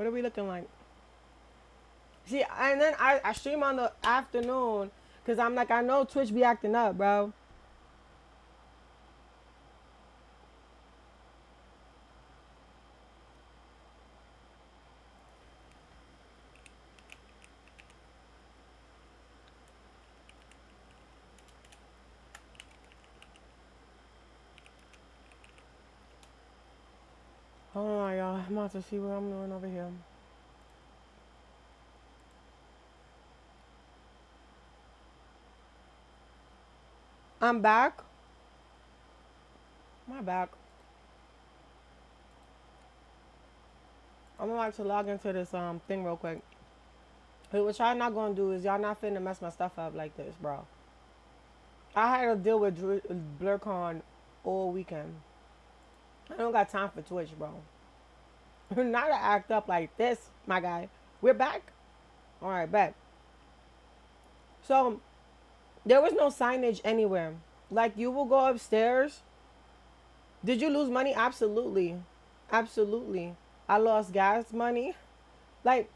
What are we looking like? See, and then I stream on the afternoon because I'm like, I know Twitch be acting up, bro. Hold on, y'all. I'm about to see what I'm doing over here. I'm back. My back. I'm about to log into this thing real quick. Hey, what y'all not gonna do is y'all not finna mess my stuff up like this, bro. I had to deal with Blerdcon all weekend. I don't got time for Twitch, bro. Not to act up like this, my guy. We're back. All right, back. So there was no signage anywhere. Like you will go upstairs. Did you lose money? Absolutely, absolutely. I lost gas money. Like,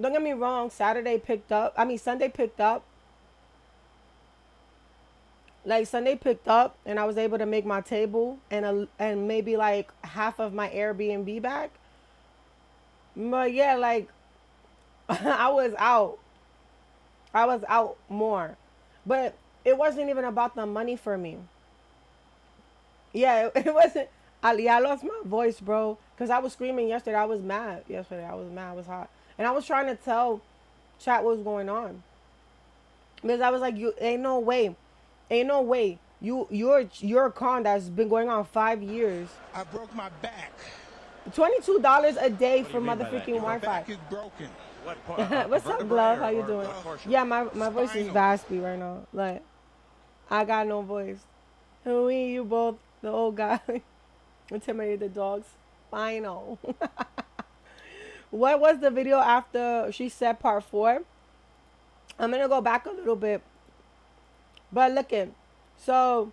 don't get me wrong. Saturday picked up. I mean, Sunday picked up. Like Sunday picked up, and I was able to make my table and maybe like half of my Airbnb back. But yeah, like I was out. I was out more, but it wasn't even about the money for me. Yeah, it wasn't. I lost my voice, bro, because I was screaming yesterday. I was mad yesterday. I was mad. I was hot, and I was trying to tell chat what was going on because I was like, "You ain't no way, ain't no way. You're a con that's been going on 5 years. I broke my back. $22 a day What do for you mean by that? motherfucking My Wi-Fi. back is broken. What's up, Glove? How you doing? What portion? Yeah, my voice is Spinal. vaspy right now. Like, I got no voice. Who you both, the old guy, intimidated the dogs. Final. What was the video after she said part 4? I'm gonna go back a little bit, but look at so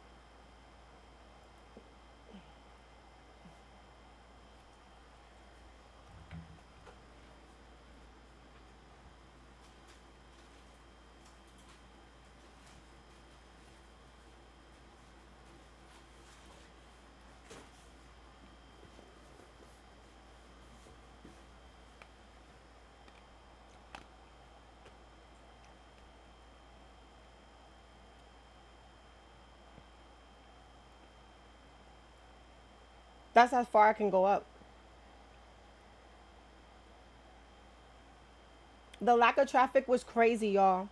that's as far I can go up. The lack of traffic was crazy, y'all.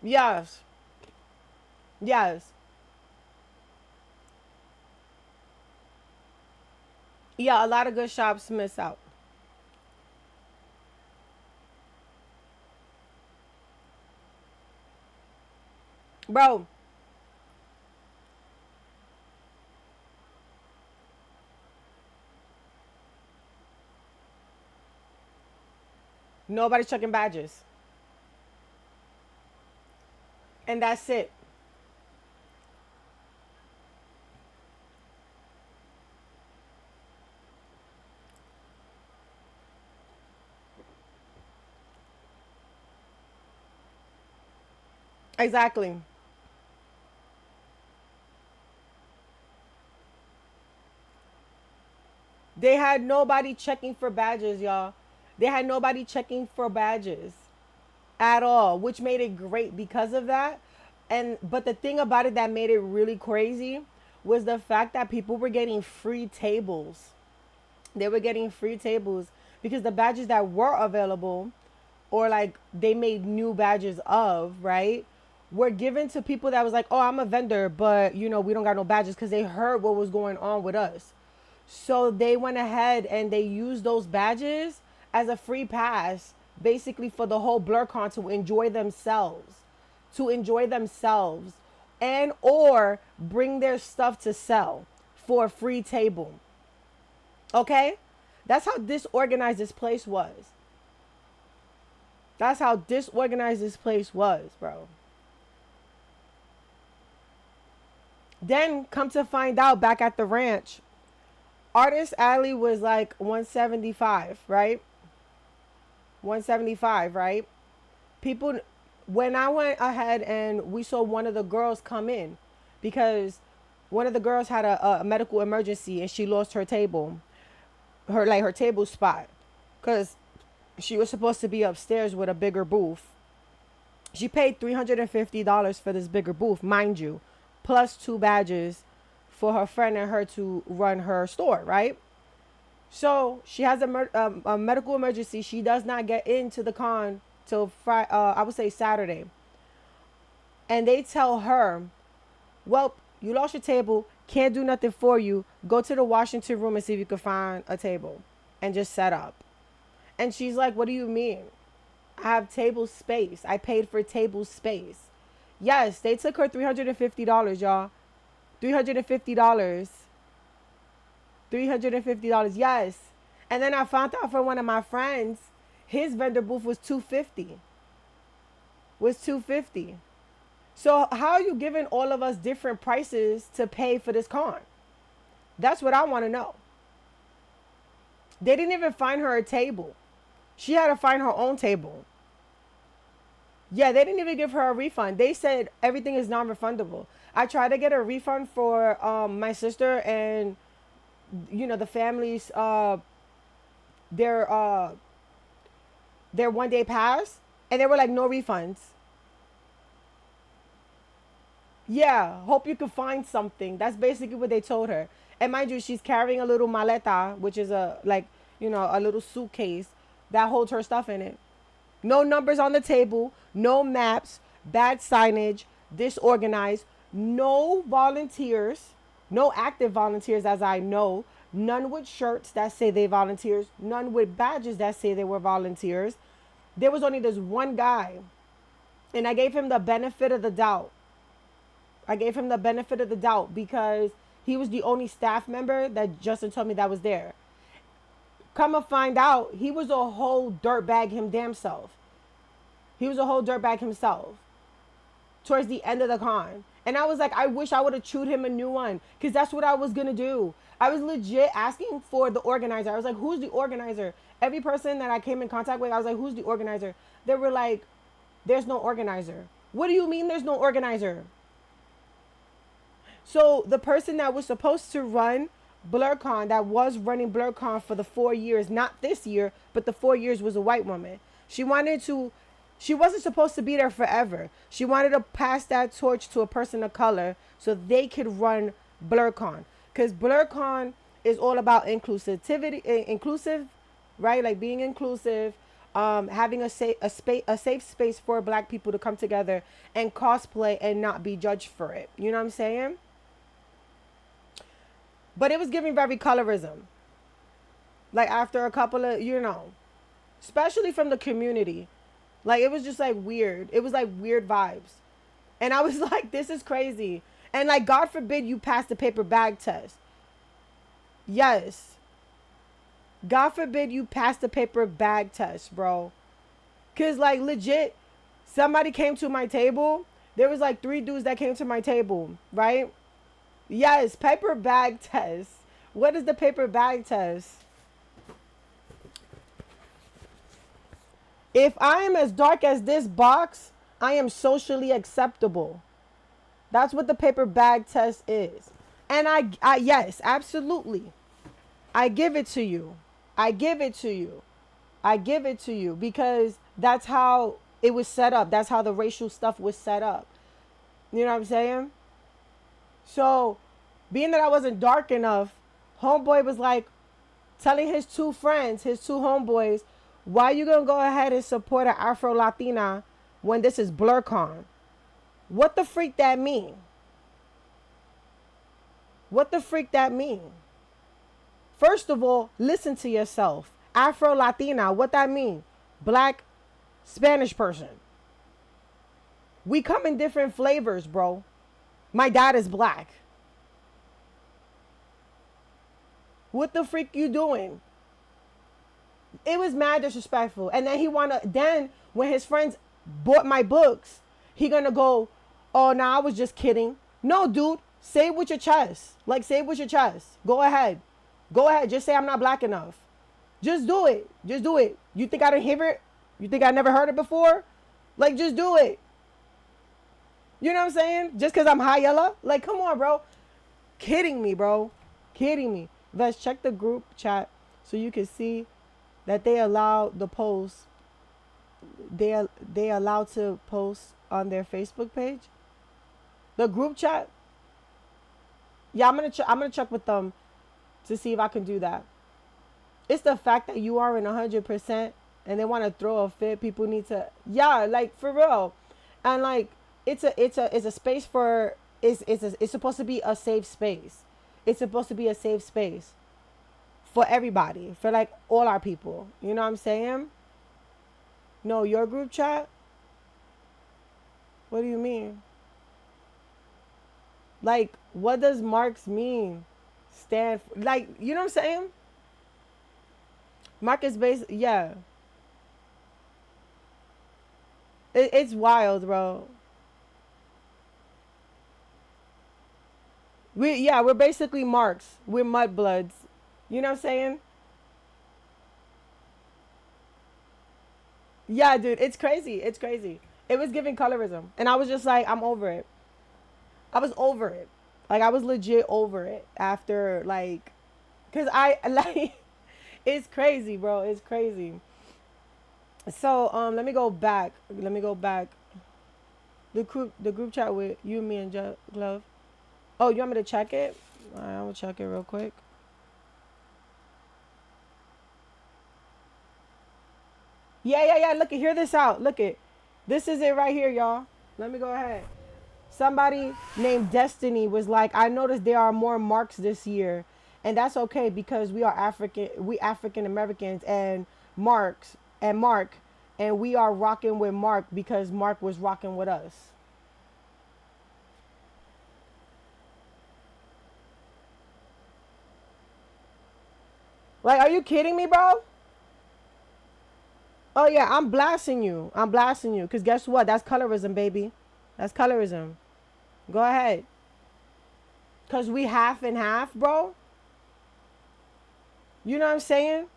Yes. Yes. Yeah, a lot of good shops miss out. Bro, nobody's checking badges. And that's it. Exactly. They had nobody checking for badges, y'all. They had nobody checking for badges at all, which made it great because of that. And but the thing about it that made it really crazy was the fact that people were getting free tables. They were getting free tables because the badges that were available or like they made new badges of, right? Were given to people that was like, "Oh, I'm a vendor, but you know, we don't got no badges," cuz they heard what was going on with us. So they went ahead and they used those badges as a free pass, basically for the whole Blurcon to enjoy themselves, and or bring their stuff to sell for a free table. Okay, that's how disorganized this place was. That's how disorganized this place was, bro. Then come to find out, back at the ranch, Artist Alley was like 175, right? 175, right? People, when I went ahead and we saw one of the girls come in, because one of the girls had a medical emergency and she lost her table, her table spot, because she was supposed to be upstairs with a bigger booth. She paid $350 for this bigger booth, mind you, plus 2 badges for her friend and her to run her store, right? So she has a medical emergency. She does not get into the con till I would say Saturday. And they tell her, well, you lost your table, can't do nothing for you. Go to the Washington room and see if you can find a table and just set up. And she's like, what do you mean? I have table space. I paid for table space. Yes, they took her $350, y'all. $350. $350, yes. And then I found out from one of my friends, his vendor booth was $250. Was $250. So how are you giving all of us different prices to pay for this con? That's what I want to know. They didn't even find her a table. She had to find her own table. Yeah, they didn't even give her a refund. They said everything is non-refundable. I tried to get a refund for my sister and, you know, the family's their 1 day pass, and they were like, no refunds. Yeah, hope you can find something. That's basically what they told her. And mind you, she's carrying a little maleta, which is a little suitcase that holds her stuff in it. No numbers on the table, no maps, bad signage, disorganized, no volunteers, no active volunteers as I know, none with shirts that say they volunteers, none with badges that say they were volunteers. There was only this one guy, and I gave him the benefit of the doubt. Because he was the only staff member that Justin told me that was there. Come to find out, he was a whole dirtbag him damn self. Towards the end of the con. And I was like, I wish I would have chewed him a new one. Because that's what I was going to do. I was legit asking for the organizer. I was like, who's the organizer? Every person that I came in contact with, I was like, who's the organizer? They were like, there's no organizer. What do you mean there's no organizer? So the person that was supposed to run Blerdcon, that was running Blerdcon for the 4 years, not this year, but the 4 years, was a white woman. She wasn't supposed to be there forever. She wanted to pass that torch to a person of color so they could run Blerdcon. Because Blerdcon is all about inclusive, right? Like being inclusive, having a safe space for Black people to come together and cosplay and not be judged for it. You know what I'm saying? But it was giving very colorism. Like after a couple of, especially from the community. Like it was just like weird. It was like weird vibes. And I was like, this is crazy. And like, God forbid you pass the paper bag test. Yes. God forbid you pass the paper bag test, bro. Cause like legit, somebody came to my table. There was like 3 dudes that came to my table, right? Yes, paper bag test. What is the paper bag test? If I am as dark as this box, I am socially acceptable. That's what the paper bag test is. And I yes, absolutely. I give it to you. Because that's how it was set up. That's how the racial stuff was set up. You know what I'm saying? So, being that I wasn't dark enough, homeboy was like telling his 2 friends, his 2 homeboys, why you gonna go ahead and support an Afro-Latina when this is Blerdcon? What the freak that mean? First of all, listen to yourself. Afro-Latina, what that mean? Black, Spanish person. We come in different flavors, bro. My dad is Black. What the freak you doing? It was mad disrespectful. And then then when his friends bought my books, he gonna go, oh, nah, I was just kidding. No, dude, say it with your chest. Like, say it with your chest. Go ahead. Go ahead. Just say I'm not black enough. Just do it. Just do it. You think I didn't hear it? You think I never heard it before? Like, just do it. You know what I'm saying? Just because I'm high yellow? Like, come on, bro. Kidding me, bro. Kidding me. Let's check the group chat so you can see that they allow the post. They allowed to post on their Facebook page. The group chat. Yeah, I'm gonna check with them to see if I can do that. It's the fact that you aren't 100% and they want to throw a fit. People need to, yeah, like for real, and like it's a space for it's supposed to be a safe space. It's supposed to be a safe space for everybody, for like all our people. You know what I'm saying? No, your group chat. What do you mean? Like, what does Marx mean? Stand for, like, you know what I'm saying? Marcus based, yeah. It's wild, bro. We're basically Marks. We're mudbloods. You know what I'm saying? Yeah, dude, it's crazy. It's crazy. It was giving colorism, and I was just like, I'm over it. I was over it. Like, I was legit over it after like, cause I like, it's crazy, bro. It's crazy. So let me go back. Let me go back. The group chat with you, me, and Glove. Oh, you want me to check it? All right, I'm gonna check it real quick. Yeah. Look it. Hear this out. Look it. This is it right here, y'all. Let me go ahead. Somebody named Destiny was like, I noticed there are more marks this year, and that's okay because we are African. We African Americans and Marks and Mark, and we are rocking with Mark because Mark was rocking with us. Like, are you kidding me, bro? Oh yeah, I'm blasting you. I'm blasting you. Cause guess what? That's colorism, baby. That's colorism. Go ahead. Cause we half and half, bro. You know what I'm saying?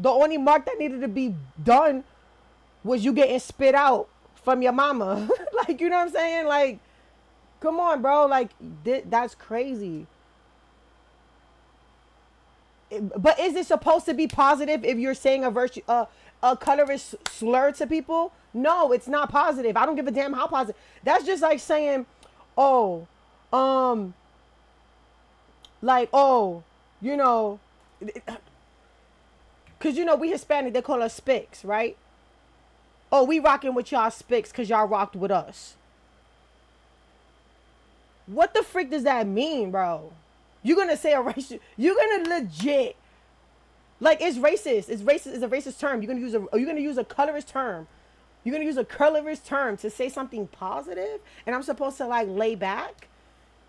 The only mark that needed to be done was you getting spit out from your mama. Like, you know what I'm saying? Like, come on, bro. Like, that's crazy. But is it supposed to be positive if you're saying a colorist slur to people? No, it's not positive. I don't give a damn how positive. That's just like saying, oh, um, like, oh, you know, cause you know we Hispanic, they call us spics, right? Oh, we rocking with y'all spics cause y'all rocked with us. What the freak does that mean, bro? You're gonna say a race? You're gonna legit like it's racist. It's racist. It's a racist term. You're gonna use a. Are you gonna use a colorist term? You're gonna use a colorist term to say something positive, and I'm supposed to like lay back,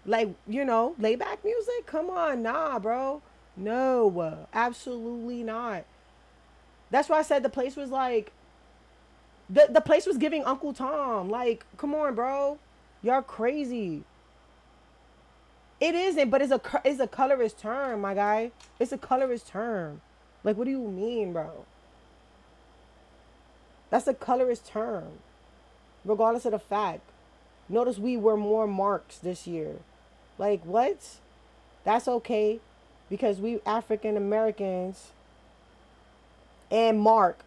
like lay back music. Come on, nah, bro. No, absolutely not. That's why I said the place was like the place was giving Uncle Tom. Like, come on, bro. Y'all crazy. It isn't, but it's a colorist term, my guy. It's a colorist term. Like, what do you mean, bro? That's a colorist term, regardless of the fact. Notice we were more marks this year. Like, what? That's okay, because we African Americans and Mark,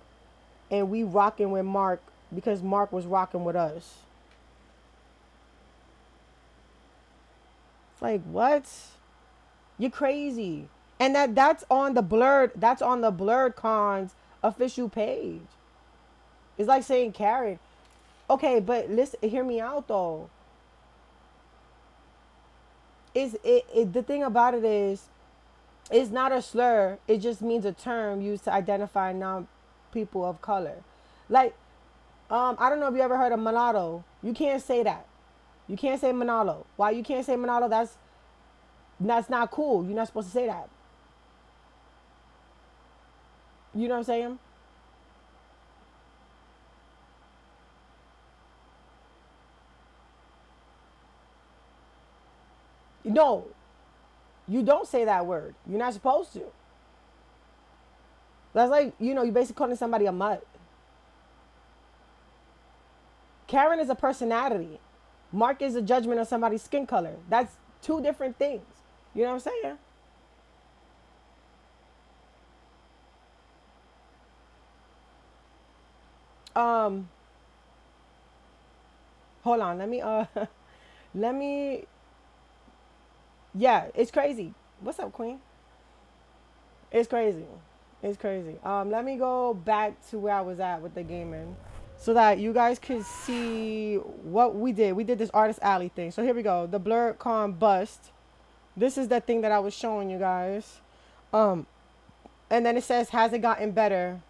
and we rocking with Mark because Mark was rocking with us. Like, what? You're crazy. And that's on the Blerdcon's official page. It's like saying Karen. Okay, but listen, hear me out though. The thing about it is it's not a slur. It just means a term used to identify non people of color. Like, I don't know if you ever heard of mulatto. You can't say that. You can't say mulatto. Why you can't say mulatto? That's not cool. You're not supposed to say that. You know what I'm saying? No, you don't say that word. You're not supposed to. That's like, you basically calling somebody a mutt. Karen is a personality. Mark is a judgment of somebody's skin color. That's two different things. You know what I'm saying? Um, hold on. Let me let me yeah, it's crazy. What's up, Queen? It's crazy. It's crazy. Let me go back to where I was at with the gaming so that you guys could see what we did. We did this artist alley thing. So here we go. The Blerdcon bust. This is the thing that I was showing you guys. Um, and then it says, has it gotten better?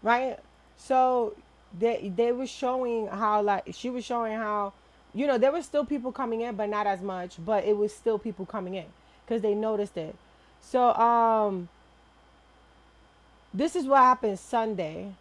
Right? So they were showing how, like, she was showing how, there was still people coming in, but not as much, but it was still people coming in because they noticed it. So this is what happened Sunday.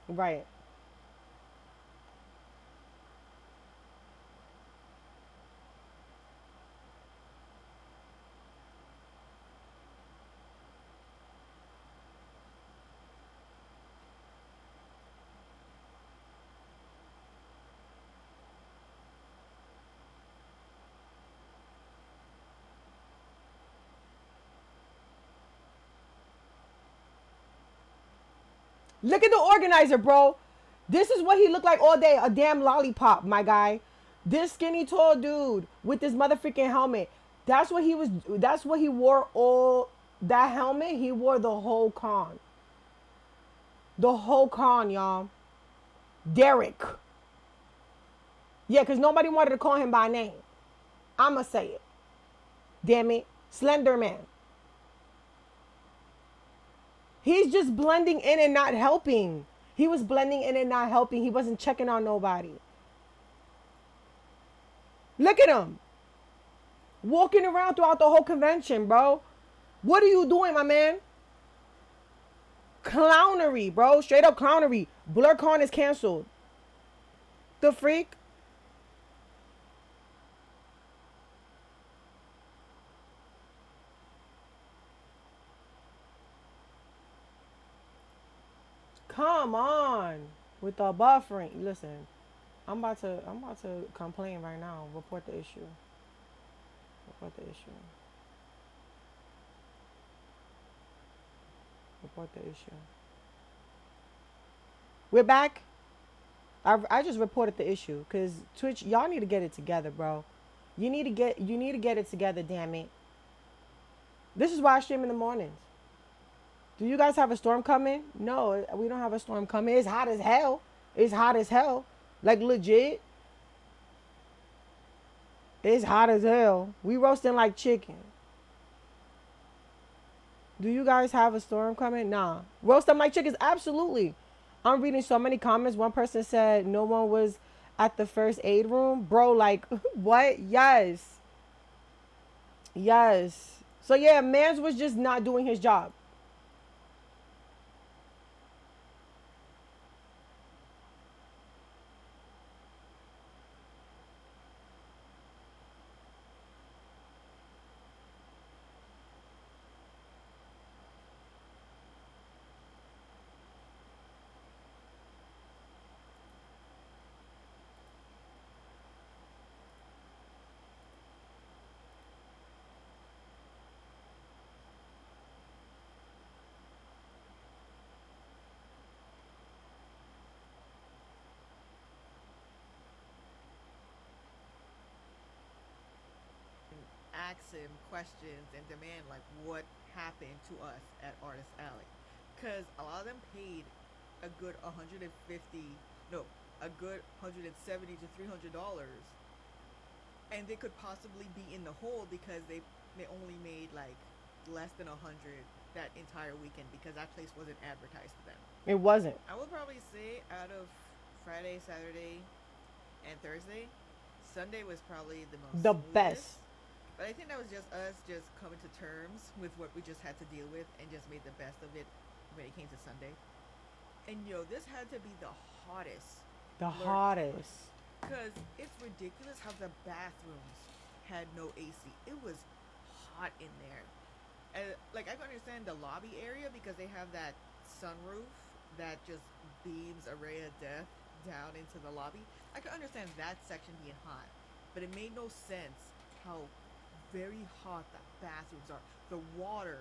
Right. Look at the organizer, bro. This is what he looked like all day. A damn lollipop, my guy. This skinny tall dude with this motherfucking helmet. That's what he was. That's what he wore all that helmet. He wore the whole con. The whole con, y'all. Derek. Yeah, because nobody wanted to call him by name. I'ma say it. Damn it. Slender Man. He's just blending in and not helping. He was blending in and not helping. He wasn't checking on nobody. Look at him. Walking around throughout the whole convention, bro. What are you doing, my man? Clownery, bro. Straight up clownery. Blerdcon is canceled. The freak? Come on. With the buffering. Listen, I'm about to complain right now. Report the issue. Report the issue. Report the issue. We're back. I just reported the issue because Twitch, y'all need to get it together, bro. You need to get it together, damn it. This is why I stream in the mornings. Do you guys have a storm coming? No, we don't have a storm coming. It's hot as hell. It's hot as hell. Like legit. It's hot as hell. We roasting like chicken. Do you guys have a storm coming? Nah. Roast up my chickens? Absolutely. I'm reading so many comments. One person said no one was at the first aid room. Bro, like, what? Yes. Yes. So, yeah, Mans was just not doing his job. Ask him questions and demand like what happened to us at Artist Alley, because a lot of them paid a good 150, no, a good 170 to $300, and they could possibly be in the hole because they only made like less than 100 that entire weekend because that place wasn't advertised to them. It wasn't. I would probably say out of Friday, Saturday, and Thursday, Sunday was probably the most The best. smoothest. But I think that was just us just coming to terms with what we just had to deal with and just made the best of it when it came to Sunday. And this had to be the hottest The Blerdcon. hottest. Because it's ridiculous how the bathrooms had no AC. It was hot in there. And, like, I can understand the lobby area because they have that sunroof that just beams a ray of death down into the lobby. I can understand that section being hot. But it made no sense how very hot the bathrooms are. The water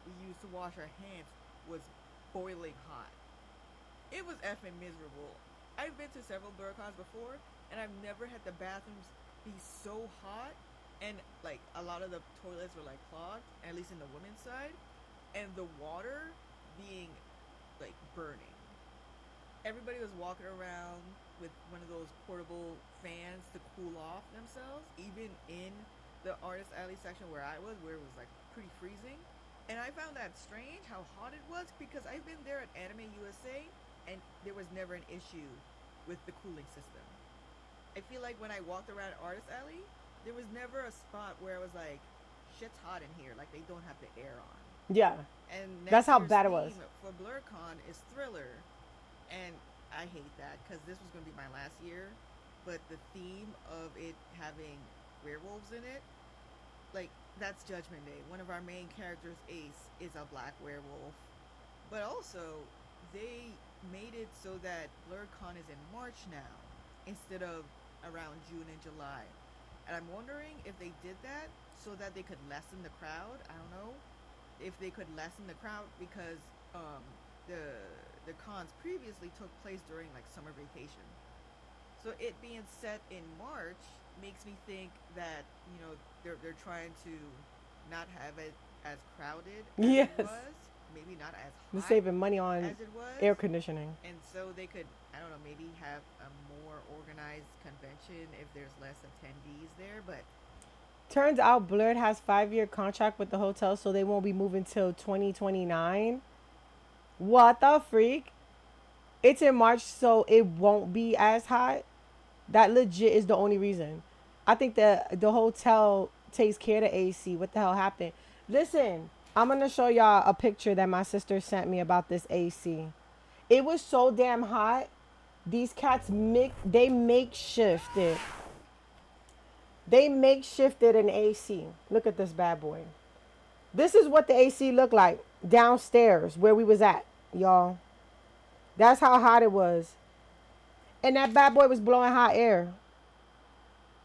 we used to wash our hands was boiling hot. It was effing miserable. I've been to several Blerdcons before, and I've never had the bathrooms be so hot, and like a lot of the toilets were like clogged, at least in the women's side, and the water being like burning. Everybody was walking around with one of those portable fans to cool off themselves, even in the artist alley section where I was, where it was like pretty freezing. And I found that strange how hot it was because I've been there at Anime USA and there was never an issue with the cooling system. I feel like when I walked around Artist Alley, there was never a spot where I was like, shit's hot in here, like they don't have the air on. Yeah. And That's next how year's bad it was. theme for Blerdcon is Thriller, and I hate that because this was going to be my last year. But the theme of it having werewolves in it, like that's Judgment Day. One of our main characters, Ace, is a black werewolf. But also, they made it so that BlerdCon is in March now instead of around June and July. And I'm wondering if they did that so that they could lessen the crowd. I don't know if they could lessen the crowd because um, the the cons previously took place during like summer vacation. So it being set in March makes me think that they're trying to not have it as crowded as it Yes. was, maybe not as They're hot saving money on as it was, air conditioning. and so they could, I don't know, maybe have a more organized convention if there's less attendees there. But Turns out Blurred has 5 year contract with the hotel, so they won't be moving till 2029. What the freak? It's in March, so it won't be as hot. That legit is the only reason. I think the hotel takes care of the AC. What the hell happened? Listen, I'm gonna show y'all a picture that my sister sent me about this AC. It was so damn hot. These cats makeshifted. They makeshifted an AC. Look at this bad boy. This is what the AC looked like downstairs where we was at, y'all. That's how hot it was. And that bad boy was blowing hot air.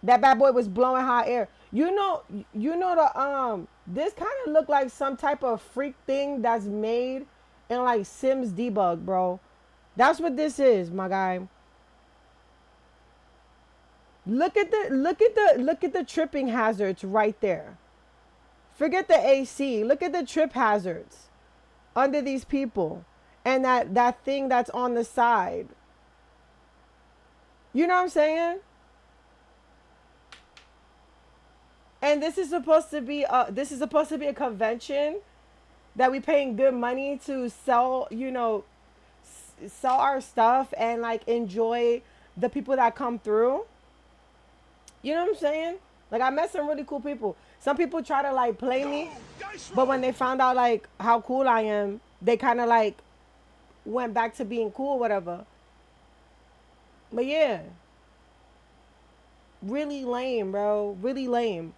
That bad boy was blowing hot air. You know the this kind of looked like some type of freak thing that's made in like Sims debug, bro. That's what this is, my guy. Look at the tripping hazards right there. Forget the AC. Look at the trip hazards under these people. And that thing that's on the side. You know what I'm saying? And this is supposed to be a convention. that we paying good money to sell, sell our stuff and like enjoy the people that come through. You know what I'm saying? Like I met some really cool people. Some people try to like play me, but when they found out like how cool I am, they kind of like went back to being cool, whatever. But yeah, really lame, bro. Really lame.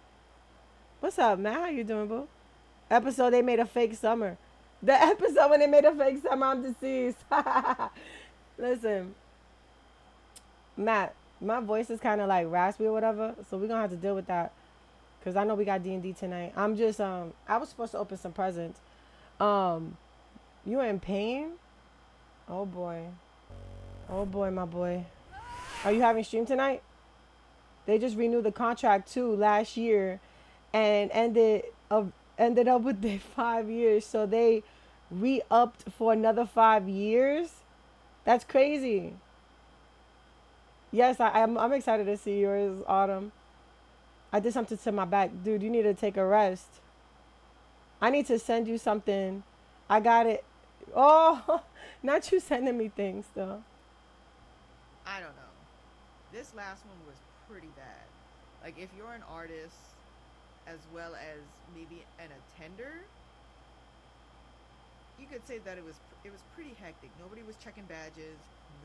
What's up, man? How you doing, bro? Episode they made a fake summer. The episode when they made a fake summer, I'm deceased. Listen, Matt, my voice is kind of like raspy or whatever, so we're gonna have to deal with that. Cause I know we got D&D tonight. I'm just I was supposed to open some presents. Um, you in pain? Oh boy. Oh boy, my boy. Are you having stream tonight? They just renewed the contract too last year, and ended up with their 5 years. So they re-upped for another 5 years. That's crazy. Yes, I'm excited to see yours, Autumn. I did something to my back, dude. You need to take a rest. I need to send you something. I got it. Oh, not you sending me things though. I don't know. This last one was pretty bad. Like if you're an artist as well as maybe an attender, you could say that it was pretty hectic. Nobody was checking badges.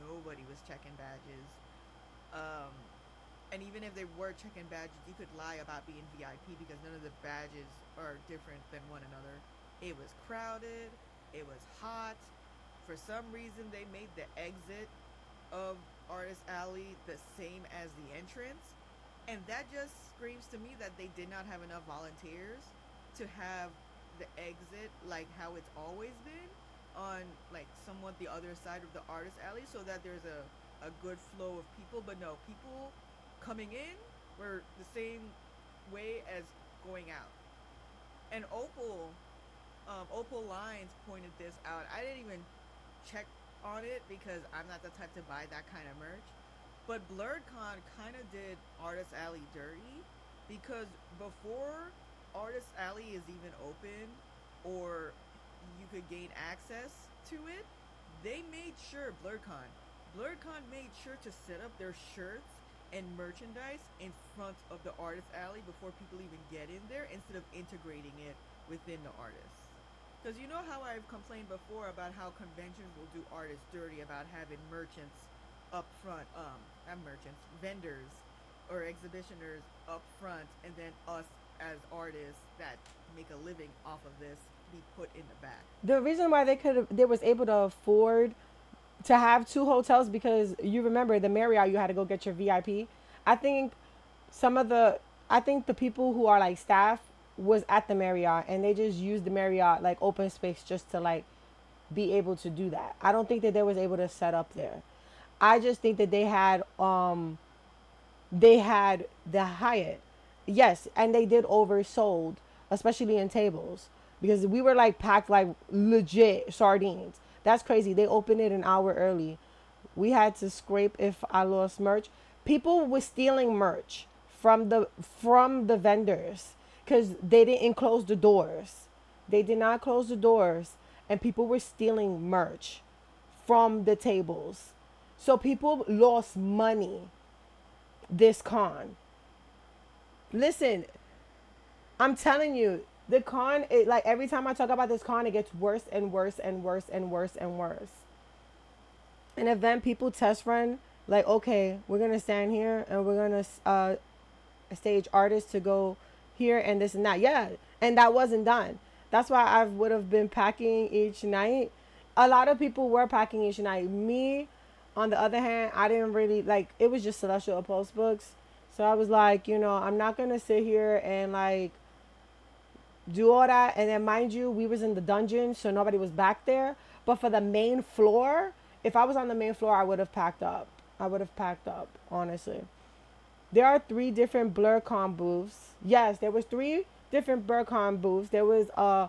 Nobody was checking badges. Um, and even if they were checking badges, you could lie about being VIP because none of the badges are different than one another. It was crowded. It was hot. For some reason, they made the exit of Artist Alley the same as the entrance. And that just screams to me that they did not have enough volunteers to have the exit like how it's always been on like somewhat the other side of the Artist Alley so that there's a good flow of people. But no, people coming in were the same way as going out. And Opal Lines pointed this out. I didn't even check on it because I'm not the type to buy that kind of merch. But Blerdcon kind of did Artist Alley dirty because before Artist Alley is even open or you could gain access to it, they made sure Blerdcon made sure to set up their shirts and merchandise in front of the Artist Alley before people even get in there instead of integrating it within the artists. Because you know how I've complained before about how conventions will do artists dirty about having merchants up front, not merchants, vendors or exhibitioners up front, and then us as artists that make a living off of this be put in the back. The reason why they was able to afford to have two hotels because you remember the Marriott you had to go get your VIP. I think some of the I think the people who are like staff was at the Marriott and they just used the Marriott like open space just to like be able to do that. I don't think that they was able to set up there. I just think that they had the Hyatt. Yes, and they did oversold, especially in tables. Because we were like packed like legit sardines. That's crazy. They opened it an hour early. We had to scrape if I lost merch. People were stealing merch from the vendors because they didn't close the doors. They did not close the doors, and people were stealing merch from the tables. So people lost money this con. Listen, I'm telling you, the con, like every time I talk about this con, it gets worse and worse and worse and worse and worse. An event people test run, like, okay, we're going to stand here and we're going to stage artists to go here and this and that. Yeah. And that wasn't done. That's why I would have been packing each night. A lot of people were packing each night. Me, on the other hand, I didn't really like it was just Celestial Post books. So I was like, I'm not gonna sit here and like do all that. And then mind you, we was in the dungeon, so nobody was back there. But for the main floor, if I was on the main floor, I would have packed up. I would have packed up, honestly. There are three different Blerdcon booths. Yes, there was three different Blerdcon booths. There was a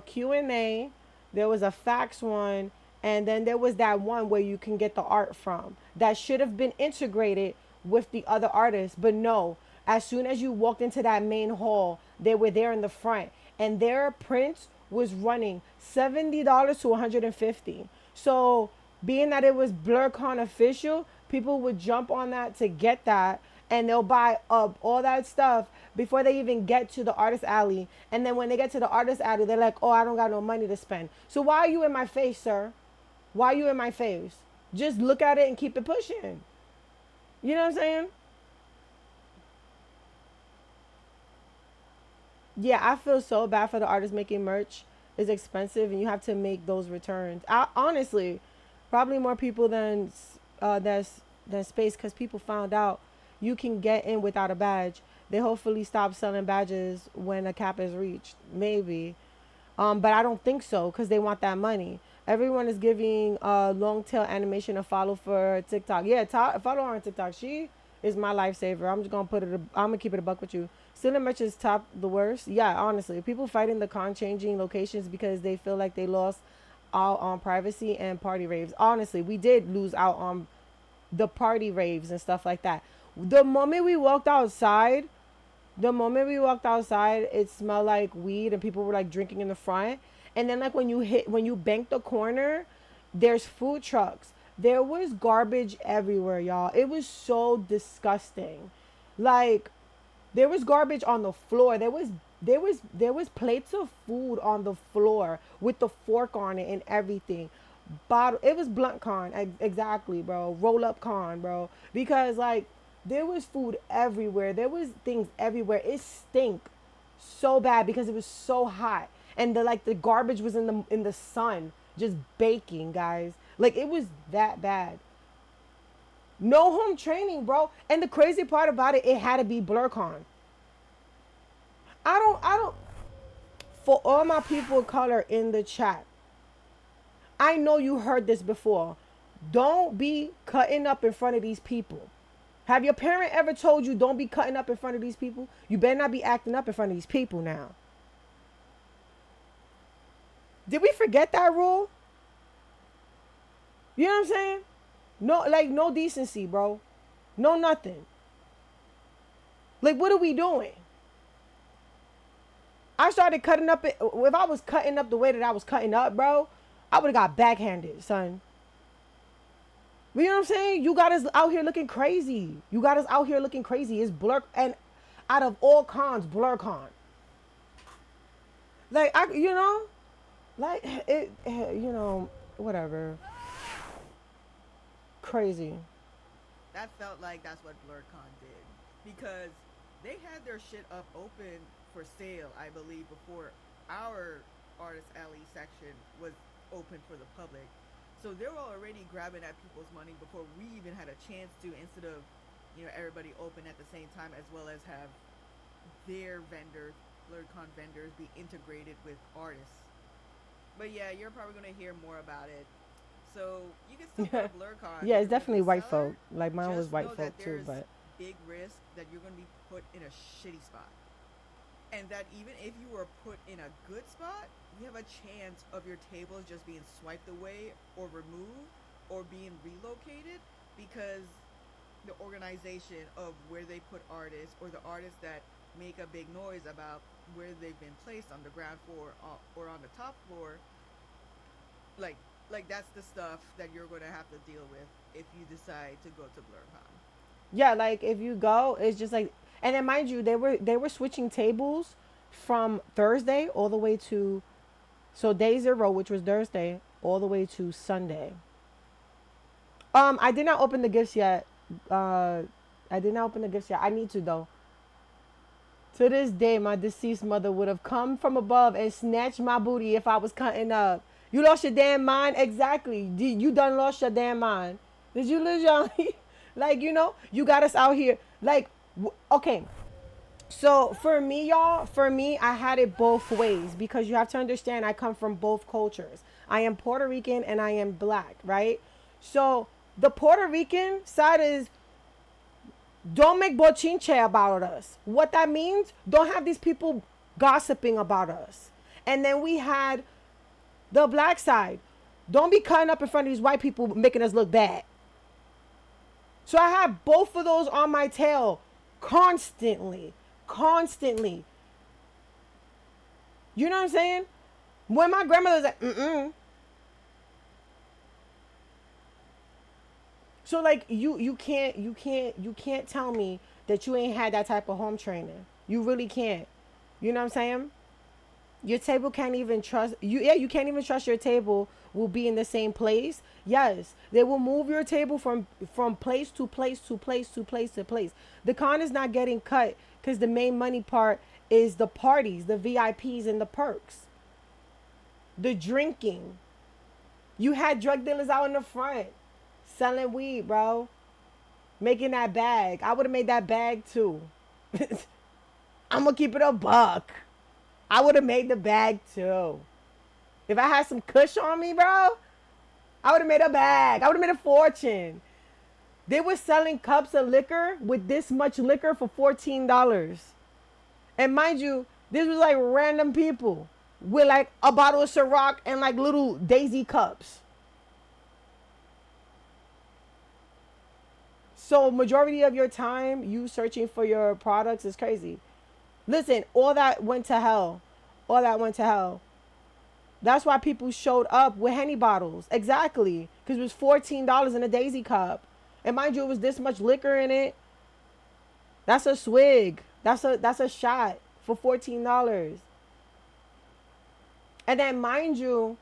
Q&A, there was a fax one, and then there was that one where you can get the art from. That should have been integrated with the other artists, but no. As soon as you walked into that main hall, they were there in the front, and their prints was running $70 to 150. So being that it was Blerdcon official, people would jump on that to get that, and they'll buy up all that stuff before they even get to the artist alley. And then when they get to the artist alley, they're like, "Oh, I don't got no money to spend." So why are you in my face, sir? Why are you in my face? Just look at it and keep it pushing. You know what I'm saying? Yeah, I feel so bad for the artists making merch. It's expensive, and you have to make those returns. Honestly, probably more people than space, because people found out you can get in without a badge. They hopefully stop selling badges when a cap is reached. Maybe. But I don't think so, because they want that money. Everyone is giving long tail animation a follow for TikTok. Yeah, follow her on TikTok. She is my lifesaver. I'm just gonna I'm gonna keep it a buck with you. Stealing merch is top the worst. Yeah, honestly, people fighting the con changing locations because they feel like they lost out on privacy and party raves. Honestly, we did lose out on the party raves and stuff like that. The moment we walked outside, the moment we walked outside, it smelled like weed and people were like drinking in the front. And then like when you bank the corner, there's food trucks. There was garbage everywhere, y'all. It was so disgusting. Like there was garbage on the floor. There was plates of food on the floor with the fork on it and everything. Bottle, it was blunt con, exactly, bro. Roll up con, bro. Because like there was food everywhere. There was things everywhere. It stink so bad because it was so hot, and the garbage was in the sun, just baking, guys. Like it was that bad. No home training, bro. And the crazy part about it, it had to be Blurcon. I don't. For all my people of color in the chat, I know you heard this before. Don't be cutting up in front of these people. Have your parent ever told you don't be cutting up in front of these people? You better not be acting up in front of these people now. Did we forget that rule? You know what I'm saying? No, like no decency, bro. No nothing. Like what are we doing? I started cutting up. If I was cutting up the way that I was cutting up, bro, I would have got backhanded, son. You know what I'm saying? You got us out here looking crazy. You got us out here looking crazy. It's blur, and out of all cons, Blerdcon. Like like whatever. Crazy. That felt like that's what Blerdcon did, because they had their shit up open for sale, I believe, before our artist alley section was open for the public. So they were already grabbing at people's money before we even had a chance to, instead of, everybody open at the same time, as well as have their vendors, Blerdcon vendors, be integrated with artists. But yeah, you're probably going to hear more about it. So you can still go to Blerdcon Yeah, if it's you're going to definitely be a white seller. folk. Like mine was Just white know that folk too, there's but big risk that you're going to be put in a shitty spot. And that even if you were put in a good spot, you have a chance of your tables just being swiped away or removed or being relocated, because the organization of where they put artists, or the artists that make a big noise about where they've been placed on the ground floor or on the top floor, like that's the stuff that you're going to have to deal with if you decide to go to Blurcon. yeah, like if you go, it's just like, and then mind you, they were switching tables from Thursday all the way to, so day zero, which was Thursday, all the way to Sunday. I did not open the gifts yet. I did not open the gifts yet. I need to though. To this day, my deceased mother would have come from above and snatched my booty if I was cutting up. You lost your damn mind? Exactly. You done lost your damn mind. Did you lose your like, you got us out here. Like, okay. So for me, y'all, I had it both ways, because you have to understand I come from both cultures. I am Puerto Rican and I am black, right? So the Puerto Rican side is, don't make bochinche about us. What that means, don't have these people gossiping about us. And then we had the black side. Don't be cutting up in front of these white people making us look bad. So I have both of those on my tail constantly. Constantly. You know what I'm saying? When my grandmother was like, mm-mm. So like you can't tell me that you ain't had that type of home training. You really can't. You know what I'm saying? Your table can't even trust you. Yeah, you can't even trust your table will be in the same place. Yes, they will move your table from place to place to place to place to place. The con is not getting cut because the main money part is the parties, the VIPs, and the perks, the drinking. You had drug dealers out in the front selling weed, bro, making that bag. I would have made that bag too. I'm gonna keep it a buck. I would have made the bag too. If I had some kush on me, bro, I would have made a bag. I would have made a fortune. They were selling cups of liquor with this much liquor for $14. And mind you, this was like random people with like a bottle of Ciroc and like little daisy cups. So majority of your time you searching for your products is crazy. Listen, all that went to hell. All that went to hell. That's why people showed up with Henny bottles. Exactly. Because it was $14 in a daisy cup. And mind you, it was this much liquor in it. That's a swig. That's a shot for $14. And then mind you,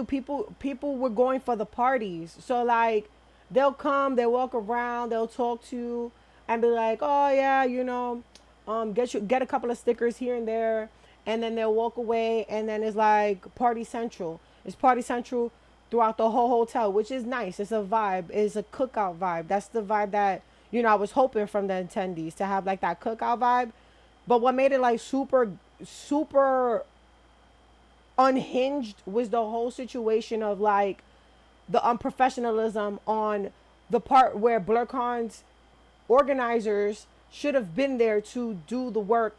people were going for the parties. So like they'll come, they'll walk around, they'll talk to you and be like, oh yeah, get a couple of stickers here and there, and then they'll walk away, and then it's like party central. It's party central throughout the whole hotel, which is nice. It's a vibe. It's a cookout vibe. That's the vibe that I was hoping from the attendees to have like that cookout vibe. But what made it like super super unhinged was the whole situation of like the unprofessionalism on the part where Blerdcon's organizers should have been there to do the work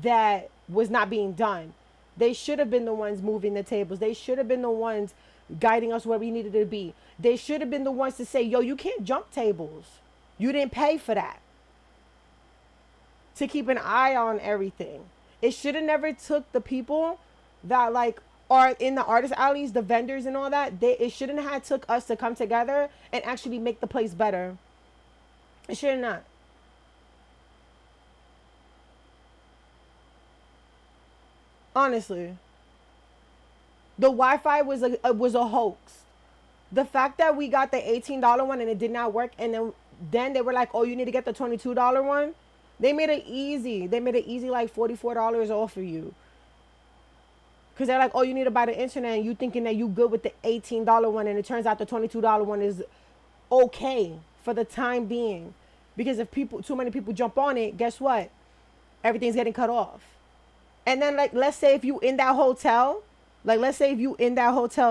that was not being done. They should have been the ones moving the tables. They should have been the ones guiding us where we needed to be. They should have been the ones to say, yo, you can't jump tables. You didn't pay for that. To keep an eye on everything. It should have never took the people that like are in the artist alleys, the vendors and all that. It shouldn't have took us to come together and actually make the place better. It should not. Honestly, the Wi-Fi was a hoax. The fact that we got the $18 one and it did not work, and then they were like, "Oh, you need to get the $22 one." They made it easy. They made it easy, like $44 off for you. Cause they're like, "Oh, you need to buy the internet," and you thinking that you good with the $18 one, and it turns out the $22 one is okay for the time being. Because if too many people jump on it, guess what? Everything's getting cut off. And then like let's say if you in that hotel,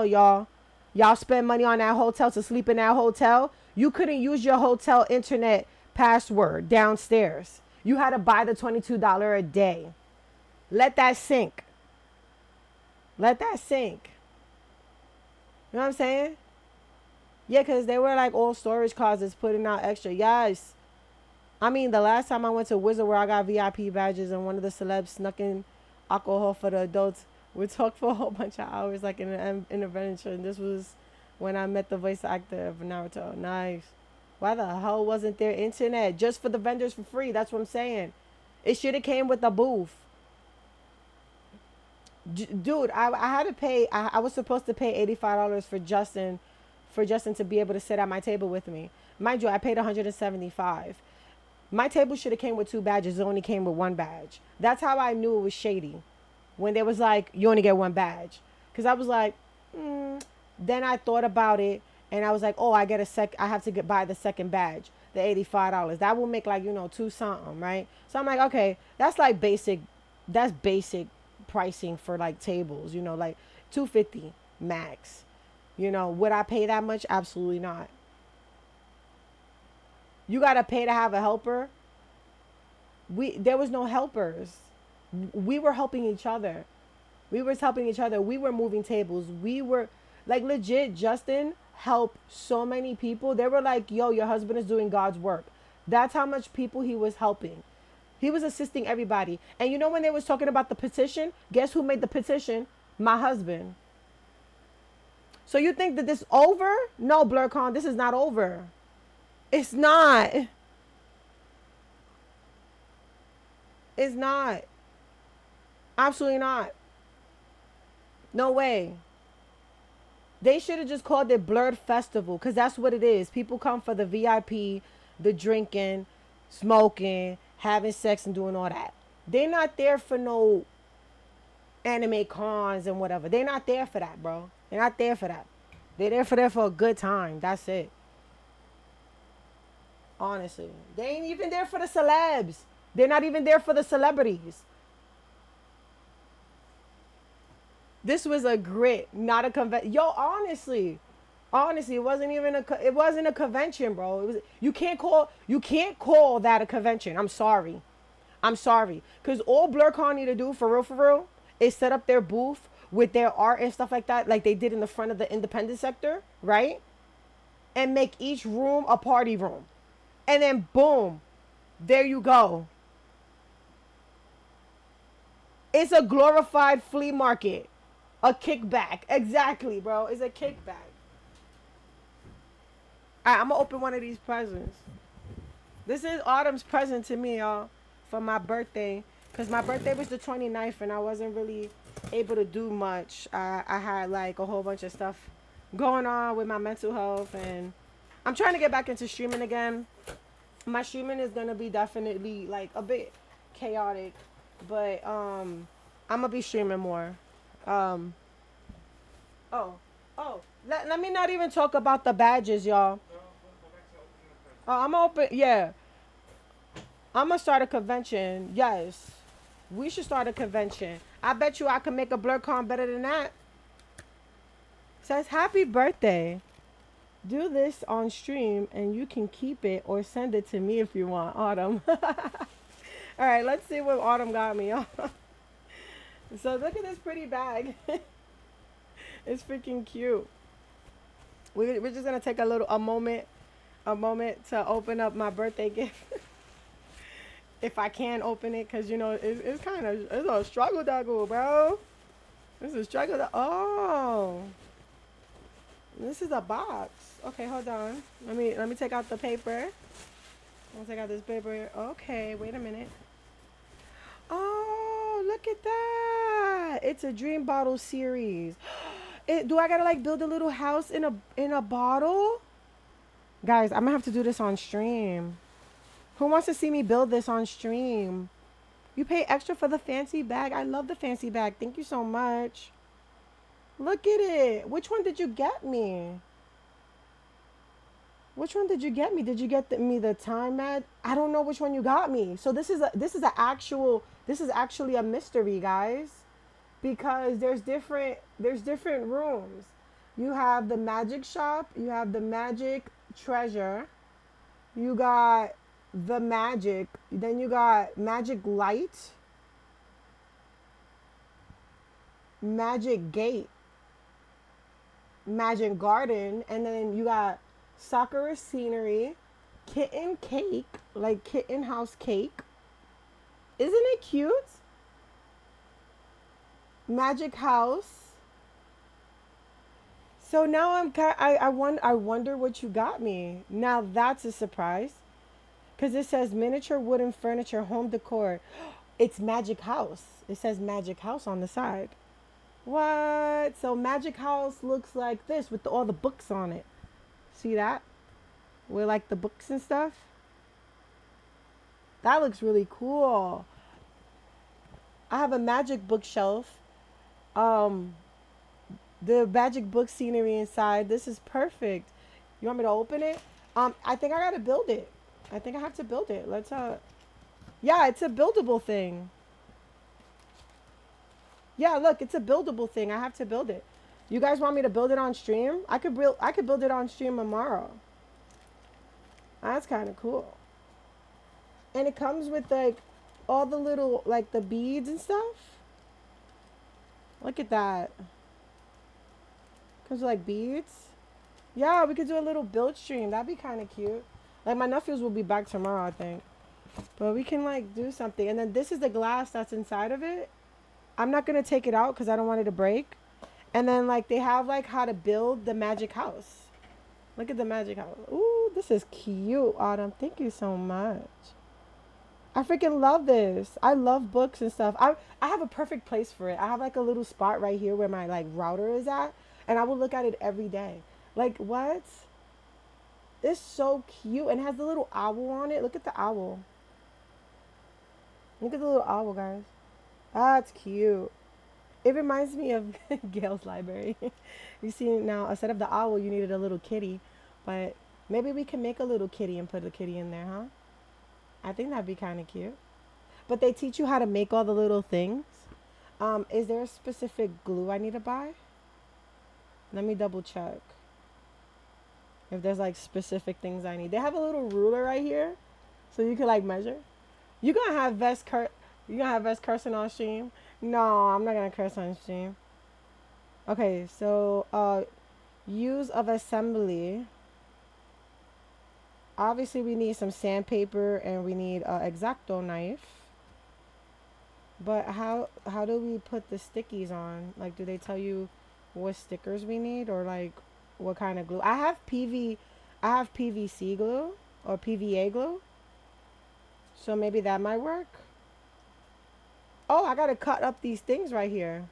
y'all spend money on that hotel to sleep in that hotel, you couldn't use your hotel internet password downstairs. You had to buy the $22 a day. Let that sink. Let that sink. You know what I'm saying? Yeah, because they were like all storage closets putting out extra. Yes. I mean, the last time I went to Wizard where I got VIP badges and one of the celebs snuck in alcohol for the adults, we talked for a whole bunch of hours, like in an intervention. This was when I met the voice actor of Naruto. Nice. Why the hell wasn't there internet just for the vendors for free? That's what I'm saying. It should have came with a booth. Dude, I had to pay. I was supposed to pay $85 for Justin to be able to sit at my table with me. Mind you, I paid $175. My table should have came with two badges. It only came with one badge. That's how I knew it was shady. When they was like, you only get one badge. Because I was like, Then I thought about it, and I was like, oh, I have to buy the second badge, the $85. That will make like, two something, right? So I'm like, okay, that's basic pricing for like tables, like 250 max. Would I pay that much? Absolutely not. You gotta pay to have a helper. There was no helpers. We were helping each other. We were helping each other. We were moving tables. We were like legit. Justin helped so many people. They were like, yo, your husband is doing God's work. That's how much people he was helping. He was assisting everybody. And when they was talking about the petition, guess who made the petition? My husband. So you think that this over? No, Blerdcon, this is not over. It's not. It's not. Absolutely not. No way. They should have just called it Blurred Festival because that's what it is. People come for the VIP, the drinking, smoking, having sex, and doing all that. They're not there for no anime cons and whatever. They're not there for that, bro. They're not there for that. They're there for a good time. That's it. Honestly, they ain't even there for the celebs. They're not even there for the celebrities. This was a grit, not a convention. Yo, honestly, it wasn't a convention, bro. It was you can't call that a convention. I'm sorry, cause all Blurcon need to do for real, is set up their booth with their art and stuff like that, like they did in the front of the independent sector, right? And make each room a party room, and then boom, there you go. It's a glorified flea market. A kickback. Exactly, bro. It's a kickback. Alright, I'm gonna open one of these presents. This is Autumn's present to me, y'all, for my birthday. Because my birthday was the 29th and I wasn't really able to do much. I had like a whole bunch of stuff going on with my mental health, and I'm trying to get back into streaming again. My streaming is gonna be definitely like a bit chaotic, but I'm gonna be streaming more. Um, oh, let me not even talk about the badges, y'all. I'm gonna open, yeah. I'm gonna start a convention. Yes, we should start a convention. I bet you I can make a Blerdcon better than that. Says happy birthday. Do this on stream and you can keep it or send it to me if you want, Autumn. All right, let's see what Autumn got me, y'all. So look at this pretty bag. It's freaking cute. We're just gonna take a moment to open up my birthday gift. If I can open it, cause you know it's kind of it's a struggle doggle, bro. This is a struggle. Oh, this is a box. Okay, hold on. Let me take out the paper. I'll take out this paper. Okay, wait a minute. Oh, look at that! It's a dream bottle series. Do I gotta like build a little house in a bottle? Guys, I'm gonna have to do this on stream. Who wants to see me build this on stream? You pay extra for the fancy bag. I love the fancy bag. Thank you so much. Look at it. Which one did you get me? Which one did you get me? Did you get me the time mat? I don't know which one you got me. So this is actually a mystery, guys, because there's different rooms. You have the magic shop, you have the magic treasure, you got the magic, then you got magic light, magic gate, magic garden, and then you got Sakura scenery, kitten cake, like kitten house cake. Isn't it cute? Magic house. So now I wonder what you got me. Now that's a surprise. Cause it says miniature wooden furniture home decor. It's magic house. It says magic house on the side. What? So magic house looks like this with all the books on it. See that? With like the books and stuff. That looks really cool. I have a magic bookshelf. Um, the magic book scenery inside. This is perfect. You want me to open it? I think I gotta build it. I think I have to build it. Let's yeah, it's a buildable thing. Yeah, look, it's a buildable thing. I have to build it. You guys want me to build it on stream? I could build it on stream tomorrow. That's kind of cool. And it comes with like all the little like the beads and stuff. Look at that. Comes with like beads. Yeah, we could do a little build stream. That'd be kind of cute. Like my nephews will be back tomorrow, I think. But we can like do something. And then this is the glass that's inside of it. I'm not gonna take it out because I don't want it to break. And then like they have like how to build the magic house. Look at the magic house. Ooh, this is cute, Autumn. Thank you so much. I freaking love this. I love books and stuff. I have a perfect place for it. I have like a little spot right here where my like router is at, and I will look at it every day. Like what? It's so cute and it has the little owl on it. Look at the owl. Look at the little owl, guys. That's cute. It reminds me of Gail's library. You see now, instead of the owl, you needed a little kitty, but maybe we can make a little kitty and put a kitty in there, huh? I think that'd be kind of cute. But they teach you how to make all the little things. Is there a specific glue I need to buy? Let me double check if there's like specific things I need. They have a little ruler right here, so you can like measure. You gonna have You gonna have Vest cursing on stream? No, I'm not gonna curse on stream. Okay, so use of assembly. Obviously, we need some sandpaper and we need an X-Acto knife. But how do we put the stickies on? Like, do they tell you what stickers we need or like what kind of glue? I have PVC glue or PVA glue. So maybe that might work. Oh, I gotta cut up these things right here.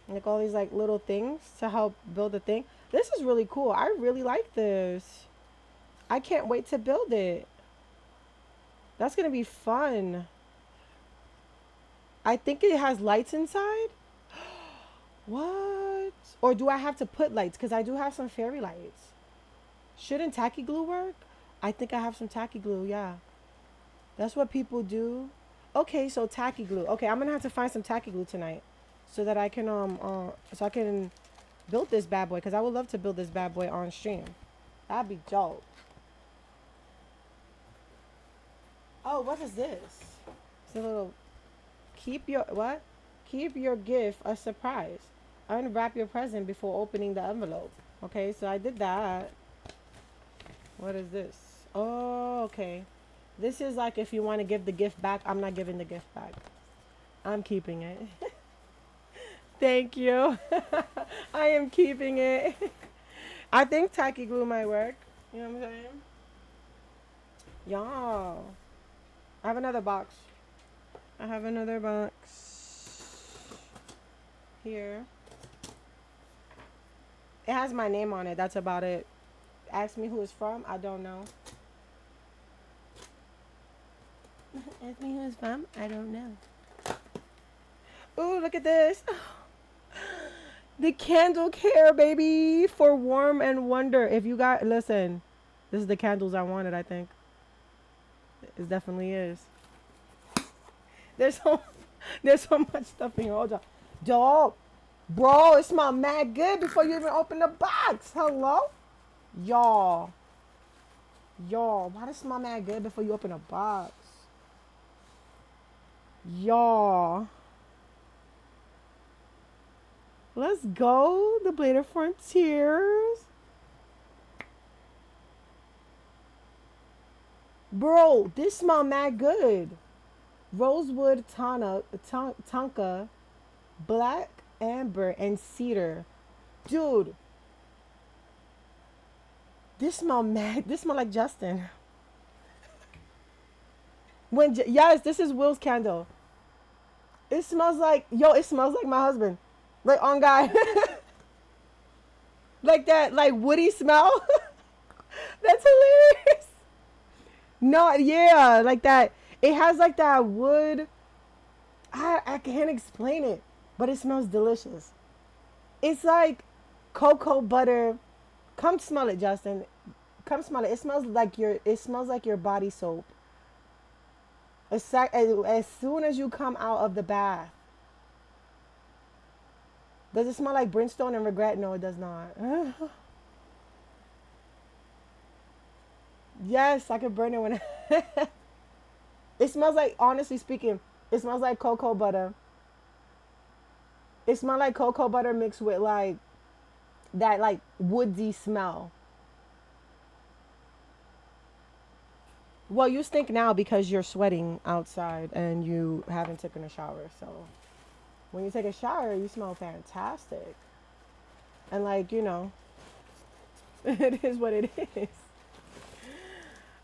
Like all these like little things to help build the thing. This is really cool. I really like this. I can't wait to build it. That's gonna be fun. I think it has lights inside. What? Or do I have to put lights? Because I do have some fairy lights. Shouldn't tacky glue work? I think I have some tacky glue, yeah. That's what people do. Okay, so tacky glue. Okay, I'm gonna have to find some tacky glue tonight, so that I can so I can build this bad boy. Cause I would love to build this bad boy on stream. That'd be dope. Oh, what is this? It's a little keep your what? Keep your gift a surprise. Unwrap your present before opening the envelope. Okay, so I did that. What is this? Oh, okay. This is like if you want to give the gift back. I'm not giving the gift back. I'm keeping it. Thank you. I am keeping it. I think tacky glue might work. You know what I'm saying? Y'all. I have another box. I have another box here. It has my name on it. That's about it. Ask me who it's from. I don't know. Ask me who it's from. I don't know. Ooh, look at this. The candle care, baby, for warm and wonder. If you got, listen, this is the candles I wanted, I think. It definitely is. There's so much stuff in here. Hold on. Dog, bro, it smells mad good before you even open the box. Hello? Y'all, why does it smell mad good before you open a box? Y'all. Let's go. The Blade of Frontiers. Bro, this smell mad good. Rosewood tonka, black amber, and cedar. Dude. This smell mad. This smell like Justin. Yes, this is Will's candle. It smells like, yo, it smells like my husband. Like on guy. Like that, like woody smell. That's hilarious. No, yeah, like that. It has like that wood. I can't explain it, but it smells delicious. It's like cocoa butter. Come smell it, Justin. Come smell it. It smells like your body soap. As soon as you come out of the bath. Does it smell like brimstone and regret? No, it does not. Yes, I could burn it when it smells like, honestly speaking, it smells like cocoa butter. It smells like cocoa butter mixed with like that like woodsy smell. Well, you stink now because you're sweating outside and you haven't taken a shower. So when you take a shower, you smell fantastic. And like, it is what it is.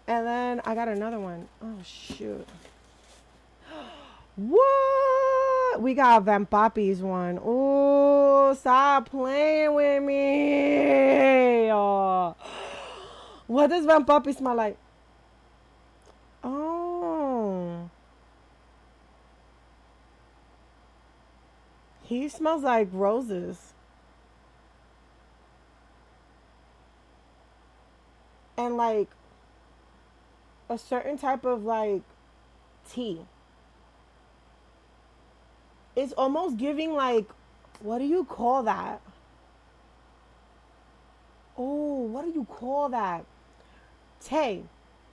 And then I got another one. Oh shoot. What? We got Van Papi's one. Oh, stop playing with me. Oh. What does Van Papi smell like? Oh. He smells like roses. And like a certain type of like tea. It's almost giving like, what do you call that? Oh, what do you call that? Tay,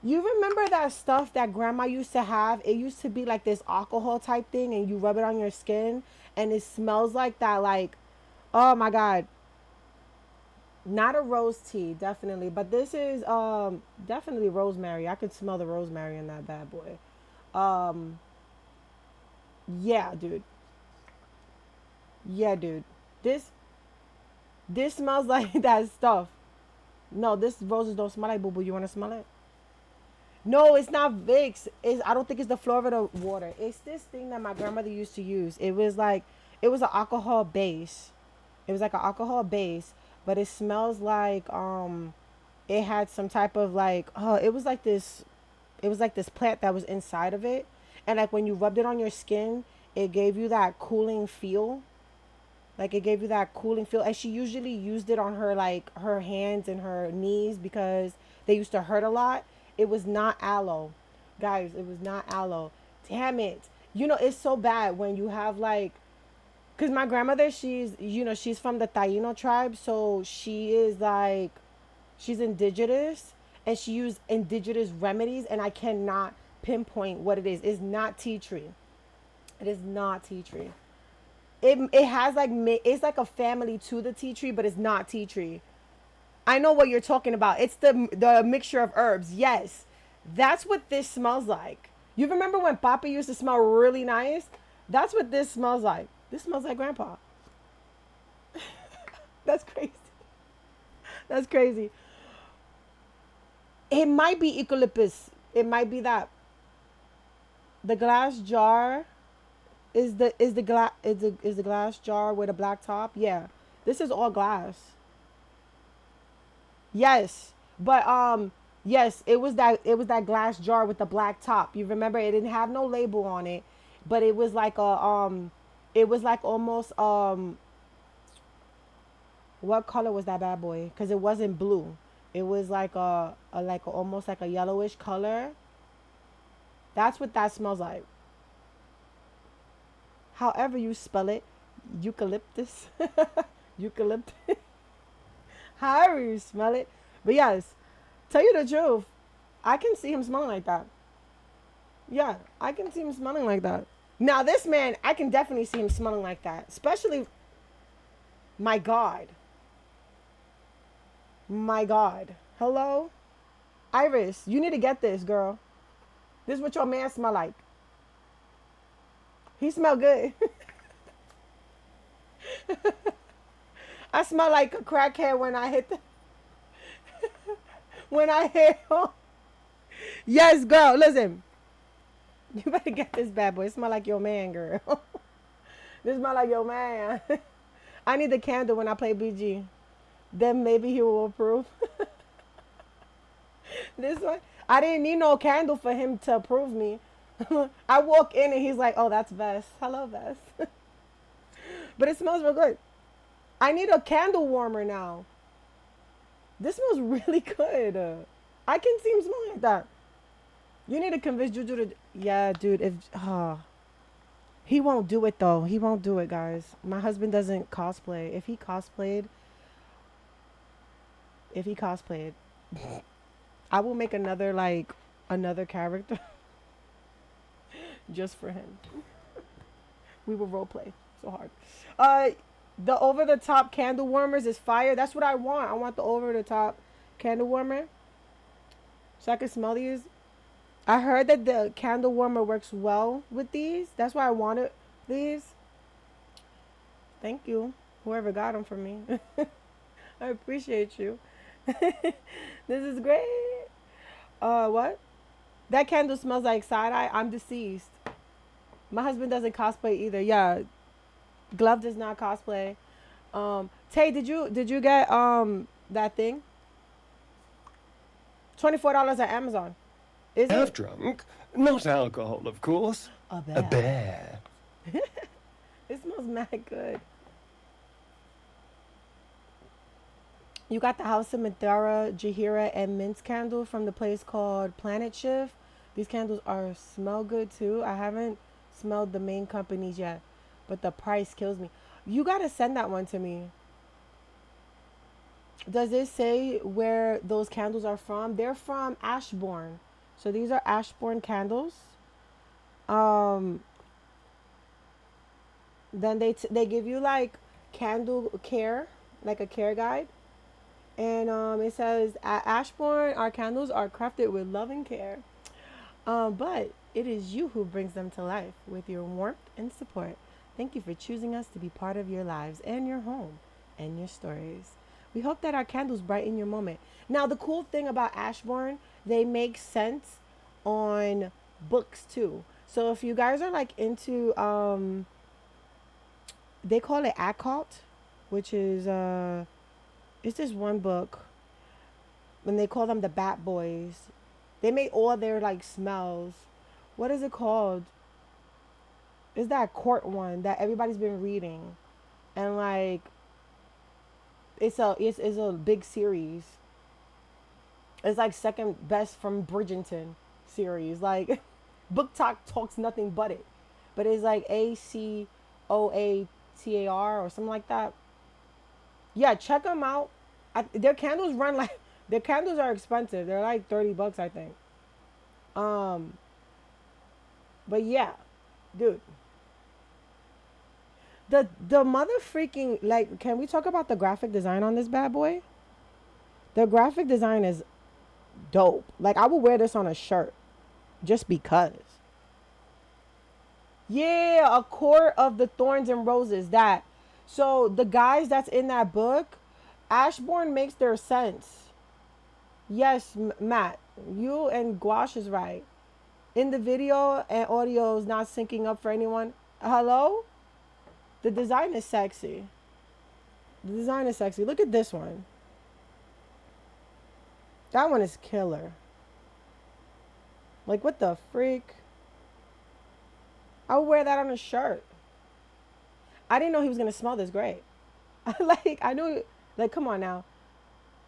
you remember that stuff that grandma used to have? It used to be like this alcohol type thing and you rub it on your skin and it smells like that, like, oh my God. Not a rose tea, definitely. But this is definitely rosemary. I could smell the rosemary in that bad boy. Um yeah, dude. Yeah, dude. This this smells like that stuff. No, this roses don't smell like boo boo. You wanna smell it? No, it's not Vicks. I don't think it's the Florida water. It's this thing that my grandmother used to use. It was an alcohol base. It was like an alcohol base, but it smells like it had some type of like it was like this plant that was inside of it. And like when you rubbed it on your skin, it gave you that cooling feel. Like it gave you that cooling feel. And she usually used it on her like her hands and her knees because they used to hurt a lot. It was not aloe. Guys, it was not aloe. Damn it. It's so bad when you have like cuz my grandmother, she's from the Taino tribe, so she is like she's indigenous and she used indigenous remedies and I cannot pinpoint what it is. It's not tea tree. It is not tea tree. It has like it's like a family to the tea tree, but it's not tea tree. I know what you're talking about. It's the mixture of herbs. Yes, that's what this smells like. You remember when Papa used to smell really nice? That's what this smells like. This smells like Grandpa. That's crazy. That's crazy. It might be eucalyptus. It might be that. The glass jar is the glass jar with a black top. Yeah, this is all glass. Yes, but yes, it was that glass jar with the black top. You remember it didn't have no label on it, but it was like almost what color was that bad boy? Because it wasn't blue. It was like almost like a yellowish color. That's what that smells like. However you spell it, eucalyptus, eucalyptus. However you smell it, but yes, tell you the truth, I can see him smelling like that. Yeah, I can see him smelling like that. Now this man, I can definitely see him smelling like that. Especially, my God, my God. Hello, Iris, you need to get this, girl. This is what your man smell like. He smell good. I smell like a crackhead when I hit the when I hit home. Yes, girl. Listen, you better get this bad boy. It smell like your man, girl. This smell like your man. I need the candle when I play BG. Then maybe he will approve. This one, I didn't need no candle for him to approve me. I walk in and he's like, "Oh, that's Vess. Hello, Vess." But it smells real good. I need a candle warmer now. This smells really good. I can see him smelling like that. You need to convince Juju to. Yeah, dude. If he won't do it though. He won't do it, guys. My husband doesn't cosplay. If he cosplayed, I will make another character just for him. We will role play so hard. The over the top candle warmers is fire. That's what I want. I want the over the top candle warmer so I can smell these. I heard that the candle warmer works well with these. That's why I wanted these. Thank you, whoever got them for me. I appreciate you. This is great. What? That candle smells like side eye. I'm deceased. My husband doesn't cosplay either. Yeah, Glove does not cosplay. Tay, did you get that thing? $24 at Amazon. Is Have it drunk, not alcohol, of course. a A bear? bear. It smells mad good. You got the House of Mathera, Jahira, and Mint candle from the place called Planet Shift. These candles are smell good too. I haven't smelled the main companies yet, but the price kills me. You gotta send that one to me. Does it say where those candles are from? They're from Ashbourne. So these are Ashbourne candles. Um, then they give you like candle care, like a care guide. And it says at Ashbourne, our candles are crafted with love and care. But it is you who brings them to life with your warmth and support. Thank you for choosing us to be part of your lives and your home and your stories. We hope that our candles brighten your moment. Now, the cool thing about Ashbourne, they make sense on books too. So if you guys are like into, they call it occult, which is it's this one book, and they call them the Bat Boys. They make all their like smells. What is it called? It's that court one that everybody's been reading, and like it's a big series. It's like second best from Bridgerton series. Like Book Talk talks nothing but it, but it's like ACOATAR or something like that. Yeah, check them out. Their candles run like their candles are expensive. They're like $30, I think. Um, but yeah, dude, the mother freaking like. Can we talk about the graphic design on this bad boy? The graphic design is dope. Like I would wear this on a shirt just because. Yeah, a court of the thorns and roses. That. So the guys that's in that book, Ashbourne makes their sense. Yes, Matt, you and Gouache is right. In the video and audio is not syncing up for anyone. Hello? The design is sexy. The design is sexy. Look at this one. That one is killer. Like, what the freak? I would wear that on a shirt. I didn't know he was going to smell this great. Like, I knew, like, come on now.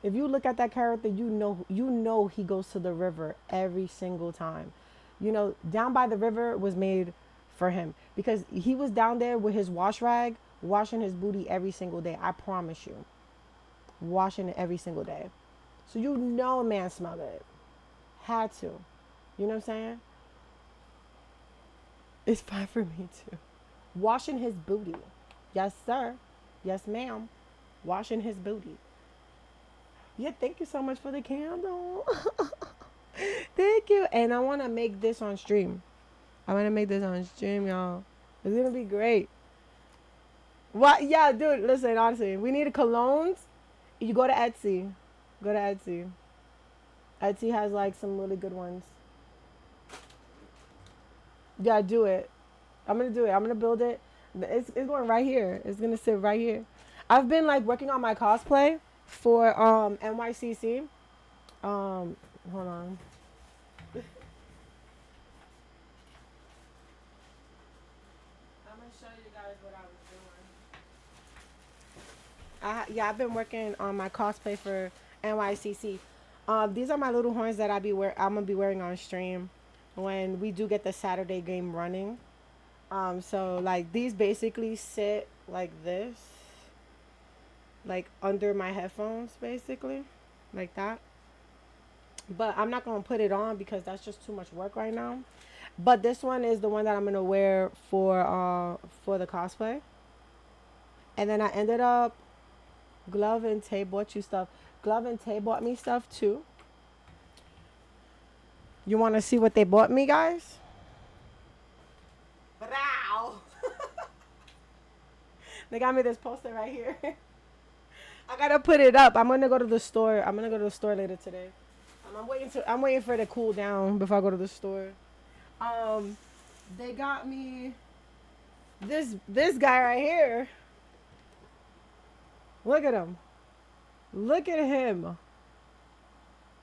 If you look at that character, you know he goes to the river every single time. You know, Down by the River was made for him because he was down there with his wash rag, washing his booty every single day. I promise you, washing it every single day. So you know, a man smelled it. Had to. You know what I'm saying? It's fine for me too. Washing his booty. Yes, sir. Yes, ma'am. Washing his booty. Yeah, thank you so much for the candle. Thank you. And I want to make this on stream. I want to make this on stream, y'all. It's going to be great. What? Yeah, dude, listen, honestly, we need colognes. You go to Etsy. Go to Etsy. Etsy has like some really good ones. Yeah, do it. I'm going to do it. I'm going to build it. It's going right here. It's going to sit right here. I've been like working on my cosplay for NYCC. Hold on. I'm gonna show you guys what I was doing. Yeah, I've been working on my cosplay for NYCC. These are my little horns that I'm gonna be wearing on stream when we do get the Saturday game running. So like these basically sit like this, like under my headphones, basically, like that. But I'm not gonna put it on because that's just too much work right now. But this one is the one that I'm gonna wear for the cosplay. And then I ended up Glove and Tay bought you stuff. Glove and Tay bought me stuff too. You want to see what they bought me, guys? Brow. They got me this poster right here. I gotta put it up. I'm gonna go to the store. I'm gonna go to the store later today. I'm waiting for it to cool down before I go to the store. Um, they got me this guy right here. Look at him. Look at him.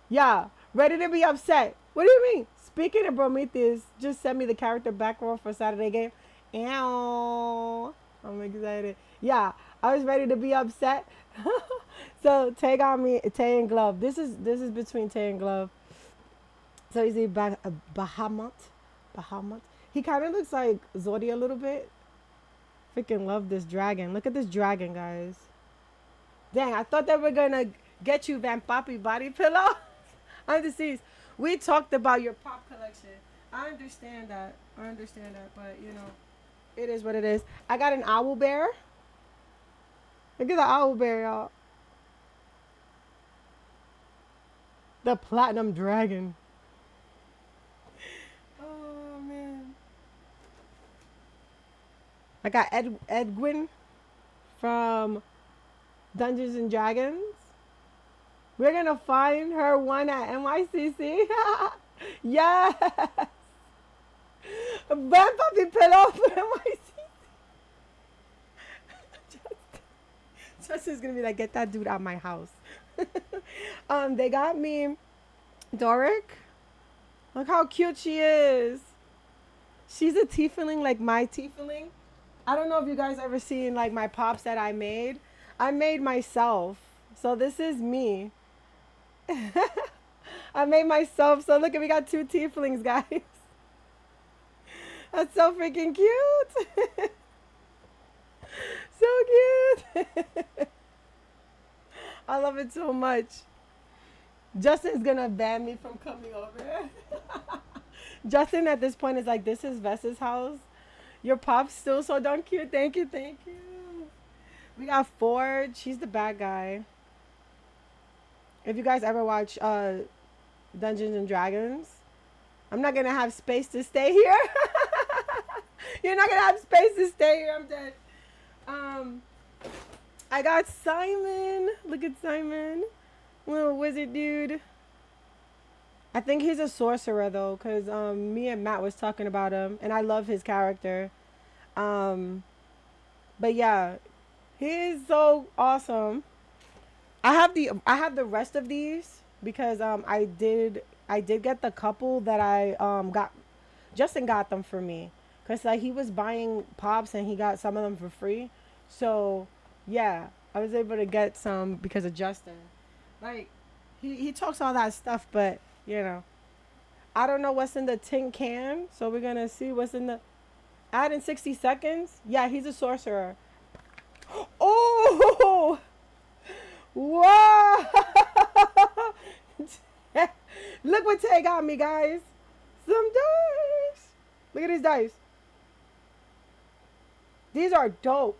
Yeah, ready to be upset. What do you mean? Speaking of Prometheus, just send me the character background for Saturday game. Ow. I'm excited. Yeah, I was ready to be upset. So Tay got me Tay and Glove. This is between Tay and Glove. So he's a Bahamut. Bahamut. He kind of looks like Zordy a little bit. Freaking love this dragon. Look at this dragon, guys. Dang, I thought they were gonna get you Van Papi body pillow. I'm deceased. We talked about your pop collection. I understand that. But you know, it is what it is. I got an owl bear. Look at the owl bear, y'all. The platinum dragon. Oh man. I got Edwin from Dungeons and Dragons. We're gonna find her one at NYCC. Yes. Van Puppy pillow for NYCC. Justin's gonna be like, get that dude out my house. They got me Doric. Look how cute she is. She's a tiefling like my tiefling. I don't know if you guys ever seen like my pops that I made. I made myself. So this is me. I made myself. So look, we got two tieflings, guys. That's so freaking cute. So cute. I love it so much. Justin's gonna ban me from coming over. Justin at this point is like, this is Vess's house. Your pop's still so darn cute. Thank you. We got Ford. She's the bad guy. If you guys ever watch Dungeons and Dragons, I'm not gonna have space to stay here. You're not gonna have space to stay here. I'm dead. I got Simon. Look at Simon, little wizard dude. I think he's a sorcerer though, cause me and Matt was talking about him, and I love his character. But yeah, he is so awesome. I have the rest of these because I did get the couple that I got. Justin got them for me because like he was buying pops and he got some of them for free. So yeah, I was able to get some because of Justin. Like he talks all that stuff, but you know, I don't know what's in the tin can, so we're gonna see what's in the. Add in 60 seconds. Yeah, he's a sorcerer. Oh. Whoa! Look what Tay got me, guys. Some dice. Look at these dice. These are dope.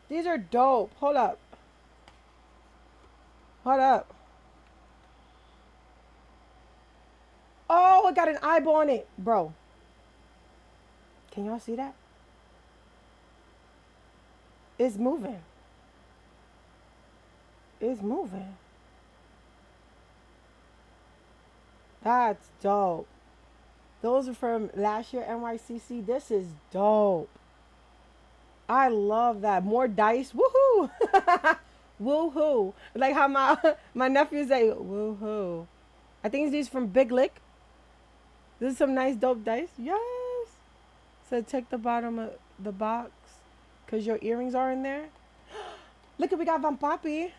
Hold up. Oh, it got an eyeball on it. Bro. Can y'all see that? It's moving. That's dope. Those are from last year NYCC. This is dope. I love that. More dice. Woohoo. Woohoo. Like how my nephews say woohoo. I think these from Big Lick. This is some nice dope dice. Yes. So take the bottom of the box because your earrings are in there. Look, we got Van Papi.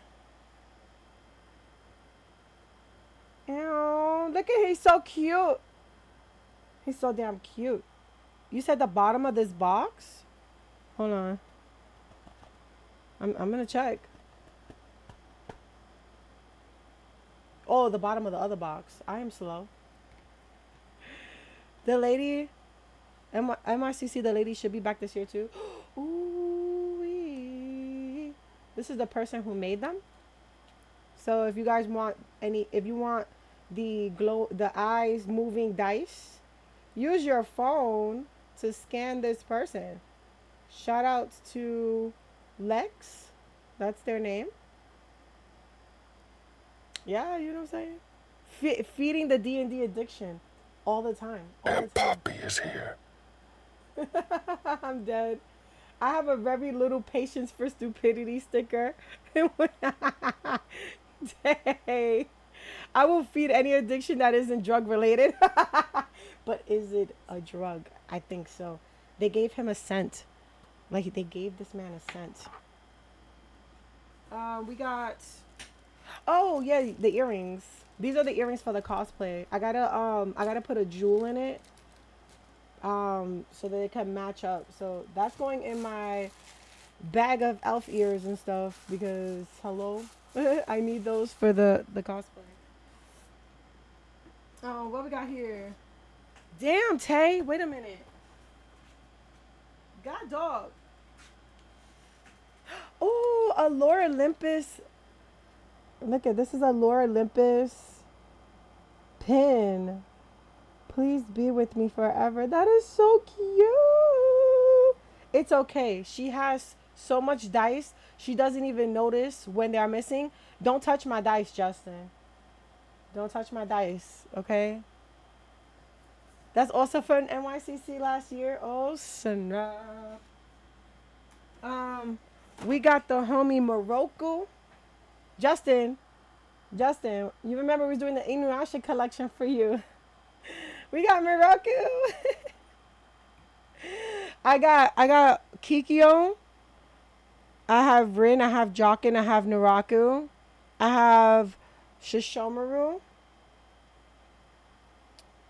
Ew, look at he's so cute. He's so damn cute. You said the bottom of this box? Hold on. I'm gonna check. Oh, the bottom of the other box. I am slow. The lady, MRCC, the lady should be back this year too. Ooh, this is the person who made them. So if you guys want if you want the eyes moving dice. Use your phone to scan this person. Shout outs to Lex. That's their name. Yeah, you know what I'm saying? Feeding the D&D addiction all the time. All the That time. puppy is here. I'm dead. I have a very little patience for stupidity sticker. Dang. I will feed any addiction that isn't drug related. But is it a drug? I think so. They gave him a scent. Like they gave this man a scent. We got. Oh yeah, the earrings. These are the earrings for the cosplay. I gotta put a jewel in it. So that it can match up. So that's going in my bag of elf ears and stuff because hello, I need those for the cosplay. Oh, what we got here? Damn, Tay. Wait a minute. God dog. Oh, a Lore Olympus. Look at this is a Lore Olympus pin. Please be with me forever. That is so cute. It's okay. She has so much dice. She doesn't even notice when they're missing. Don't touch my dice, Justin. Don't touch my dice, okay? That's also for an NYCC last year. Oh, snap. Um, we got the homie Morocco. Justin, Justin, you remember we was doing the Inuyasha collection for you. We got Morocco. I got Kikyo. I have Rin. I have Jokin. I have Naraku. I have Shishomaru.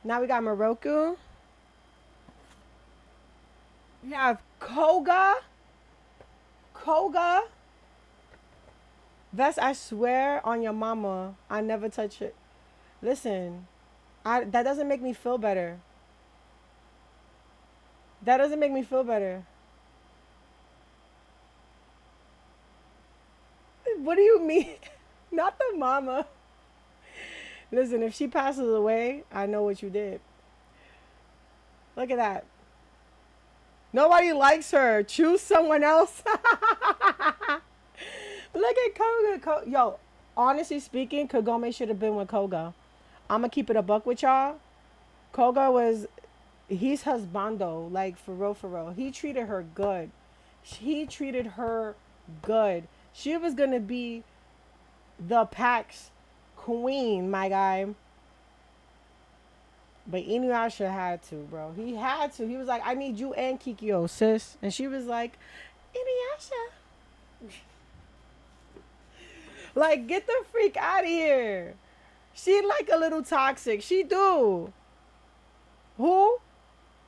Now we got Morocco. We have Koga. Koga. Vest, I swear on your mama, I never touch it. Listen, that doesn't make me feel better. That doesn't make me feel better. What do you mean? Not the mama. Listen, if she passes away, I know what you did. Look at that. Nobody likes her. Choose someone else. Look at Koga. Yo, honestly speaking, Kagome should have been with Koga. I'm going to keep it a buck with y'all. Koga he's husbando, like for real, for real. He treated her good. He treated her good. She was going to be the PAX queen, my guy. But Inuyasha had to, bro. He had to. He was like, I need you and Kikyo, sis. And she was like, Inuyasha. Like, get the freak out of here. She like a little toxic. She do. Who?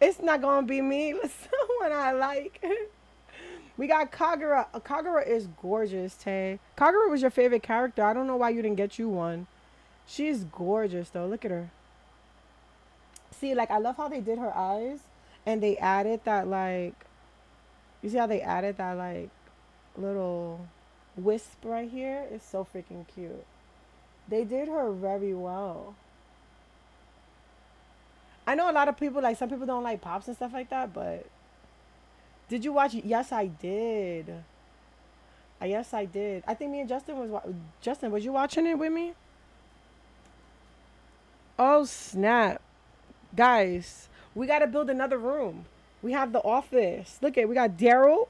It's not gonna be me. Someone I like. We got Kagura. Kagura is gorgeous, Tay. Kagura was your favorite character. I don't know why you didn't get you one. She's gorgeous though. Look at her. See, like I love how they did her eyes and they added that like you see how they added that like little wisp right here? It's so freaking cute. They did her very well. I know a lot of people like some people don't like pops and stuff like that, but did you watch? Yes, I did. Yes, I did. I think me and Justin Justin, was you watching it with me? Oh snap. Guys, we got to build another room. We have the office. Look at, we got Daryl.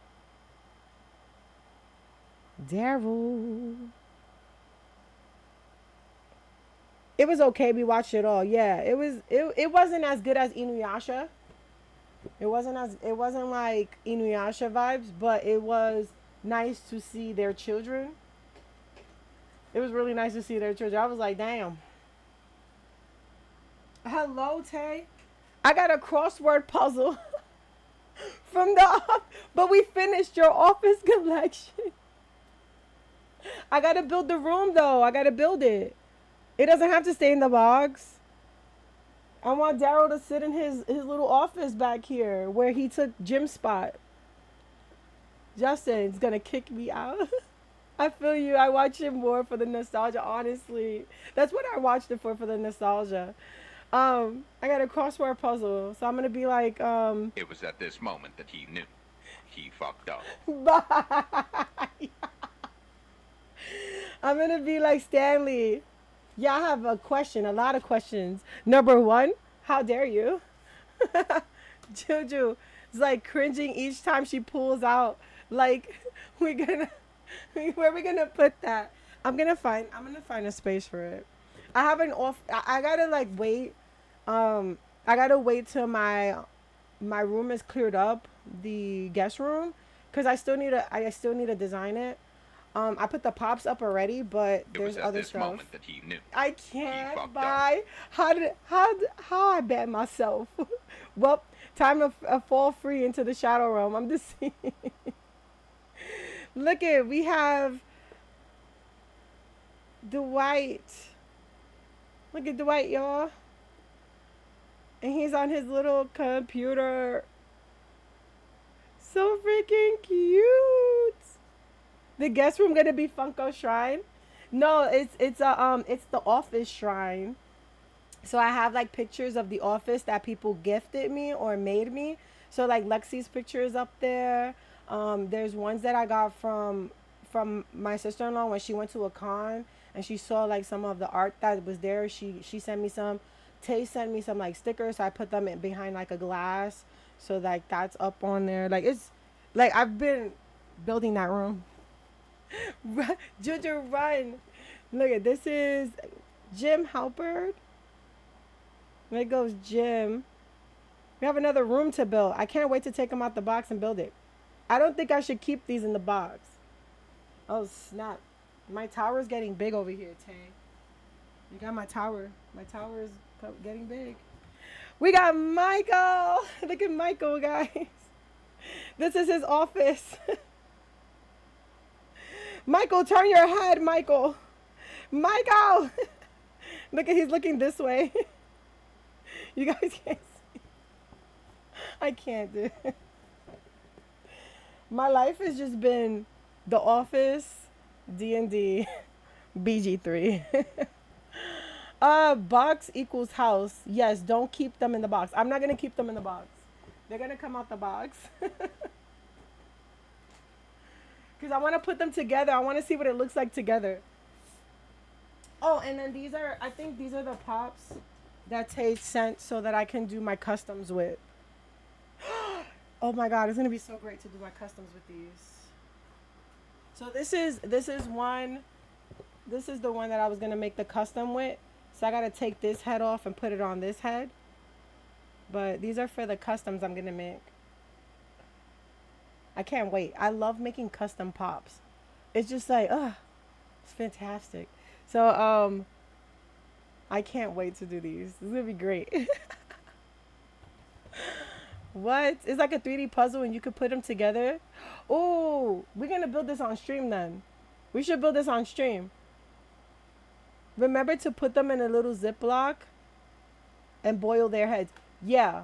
Daryl. It was okay. We watched it all. Yeah, it wasn't as good as Inuyasha. It wasn't like Inuyasha vibes, but it was nice to see their children. It was really nice to see their children. I was like, damn. Hello, Tay. I got a crossword puzzle from but we finished your office collection. I gotta build the room though. I gotta build it. It doesn't have to stay in the box. I want Daryl to sit in his little office back here where he took Jim's spot. Justin's gonna kick me out. I feel you. I watch it more for the nostalgia, honestly. That's what I watched it for the nostalgia. I got a crossword puzzle, so I'm gonna be like, It was at this moment that he knew. He fucked up. bye. I'm gonna be like Stanley. Yeah, I have a question, a lot of questions. Number one, how dare you? Juju is like cringing each time she pulls out. Like, we're gonna, where are we gonna put that? I'm gonna find a space for it. I have an off. I gotta like wait. I gotta wait till my room is cleared up, the guest room, cause I still need to design it. I put the pops up already, but It there's was at other this stuff. moment that he knew. I He can't fucked up. buy. How I bet myself? Well, time to fall free into the shadow realm. I'm just saying. Look at we have Dwight. Look at Dwight, y'all, and he's on his little computer. So freaking cute. The guest room gonna be Funko Shrine. No, it's the office shrine. So I have like pictures of the office that people gifted me or made me. So like Lexi's picture is up there. There's ones that I got from my sister-in-law when she went to a con and she saw like some of the art that was there. She sent me some. Tay sent me some like stickers. So I put them in behind like a glass. So like that's up on there. Like it's like I've been building that room. Juju, run! Look at this is Jim Halpert. There goes Jim. We have another room to build. I can't wait to take them out the box and build it. I don't think I should keep these in the box. Oh snap! My tower's getting big over here, Tay. You got my tower. My tower is getting big. We got Michael. Look at Michael, guys. This is his office. Michael, turn your head, Michael. Michael. Look at he's looking this way. You guys can't see. I can't do it. My life has just been The Office, D&D, BG3. Box equals house. Yes, don't keep them in the box. I'm not gonna keep them in the box. They're gonna come out the box. Because I want to put them together. I want to see what it looks like together. Oh, and then I think these are the pops that Tay sent so that I can do my customs with. Oh my God, it's going to be so great to do my customs with these. So this is the one that I was going to make the custom with. So I got to take this head off and put it on this head. But these are for the customs I'm going to make. I can't wait. I love making custom pops. It's just like, it's fantastic. So, I can't wait to do these. This is gonna be great. What? It's like a 3D puzzle and you could put them together. Oh, we're gonna build this on stream then. We should build this on stream. Remember to put them in a little Ziploc and boil their heads. Yeah.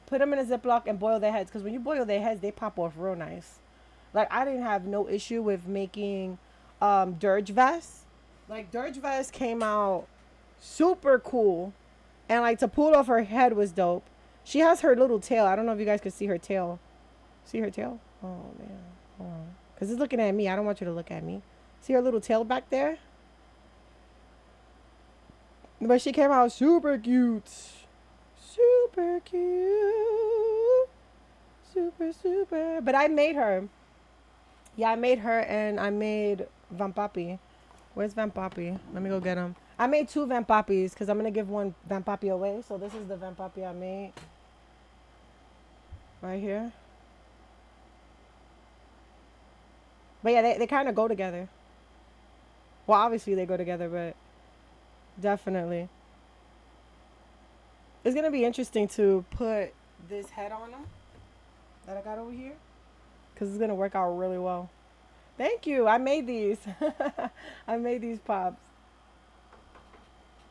Put them in a Ziploc and boil their heads. Because when you boil their heads, they pop off real nice. Like, I didn't have no issue with making dirge vests. Like, dirge vest came out super cool. And, like, to pull off her head was dope. She has her little tail. I don't know if you guys can see her tail. See her tail? Oh, man. Hold on. Because it's looking at me. I don't want you to look at me. See her little tail back there? But she came out super cute. Super cute. Super, super. But I made her. Yeah, I made her and I made Vampapi. Where's Vampapi? Let me go get him. I made 2 Vampapis because I'm going to give one Vampapi away. So this is the Vampapi I made. Right here. But yeah, they kind of go together. Well, obviously they go together, but definitely. It's going to be interesting to put this head on them that I got over here. Because it's going to work out really well. Thank you. I made these. I made these pops.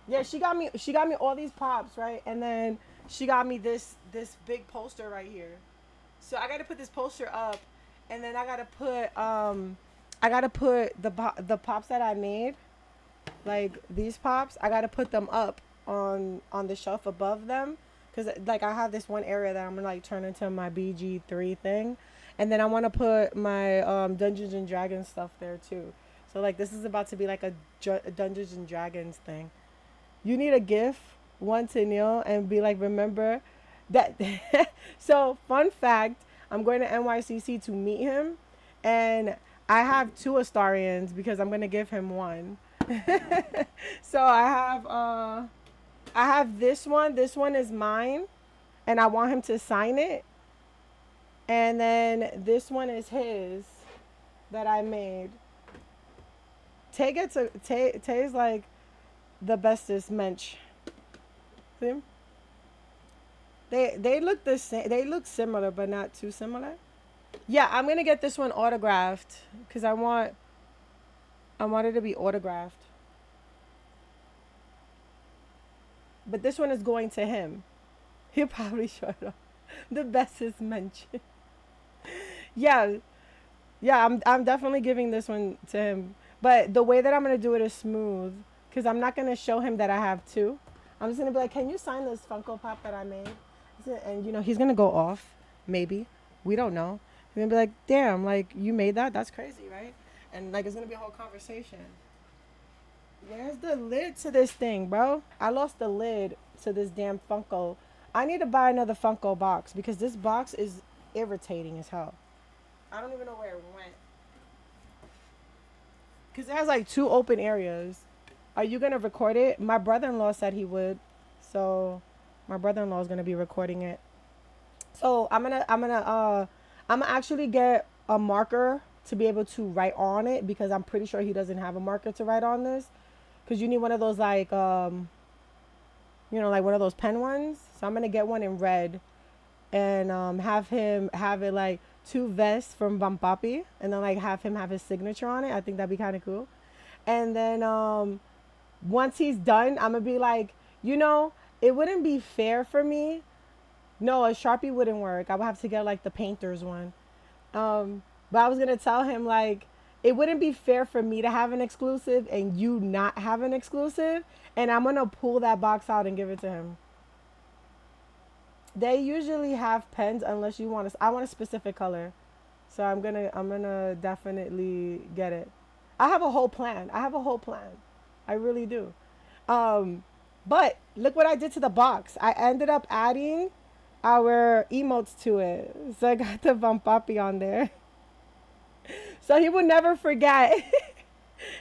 Yeah, she got me all these pops, right? And then she got me this big poster right here. So I got to put this poster up and then I got to put I gotta put the pops that I made, like these pops. I gotta put them up on the shelf above them, cause like I have this one area that I'm gonna like turn into my BG3 thing, and then I want to put my Dungeons and Dragons stuff there too. So like this is about to be like a Dungeons and Dragons thing. You need a gift, one to Neil, and be like, remember that. So fun fact, I'm going to NYCC to meet him, and I have two Astarians because I'm gonna give him one. So I have this one. This one is mine, and I want him to sign it. And then this one is his that I made. Tay's like the bestest mensch. See? They look the same. They look similar, but not too similar. Yeah, I'm gonna get this one autographed because I want it to be autographed. But this one is going to him. He'll probably show it off. The bestest mensch. Yeah, yeah. I'm definitely giving this one to him. But the way that I'm gonna do it is smooth because I'm not gonna show him that I have two. I'm just gonna be like, can you sign this Funko Pop that I made? And you know he's gonna go off. Maybe we don't know. He's gonna be like, damn, like you made that? That's crazy, right? And like it's gonna be a whole conversation. Where's the lid to this thing, bro? I lost the lid to this damn Funko. I need to buy another Funko box because this box is irritating as hell. I don't even know where it went. Because it has like two open areas. Are you going to record it? My brother-in-law said he would. So my brother-in-law is going to be recording it. So I'm gonna actually get a marker to be able to write on it because I'm pretty sure he doesn't have a marker to write on this. Because you need one of those like, like one of those pen ones. So I'm going to get one in red and have him have it like two vests from Vampapi and then like have him have his signature on it. I think that'd be kind of cool. And then once he's done, I'm going to be like, it wouldn't be fair for me. No, a Sharpie wouldn't work. I would have to get like the painter's one. But I was going to tell him like, it wouldn't be fair for me to have an exclusive and you not have an exclusive. And I'm going to pull that box out and give it to him. They usually have pens unless you want I want a specific color. So I'm going to definitely get it. I have a whole plan. I really do. But look what I did to the box. I ended up adding our emotes to it. So I got the Vampapi on there. So he would never forget.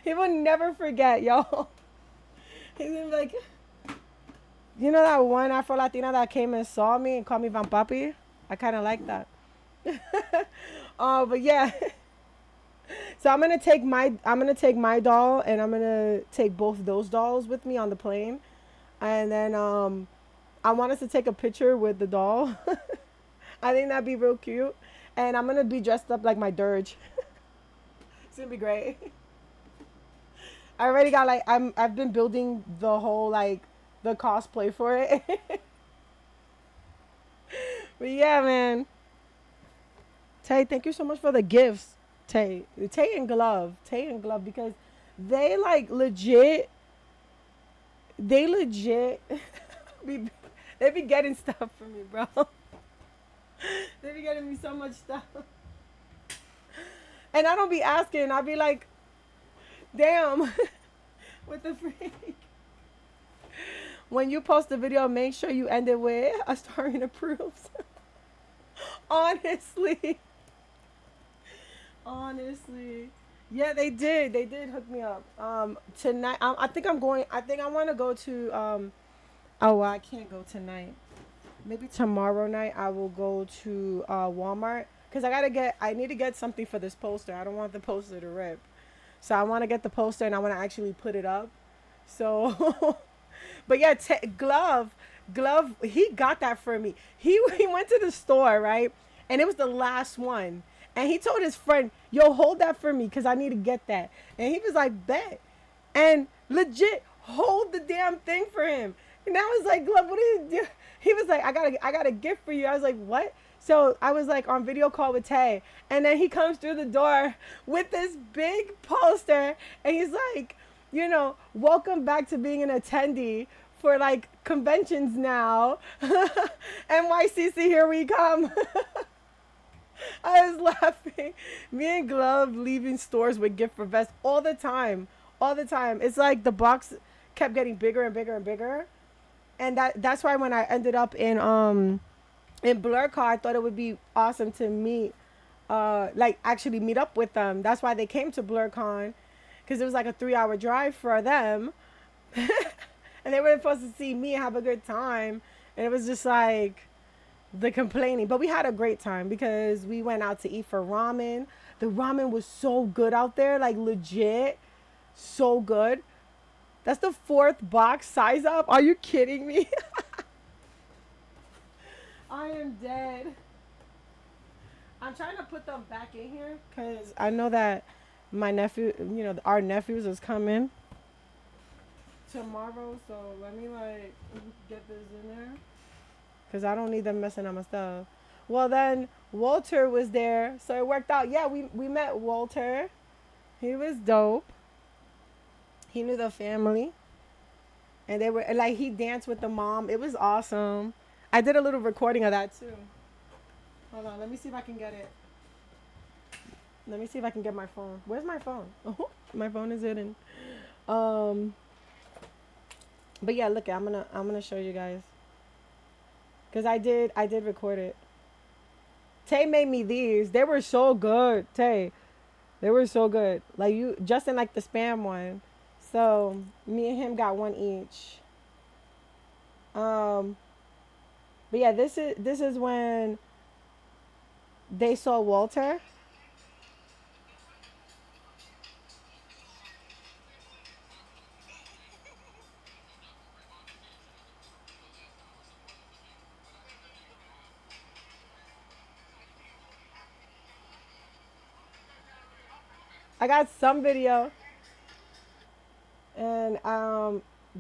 He would never forget, yo. He's gonna be like, you know that one Afro Latina that came and saw me and called me Vampapi? I kind of like that. But yeah. So I'm gonna take my doll and I'm gonna take both those dolls with me on the plane, and then I want us to take a picture with the doll. I think that'd be real cute, and I'm gonna be dressed up like my dirge. It's gonna be great. I already got I've been building the whole the cosplay for it. But yeah, man. Tay, thank you so much for the gifts. Tay and Glove, because they legit be, they be getting stuff for me, bro. They be getting me so much stuff. And I don't be asking. I be like, damn, what the freak? When you post a video, make sure you end it with a story approves. Honestly. Yeah, they did hook me up. Tonight, I think I want to go to, I can't go tonight. Maybe tomorrow night I will go to Walmart. Because I need to get something for this poster. I don't want the poster to rip. So I want to get the poster and I want to actually put it up. So, but yeah, Glove, he got that for me. He went to the store, right? And it was the last one. And he told his friend, yo, hold that for me because I need to get that. And he was like, bet. And legit, hold the damn thing for him. And I was like, Glove, what are you doing? He was like, I got a gift for you. I was like, what? So I was like on video call with Tay, and then he comes through the door with this big poster, and he's like, you know, welcome back to being an attendee for like conventions now. NYCC, here we come. I was laughing. Me and Glove leaving stores with gift for vests all the time. All the time. It's like the box kept getting bigger and bigger and bigger. And that's why when I ended up in Blerdcon, I thought it would be awesome to meet like actually meet up with them. That's why they came to Blerdcon, because it was like a 3-hour drive for them. And they were supposed to see me and have a good time. And it was just like the complaining. But we had a great time because we went out to eat for ramen. The ramen was so good out there, like legit, so good. That's the 4th box size up. Are you kidding me? I am dead. I'm trying to put them back in here because I know that my nephew, you know, our nephews is coming tomorrow. So let me like get this in there because I don't need them messing up my stuff. Well, then Walter was there, so it worked out. Yeah, we met Walter. He was dope. He knew the family, and they were like he danced with the mom. It was awesome. I did a little recording of that too. Hold on, let me see if I can get it. Let me see if I can get my phone. Where's my phone? Oh, my phone is hidden. But yeah, look, I'm gonna show you guys. Cause I did record it. Tay made me these. They were so good, Tay. They were so good. Like you, Justin liked the spam one. So me and him got one each. But yeah, this is when they saw Walter. I got some video. And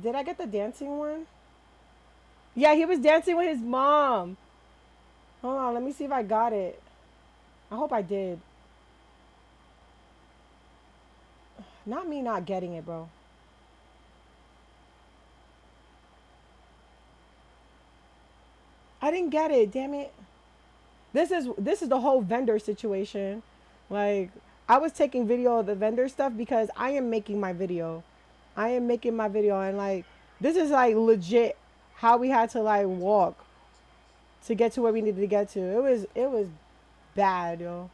did I get the dancing one? Yeah, he was dancing with his mom. Hold on, let me see if I got it. I hope I did. Not me not getting it, bro. I didn't get it, damn it. This is the whole vendor situation. Like I was taking video of the vendor stuff because I am making my video. I am making my video and like this is like legit how we had to like walk to get to where we needed to get to. It was bad, yo.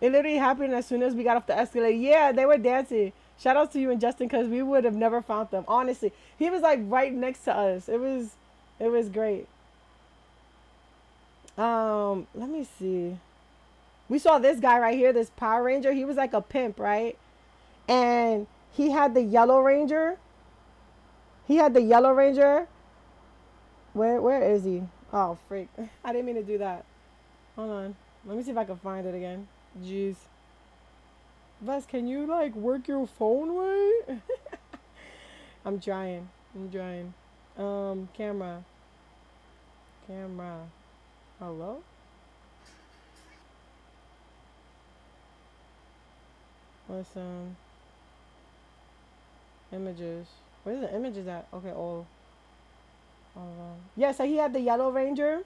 It literally happened as soon as we got off the escalator. Yeah, they were dancing. Shout out to you and Justin because we would have never found them. Honestly, he was like right next to us. It was great. Let me see. We saw this guy right here, this Power Ranger. He was like a pimp, right? And he had the Yellow Ranger. He had the Yellow Ranger. Where is he? Oh freak! I didn't mean to do that. Hold on. Let me see if I can find it again. Jeez. Vess, can you like work your phone right? I'm trying. I'm trying. Camera. Camera. Hello? Listen. Images. Where's the images at? Okay, all. Yeah, so he had the Yellow Ranger,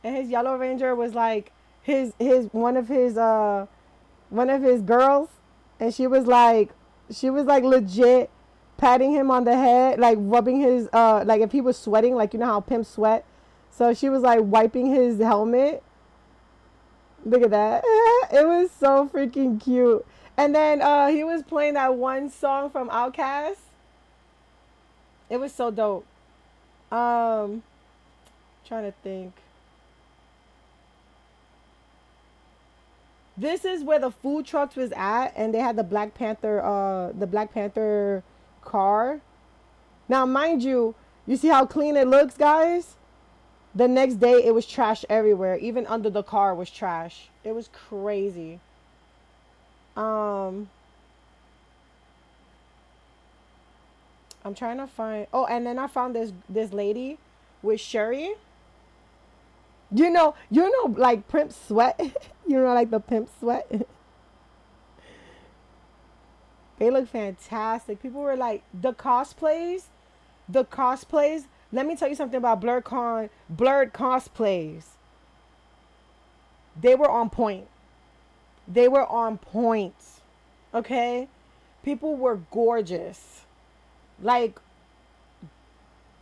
and his Yellow Ranger was like his one of his girls, and she was like legit patting him on the head, like rubbing his like if he was sweating, like you know how pimps sweat. So she was like wiping his helmet. Look at that. It was so freaking cute. And then he was playing that one song from Outkast. It was so dope. Um Trying to think. This is where the food trucks was at, and they had the Black Panther car. Now, mind you, you see how clean it looks, guys? The next day, it was trash everywhere. Even under the car was trash. It was crazy. Um, I'm trying to find. Oh, and then I found this lady with Sherry. Like Pimp Sweat. Like the Pimp Sweat. They look fantastic. People were like the cosplays. Let me tell you something about Blurred cosplays. They were on point. They were on point. Okay? People were gorgeous. Like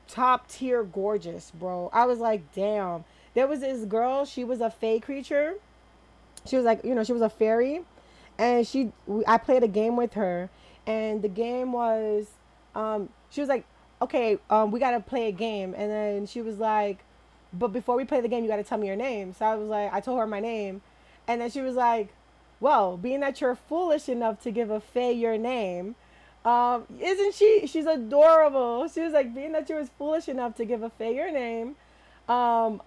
top tier gorgeous, bro. I was like, damn. There was this girl, she was a fey creature. She was like, she was a fairy. And I played a game with her. And the game was, she was like, okay, we got to play a game. And then she was like, but before we play the game, you got to tell me your name. So I was like, I told her my name. And then she was like, well, being that you're foolish enough to give a fae your name, isn't she's adorable. She was like, being that you was foolish enough to give a fae your name, um,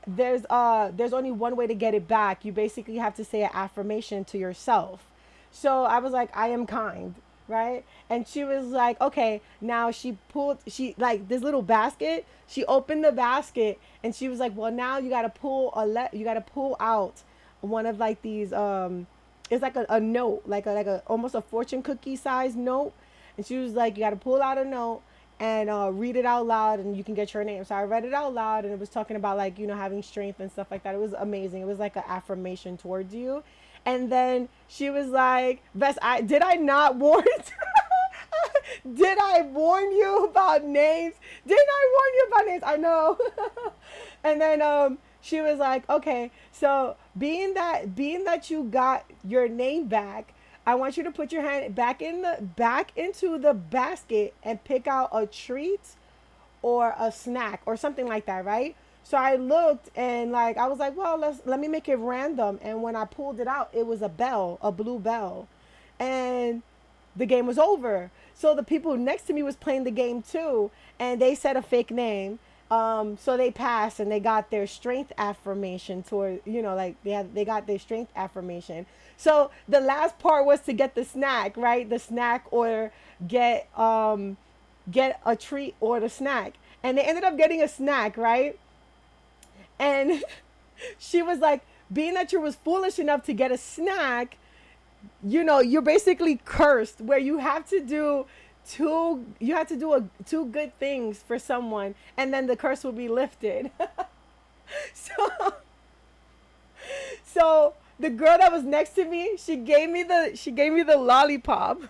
there's only one way to get it back. You basically have to say an affirmation to yourself. So I was like, I am kind, right? And she was like, okay. Now she like this little basket. She opened the basket and she was like, well, now you gotta you gotta pull out one of like these it's like a note, like a almost a fortune cookie size note. And she was like, you gotta pull out a note and read it out loud and you can get your name. So I read it out loud and it was talking about like, having strength and stuff like that. It was amazing. It was like an affirmation towards you. And then she was like, Bess, did I not warn did I warn you about names? Didn't I warn you about names? I know. And then she was like, okay, so being that you got your name back, I want you to put your hand back into the basket and pick out a treat or a snack or something like that, right? So I looked and like I was like, well, let me make it random. And when I pulled it out, it was a blue bell. And the game was over. So the people next to me was playing the game too, and they said a fake name. So they passed and they got their strength affirmation toward, like they got their strength affirmation. So the last part was to get the snack, right? The snack or get a treat or the snack. And they ended up getting a snack, right? And she was like, being that you was foolish enough to get a snack, you're basically cursed where you have to do two good things for someone and then the curse will be lifted. so so the girl that was next to me, she gave me the lollipop.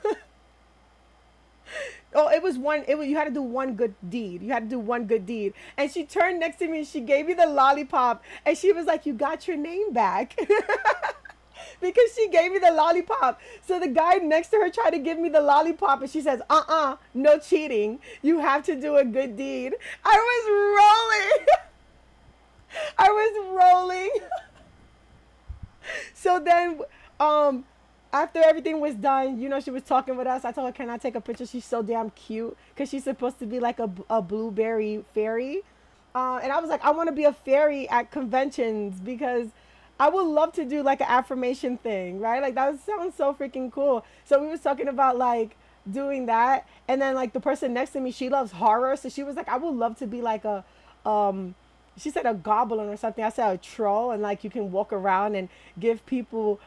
Oh, you had to do one good deed. You had to do one good deed. And she turned next to me and she gave me the lollipop and she was like, you got your name back. Because she gave me the lollipop. So the guy next to her tried to give me the lollipop and she says, no cheating. You have to do a good deed. I was rolling. I was rolling. So then, after everything was done, she was talking with us. I told her, can I take a picture? She's so damn cute because she's supposed to be like a blueberry fairy. And I was like, I want to be a fairy at conventions because I would love to do like an affirmation thing, right? Like that sounds so freaking cool. So we was talking about like doing that. And then like the person next to me, she loves horror. So she was like, I would love to be like um, she said a goblin or something. I said a troll, and like you can walk around and give people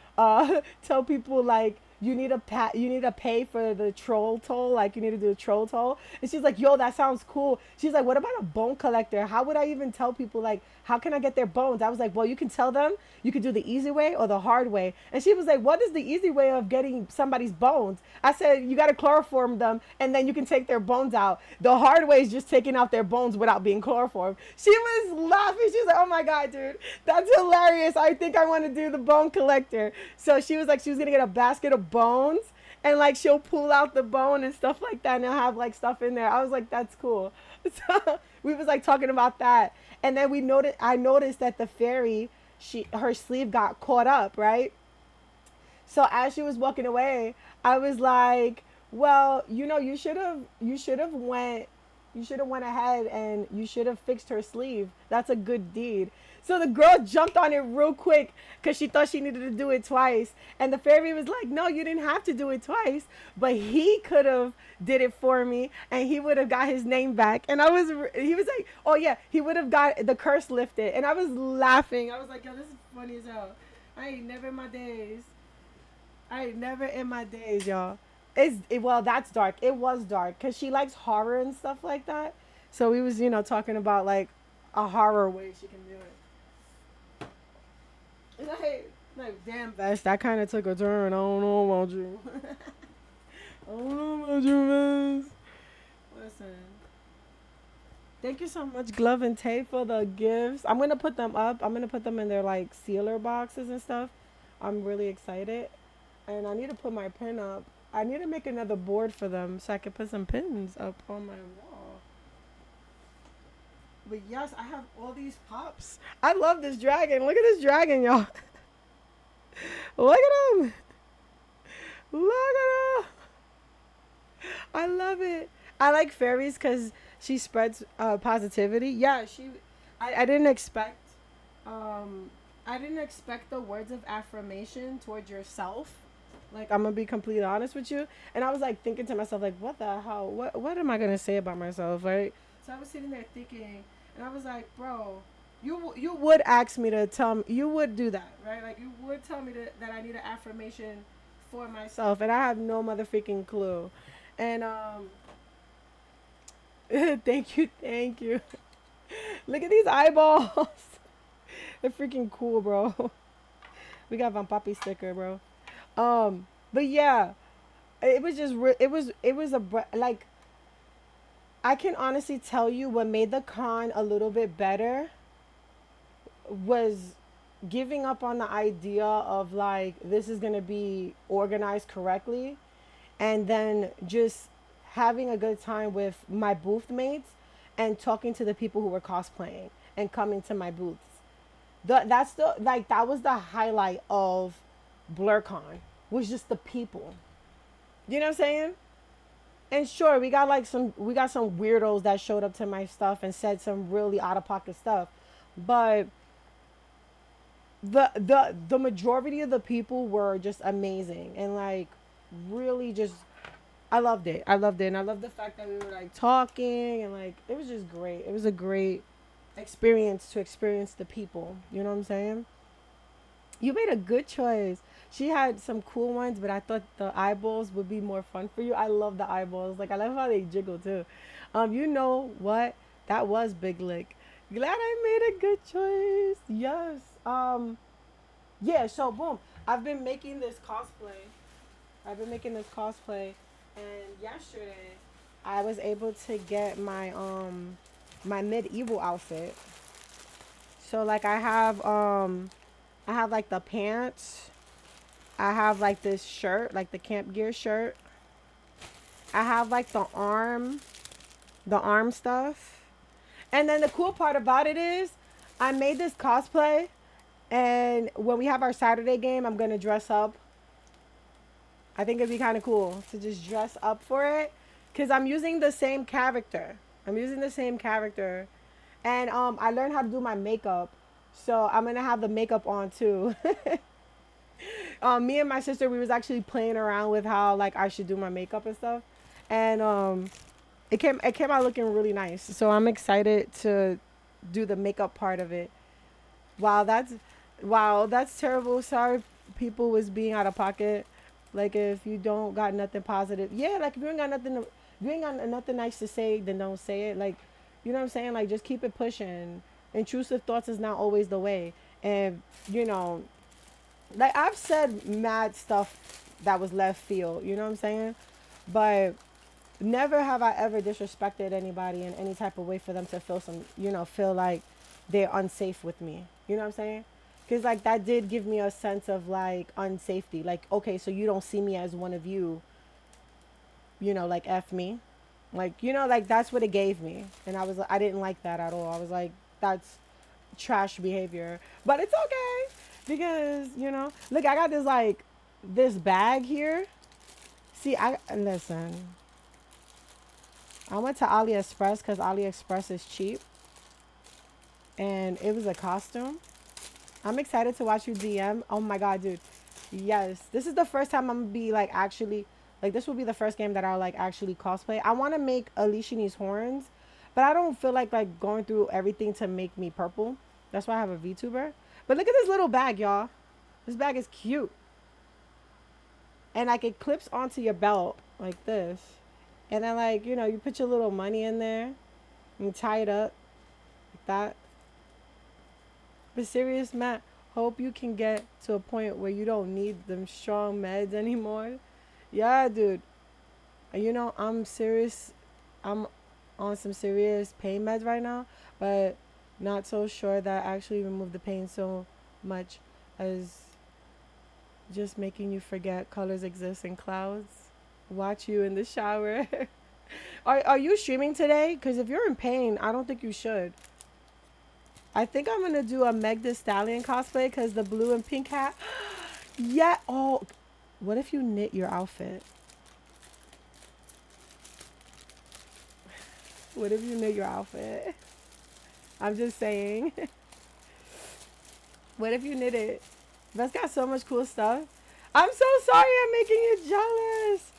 tell people like you need to pay for the troll toll, like you need to do a troll toll. And she's like, yo, that sounds cool. She's like, what about a bone collector? How would I even tell people like how can I get their bones? I was like, well, you can tell them you can do the easy way or the hard way. And she was like, what is the easy way of getting somebody's bones? I said, you got to chloroform them and then you can take their bones out. The hard way is just taking out their bones without being chloroformed. She was laughing. She was like, oh my God, dude, that's hilarious. I think I want to do the bone collector. So she was like, she was going to get a basket of bones and like she'll pull out the bone and stuff like that and they'll have like stuff in there. I was like, that's cool. So we was like talking about that. And then I noticed that the fairy, her sleeve got caught up, right? So as she was walking away, I was like, well, you should have went You should have went ahead and you should have fixed her sleeve. That's a good deed. So the girl jumped on it real quick because she thought she needed to do it twice. And the fairy was like, no, you didn't have to do it twice. But he could have did it for me and he would have got his name back. And he was like, oh yeah, he would have got the curse lifted. And I was laughing. I was like, yo, this is funny as hell. I ain't never in my days. Y'all. Well, that's dark. It was dark because she likes horror and stuff like that. So we was, talking about like a horror way she can do it. Like damn, Vesh, that kind of took a turn. I don't know about you. I don't know about you, Vesh. Listen. Thank you so much, Glove and Tay, for the gifts. I'm gonna put them up. I'm gonna put them in their like sealer boxes and stuff. I'm really excited, and I need to put my pin up. I need to make another board for them so I can put some pins up on my wall. But yes, I have all these pops. I love this dragon. Look at this dragon, y'all. Look at him. Look at him. I love it. I like fairies because she spreads positivity. Yeah, I didn't expect. I didn't expect the words of affirmation towards yourself. Like, I'm gonna be completely honest with you. And I was like thinking to myself, like, what the hell? What am I gonna say about myself, right? So I was sitting there thinking, and I was like, bro, you would ask me to tell me, you would do that, right? Like, you would tell me that I need an affirmation for myself, and I have no motherfucking clue. And thank you. Look at these eyeballs. They're freaking cool, bro. We got Van Papi sticker, bro. But yeah, it was just like, I can honestly tell you what made the con a little bit better was giving up on the idea of like this is gonna be organized correctly, and then just having a good time with my booth mates and talking to the people who were cosplaying and coming to my booths. That was the highlight of Blerdcon, was just the people. You know what I'm saying? And sure, we got some weirdos that showed up to my stuff and said some really out of pocket stuff, but the majority of the people were just amazing and like really just, I loved it, and I loved the fact that we were like talking and like it was just great. It was a great experience to experience the people. You know what I'm saying? You made a good choice. She had some cool ones, but I thought the eyeballs would be more fun for you. I love the eyeballs. Like, I love how they jiggle too. You know what? That was Big Lick. Glad I made a good choice. Yes. Yeah, so boom. I've been making this cosplay. And yesterday I was able to get my my medieval outfit. So like I have like the pants. I have like this shirt, like the camp gear shirt. I have like the arm stuff. And then the cool part about it is I made this cosplay, and when we have our Saturday game, I'm going to dress up. I think it'd be kind of cool to just dress up for it cuz I'm using the same character. And I learned how to do my makeup. So I'm going to have the makeup on too. Me and my sister, we was actually playing around with how like I should do my makeup and stuff, and it came out looking really nice. So I'm excited to do the makeup part of it. Wow, that's terrible. Sorry, people was being out of pocket. Like, if you don't got nothing positive, yeah. Like, if you ain't got nothing nice to say, then don't say it. Like, you know what I'm saying? Like, just keep it pushing. Intrusive thoughts is not always the way, and like I've said mad stuff that was left field, you know what I'm saying? But never have I ever disrespected anybody in any type of way for them to feel like they're unsafe with me. You know what I'm saying? Because like that did give me a sense of like unsafety. Like, okay, so you don't see me as one of you, like F me. Like, like that's what it gave me. And I didn't like that at all. I was like, that's trash behavior. But it's okay. Because, look, I got this bag here. See, listen. I went to AliExpress because AliExpress is cheap. And it was a costume. I'm excited to watch you DM. Oh my god, dude. Yes. This is the first time I'm gonna be like actually like this will be the first game that I'll like actually cosplay. I wanna make Alishini's horns, but I don't feel like going through everything to make me purple. That's why I have a VTuber. But look at this little bag, y'all. This bag is cute. And like it clips onto your belt like this. And then like, you know, you put your little money in there and you tie it up like that. But serious, Matt, hope you can get to a point where you don't need them strong meds anymore. Yeah, dude. You know, I'm serious. I'm on some serious pain meds right now, but not so sure that actually remove the pain so much as just making you forget colors exist in clouds. Watch you in the shower. Are you streaming today? Because if you're in pain, I don't think you should. I think I'm gonna do a Meg Thee Stallion cosplay because the blue and pink hat. Yeah. Oh, what if you knit your outfit? What if you knit your outfit? I'm just saying. What if you knit it? That's got so much cool stuff. I'm so sorry I'm making you jealous.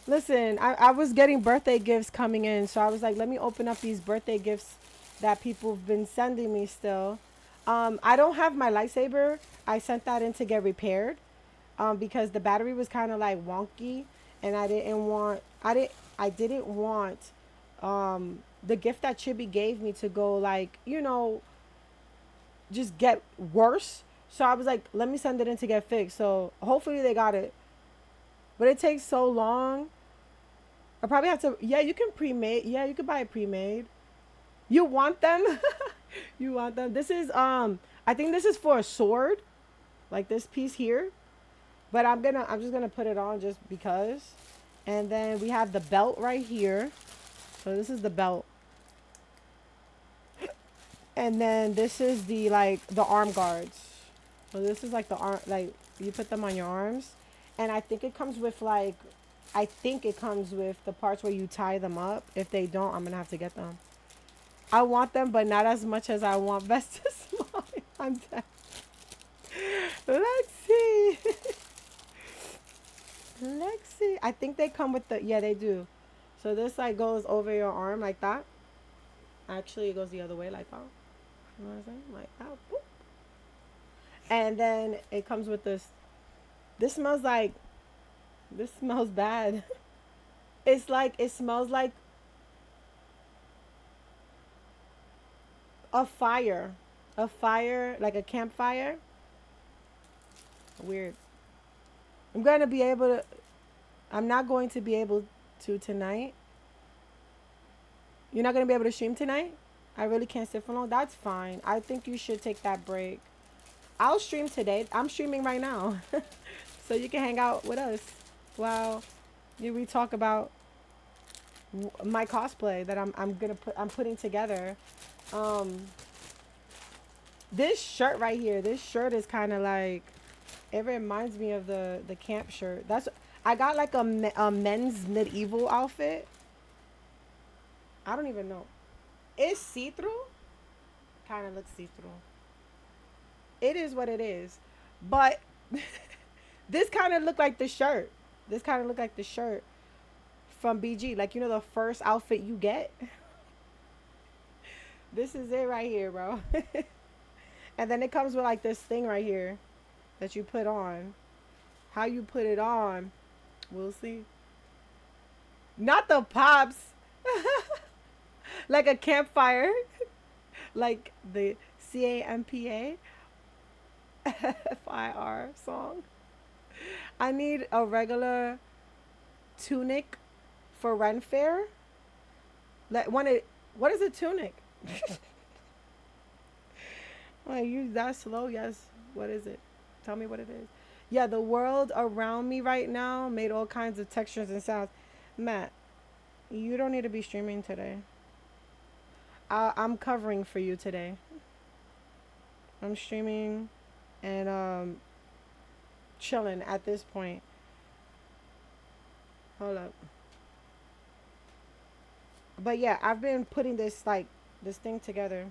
Listen, I was getting birthday gifts coming in, so I was like, let me open up these birthday gifts that people have been sending me still. I don't have my lightsaber. I sent that in to get repaired because the battery was kind of like wonky, and I didn't want the gift that Chibi gave me to go like, you know, just get worse. So I was like, let me send it in to get fixed. So hopefully they got it. But it takes so long. I probably have to. Yeah, you can pre-made. Yeah, you can buy it pre-made. You want them? You want them? This is I think this is for a sword, like this piece here. But I'm just gonna put it on just because. And then we have the belt right here. So this is the belt. And then this is the like the arm guards. So this is like the arm, like you put them on your arms. And I think it comes with like, I think it comes with the parts where you tie them up. If they don't, I'm gonna have to get them. I want them, but not as much as I want Vestas. I'm dead. Let's see. Let's see. I think they come with the, yeah, they do. So this like goes over your arm like that. Actually, it goes the other way like that. You know what I'm saying? Like that. Boop. And then it comes with this. This smells like, this smells bad. It's like, it smells like a fire. A fire, like a campfire. Weird. I'm going to be able to, I'm not going to be able to tonight. You're not going to be able to stream tonight? I really can't sit for long. That's fine. I think you should take that break. I'll stream today. I'm streaming right now. So you can hang out with us while we talk about my cosplay that I'm putting together. This shirt right here, this shirt is kind of like, it reminds me of the camp shirt. I got like a men's medieval outfit. I don't even know. It's see-through. Kind of looks see-through. It is what it is. But this kind of looked like the shirt. This kind of looked like the shirt from BG. Like, you know, the first outfit you get. This is it right here, bro. And then it comes with like this thing right here that you put on. How you put it on, we'll see. Not the pops. Like a campfire. Like the CAMPA FIR song. I need a regular tunic for Ren Fair. What is a tunic? Like, you that slow? Yes. What is it? Tell me what it is. Yeah, the world around me right now made all kinds of textures and sounds. Matt, you don't need to be streaming today. I'm covering for you today. I'm streaming and chilling at this point. Hold up. But yeah, I've been putting this like this thing together.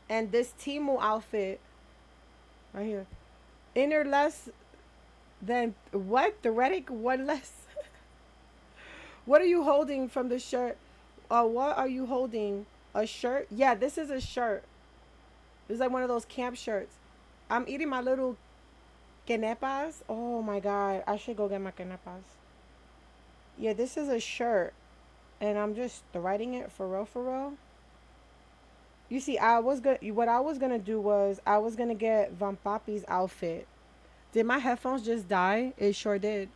And this Timu outfit right here. Inner less than what? Theoretic one less. What are you holding from the shirt? What are you holding? A shirt? Yeah, this is a shirt. It's like one of those camp shirts. I'm eating my little quenepas. Oh my god, I should go get my quenepas. Yeah, this is a shirt, and I'm just writing it for real, for real. You see, I was gonna. What I was gonna do was I was gonna get Van Papi's outfit. Did my headphones just die? It sure did.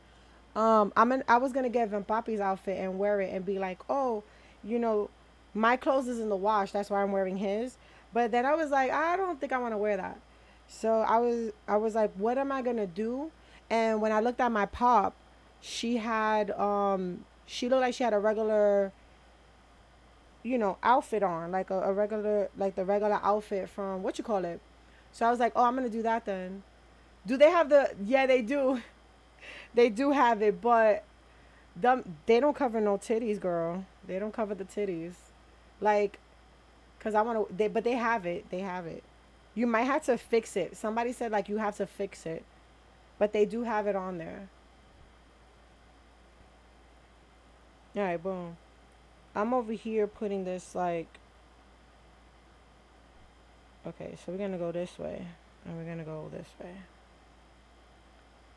I was gonna get Van Papi's outfit and wear it and be like, oh, you know, my clothes is in the wash. That's why I'm wearing his. But then I was like, I don't think I want to wear that. So I was like, what am I gonna do? And when I looked at my pop, she looked like she had a regular, outfit on, like a regular, like the regular outfit from what you call it. So I was like, oh, I'm gonna do that then. Do they have the? Yeah, they do. They do have it, but they don't cover no titties, girl. They don't cover the titties, like, cause I want to. But they have it. They have it. You might have to fix it. Somebody said like you have to fix it, but they do have it on there. All right, boom. I'm over here putting this like. Okay, so we're gonna go this way, and we're gonna go this way.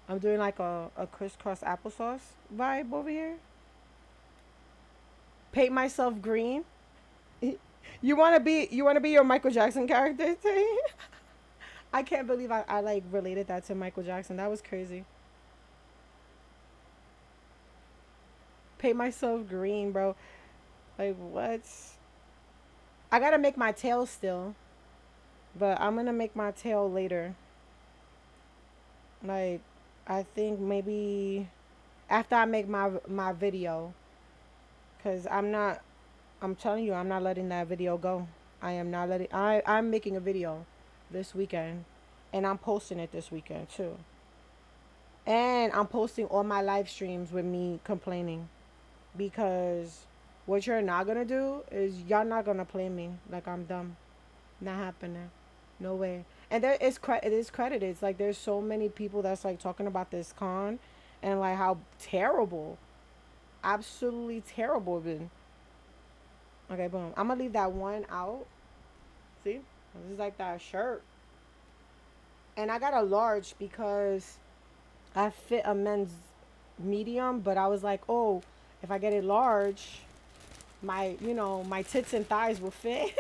I'm doing like a crisscross applesauce vibe over here. Paint myself green. You wanna be your Michael Jackson character thing? I can't believe I like related that to Michael Jackson. That was crazy. Paint myself green, bro. Like what? I gotta make my tail still, but I'm gonna make my tail later. Like I think maybe after I make my video, cause I'm telling you, I'm not letting that video go. I am not letting. I'm making a video this weekend, and I'm posting it this weekend too. And I'm posting all my live streams with me complaining because what you're not gonna do is y'all not gonna play me like I'm dumb. Not happening. No way. And it is credited. It's like there's so many people that's like talking about this con and like how terrible, absolutely terrible it's been. Okay, boom. I'm gonna leave that one out. See? This is like that shirt. And I got a large because I fit a men's medium, but I was like, oh, if I get it large, my tits and thighs will fit.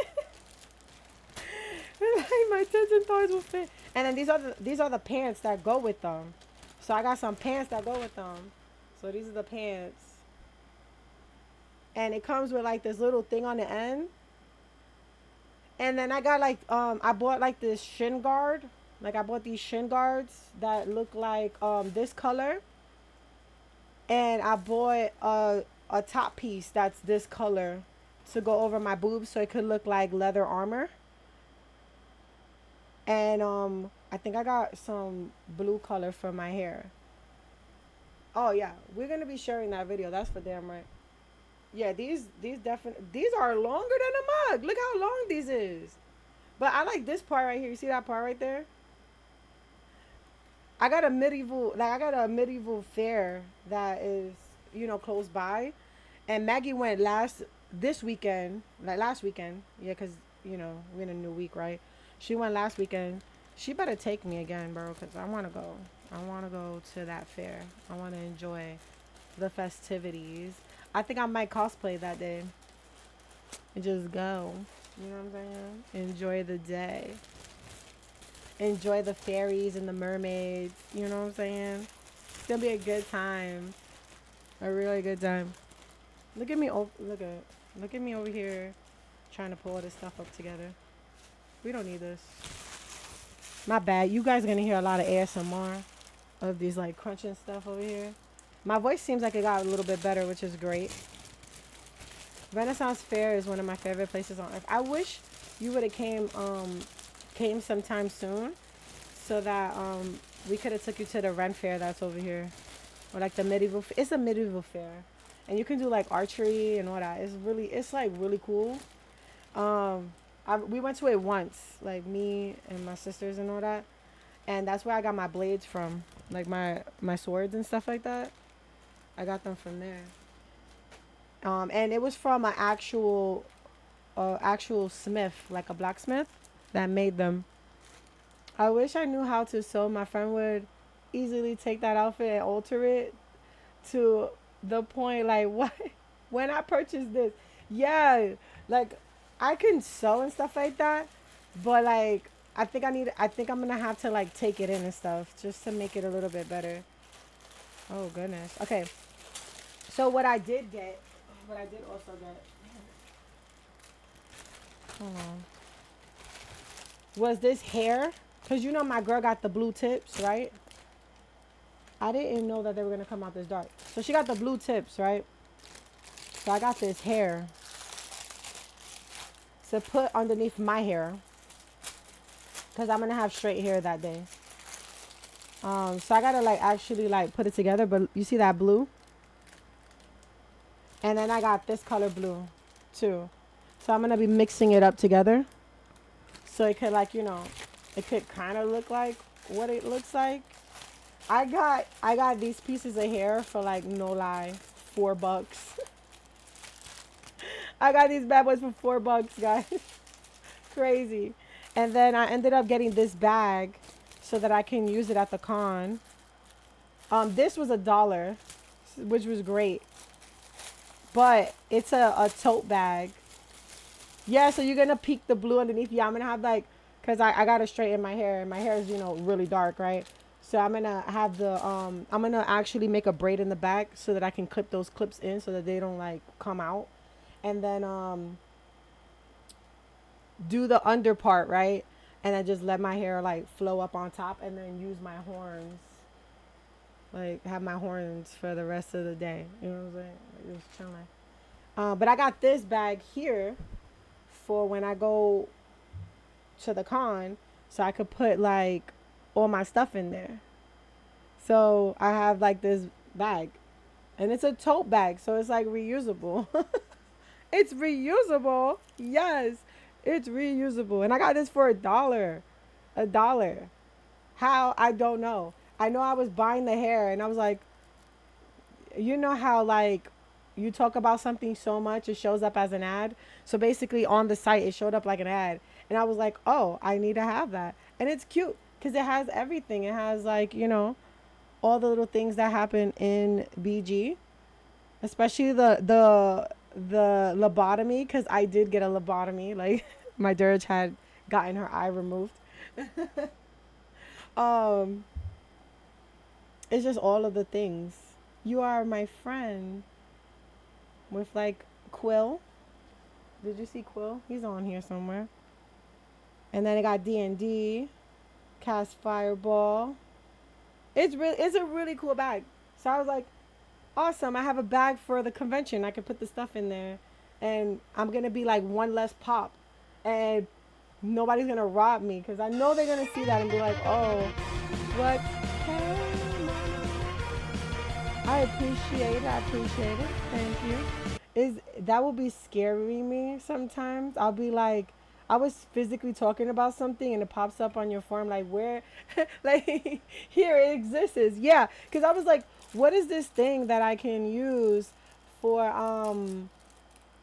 My tits and thighs will fit. And then these are the pants that go with them. So I got some pants that go with them. So these are the pants. And it comes with like this little thing on the end. And then I got like I bought like this shin guard. Like I bought these shin guards that look like this color. And I bought a top piece that's this color to go over my boobs so it could look like leather armor. And I think I got some blue color for my hair. Oh yeah, we're gonna be sharing that video. That's for damn right. Yeah, these are longer than a mug. Look how long these is. But I like this part right here. You see that part right there? I got a medieval fair that is, close by. And Maggie went this weekend, like last weekend. Yeah, cuz we're in a new week, right? She went last weekend. She better take me again, bro, cuz I want to go. I want to go to that fair. I want to enjoy the festivities. I think I might cosplay that day and just go. You know what I'm saying? Enjoy the day. Enjoy the fairies and the mermaids. You know what I'm saying? It's gonna be a good time. A really good time. Look at me. Look at me over here, trying to pull all this stuff up together. We don't need this. My bad. You guys are gonna hear a lot of ASMR of these like crunching stuff over here. My voice seems like it got a little bit better, which is great. Renaissance Fair is one of my favorite places on earth. I wish you would have came sometime soon, so that we could have took you to the Rent Fair that's over here, or like the medieval. It's a medieval fair. and you can do like archery and all that. It's like really cool. Um, we went to it once, like me and my sisters and all that, and that's where I got my blades from, like my swords and stuff like that. I got them from there. And it was from an actual smith, like a blacksmith, that made them. I wish I knew how to sew. My friend would easily take that outfit and alter it to the point like what when I purchased this. Yeah, like I can sew and stuff like that, but like I think I'm gonna have to like take it in and stuff just to make it a little bit better. Oh goodness. Okay. So what I did also get, hold on, was this hair. Cause you know my girl got the blue tips, right? I didn't know that they were gonna come out this dark. So she got the blue tips, right? So I got this hair to put underneath my hair because I'm gonna have straight hair that day. So I gotta like actually like put it together. But you see that blue, and then I got this color blue, too. So I'm gonna be mixing it up together, so it could like it could kind of look like what it looks like. I got these pieces of hair for like no lie, $4. I got these bad boys for $4, guys. Crazy. And then I ended up getting this bag so that I can use it at the con. This was $1, which was great. But it's a tote bag. Yeah, so you're gonna peek the blue underneath. Yeah, I'm gonna have like, cause I gotta straighten my hair, and my hair is really dark, right? So I'm gonna have I'm gonna actually make a braid in the back so that I can clip those clips in so that they don't like come out, and then do the under part, right? And then just let my hair like flow up on top, and then use my horns, like have my horns for the rest of the day. You know what I'm saying? Like just chilling. But I got this bag here for when I go to the con, so I could put like all my stuff in there. So I have like this bag, and it's a tote bag, so it's like reusable. It's reusable. Yes, it's reusable. And I got this for $1. $1. How? I don't know. I know I was buying the hair and I was like, you know how like you talk about something so much it shows up as an ad. So basically on the site it showed up like an ad. And I was like, oh, I need to have that. And it's cute because it has everything. It has like, all the little things that happen in BG, especially the lobotomy, because I did get a lobotomy. Like my dirge had gotten her eye removed. um, it's just all of the things. You are my friend with like Quill. Did you see Quill? He's on here somewhere. And then I got D&D, Cast Fireball. It's a really cool bag. So I was like, awesome. I have a bag for the convention. I can put the stuff in there. And I'm going to be like one less pop. And nobody's going to rob me because I know they're going to see that and be like, oh, what? I appreciate it. I appreciate it. Thank you. That will be scaring me sometimes. I'll be like, I was physically talking about something and it pops up on your form like where, like here it exists. Yeah, because I was like, what is this thing that I can use for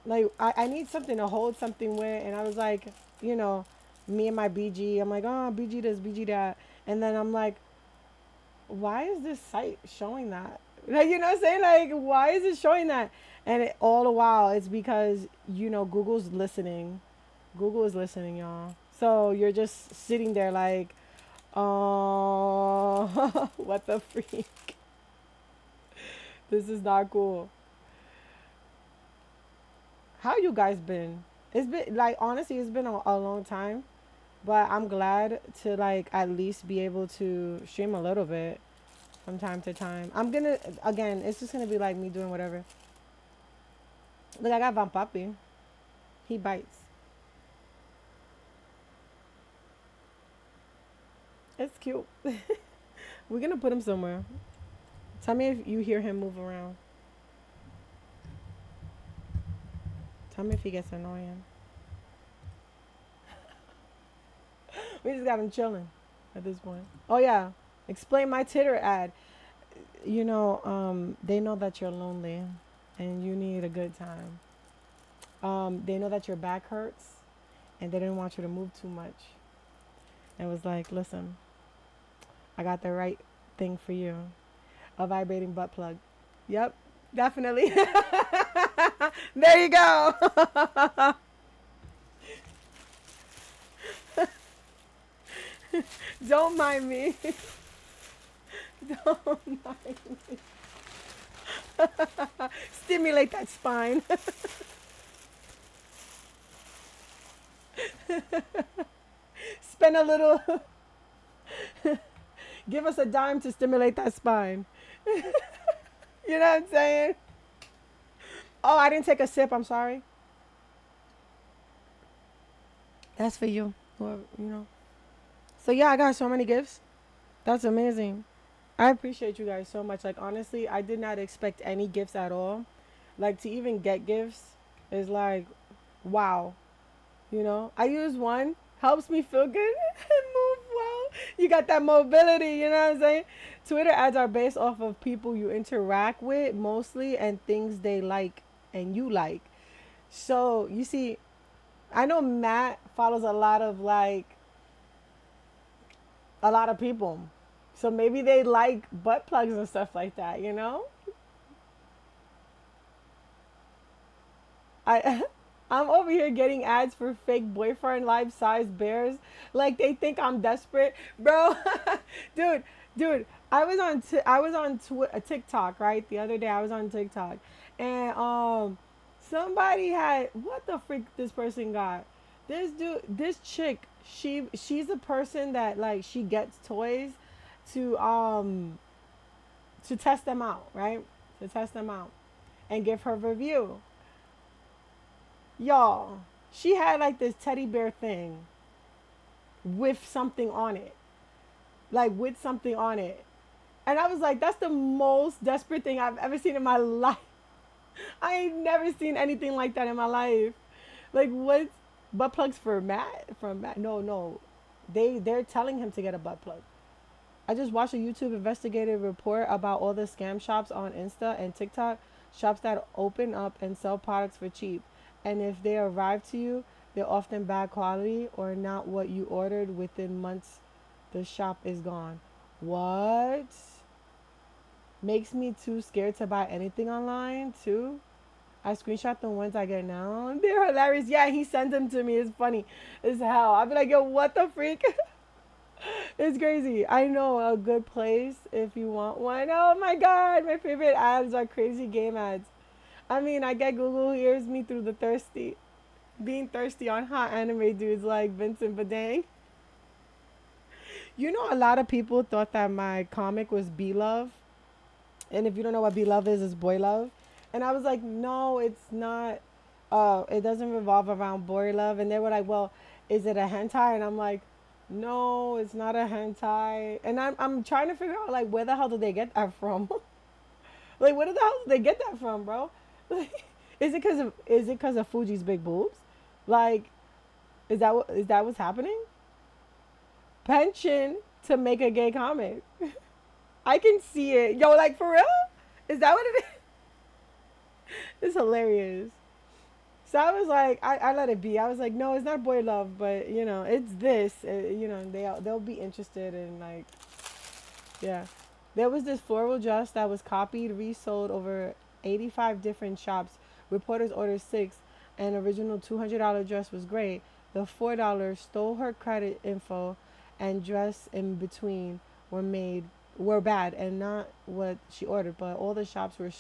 like I need something to hold something with, and I was like, me and my BG, I'm like, oh, BG this, BG that, and then I'm like, why is this site showing that? Like, you know what I'm saying? Like, why is it showing that? And all the while, it's because, Google's listening. Google is listening, y'all. So you're just sitting there like, oh, what the freak? This is not cool. How you guys been? It's been, like, honestly, it's been a long time. But I'm glad to, like, at least be able to stream a little bit from time to time. Again, it's just gonna be like me doing whatever. Look, I got Van Papi. He bites. It's cute. We're gonna put him somewhere. Tell me if you hear him move around. Tell me if he gets annoying. We just got him chilling at this point. Oh yeah, explain my Titter ad. They know that you're lonely and you need a good time. They know that your back hurts and they didn't want you to move too much. It was like, listen, I got the right thing for you. A vibrating butt plug. Yep, definitely. There you go. Don't mind me. Don't mind me. Stimulate that spine. Spend a little. Give us a dime to stimulate that spine. You know what I'm saying? Oh, I didn't take a sip. I'm sorry. That's for you. Whoever. So yeah, I got so many gifts. That's amazing. I appreciate you guys so much. Like honestly, I did not expect any gifts at all. Like to even get gifts is like, wow. I use one, helps me feel good and move well. You got that mobility, you know what I'm saying? Twitter ads are based off of people you interact with mostly and things they like and you like. So you see, I know Matt follows a lot of people. So maybe they like butt plugs and stuff like that. I I'm over here getting ads for fake boyfriend life size bears. Like they think I'm desperate, bro. dude, dude. I was on TikTok right the other day. I was on TikTok, and somebody had what the freak this person got. This chick. She's a person that like she gets toys to um to test them out, right? To test them out and give her review. Y'all, she had like this teddy bear thing with something on it. Like with something on it. And I was like, that's the most desperate thing I've ever seen in my life. I ain't never seen anything like that in my life. Like what butt plugs for Matt? From Matt? No, no. They're telling him to get a butt plug. I just watched a YouTube investigative report about all the scam shops on Insta and TikTok, shops that open up and sell products for cheap. And if they arrive to you, they're often bad quality or not what you ordered. Within months, the shop is gone. What? Makes me too scared to buy anything online, too. I screenshot the ones I get now. They're hilarious. Yeah, he sent them to me. It's funny as hell. I'll be like, yo, what the freak? It's crazy. I know a good place if you want one. Oh my god, my favorite ads are crazy game ads. I mean, I get Google hears me through the thirsty, being thirsty on hot anime dudes like Vincent Badang. A lot of people thought that my comic was B Love. And if you don't know what B Love is, it's boy love. And I was like, no, it's not. It doesn't revolve around boy love. And they were like, well, is it a hentai? And I'm like, no, it's not a hentai. And I'm trying to figure out like where the hell did they get that from? Like where the hell did they get that from, bro? Like, is it because of Fuji's big boobs? Like, is that what's happening? Pension to make a gay comic. I can see it. Yo, like for real? Is that what it is? It's hilarious. So I was like, I let it be. I was like, no, it's not boy love, but it's this. They'll be interested in like, yeah. There was this floral dress that was copied, resold over 85 different shops. Reporters ordered six. An original $200 dress was great. The $4 stole her credit info, and dress in between were bad and not what she ordered. But all the shops were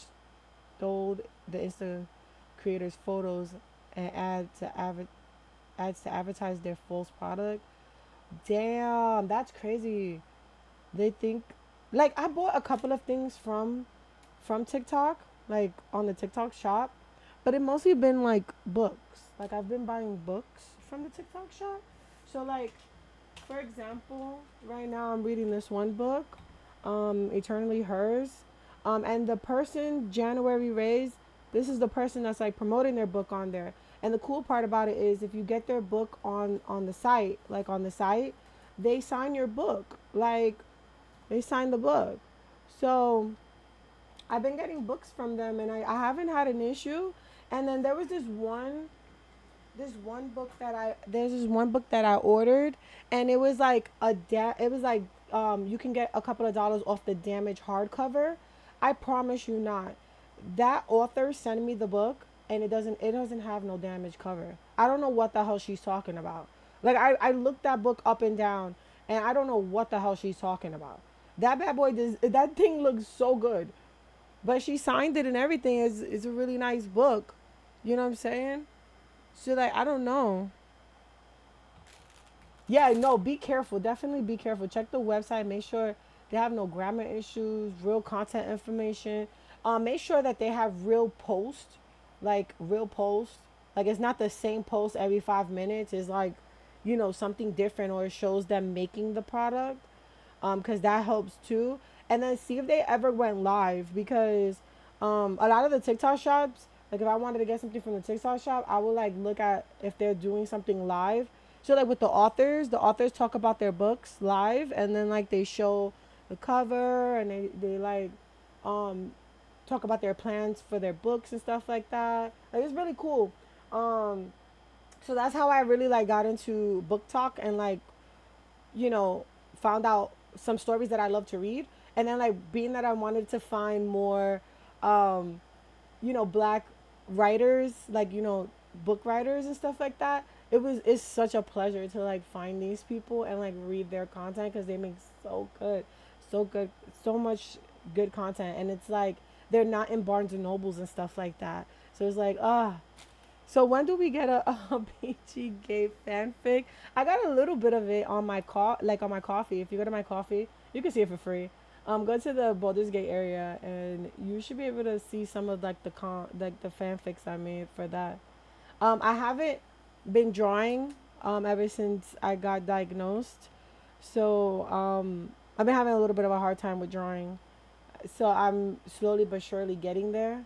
stole the Insta creators' photos and ads to advertise their false product. Damn, that's crazy. They think like I bought a couple of things from TikTok, like on the TikTok shop, but it mostly been like books. Like I've been buying books from the TikTok shop. So like for example, right now I'm reading this one book, Eternally Hers. And the person January raised this is the person that's like promoting their book on there. And the cool part about it is if you get their book on the site, like on the site, they sign your book. Like they sign the book. So I've been getting books from them and I haven't had an issue. And then there was this one book that I there's this one book that I ordered and it was like it was like you can get a couple of dollars off the damaged hardcover. I promise you not. That author sent me the book and it doesn't have no damaged cover. I don't know what the hell she's talking about. Like I looked that book up and down and I don't know what the hell she's talking about. That bad boy does that thing looks so good. But she signed it and everything. It's a really nice book. You know what I'm saying? So like I don't know. Yeah, no, be careful. Definitely be careful. Check the website. Make sure they have no grammar issues, real content information. Make sure that they have real posts, like real posts. Like it's not the same post every 5 minutes. It's like, something different or it shows them making the product. Because that helps too. And then see if they ever went live because a lot of the TikTok shops, like if I wanted to get something from the TikTok shop, I would like look at if they're doing something live. So like with the authors talk about their books live and then like they show the cover and they like um talk about their plans for their books and stuff like that. Like it's really cool. Um so that's how I really like got into book talk and like you know, found out some stories that I love to read. And then like being that I wanted to find more um, black writers, like, book writers and stuff like that. It's such a pleasure to like find these people and like read their content because they make so good, so much good content. And it's like they're not in Barnes and Nobles and stuff like that. So it's like, so when do we get a PG gay fanfic? I got a little bit of it on my like on my coffee. If you go to my coffee, you can see it for free. Go to the Baldur's Gate area, and you should be able to see some of like the fanfics I made for that. I haven't been drawing ever since I got diagnosed, so I've been having a little bit of a hard time with drawing. So I'm slowly but surely getting there.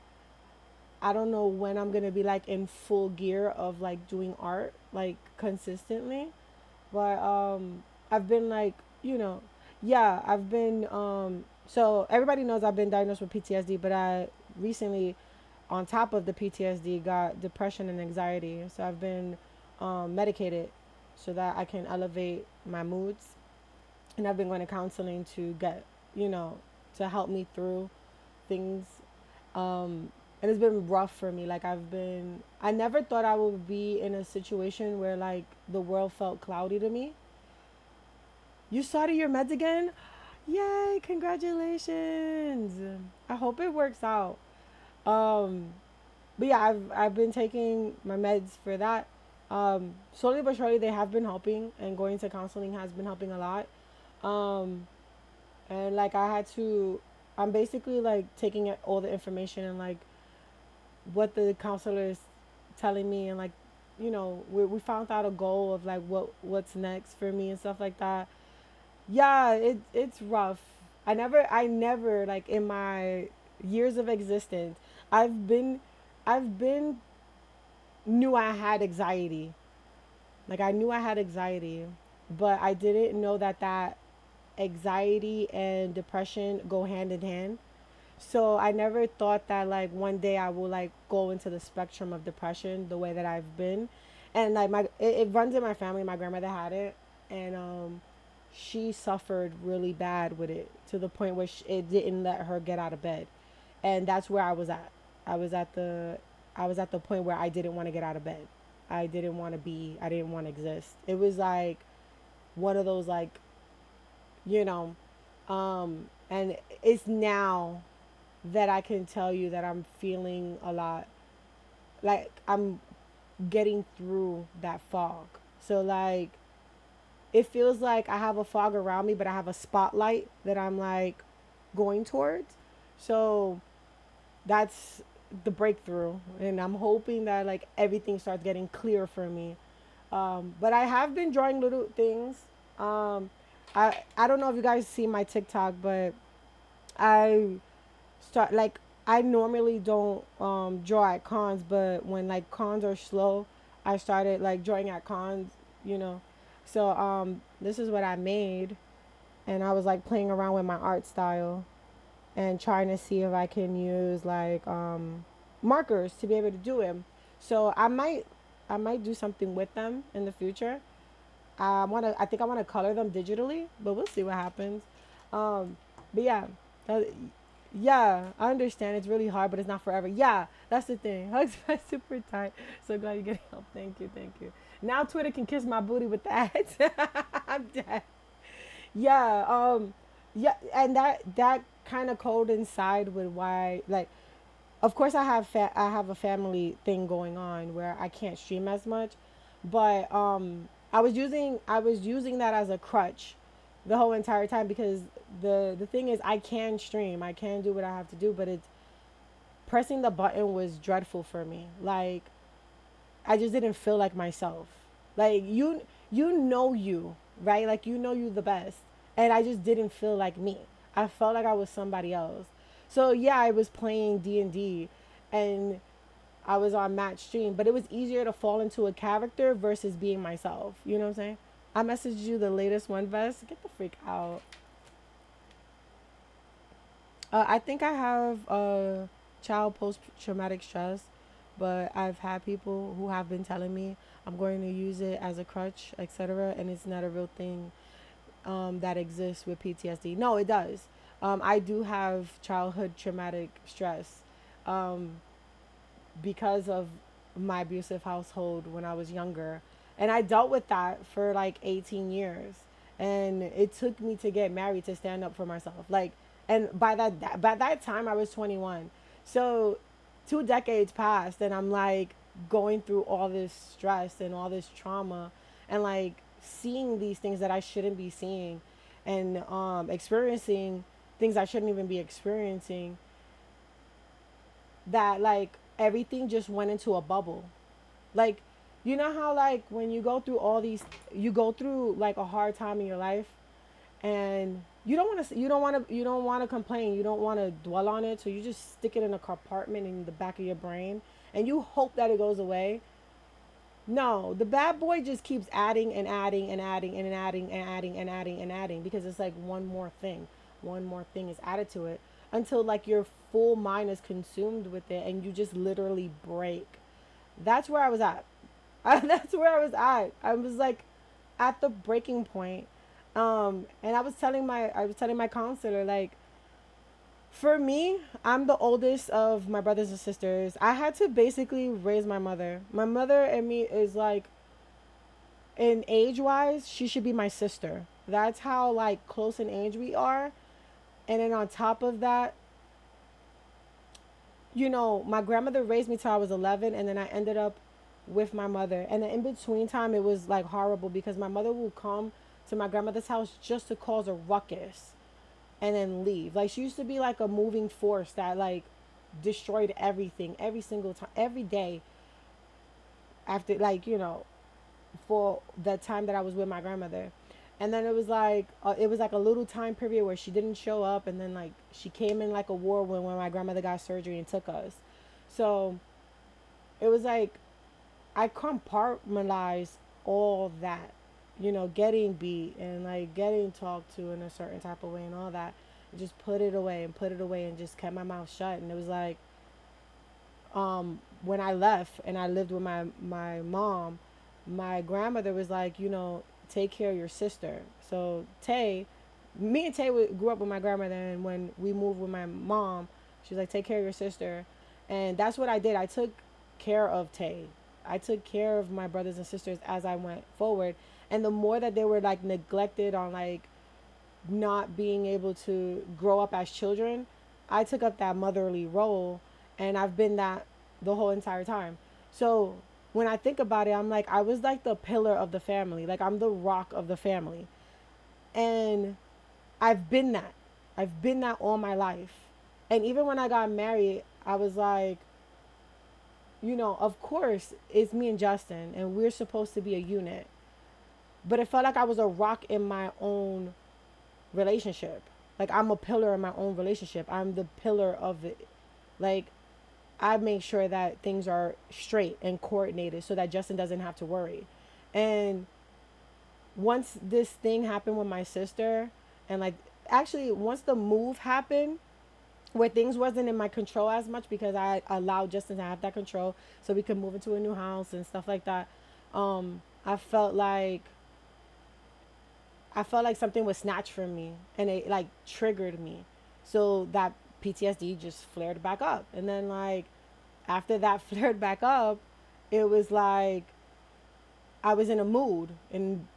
I don't know when I'm gonna be like in full gear of like doing art like consistently, but I've been like yeah, I've been so everybody knows I've been diagnosed with PTSD, but I recently on top of the PTSD got depression and anxiety, so I've been medicated so that I can elevate my moods, and I've been going to counseling to get you know to help me through things. And it's been rough for me. Like I never thought I would be in a situation where like the world felt cloudy to me. You started your meds again? Yay, congratulations. I hope it works out. Um, but yeah, I've been taking my meds for that. Slowly but surely they have been helping and going to counseling has been helping a lot. Um, and like I'm basically like taking all the information and like what the counselor is telling me and like we found out a goal of like what's next for me and stuff like that. Yeah, it's rough. I never like in my years of existence I've been knew I had anxiety. Like I knew I had anxiety, but I didn't know that anxiety and depression go hand in hand. So I never thought that like one day I will like go into the spectrum of depression the way that I've been, and like it runs in my family. My grandmother had it, and she suffered really bad with it to the point where it didn't let her get out of bed, and that's where I was at. I was at the I was at the point where I didn't want to get out of bed. I didn't want to be. I didn't want to exist. It was like one of those like you know, and it's now that I can tell you that I'm feeling a lot like I'm getting through that fog. So like it feels like I have a fog around me, but I have a spotlight that I'm like going towards. So that's the breakthrough, and I'm hoping that like everything starts getting clear for me. But I have been drawing little things. Um, I don't know if you guys see my TikTok, but I start like I normally don't draw at cons, but when like cons are slow, I started like drawing at cons, you know. So this is what I made, and I was like playing around with my art style and trying to see if I can use like markers to be able to do it. So I might do something with them in the future. I think I wanna color them digitally, but we'll see what happens. Um, but yeah, that, yeah, I understand it's really hard, but it's not forever. Yeah, that's the thing. Hugs are super tight. So glad you get help. Thank you, thank you. Now Twitter can kiss my booty with that. I'm dead. Yeah, yeah, and that kind of coincide with why, like, of course I have a family thing going on where I can't stream as much, but I was using that as a crutch the whole entire time because the thing is I can stream, I can do what I have to do, but it's pressing the button was dreadful for me. Like I just didn't feel like myself. Like you, right? Like you the best. And I just didn't feel like me. I felt like I was somebody else. So yeah, I was playing D&D and I was on match stream, but it was easier to fall into a character versus being myself. You know what I'm saying? I messaged you the latest one vest. Get the freak out. I think I have child post traumatic stress, but I've had people who have been telling me I'm going to use it as a crutch, etc., and it's not a real thing that exists with PTSD. No, it does. I do have childhood traumatic stress because of my abusive household when I was younger. And I dealt with that for like 18 years. And it took me to get married to stand up for myself. Like, and by that time I was 21. So 2 decades passed and I'm like going through all this stress and all this trauma and like seeing these things that I shouldn't be seeing and experiencing things I shouldn't even be experiencing, that like everything just went into a bubble. Like, you know how like when you go through all these, you go through like a hard time in your life, and you don't want to complain, you don't want to dwell on it, so you just stick it in a compartment in the back of your brain, and you hope that it goes away. No, the bad boy just keeps adding and adding and adding and adding and adding and adding and adding because it's like one more thing is added to it until like your full mind is consumed with it and you just literally break. That's where I was at. That's where I was at. I was like at the breaking point. And I was telling my counselor like, for me, I'm the oldest of my brothers and sisters. I had to basically raise my mother. My mother and me is like, in age wise, she should be my sister. That's how like close in age we are. And then on top of that, my grandmother raised me till I was 11, and then I ended up with my mother. And then in between time, it was like horrible because my mother would come to my grandmother's house just to cause a ruckus and then leave. Like she used to be like a moving force that like destroyed everything every single time, every day after like for the time that I was with my grandmother. And then it was like a little time period where she didn't show up, and then like she came in like a whirlwind when my grandmother got surgery and took us. So it was like I compartmentalized all that, getting beat and like getting talked to in a certain type of way and all that. And just put it away and put it away and just kept my mouth shut. And it was like when I left and I lived with my mom, my grandmother was like, take care of your sister. So me and Tay grew up with my grandmother, and when we moved with my mom, she was like, take care of your sister. And that's what I did. I took care of Tay. I took care of my brothers and sisters as I went forward. And the more that they were like neglected on like not being able to grow up as children, I took up that motherly role, and I've been that the whole entire time. So when I think about it, I'm like, I was like the pillar of the family. Like I'm the rock of the family. And I've been that. I've been that all my life. And even when I got married, I was like, of course it's me and Justin and we're supposed to be a unit. But it felt like I was a rock in my own relationship. Like I'm a pillar in my own relationship. I'm the pillar of it. Like, I make sure that things are straight and coordinated so that Justin doesn't have to worry. And once this thing happened with my sister, and like, actually, once the move happened, where things wasn't in my control as much because I allowed Justin to have that control so we could move into a new house and stuff like that. I felt like something was snatched from me and it like triggered me. So that PTSD just flared back up. And then like after that flared back up, it was like I was in a mood, in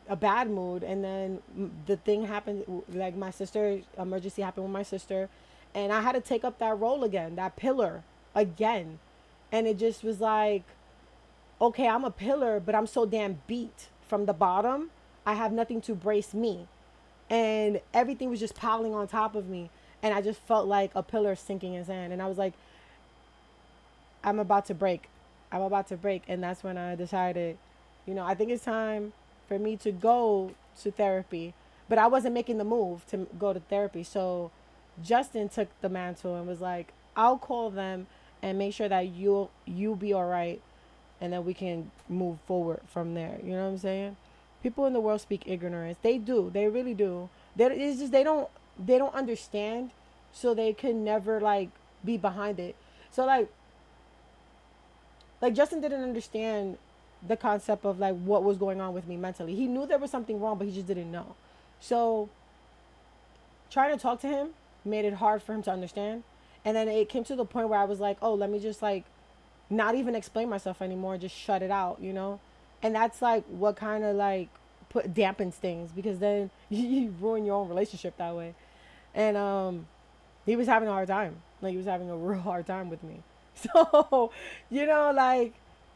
a bad mood, and then the thing happened, like my sister emergency happened with my sister, and I had to take up that role again, that pillar again. And it just was like, okay, I'm a pillar, but I'm so damn beat from the bottom. I have nothing to brace me. And everything was just piling on top of me. And I just felt like a pillar sinking in sand. And I was like, I'm about to break. I'm about to break. And that's when I decided, I think it's time for me to go to therapy. But I wasn't making the move to go to therapy. So Justin took the mantle and was like, I'll call them and make sure that you'll be all right, and then we can move forward from there. You know what I'm saying? People in the world speak ignorance. They do. They really do. It's just they don't understand, so they can never like be behind it. So like Justin didn't understand the concept of like what was going on with me mentally. He knew there was something wrong, but he just didn't know. So trying to talk to him made it hard for him to understand. And then it came to the point where I was like, oh, let me just like not even explain myself anymore, just shut it out. And that's like what kind of like dampens things, because then you ruin your own relationship that way. And he was having a hard time. Like he was having a real hard time with me. So, like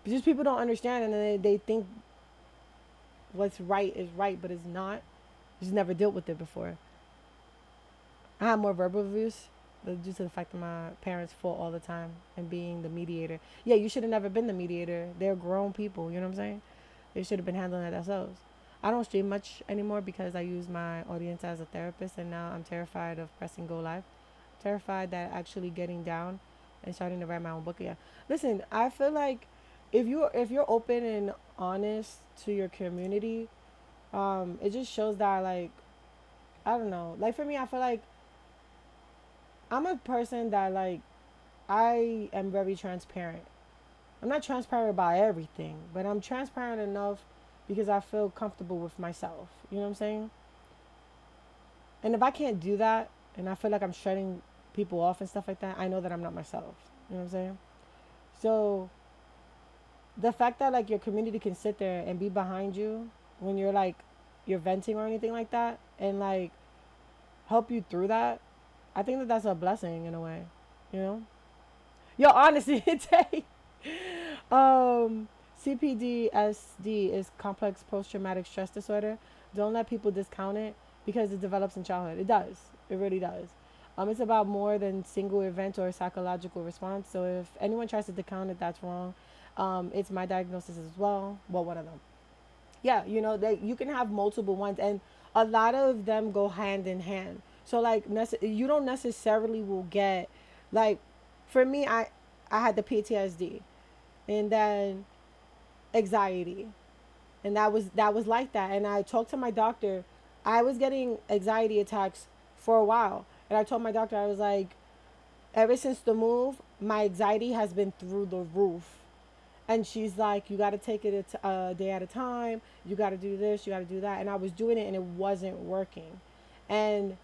just people don't understand, and then they think what's right is right, but it's not. Just never dealt with it before. I had more verbal abuse due to the fact that my parents fought all the time and being the mediator. Yeah, you should have never been the mediator. They're grown people, you know what I'm saying? They should have been handling it themselves. I don't stream much anymore because I use my audience as a therapist, and now I'm terrified of pressing go live. Terrified that actually getting down and starting to write my own book again. Listen, I feel like if you're open and honest to your community, it just shows that like I don't know. Like for me, I feel like I'm a person that like I am very transparent. I'm not transparent about everything, but I'm transparent enough because I feel comfortable with myself. You know what I'm saying? And if I can't do that and I feel like I'm shutting people off and stuff like that, I know that I'm not myself. You know what I'm saying? So the fact that like your community can sit there and be behind you when you're venting or anything like that, and like help you through that, I think that that's a blessing in a way. You know? Yo, honestly, Tay, um, CPDSD is complex post-traumatic stress disorder. Don't let people discount it because it develops in childhood. It does. It really does. It's about more than single event or psychological response. So if anyone tries to discount it, that's wrong. It's my diagnosis as well. Well, one of them. Yeah, you can have multiple ones, and a lot of them go hand in hand. So like, you don't necessarily will get like, for me, I had the PTSD, and then anxiety, and that was like that. And I talked to my doctor. I was getting anxiety attacks for a while, and I told my doctor, I was like, ever since the move, my anxiety has been through the roof. And she's like, you got to take it a day at a time. You got to do this, you got to do that. And I was doing it and it wasn't working. And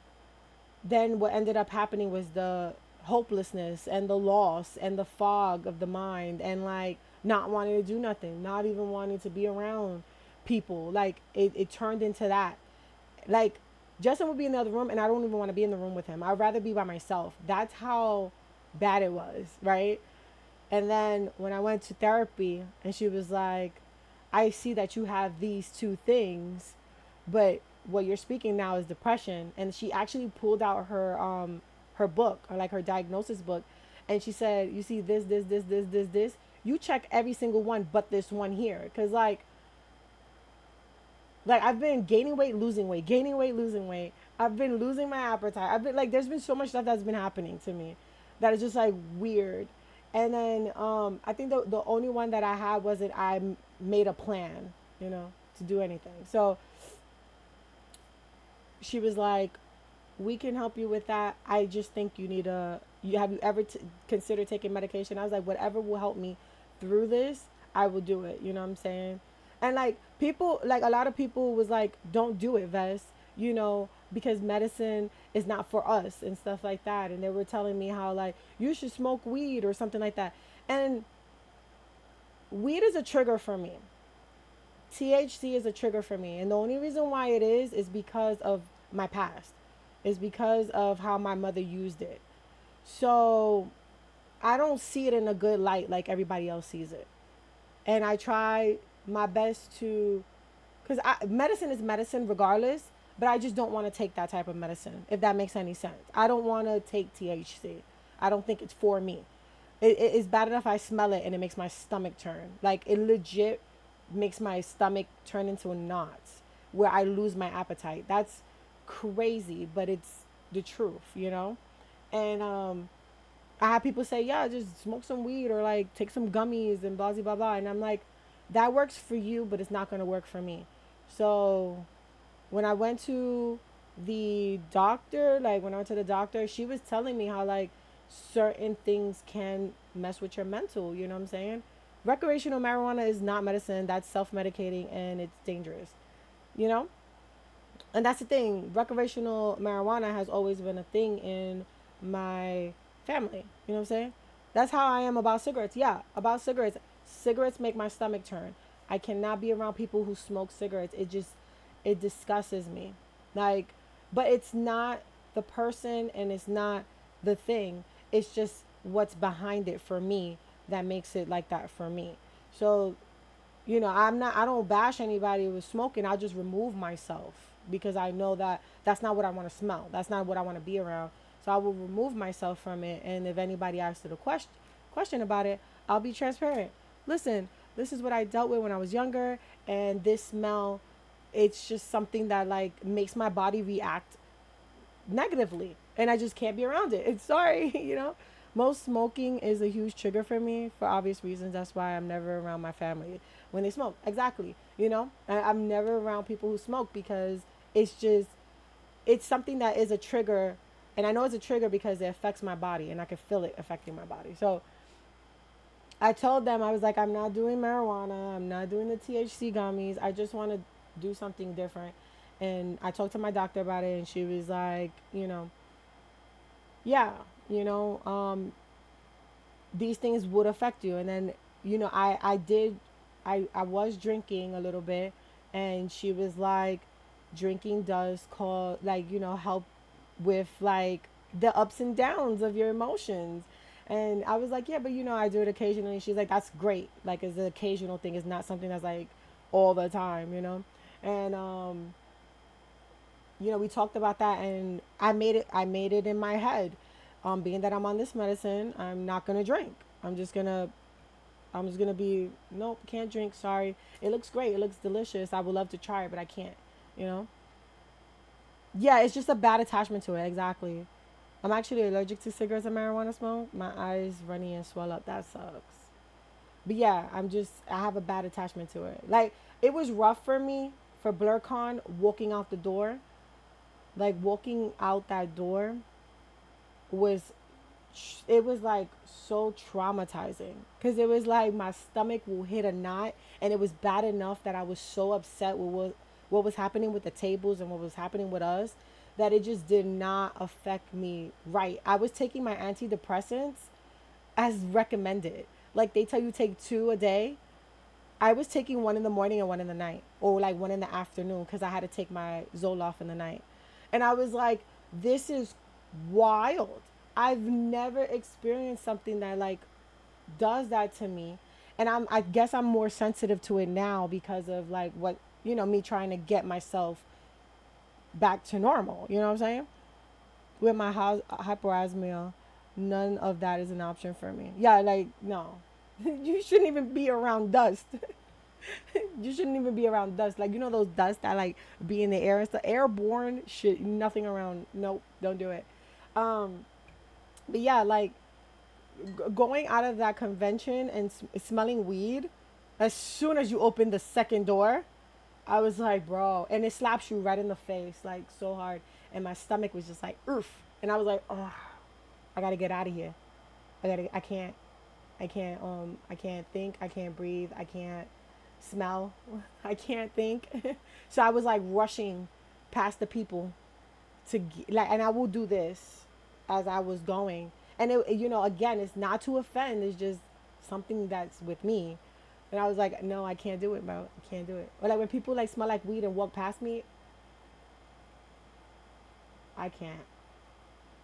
then what ended up happening was the hopelessness and the loss and the fog of the mind, and like not wanting to do nothing, not even wanting to be around people. Like it turned into that. Like Justin would be in the other room and I don't even want to be in the room with him. I'd rather be by myself. That's how bad it was, right? And then when I went to therapy and she was like, I see that you have these two things, but what you're speaking now is depression. And she actually pulled out her book, or like her diagnosis book, and she said, you see this, you check every single one but this one here. Because like I've been gaining weight, losing weight, gaining weight, losing weight. I've been losing my appetite. I've been like, there's been so much stuff that's been happening to me. that is just like weird. And then I think the only one that I had wasn't made a plan, to do anything. So she was like, we can help you with that. I just think you need have you ever considered taking medication? I was like, whatever will help me through this, I will do it. You know what I'm saying? And like people, like a lot of people was like, don't do it, Vess, because medicine is not for us and stuff like that. And they were telling me how like you should smoke weed or something like that. And weed is a trigger for me. THC is a trigger for me. And the only reason why it is because of my past. Is because of how my mother used it. So I don't see it in a good light like everybody else sees it. And I try my best to, because medicine is medicine regardless, but I just don't want to take that type of medicine, if that makes any sense. I don't want to take THC. I don't think it's for me. It's bad enough I smell it and it makes my stomach turn. Like, it legit makes my stomach turn into a knot where I lose my appetite. That's crazy, but it's the truth. And I have people say, yeah, just smoke some weed or like take some gummies and blah, blah, blah, blah. And I'm like, that works for you, but it's not going to work for me. So when I went to the doctor, she was telling me how like certain things can mess with your mental, you know what I'm saying? Recreational marijuana is not medicine. That's self-medicating and it's dangerous, you know? And that's the thing. Recreational marijuana has always been a thing in my family. You know what I'm saying? That's how I am about cigarettes. Yeah, about cigarettes. Cigarettes make my stomach turn. I cannot be around people who smoke cigarettes. It disgusts me. Like, but it's not the person and it's not the thing. It's just what's behind it for me that makes it like that for me. So I don't bash anybody with smoking. I just remove myself because I know that that's not what I want to smell. That's not what I want to be around. So I will remove myself from it. And if anybody asks a question about it, I'll be transparent. Listen, this is what I dealt with when I was younger. And this smell, it's just something that like makes my body react negatively. And I just can't be around it. It's sorry. Most smoking is a huge trigger for me for obvious reasons. That's why I'm never around my family when they smoke. Exactly. I'm never around people who smoke because it's something that is a trigger. And I know it's a trigger because it affects my body and I can feel it affecting my body. So I told them, I was like, I'm not doing marijuana. I'm not doing the THC gummies. I just want to do something different. And I talked to my doctor about it and she was like, yeah, you know, um, these things would affect you. And then, I was drinking a little bit and she was like, drinking does cause, like, help with like the ups and downs of your emotions. And I was like, yeah, but I do it occasionally. She's like, that's great. Like, it's an occasional thing. It's not something that's like all the time. And, we talked about that and I made it in my head. Being that I'm on this medicine, I'm not going to drink. I'm just gonna be nope, can't drink. Sorry. It looks great. It looks delicious. I would love to try it, but I can't. You know. Yeah, it's just a bad attachment to it. Exactly. I'm actually allergic to cigarettes and marijuana smoke. My eyes runny and swell up. That sucks. But yeah, I have a bad attachment to it. Like it was rough for me for Blerdcon walking out the door. Like walking out that door was it was like so traumatizing because it was like my stomach will hit a knot and it was bad enough that I was so upset with what was happening with the tables and what was happening with us that it just did not affect me right. I was taking my antidepressants as recommended. Like they tell you take 2 a day. I was taking one in the morning and one in the night, or like one in the afternoon because I had to take my Zoloft in the night. And I was like, this is wild. I've never experienced something that like does that to me. And I guess I'm more sensitive to it now because of like what, me trying to get myself back to normal. You know what I'm saying? With my hyperasmia, none of that is an option for me. Yeah, like, no. You shouldn't even be around dust. You shouldn't even be around dust. Like, those dust that like be in the air and stuff. Airborne shit, nothing around. Nope, don't do it. Um, but yeah, like going out of that convention and smelling weed, as soon as you open the second door, I was like, bro, and it slaps you right in the face, like so hard, and my stomach was just like, oof, and I was like, oh, I gotta get out of here. I can't think, I can't breathe, I can't smell, I can't think. So I was like rushing past the people like, and I will do this as I was going, and again, it's not to offend, it's just something that's with me, and I was like, no, I can't do it, bro, I can't do it. Or like when people like smell like weed and walk past me, I can't.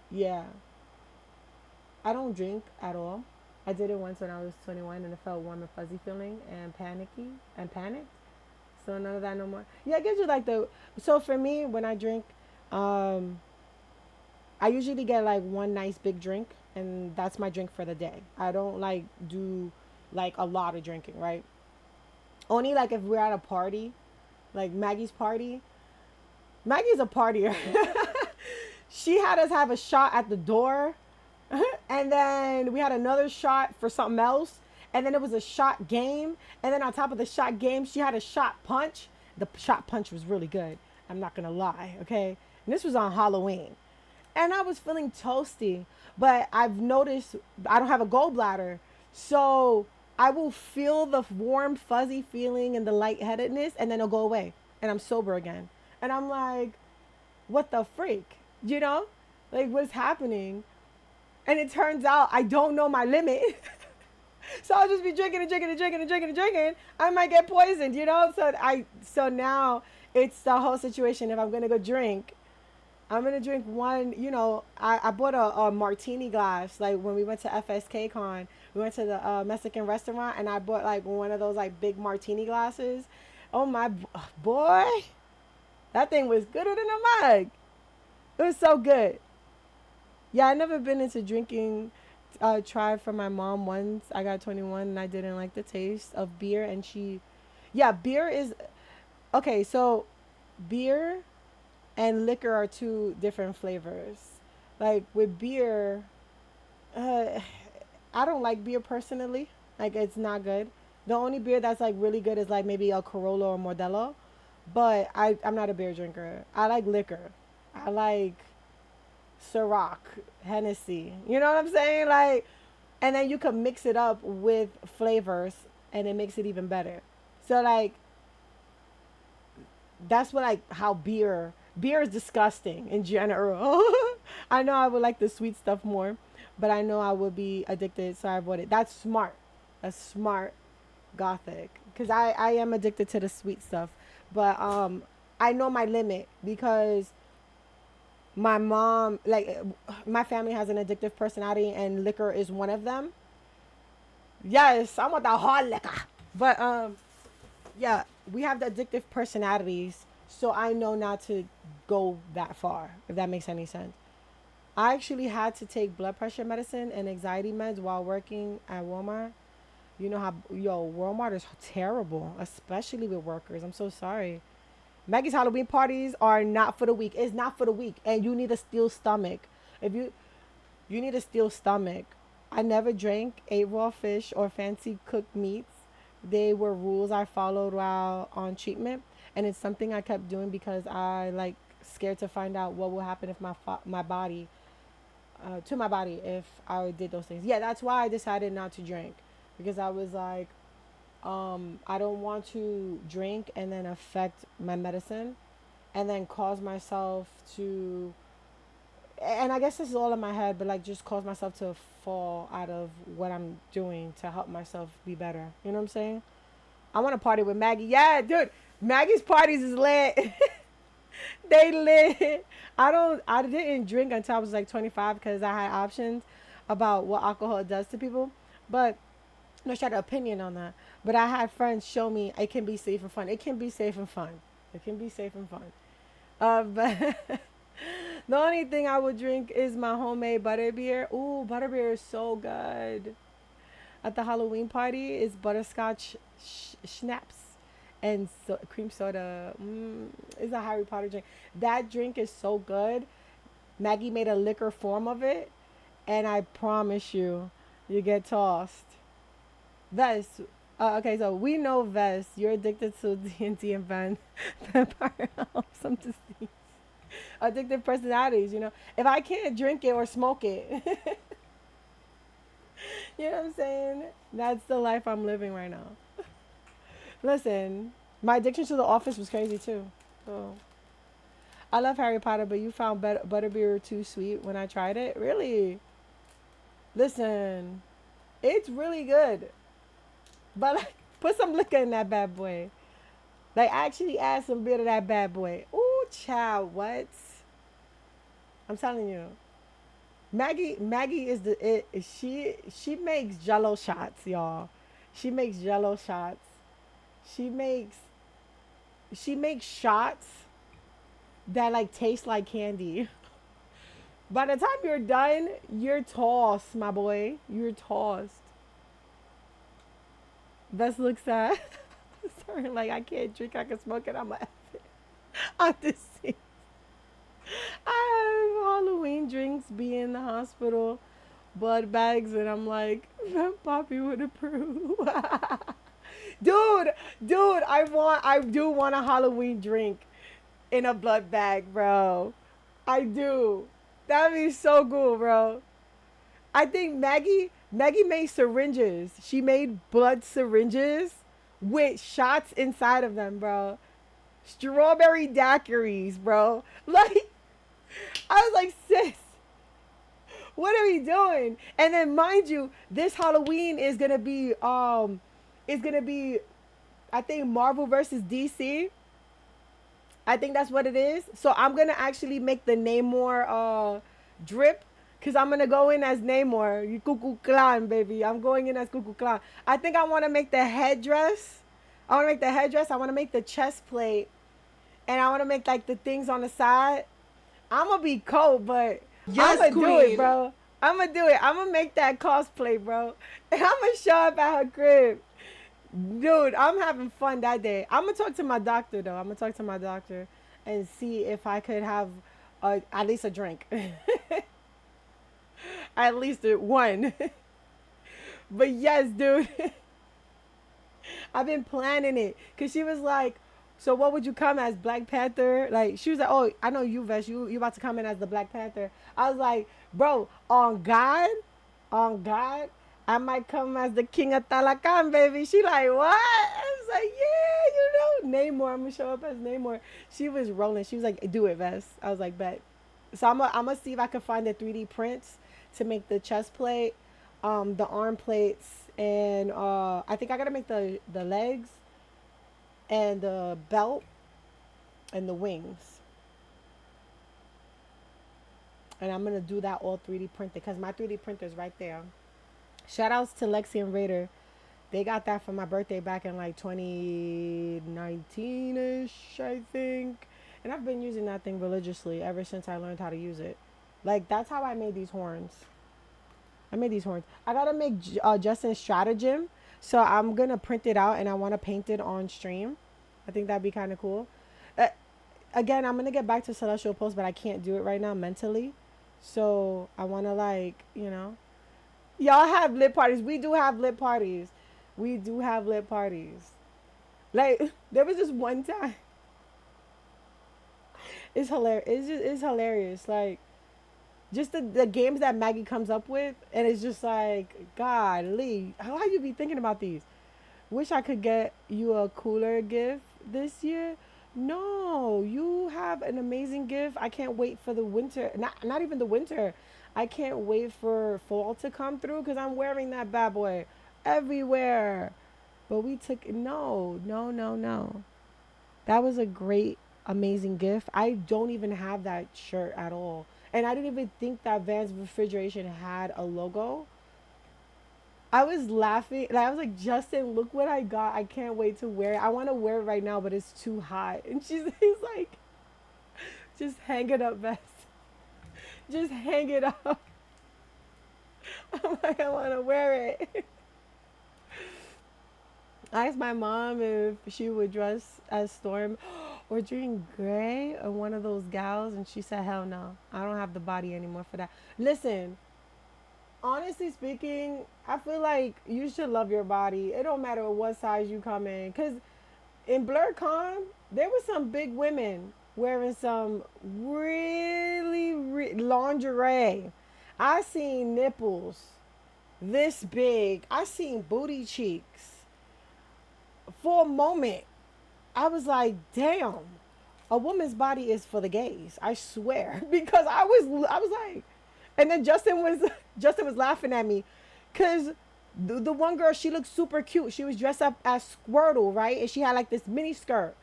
Yeah, I don't drink at all. I did it once when I was 21, and it felt warm and fuzzy feeling and panicky and panicked. So none of that no more. Yeah, it gives you like the. So for me, when I drink, um, I usually get like one nice big drink, and that's my drink for the day. I don't like do like a lot of drinking, right? Only like if we're at a party, like Maggie's party. Maggie's a partier. She had us have a shot at the door, and then we had another shot for something else, and then it was a shot game, and then on top of the shot game, she had a shot punch. The shot punch was really good. I'm not gonna lie, okay? And this was on Halloween, and I was feeling toasty, but I've noticed I don't have a gallbladder, so I will feel the warm, fuzzy feeling and the lightheadedness, and then it'll go away, and I'm sober again, and I'm like, what the freak, you know, like what's happening? And it turns out I don't know my limit. So I'll just be drinking and drinking and drinking and drinking and drinking. I might get poisoned, you know? So now it's the whole situation. If I'm gonna go drink, I'm gonna drink one, I bought a martini glass. Like when we went to FSK Con, we went to the Mexican restaurant, and I bought like one of those like big martini glasses. Oh my boy, that thing was gooder than a mug. It was so good. Yeah, I never been into drinking. Tried for my mom once. I got 21 and I didn't like the taste of beer, and yeah, beer is okay. So, beer and liquor are two different flavors. Like with beer, uh, I don't like beer personally. Like it's not good. The only beer that's like really good is like maybe a Corolla or Modelo, but I'm not a beer drinker. I like liquor. I like Ciroc, Hennessy. You know what I'm saying? Like, and then you can mix it up with flavors, and it makes it even better. So like, that's what like how beer is disgusting in general. I know I would like the sweet stuff more, but I know I would be addicted, so I avoid it. That's smart. That's smart, gothic, because I am addicted to the sweet stuff, but I know my limit because my mom, like, my family has an addictive personality, and liquor is one of them. Yes, I want the hard liquor. But yeah, we have the addictive personalities, so I know not to go that far, if that makes any sense. I actually had to take blood pressure medicine and anxiety meds while working at Walmart. You know how, Walmart is terrible, especially with workers. I'm so sorry. Maggie's Halloween parties are not for the weak. It's not for the weak, and you need a steel stomach. If you need a steel stomach. I never drank, ate raw fish or fancy cooked meats. They were rules I followed while on treatment, and it's something I kept doing because I like scared to find out what will happen if my body to my body if I did those things. Yeah, that's why I decided not to drink, because I was like, I don't want to drink and then affect my medicine and then cause myself to, and I guess this is all in my head, but like just cause myself to fall out of what I'm doing to help myself be better. You know what I'm saying? I want to party with Maggie. Yeah, dude, Maggie's parties is lit. They lit. I didn't drink until I was like 25 because I had options about what alcohol does to people. But no, she had an opinion on that. But I had friends show me it can be safe and fun. It can be safe and fun. It can be safe and fun. But the only thing I would drink is my homemade butterbeer. Ooh, butterbeer is so good. At the Halloween party, is butterscotch schnapps and cream soda. It's a Harry Potter drink. That drink is so good. Maggie made a liquor form of it, and I promise you, You get tossed. Vest. Okay, so we know Vest. You're addicted to D&D and vampire some disease. Addictive personalities, you know. If I can't drink it or smoke it, you know what I'm saying? That's the life I'm living right now. Listen, my addiction to The Office was crazy too. So I love Harry Potter, but you found Butterbeer too sweet when I tried it. Really? Listen, it's really good. But like, put some liquor in that bad boy. Like, actually add some bit of that bad boy. Ooh, child, what? I'm telling you, Maggie is the it. She makes Jello shots, y'all. She makes Jello shots. She makes she makes shots that like taste like candy. By the time you're done, you're tossed, my boy. You're tossed. Best looks sad. Sorry, like I can't drink, I can smoke it. I'm a I'm deceased. I have Halloween drinks, be in the hospital, blood bags, and I'm like, Poppy would approve. dude, I do want a Halloween drink in a blood bag, bro. I do. That'd be so cool, bro. I think Maggie made syringes. She made blood syringes with shots inside of them, bro. Strawberry daiquiris, bro. Like, I was like, sis, what are we doing? And then mind you, this Halloween is gonna be I think Marvel versus DC. I think that's what it is. So I'm gonna actually make the Namor drip. Cause I'm gonna go in as Namor. You Cuckoo Clan, baby. I'm going in as Cuckoo Clan. I think I wanna make the headdress. I wanna make the headdress. I wanna make the chest plate. And I wanna make like the things on the side. I'm gonna be cold, but I'm Yes, gonna do it, queen. bro. I'm gonna do it. I'm gonna make that cosplay, bro. And I'm gonna show up at her crib. Dude, I'm having fun that day. I'm gonna talk to my doctor though. I'm gonna talk to my doctor and see if I could have at least a drink. At least one. But yes, dude. I've been planning it. Cause she was like, so what would you come as, Black Panther? Like she was like, oh, I know you, Vesh. You about to come in as the Black Panther. I was like, bro, on God, I might come as the King of Talakan, baby. She like, what? I was like, yeah, Namor. I'm gonna show up as Namor. She was rolling. She was like, do it, Vest. I was like, bet. So I'm gonna see if I can find the 3D prints to make the chest plate, the arm plates, and I think I gotta make the legs and the belt and the wings. And I'm gonna do that all 3D printed because my 3D printer's right there. Shout outs to Lexi and Raider. They got that for my birthday back in like 2019 ish, I think. And I've been using that thing religiously ever since I learned how to use it. Like, that's how I made these horns. I gotta make Justin's stratagem. So I'm gonna print it out and I wanna paint it on stream. I think that'd be kind of cool. Uh, Again, I'm gonna get back to Celestial Post, but I can't do it right now mentally. So I wanna, like, y'all have lit parties. We do have lit parties. Like, there was this one time. It's hilarious. It's hilarious. Like, just the games that Maggie comes up with, and it's just like, golly, how you be thinking about these? Wish I could get you a cooler gift this year. No, you have an amazing gift. I can't wait for the winter. Not even the winter. I can't wait for fall to come through because I'm wearing that bad boy everywhere. But we took no. That was a great, amazing gift. I don't even have that shirt at all. And I didn't even think that Vans Refrigeration had a logo. I was laughing. Like, I was like, Justin, look what I got. I can't wait to wear it. I want to wear it right now, but it's too hot. And he's like, just hang it up, Vest. Just hang it up. I'm like, I want to wear it. I asked my mom if she would dress as Storm or Jean Grey or one of those gals, and she said, hell no. I don't have the body anymore for that. Listen, Honestly speaking, I feel like you should love your body. It don't matter what size you come in. Cause in Blerdcon, there was some big women wearing some really lingerie. I seen nipples this big. I seen booty cheeks. For a moment, I was like, damn, a woman's body is for the gays. I swear. Because I was like, and then Justin was laughing at me because the one girl, she looked super cute. She was dressed up as Squirtle, right? And she had like this mini skirt.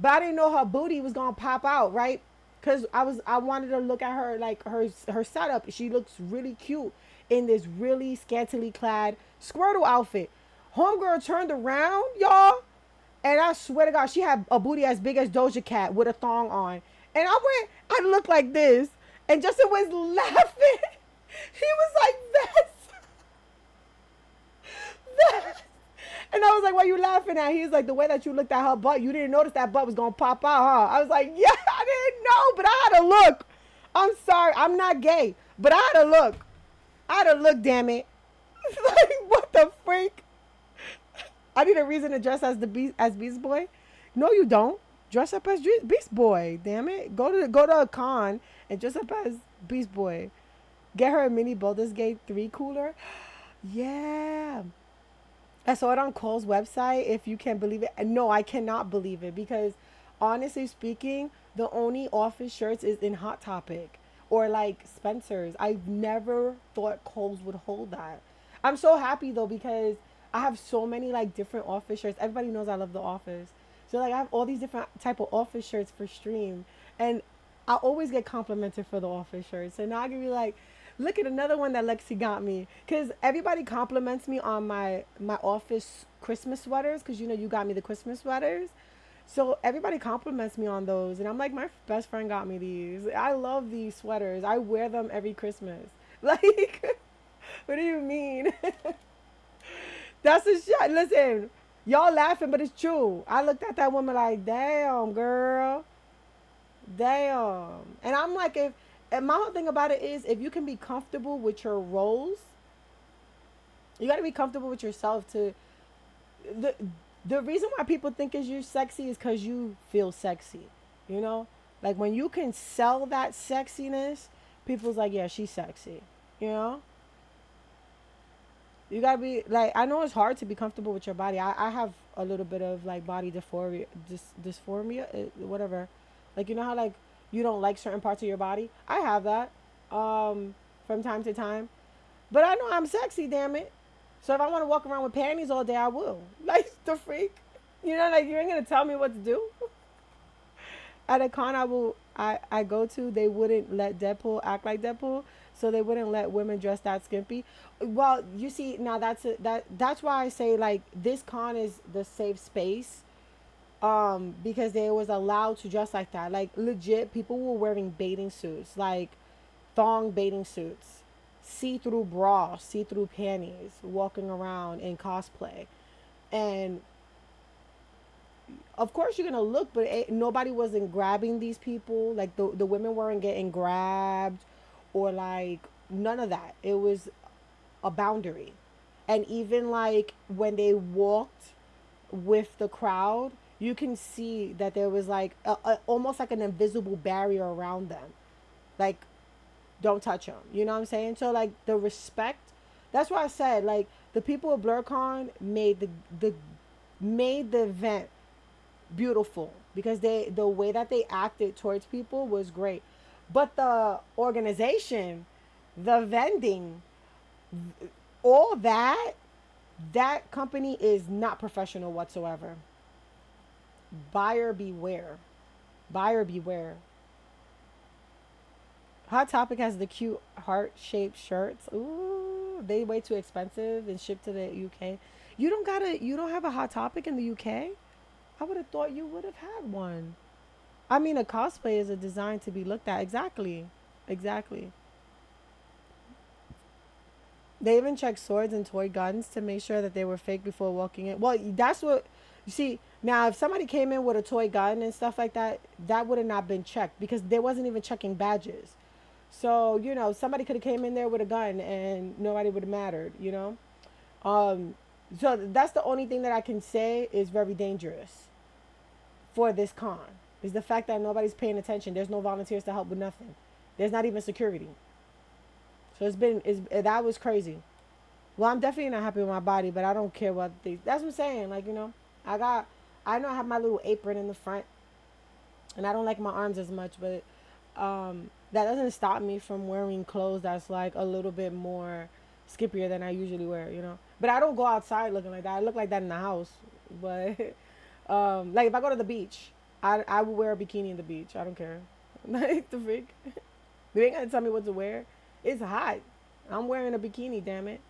But I didn't know her booty was gonna pop out, right? Cause I wanted to look at her like her setup. She looks really cute in this really scantily clad Squirtle outfit. Homegirl turned around, y'all, and I swear to God, she had a booty as big as Doja Cat with a thong on. And I looked like this, and Justin was laughing. He was like, that's. And I was like, what are you laughing at? He was like, the way that you looked at her butt, you didn't notice that butt was going to pop out, huh? I was like, yeah, I didn't know, but I had to look. I'm sorry, I'm not gay, but I had to look. I had to look, damn it. Like, what the freak? I need a reason to dress as Beast Boy. No, you don't. Dress up as Beast Boy. Damn it. Go to a con and dress up as Beast Boy. Get her a mini Baldur's Gate 3 cooler. Yeah. I saw it on Cole's website. If you can believe it. No, I cannot believe it because honestly speaking, the only office shirts is in Hot Topic or like Spencer's. I've never thought Cole's would hold that. I'm so happy though because I have so many like different office shirts. Everybody knows I love the office. So like I have all these different type of office shirts for stream and I always get complimented for the office shirts. So now I can be like, look at another one that Lexi got me. Cause everybody compliments me on my office Christmas sweaters. Cause you know you got me the Christmas sweaters. So everybody compliments me on those, and I'm like, my best friend got me these. I love these sweaters. I wear them every Christmas. Like, what do you mean? That's a shot. Listen, y'all laughing, but it's true. I looked at that woman like, damn, girl, damn. And I'm like, if and my whole thing about it is, if you can be comfortable with your roles, you got to be comfortable with yourself. To the the reason why people think is you sexy is because you feel sexy. You know, like when you can sell that sexiness, people's like, yeah, she's sexy. You know, you gotta be like, I know it's hard to be comfortable with your body. I have a little bit of like body dysphoria, dysphoria, whatever. Like you know how like you don't like certain parts of your body. I have that from time to time, but I know I'm sexy. Damn it. So if I want to walk around with panties all day, I will. Like the freak, you know, like you ain't gonna tell me what to do. At a con I go to, they wouldn't let Deadpool act like Deadpool, so they wouldn't let women dress that skimpy. Well, you see, now that's why I say like this con is the safe space, because they was allowed to dress like that. Like legit, people were wearing bathing suits, like thong bathing suits, see-through bra, see-through panties, walking around in cosplay, and of course you're gonna look, but nobody wasn't grabbing these people. Like the women weren't getting grabbed, or like none of that. It was a boundary, and even like when they walked with the crowd, you can see that there was like almost like an invisible barrier around them. Like don't touch them. You know what I'm saying? So like the respect. That's why I said like the people of BlurCon the made the event beautiful because the way that they acted towards people was great. But the organization, the vending, all that company is not professional whatsoever. Buyer beware. Buyer beware. Hot Topic has the cute heart-shaped shirts. Ooh, they way too expensive and shipped to the UK. You don't have a Hot Topic in the UK? I would have thought you would have had one. I mean, a cosplay is a design to be looked at. Exactly. Exactly. They even checked swords and toy guns to make sure that they were fake before walking in. Well, that's what you see. Now, if somebody came in with a toy gun and stuff like that, that would have not been checked because they wasn't even checking badges. So, somebody could have came in there with a gun and nobody would have mattered, you know? Um, so that's the only thing that I can say is very dangerous for this con is the fact that nobody's paying attention. There's no volunteers to help with nothing. There's not even security. So that was crazy. Well, I'm definitely not happy with my body, but I don't care what things. That's what I'm saying. Like, I know I have my little apron in the front, and I don't like my arms as much, but that doesn't stop me from wearing clothes that's like a little bit more skippier than I usually wear. But I don't go outside looking like that. I look like that in the house. But like if I go to the beach, I will wear a bikini in the beach. I don't care. Like the freak. You ain't gonna tell me what to wear. It's hot. I'm wearing a bikini, damn it.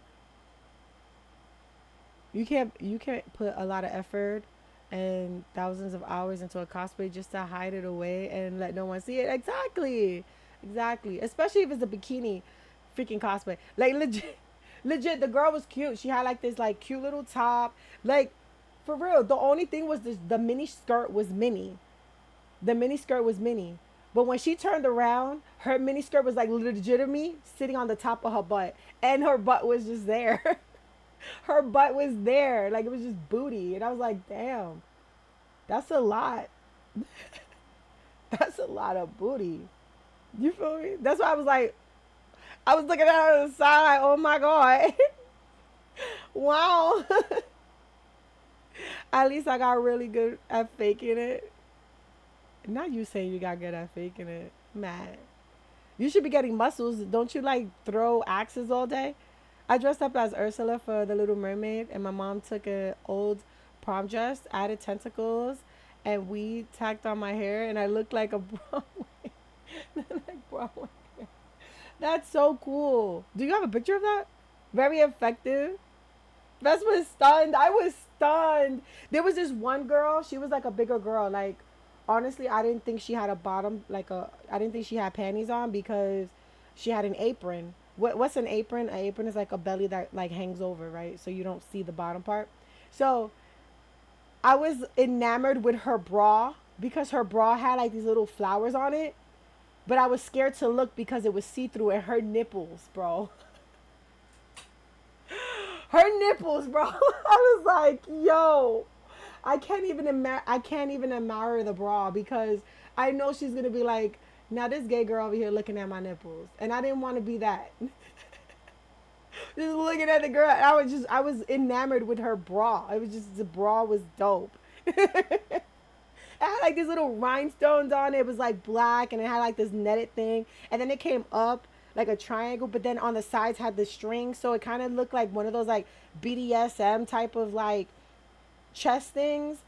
You can't put a lot of effort and thousands of hours into a cosplay just to hide it away and let no one see it. Exactly. Exactly. Especially if it's a bikini freaking cosplay. Like legit legit the girl was cute. She had like this like cute little top. Like for real. The only thing was the mini skirt was mini. The mini skirt was mini. But when she turned around, her mini skirt was like legitimately sitting on the top of her butt. And her butt was just there. Her butt was there. Like it was just booty. And I was like, damn, that's a lot. That's a lot of booty. You feel me? That's why I was like, I was looking at her on the side, like, oh my God. Wow. At least I got really good at faking it. Not you saying you got good at faking it. Mad. You should be getting muscles. Don't you like throw axes all day? I dressed up as Ursula for The Little Mermaid, and my mom took an old prom dress, added tentacles, and we tacked on my hair, and I looked like a Broadway, like Broadway. That's so cool. Do you have a picture of that? Very effective. Best was stunned. I was stunned. There was this one girl. She was like a bigger girl. Like, honestly, I didn't think she had a bottom. I didn't think she had panties on because she had an apron. What's an apron? An apron is like a belly that like hangs over, right? So you don't see the bottom part. So I was enamored with her bra because her bra had like these little flowers on it. But I was scared to look because it was see through and her nipples, bro. Her nipples, bro. I was like, yo, I can't even admire the bra because I know she's gonna be like, now this gay girl over here looking at my nipples, and I didn't want to be that. Just looking at the girl, I was enamored with her bra. It was just the bra was dope. It had like these little rhinestones on it. It was like black and it had like this netted thing, and then it came up like a triangle, but then on the sides had the string, so it kind of looked like one of those like BDSM type of like chest things.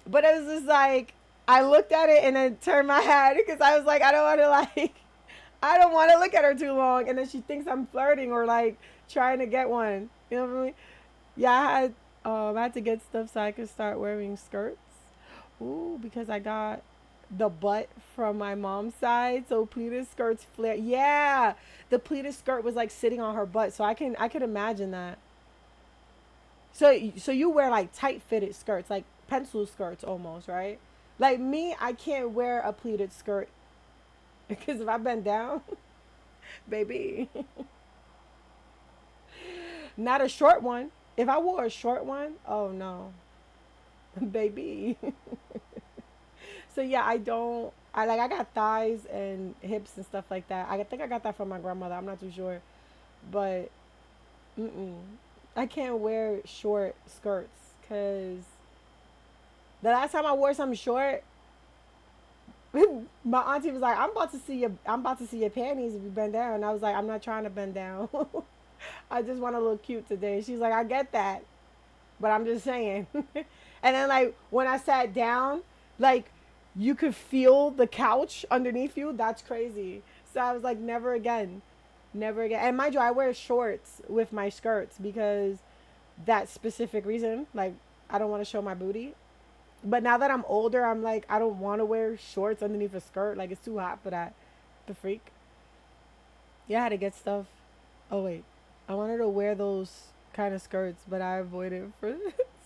But it was just like I looked at it and then turned my head because I was like, I don't want to like, I don't want to look at her too long, and then she thinks I'm flirting or like trying to get one. You know what I mean? Yeah, I had to get stuff so I could start wearing skirts. Ooh, because I got the butt from my mom's side, so pleated skirts flare. Yeah, the pleated skirt was like sitting on her butt, so I could imagine that. So you wear like tight fitted skirts, like pencil skirts almost, right? Like me, I can't wear a pleated skirt because if I bend down, baby, not a short one. If I wore a short one, oh no, baby. So yeah, I don't. I got thighs and hips and stuff like that. I think I got that from my grandmother. I'm not too sure, but mm-mm. I can't wear short skirts because the last time I wore something short, my auntie was like, I'm about to see your panties if you bend down." And I was like, "I'm not trying to bend down. I just want to look cute today." She's like, "I get that, but I'm just saying." And then like when I sat down, like you could feel the couch underneath you. That's crazy. So I was like, never again. Never again. And mind you, I wear shorts with my skirts because that specific reason. Like, I don't want to show my booty. But now that I'm older, I'm like, I don't want to wear shorts underneath a skirt. Like, it's too hot for that. The freak. Yeah, I had to get stuff. Oh, wait. I wanted to wear those kind of skirts, but I avoided for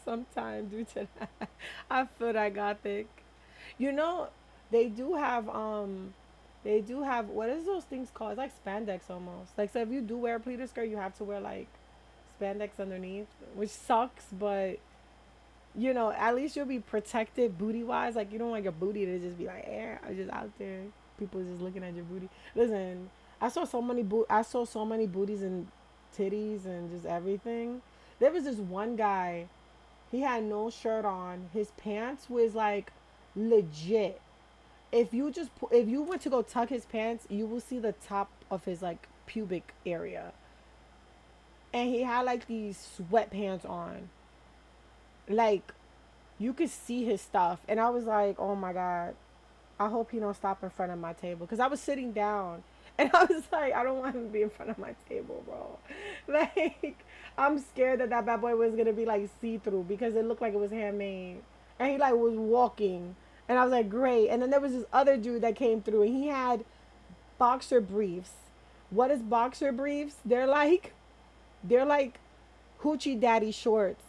some time due to that. I feel I got thick. You know, they do have They do have, what is those things called? It's like spandex almost. Like, so if you do wear a pleated skirt, you have to wear like spandex underneath, which sucks, but you know, at least you'll be protected booty wise. Like, you don't want your booty to just be like, I just out there. People just looking at your booty. Listen, I saw so many booties and titties and just everything. There was this one guy, he had no shirt on. His pants was like legit. If you went to go tuck his pants, you will see the top of his like pubic area. And he had like these sweatpants on. Like, you could see his stuff, and I was like, oh my god, I hope he don't stop in front of my table, because I was sitting down and I was like, I don't want him to be in front of my table, bro. Like, I'm scared that that bad boy was gonna be like see-through, because it looked like it was handmade, and he like was walking, and I was like, great. And then there was this other dude that came through, and he had boxer briefs. What is boxer briefs? They're like hoochie daddy shorts,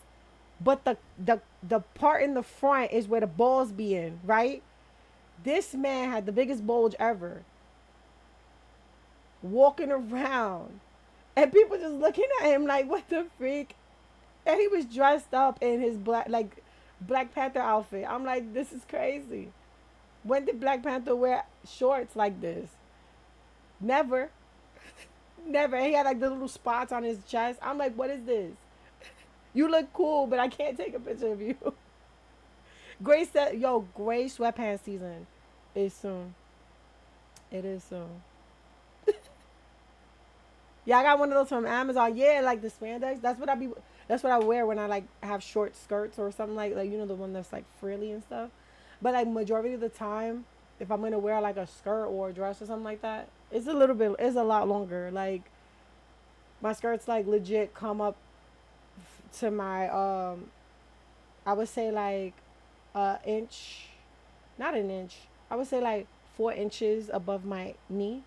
but the part in the front is where the balls be in, right? This man had the biggest bulge ever, walking around, and people just looking at him like, what the freak? And he was dressed up in his Black Panther outfit. I'm like, this is crazy. When did Black Panther wear shorts like this? Never. Never. And he had like the little spots on his chest. I'm like, what is this? You look cool, but I can't take a picture of you. Gray sweatpants season is soon. It is soon. Yeah, I got one of those from Amazon. Yeah, like the spandex. That's what I wear when I like have short skirts or something, like you know, the one that's like frilly and stuff. But like majority of the time, if I'm gonna wear like a skirt or a dress or something like that, it's a lot longer. Like, my skirts like legit come up to my I would say like a inch, not an inch. I would say like 4 inches above my knee.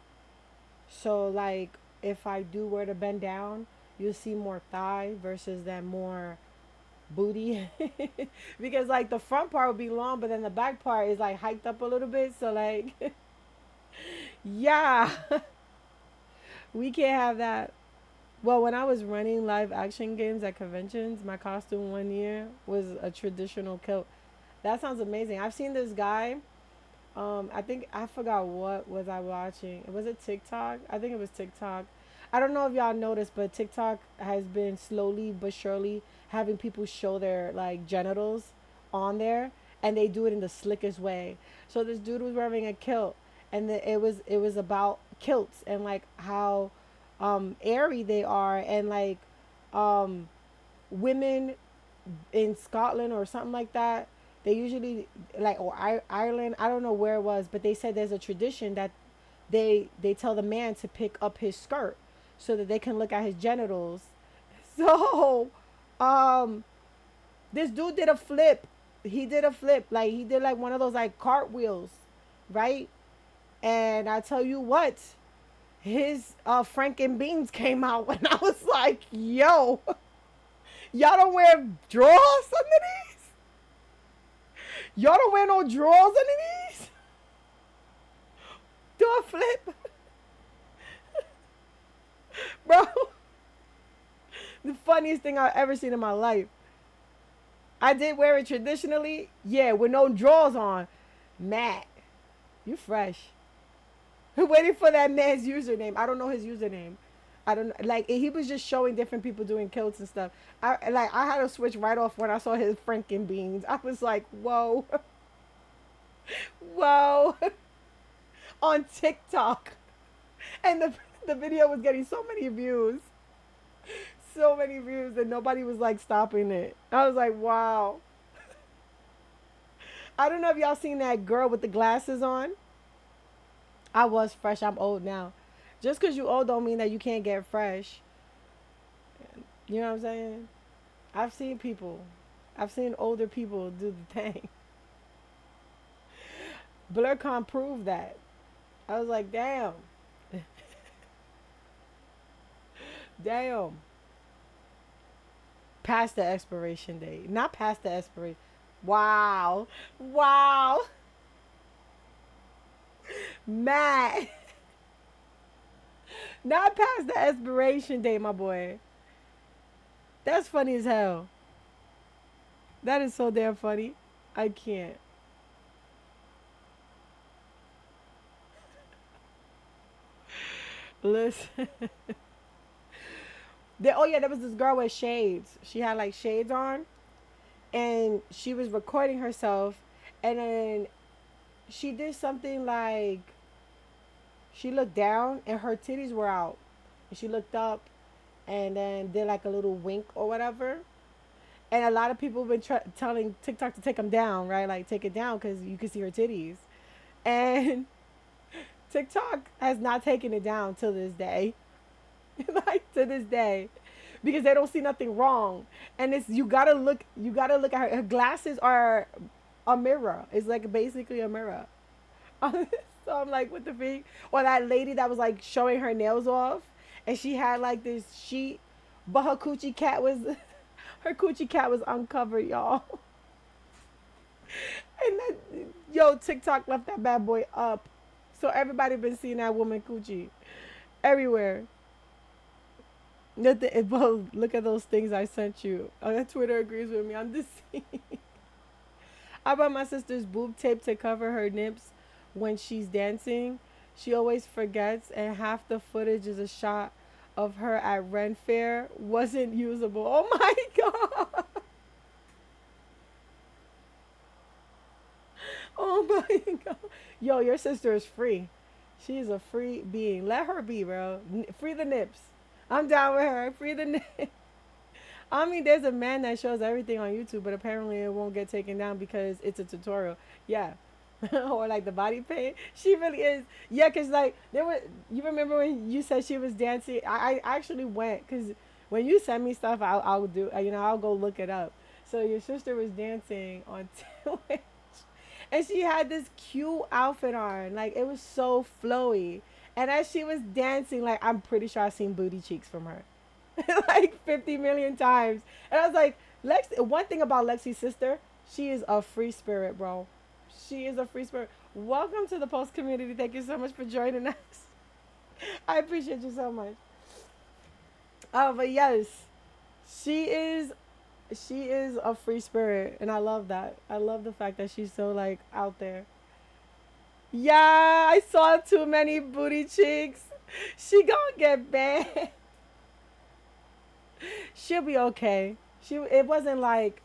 So like, if I do were to bend down, you'll see more thigh versus that more booty. Because like the front part would be long, but then the back part is like hiked up a little bit. So like, yeah, we can't have that. Well, when I was running live action games at conventions, my costume one year was a traditional kilt. That sounds amazing. I've seen this guy. I think I forgot what was I watching. Was it TikTok? I think it was TikTok. I don't know if y'all noticed, but TikTok has been slowly but surely having people show their like genitals on there, and they do it in the slickest way. So this dude was wearing a kilt, and it was about kilts and like how airy they are, and like um women in Scotland or something like that. They usually like, or Ireland. I don't know where it was, but they said there's a tradition that they tell the man to pick up his skirt so that they can look at his genitals. So, um, this dude did a flip. He did a flip, like he did like one of those like cartwheels, right? And I tell you what, his Franken beans came out, when I was like, yo, y'all don't wear drawers underneath? Y'all don't wear no drawers underneath? Do a flip. Bro, the funniest thing I've ever seen in my life. I did wear it traditionally, yeah, with no drawers on. Matt, you fresh. Waiting for that man's username. I don't know his username. I don't like. He was just showing different people doing kilts and stuff. I had to switch right off when I saw his Franken beans. I was like, whoa, whoa, on TikTok, and the video was getting so many views that nobody was like stopping it. I was like, wow. I don't know if y'all seen that girl with the glasses on. I was fresh. I'm old now. Just because you old don't mean that you can't get fresh. You know what I'm saying? I've seen people. I've seen older people do the thing. Blerdcon proved that. I was like, damn. Damn. Past the expiration date. Not past the expiration. Wow. Wow. Mad. Not past the expiration date, my boy. That's funny as hell. That is so damn funny. I can't. Listen. Oh yeah, there was this girl with shades. She had like shades on, and she was recording herself, and then she did something like she looked down and her titties were out, and she looked up, and then did like a little wink or whatever. And a lot of people have been telling TikTok to take them down, right? Like take it down because you can see her titties, and TikTok has not taken it down till this day. Like to this day, because they don't see nothing wrong. And it's you gotta look at her glasses are a mirror. It's like basically a mirror. So I'm like, what the freak? Or that lady that was like showing her nails off, and she had like this sheet, but her coochie cat was her coochie cat was uncovered, y'all. And that, yo, TikTok left that bad boy up, so everybody been seeing that woman coochie everywhere. Nothing. Well, look at those things I sent you. Twitter agrees with me. I'm deceived. I bought my sister's boob tape to cover her nips when she's dancing. She always forgets, and half the footage is a shot of her at Rent Fair. Wasn't usable. Oh my god. Oh my god. Yo, your sister is free. She is a free being. Let her be, bro. Free the nips. I'm down with her. Free the nips. I mean, there's a man that shows everything on YouTube, but apparently it won't get taken down because it's a tutorial. Yeah. Or like the body paint. She really is. Yeah, because like, there were, you remember when you said she was dancing? I actually went because when you send me stuff, I'll do, I'll go look it up. So your sister was dancing on Twitch. And she had this cute outfit on. Like, it was so flowy. And as she was dancing, like, I'm pretty sure I've seen booty cheeks from her. Like 50 million times. And I was like, one thing about Lexi's sister, she is a free spirit, bro. She is a free spirit. Welcome to the post community. Thank you so much for joining us. I appreciate you so much. Oh, but yes, she is she is a free spirit, and I love that. I love the fact that she's so like out there. Yeah, I saw too many booty cheeks. She gonna get banned. She'll be okay. It wasn't like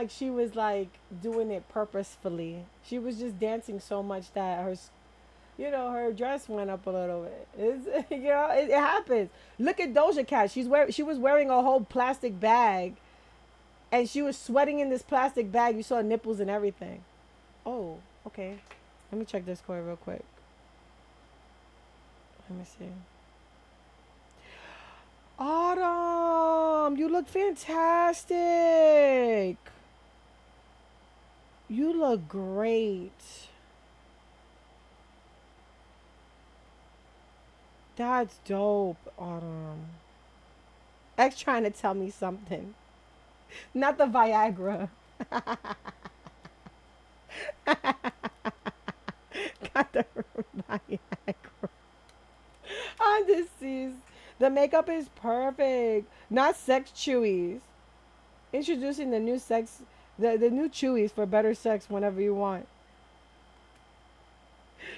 she was like doing it purposefully. She was just dancing so much that her dress went up a little bit. It happens. Look at Doja Cat. She was wearing a whole plastic bag, and she was sweating in this plastic bag. You saw nipples and everything. Oh, okay. Let me check Discord real quick. Let me see. Autumn, you look fantastic. You look great. That's dope, Autumn. X trying to tell me something. Not the Viagra. Got the Viagra. I'm deceased. The makeup is perfect. Not sex chewies. Introducing the new the new chewies for better sex whenever you want.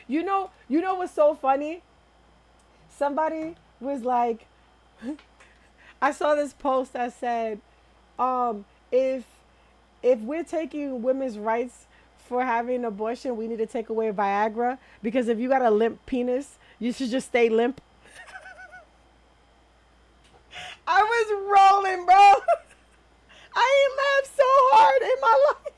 You know what's so funny? Somebody was like, I saw this post that said, if we're taking women's rights for having an abortion, we need to take away Viagra because if you got a limp penis, you should just stay limp. I was rolling, bro. I ain't laughed so hard in my life.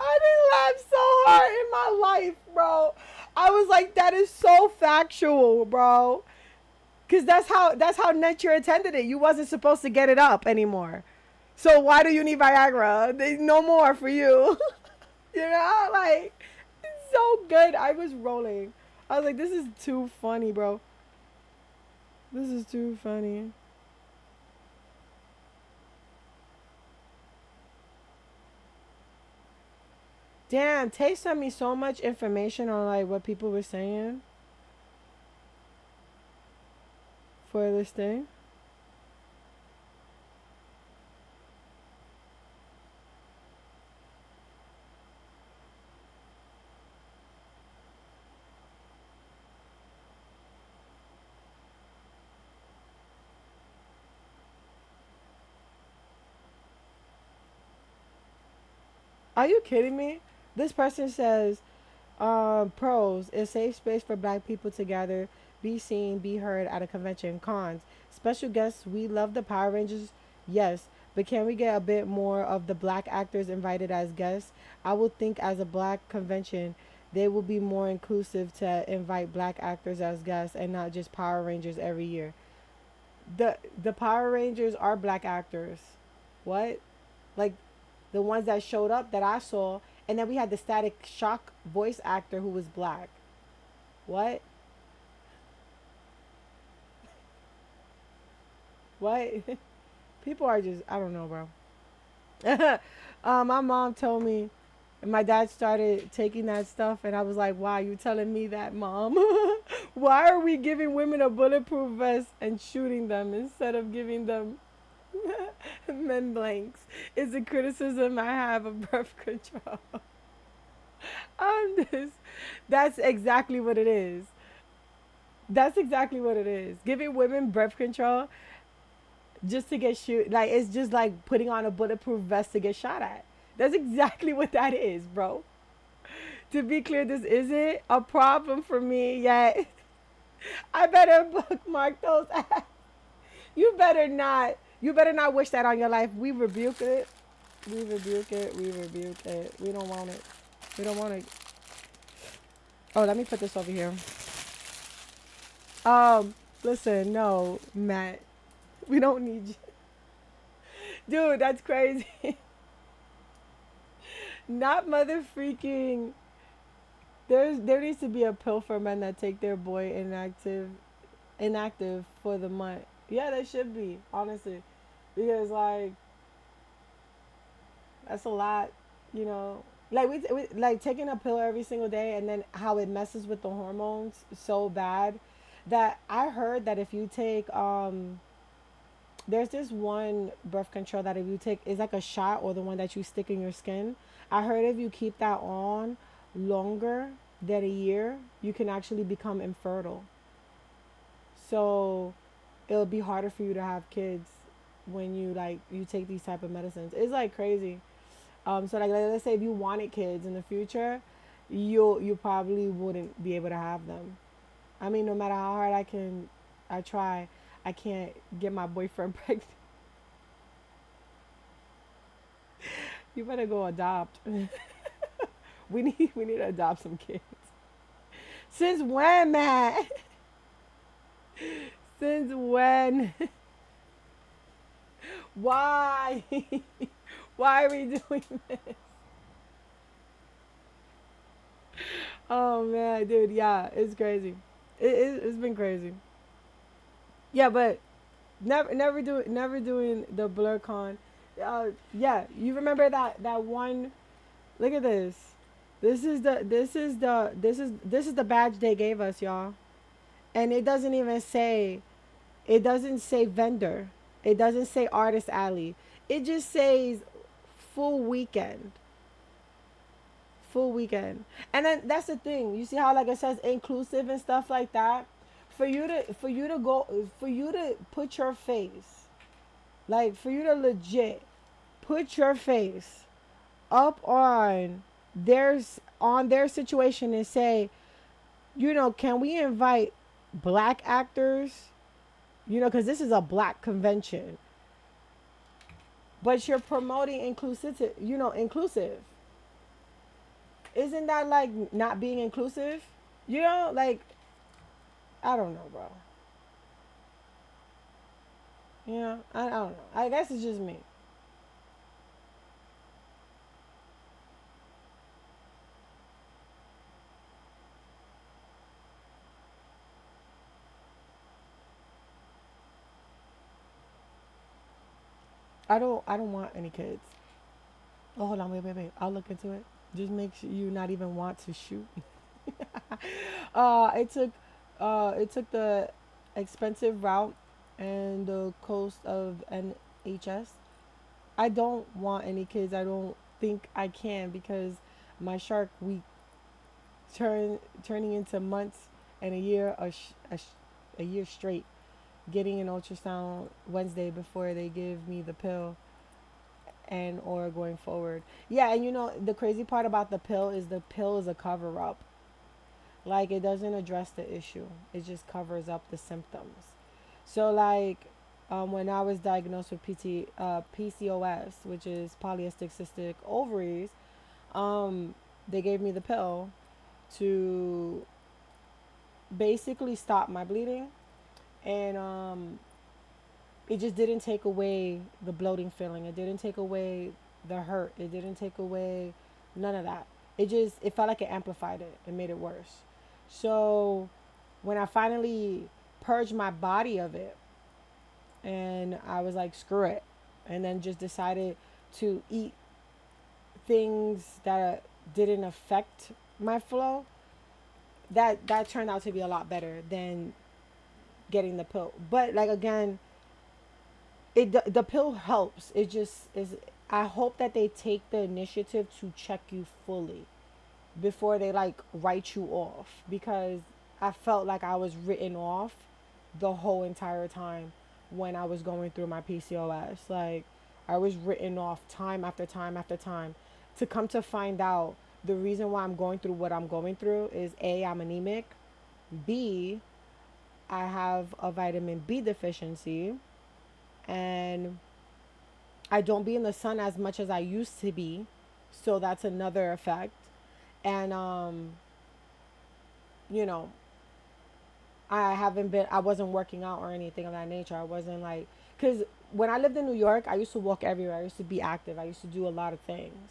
I didn't laugh so hard in my life, bro. I was like, that is so factual, bro. Cause that's how nature intended it. You wasn't supposed to get it up anymore. So why do you need Viagra? There's no more for you. Like it's so good. I was rolling. I was like, this is too funny, bro. This is too funny. Damn, Tay sent me so much information on like what people were saying for this thing. Are you kidding me? This person says, pros, a safe space for black people to gather, be seen, be heard at a convention. Cons, special guests, we love the Power Rangers, yes, but can we get a bit more of the black actors invited as guests? I would think as a black convention, they will be more inclusive to invite black actors as guests and not just Power Rangers every year. The Power Rangers are black actors. What? Like the ones that showed up that I saw, and then we had the Static Shock voice actor who was black. What? What? People are just I don't know, bro. My mom told me, and my dad started taking that stuff, and I was like, "Why you telling me that, mom? Why are we giving women a bulletproof vest and shooting them instead of giving them men blanks?" It's a criticism I have of birth control. I'm just, that's exactly what it is. That's exactly what it is. Giving women birth control just to get shoot, like it's just like putting on a bulletproof vest to get shot at. That's exactly what that is, bro. To be clear, this isn't a problem for me yet. I better bookmark those apps. You better not. You better not wish that on your life. We rebuke it. We rebuke it. We rebuke it. We don't want it. We don't want it. Oh, let me put this over here. Listen, no, Matt, we don't need you. Dude, that's crazy. Not mother freaking. There needs to be a pill for men that take their boy inactive for the month. Yeah, there should be, honestly. Because like that's a lot, you know. Like we like taking a pill every single day and then how it messes with the hormones so bad that I heard that if you take there's this one birth control that if you take is like a shot or the one that you stick in your skin. I heard if you keep that on longer than a year, you can actually become infertile. So it'll be harder for you to have kids when you like you take these type of medicines. It's like crazy. So like let's say if you wanted kids in the future, you probably wouldn't be able to have them. I mean, no matter how hard I try, I can't get my boyfriend pregnant. You better go adopt. We need to adopt some kids. Since when, Matt? Since when? Why? Why are we doing this? Oh man, dude, yeah, it's crazy. It's been crazy. Yeah, but never doing the Blerdcon. Yeah, you remember that one? Look at this. This is the badge they gave us, y'all. And it doesn't even say. It doesn't say vendor. It doesn't say artist alley. It just says full weekend. Full weekend. And then that's the thing. You see how like it says inclusive and stuff like that? For you to put your face, like for you to legit put your face up on their situation and say, can we invite black actors? Because this is a black convention, but you're promoting inclusive. Isn't that like not being inclusive? Like I don't know, bro. I don't know. I guess it's just me. I don't want any kids. Oh, hold on, wait. I'll look into it. Just makes you not even want to shoot. It took the expensive route and the coast of NHS. I don't want any kids. I don't think I can because my shark week turning into months and a year a year straight getting an ultrasound Wednesday before they give me the pill and or going forward. Yeah, and you know the crazy part about the pill is a cover up. Like it doesn't address the issue. It just covers up the symptoms. So like when I was diagnosed with PCOS, which is polycystic cystic ovaries, um, they gave me the pill to basically stop my bleeding, and it just didn't take away the bloating feeling. It didn't take away the hurt. It didn't take away none of that. It felt like it amplified it. It made it worse. So when I finally purged my body of it, and I was like, screw it, and then just decided to eat things that didn't affect my flow, that turned out to be a lot better than getting the pill. But like again, the pill helps. It just is. I hope that they take the initiative to check you fully before they like write you off, because I felt like I was written off the whole entire time when I was going through my PCOS. Like I was written off time after time after time, to come to find out the reason why I'm going through what I'm going through is A, I'm anemic, B, I have a vitamin B deficiency, and I don't be in the sun as much as I used to be. So that's another effect. And you know, I wasn't working out or anything of that nature. I wasn't like, cuz when I lived in New York, I used to walk everywhere. I used to be active. I used to do a lot of things.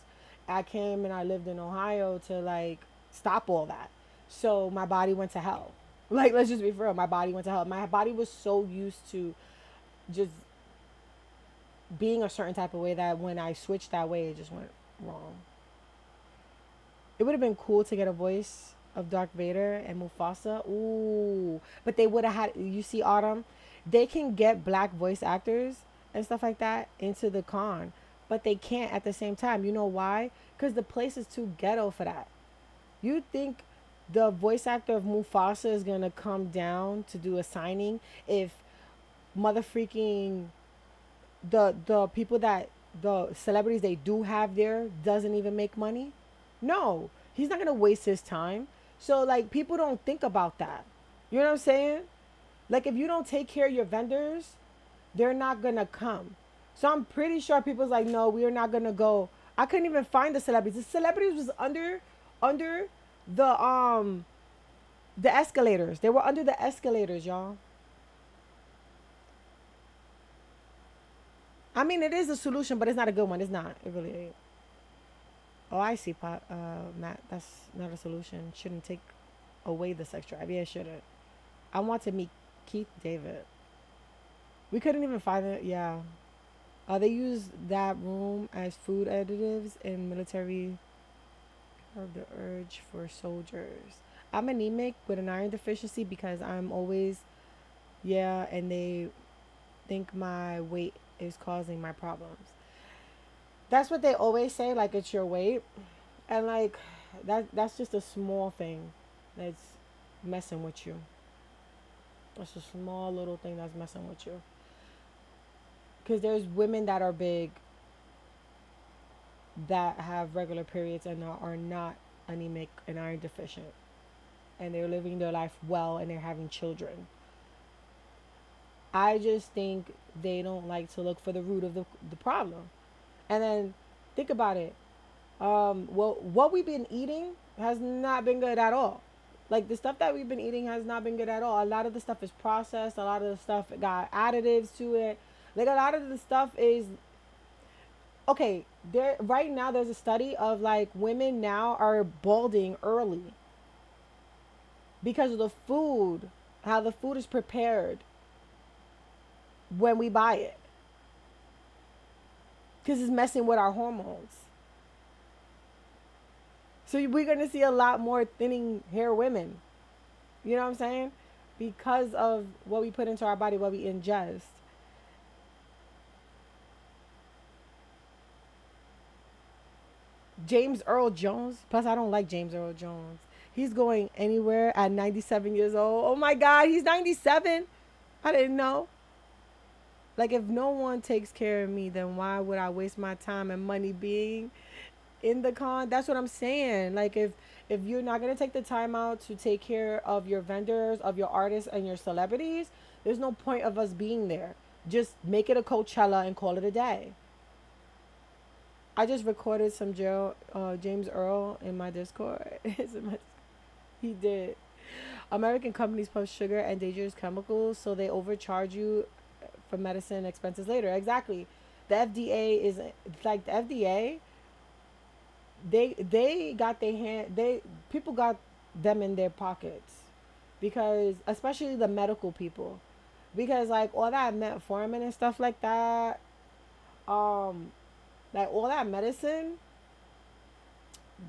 I came and I lived in Ohio to like stop all that. So my body went to hell. Like let's just be real, my body went to hell. My body was so used to just being a certain type of way that when I switched that way, it just went wrong. It would have been cool to get a voice of Darth Vader and Mufasa. Ooh, but they would have had. You see, Autumn, they can get black voice actors and stuff like that into the con, but they can't at the same time. You know why? Because the place is too ghetto for that. You think the voice actor of Mufasa is gonna come down to do a signing if mother freaking the people that the celebrities they do have there doesn't even make money? No, he's not gonna waste his time. So like people don't think about that. You know what I'm saying? Like if you don't take care of your vendors, they're not gonna come. So I'm pretty sure people's like, no, we are not gonna go. I couldn't even find the celebrities. The celebrities was under the escalators. They were under the escalators, y'all. I mean, it is a solution, but it's not a good one. It's not. It really ain't. Oh, I see, Matt. That's not a solution. Shouldn't take away the sex drive. Yeah, it shouldn't. I want to meet Keith David. We couldn't even find it. Yeah. They use that room as food additives in military of the urge for soldiers. I'm anemic with an iron deficiency because I'm always, yeah, and they think my weight is causing my problems. That's what they always say, like it's your weight. And like that's just a small thing that's messing with you. It's a small little thing that's messing with you. Because there's women that are big that have regular periods and are not anemic and iron deficient. And they're living their life well and they're having children. I just think they don't like to look for the root of the problem. And then think about it. Well, what we've been eating has not been good at all. Like the stuff that we've been eating has not been good at all. A lot of the stuff is processed. A lot of the stuff got additives to it. Like a lot of the stuff is okay. There right now, there's a study of like women now are balding early because of the food, how the food is prepared when we buy it, because it's messing with our hormones. So we're gonna see a lot more thinning hair women. You know what I'm saying? Because of what we put into our body, what we ingest. James Earl Jones. Plus, I don't like James Earl Jones. He's going anywhere at 97 years old. Oh my God, he's 97. I didn't know. Like, if no one takes care of me, then why would I waste my time and money being in the con? That's what I'm saying. Like, if you're not gonna take the time out to take care of your vendors, of your artists, and your celebrities, there's no point of us being there. Just make it a Coachella and call it a day. I just recorded some James Earl in my Discord. He did. American companies pump sugar and dangerous chemicals, so they overcharge you for medicine expenses later. Exactly. The FDA is like the FDA. They got their hand. They people got them in their pockets because especially the medical people, because like all that metformin and stuff like that, um, like all that medicine,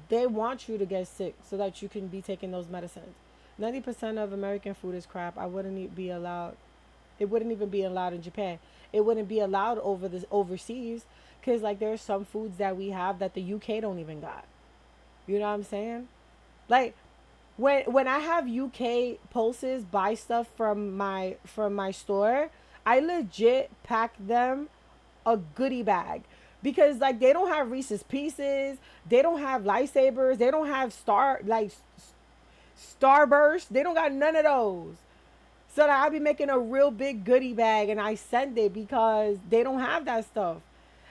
they want you to get sick so that you can be taking those medicines. 90% of American food is crap. I wouldn't be allowed. It wouldn't even be allowed in Japan. It wouldn't be allowed over this overseas because like there's some foods that we have that the UK don't even got. You know what I'm saying? Like when I have UK pulses buy stuff from my store, I legit pack them a goodie bag because like they don't have Reese's Pieces, they don't have lightsabers, they don't have Starburst, they don't got none of those. So that I'll be making a real big goodie bag and I send it because they don't have that stuff.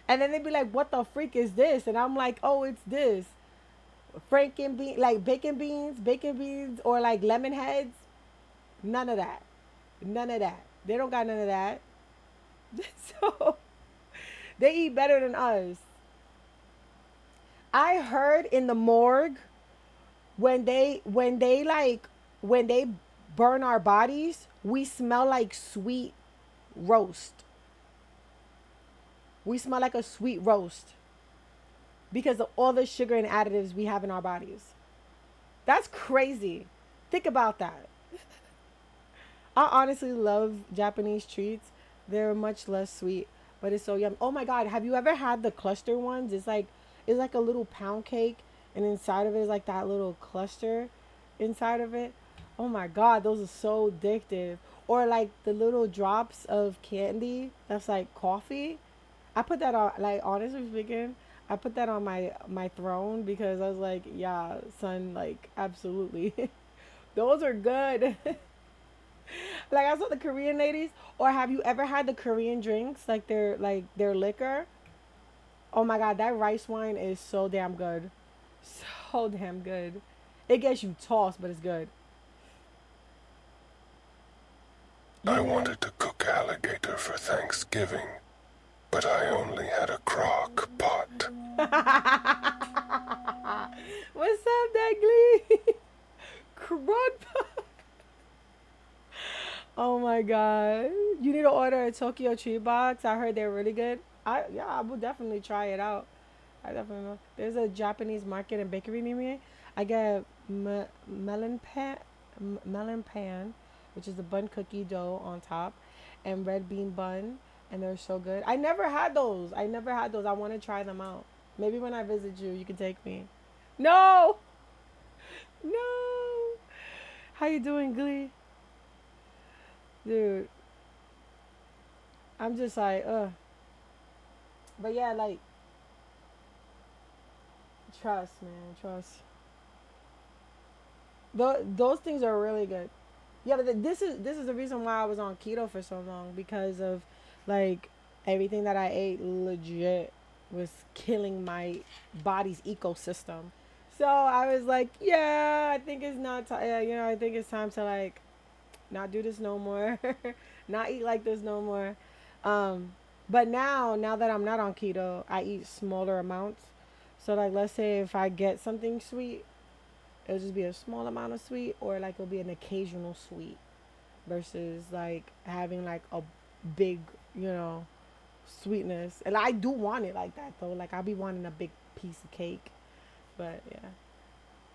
And then they'd be like, "What the freak is this?" And I'm like, "Oh, it's this Franken bean, like bacon beans, or like lemon heads. None of that. None of that. They don't got none of that. So they eat better than us. I heard in the morgue when they burn our bodies, we smell like sweet roast. We smell like a sweet roast because of all the sugar and additives we have in our bodies. That's crazy. Think about that. I honestly love Japanese treats. They're much less sweet, but it's so yum. Oh my god, have you ever had the cluster ones? It's like a little pound cake and inside of it is like that little cluster inside of it. Oh my god, those are so addictive. Or like the little drops of candy that's like coffee. I put that on, like honestly speaking, I put that on my throne because I was like, yeah, son, like absolutely. Those are good. Like I saw the Korean ladies, or have you ever had the Korean drinks, like their liquor? Oh my god, that rice wine is so damn good. So damn good. It gets you tossed, but it's good. I You know? wanted to cook alligator for Thanksgiving, but I only had a crock pot. What's up, Degly? Crud. Oh my god. You need to order a Tokyo Treat box. I heard they're really good. I will definitely try it out. I definitely know. There's a Japanese market and bakery near me. I get melon pan, which is the bun cookie dough on top, and red bean bun, and they're so good. I never had those. I never had those. I want to try them out. Maybe when I visit you, you can take me. No, no. How you doing, Glee? Dude, I'm just like, ugh. But yeah, like, trust, man, trust. Those things are really good. Yeah, but this is the reason why I was on keto for so long because of like everything that I ate legit was killing my body's ecosystem. So I was like, yeah, I think it's not you know, I think it's time to like not do this no more. Not eat like this no more. Um but now that I'm not on keto, I eat smaller amounts. So like let's say if I get something sweet, it'll just be a small amount of sweet or like it'll be an occasional sweet versus like having like a big, you know, sweetness. And I do want it like that though. Like I'll be wanting a big piece of cake. But yeah.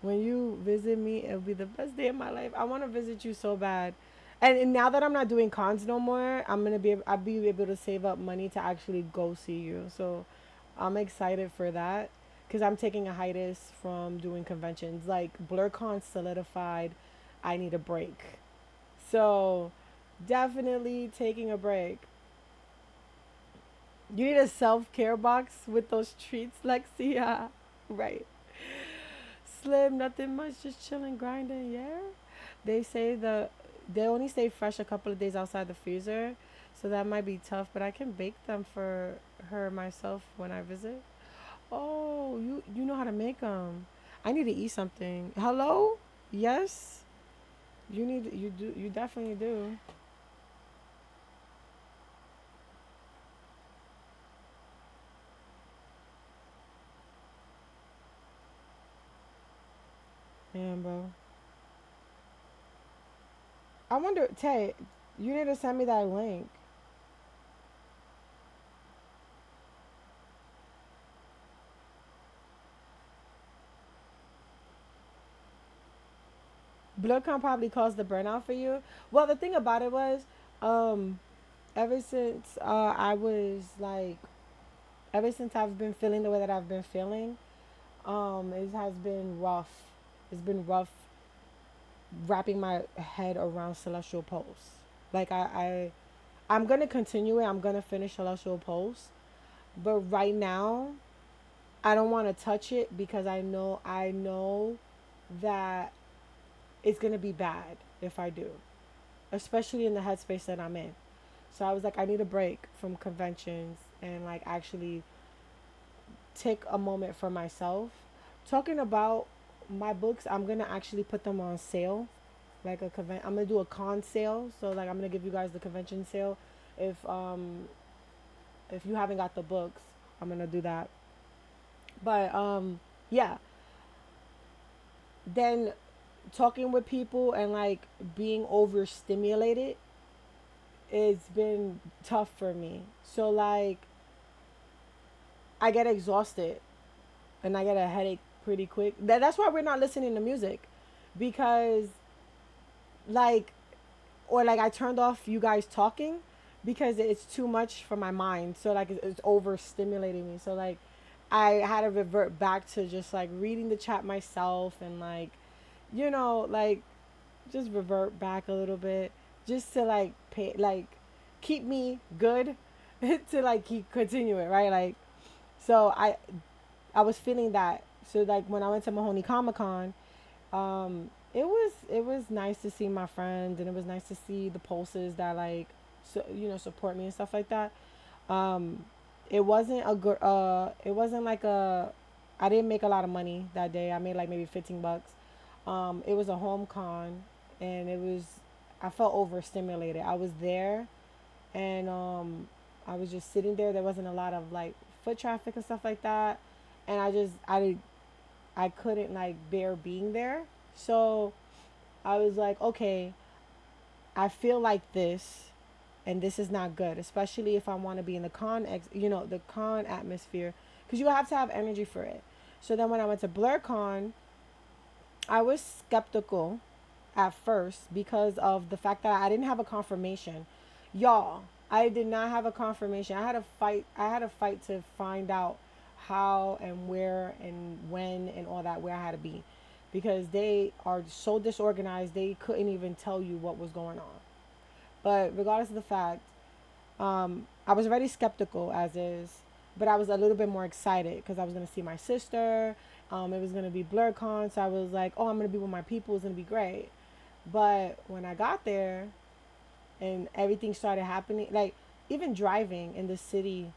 When you visit me, it'll be the best day of my life. I want to visit you so bad. And now that I'm not doing cons no more, I'll be able to save up money to actually go see you. So I'm excited for that because I'm taking a hiatus from doing conventions. Like Blerdcon solidified, I need a break. So definitely taking a break. You need a self care box with those treats, Lexia. Right. Slim, nothing much, just chilling, grinding. Yeah. They say they only stay fresh a couple of days outside the freezer, so that might be tough. But I can bake them for her myself when I visit. Oh, you know how to make them. I need to eat something. Hello? Yes. You definitely do. Yeah, bro. I wonder, Tay, you need to send me that link. Bloodcon probably caused the burnout for you. Well, the thing about it was, um, ever since I was like, ever since I've been feeling the way that I've been feeling, it has been rough. It's been rough wrapping my head around Celestial Pulse. Like I'm gonna continue it. I'm gonna finish Celestial Pulse, but right now I don't want to touch it because I know that it's gonna be bad if I do, especially in the headspace that I'm in. So I was like, I need a break from conventions and like actually take a moment for myself. Talking about my books, I'm gonna actually put them on sale, like I'm gonna do a con sale. So like I'm gonna give you guys the convention sale. If um if you haven't got the books, I'm gonna do that. But yeah. Then talking with people and like being overstimulated, it's been tough for me. So like I get exhausted and I get a headache pretty quick. That's why we're not listening to music, because like or like I turned off you guys talking because it's too much for my mind. So like it's overstimulating me. So like I had to revert back to just like reading the chat myself and like like just revert back a little bit just to like pay like keep me good to like keep continue it, right? Like so I was feeling that. So like when I went to Mahoney Comic Con, it was nice to see my friends and it was nice to see the pulses that like support me and stuff like that. Um, it wasn't a good it wasn't like a I didn't make a lot of money that day. I made like maybe 15 bucks. It was a home con and I felt overstimulated. I was there and I was just sitting there. There wasn't a lot of like foot traffic and stuff like that. And I couldn't like bear being there. So I was like, okay, I feel like this and this is not good, especially if I want to be in the the con atmosphere, because you have to have energy for it. So then when I went to Blerdcon, I was skeptical at first because of the fact that I didn't have a confirmation. Y'all, I did not have a confirmation. I had to fight to find out how and where and when and all that, where I had to be. Because they are so disorganized, they couldn't even tell you what was going on. But regardless of the fact, I was already skeptical as is, but I was a little bit more excited because I was gonna see my sister. It was gonna be Blerdcon, so I was like, "Oh, I'm gonna be with my people. It's gonna be great." But when I got there and everything started happening, like even driving in the city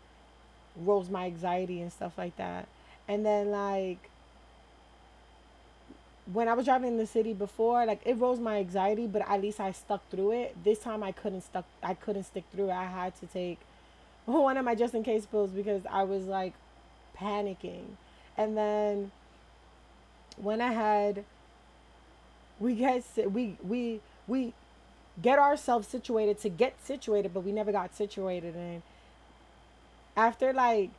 rose my anxiety and stuff like that. And then like when I was driving in the city before, like it rose my anxiety, but at least I stuck through it. This time I couldn't stick through it. I had to take one of my just in case pills because I was like panicking. And then when I had we get ourselves situated to get situated, but we never got situated. And after like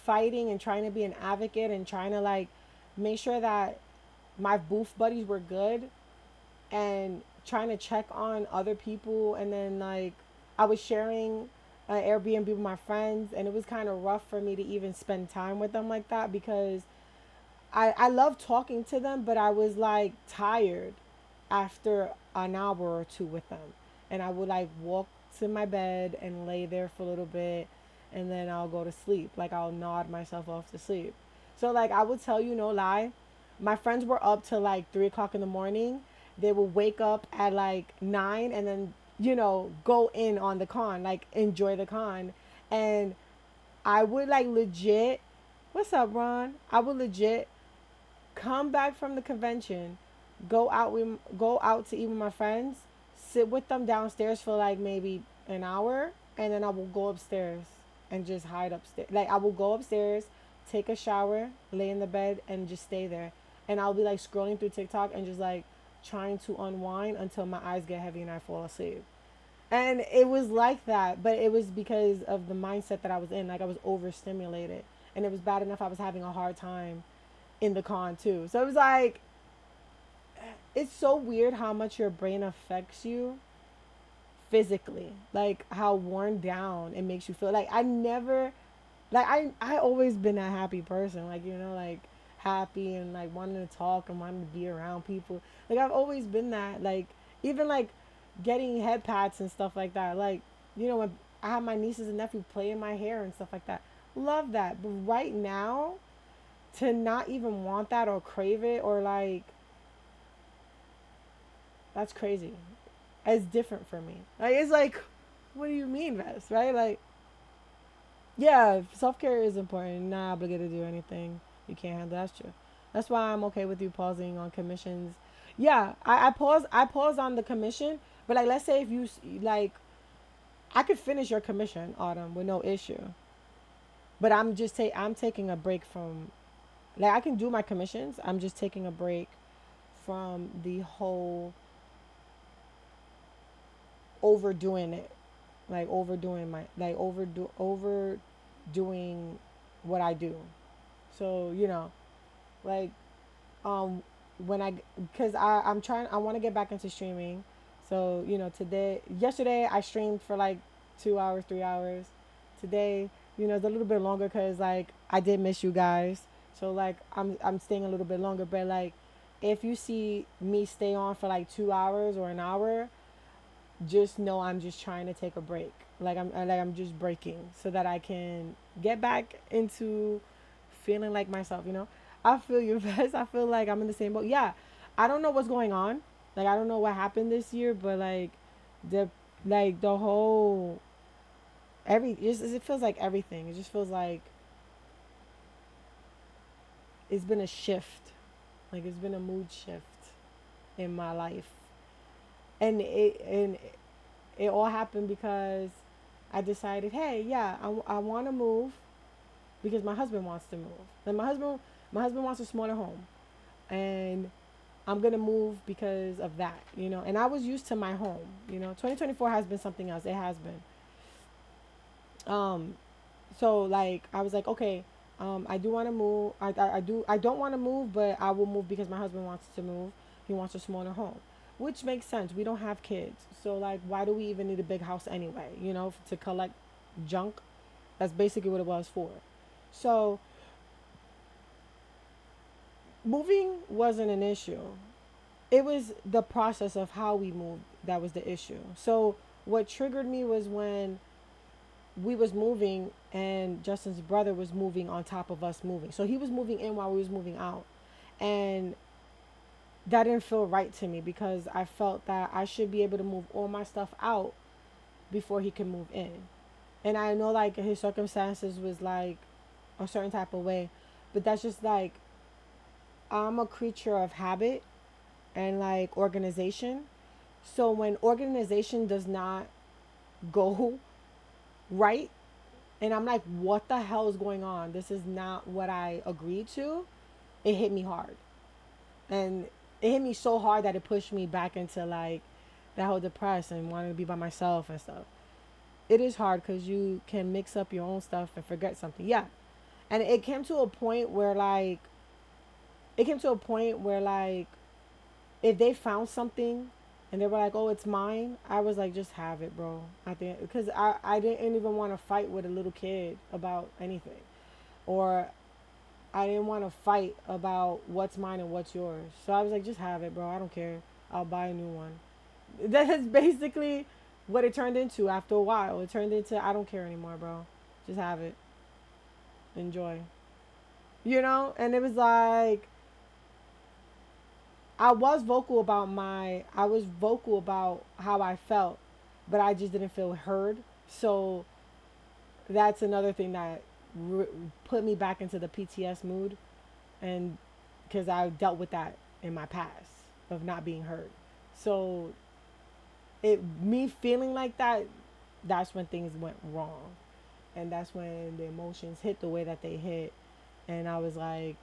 fighting and trying to be an advocate and trying to like make sure that my booth buddies were good, and trying to check on other people, and then like I was sharing an Airbnb with my friends, and it was kind of rough for me to even spend time with them like that because I love talking to them, but I was like tired after an hour or two with them. And I would like walk to my bed and lay there for a little bit, and then I'll go to sleep. Like I'll nod myself off to sleep. So like I would tell you no lie, my friends were up till like 3 o'clock in the morning. They would wake up at like 9 and then, go in on the con, like enjoy the con. And I would like legit, what's up, Ron? I would legit come back from the convention, go out to eat with my friends, sit with them downstairs for like maybe an hour, and then I will go upstairs and just hide upstairs. Like I will go upstairs, take a shower, lay in the bed, and just stay there. And I'll be like scrolling through TikTok and just like trying to unwind until my eyes get heavy and I fall asleep. And it was like that, but it was because of the mindset that I was in. Like I was overstimulated, and it was bad enough I was having a hard time in the con too. So it was like it's so weird how much your brain affects you physically. Like how worn down it makes you feel. Like I never like I always been a happy person. Like, like happy and like wanting to talk and wanting to be around people. Like I've always been that. Like even like getting head pats and stuff like that. Like, when I have my nieces and nephews play in my hair and stuff like that. Love that. But right now, to not even want that or crave it or like that's crazy. It's different for me. Like it's like, what do you mean, Vess? Right? Like, yeah, self care is important. You're not obligated to do anything you can't handle. That's true. That's why I'm okay with you pausing on commissions. Yeah, I pause. I pause on the commission, but like, let's say if you like, I could finish your commission, Autumn, with no issue. But I'm taking a break from, like, I can do my commissions. I'm just taking a break from the whole overdoing it, like overdoing my like overdoing what I do. So like um when because I want to get back into streaming. So yesterday I streamed for like 2 hours, 3 hours. Today it's a little bit longer because like I did miss you guys. So like I'm staying a little bit longer, but like if you see me stay on for like 2 hours or an hour, just know I'm just trying to take a break. Like I'm just breaking so that I can get back into feeling like myself. I feel your best. I feel like I'm in the same boat. Yeah, I don't know what's going on. Like I don't know what happened this year, but the the whole it feels like everything. It just feels like it's been a shift. Like it's been a mood shift in my life, and it all happened because I decided, hey, yeah, I want to move because my husband wants to move. And my husband wants a smaller home, and I'm gonna move because of that. And I was used to my home. 2024 has been something else. It has been. Um, so like I was like, okay, I do want to move. I don't want to move, but I will move because my husband wants to move. He wants a smaller home, which makes sense. We don't have kids, so like, why do we even need a big house anyway? To collect junk. That's basically what it was for. So moving wasn't an issue. It was the process of how we moved that was the issue. So what triggered me was when we was moving and Justin's brother was moving on top of us moving. So he was moving in while we was moving out. And that didn't feel right to me because I felt that I should be able to move all my stuff out before he can move in. And I know like his circumstances was like a certain type of way, but that's just like I'm a creature of habit and like organization. So when organization does not go right, and I'm like, what the hell is going on? This is not what I agreed to. It hit me hard. And it hit me so hard that it pushed me back into like that whole depressed and wanting to be by myself and stuff. It is hard because you can mix up your own stuff and forget something. Yeah. And it came to a point where like it came to a point where like if they found something and they were like, "Oh, it's mine," I was like, "Just have it, bro." I think because I didn't even want to fight with a little kid about anything, or I didn't want to fight about what's mine and what's yours. So I was like, "Just have it, bro. I don't care. I'll buy a new one." That's basically what it turned into. After a while, it turned into, "I don't care anymore, bro. Just have it. Enjoy." And it was like I was vocal about how I felt, but I just didn't feel heard. So that's another thing that re- put me back into the PTS mood, and because I dealt with that in my past of not being heard. So it me feeling like that, that's when things went wrong, and that's when the emotions hit the way that they hit, and I was like,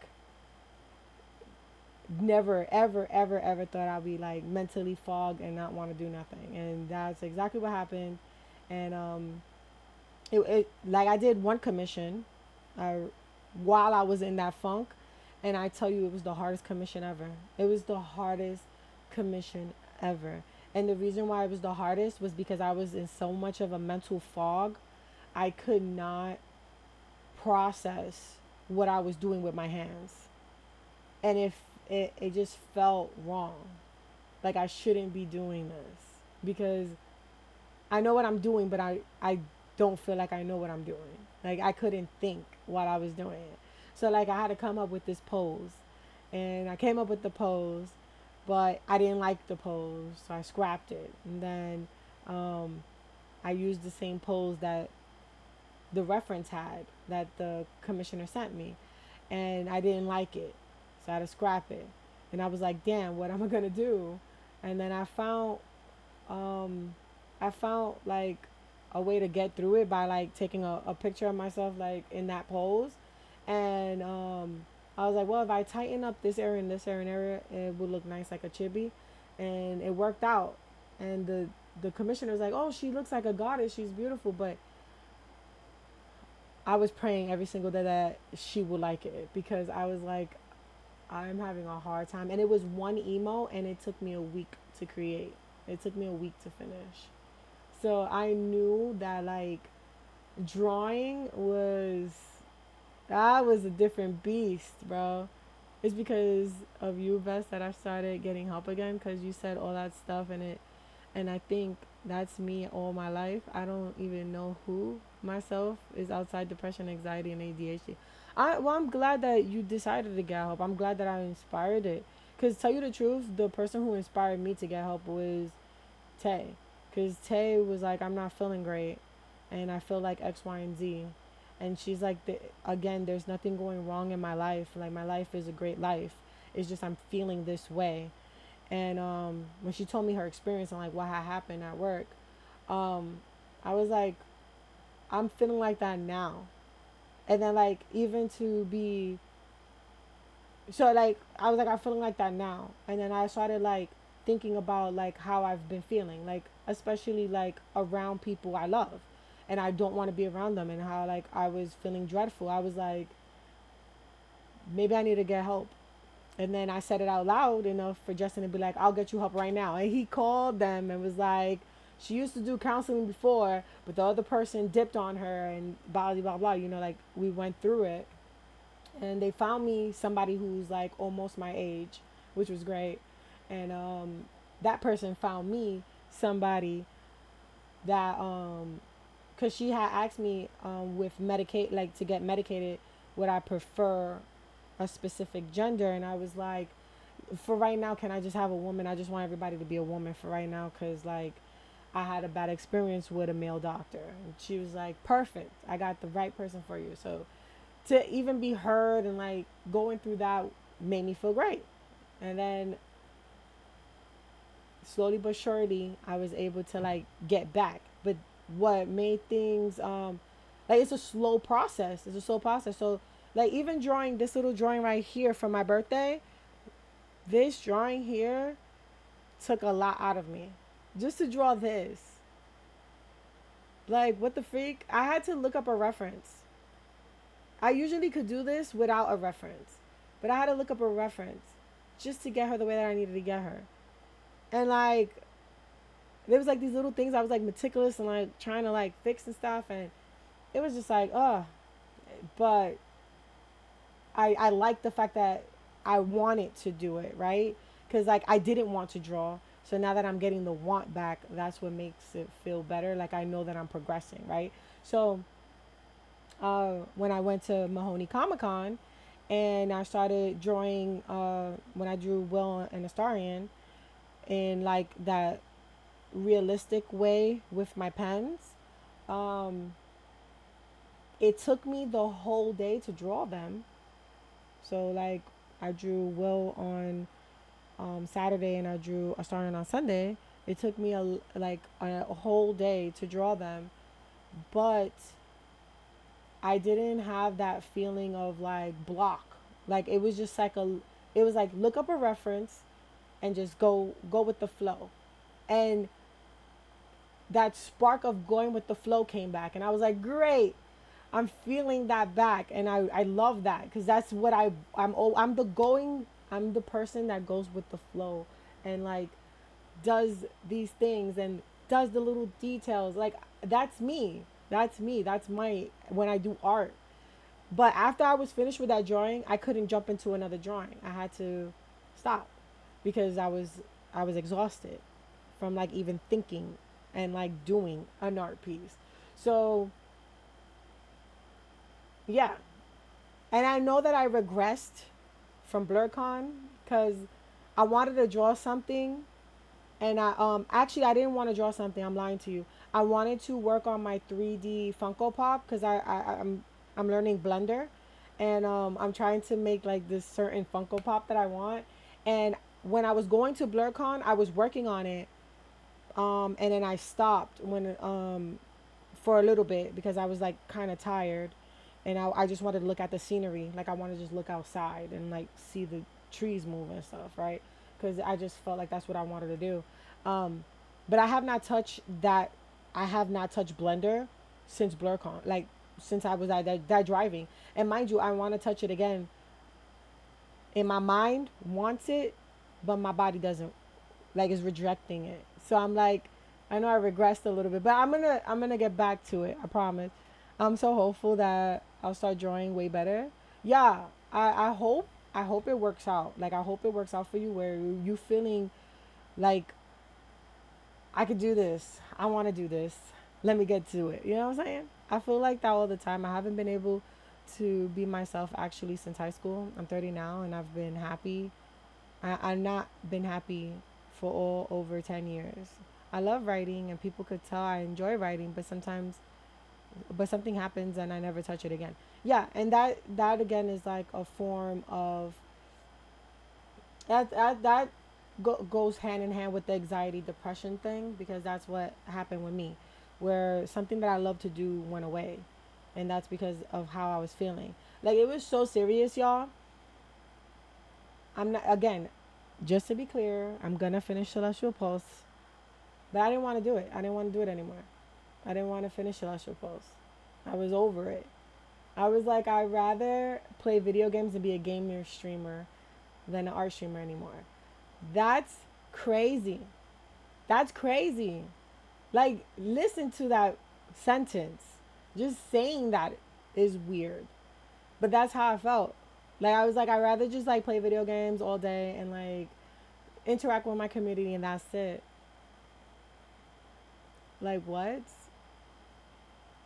never ever ever ever thought I'd be like mentally fogged and not want to do nothing, and that's exactly what happened. And it like I did one commission, uh, while I was in that funk, and I tell you, it was the hardest commission ever. It was the hardest commission ever, and the reason why it was the hardest was because I was in so much of a mental fog. I could not process what I was doing with my hands, and if it just felt wrong, like I shouldn't be doing this because I know what I'm doing, but I don't feel like I know what I'm doing. Like I couldn't think while I was doing it. So like I had to come up with this pose. And I came up with the pose, but I didn't like the pose, so I scrapped it. And then um, I used the same pose that the reference had that the commissioner sent me, and I didn't like it, so I had to scrap it. And I was like, "Damn, what am I gonna do?" And then um, I found like a way to get through it by like taking a picture of myself like in that pose, and I was like, well, if I tighten up this area and this area, it would look nice like a chibi, and it worked out. And the commissioner was like, oh, she looks like a goddess, she's beautiful, but I was praying every single day that she would like it because I was like, I'm having a hard time, and it was one emo, and it took me a week to create. It took me a week to finish. So I knew that like drawing was that was a different beast, bro. It's because of you, Vest, that I started getting help again because you said all that stuff and I think that's me all my life. I don't even know who myself is outside depression, anxiety, and ADHD. I'm glad that you decided to get help. I'm glad that I inspired it. Cause tell you the truth, the person who inspired me to get help was Tay, because Tay was like, I'm not feeling great, and I feel like X, Y, and Z, and she's like, again, there's nothing going wrong in my life. Like my life is a great life. It's just I'm feeling this way. And when she told me her experience and like what had happened at work, um, I was like, I'm feeling like that now. And then like even to be so like I was like I'm feeling like that now, and then I started like thinking about like how I've been feeling, like especially like around people I love, and I don't want to be around them, and how like I was feeling dreadful. I was like, maybe I need to get help. And then I said it out loud enough for Justin to be like, I'll get you help right now. And he called them and was like, she used to do counseling before, but the other person dipped on her and blah blah blah. Like we went through it, and they found me somebody who's like almost my age, which was great. And that person found me somebody that because she had asked me with medicate like to get medicated, would I prefer a specific gender? And I was like, for right now, can I just have a woman? I just want everybody to be a woman for right now, because like I had a bad experience with a male doctor. And she was like, perfect, I got the right person for you. So to even be heard and like going through that made me feel great. And then slowly but surely I was able to like get back. But what made things like it's a slow process. It's a slow process. So like even drawing this little drawing right here for my birthday, this drawing here took a lot out of me. Just to draw this. Like what the freak? I had to look up a reference. I usually could do this without a reference. but I had to look up a reference just to get her the way that I needed to get her. And like there was like these little things I was like meticulous and like trying to like fix and stuff, and it was just like but I like the fact that I wanted to do it, right? Because like I didn't want to draw. So now that I'm getting the want back, that's what makes it feel better. Like I know that I'm progressing, right? So when I went to Mahoney Comic Con and I started drawing, when I drew Will and Astarion in like that realistic way with my pens, um, it took me the whole day to draw them. So like I drew Will on Saturday and I drew Astarion on Sunday. It took me a whole day to draw them, but I didn't have that feeling of like block. Like it was just like it was like look up a reference and just go with the flow. And that spark of going with the flow came back and I was like, great. I'm feeling that back and I love that because that's what I'm the person that goes with the flow and like does these things and does the little details. Like that's me. That's me. That's my when I do art. But after I was finished with that drawing, I couldn't jump into another drawing. I had to stop because I was exhausted from like even thinking and like doing an art piece. So, yeah. And I know that I regressed from Blerdcon cuz I wanted to draw something and I didn't want to draw something. I'm lying to you. I wanted to work on my 3D Funko Pop because I'm learning Blender, and I'm trying to make like this certain Funko Pop that I want. And when I was going to Blurcon, I was working on it, and then I stopped when for a little bit because I was like kind of tired, and I just wanted to look at the scenery. Like I wanted to just look outside and like see the trees move and stuff, right? Because I just felt like that's what I wanted to do. Um, but I have not touched that. I have not touched Blender since Blurcon. Like since I was at that driving. And mind you, I want to touch it again. In my mind wants it, but my body doesn't. Like is rejecting it. So I'm like, I know I regressed a little bit, but I'm gonna get back to it. I promise. I'm so hopeful that I'll start drawing way better. Yeah, I hope it works out. Like I hope it works out for you where you feeling like I could do this. I want to do this. Let me get to it. You know what I'm saying? I feel like that all the time. I haven't been able to be myself actually since high school. I'm 30 now and I've been happy. I've not been happy for all over 10 years. I love writing and people could tell I enjoy writing, but something happens and I never touch it again. Yeah, and that again is like a form of that goes hand in hand with the anxiety depression thing because that's what happened with me, where something that I love to do went away, and that's because of how I was feeling. Like it was so serious, y'all. I'm not again, just to be clear, I'm gonna finish Celestial Pulse, but I didn't want to do it. I didn't want to do it anymore. I didn't want to finish Celestial Pulse. I was over it. I was like, I'd rather play video games and be a gamer streamer than an art streamer anymore. That's crazy. That's crazy. Like, listen to that sentence. Just saying that is weird. But that's how I felt. Like, I was like, I'd rather just like play video games all day and like interact with my community and that's it. Like, what?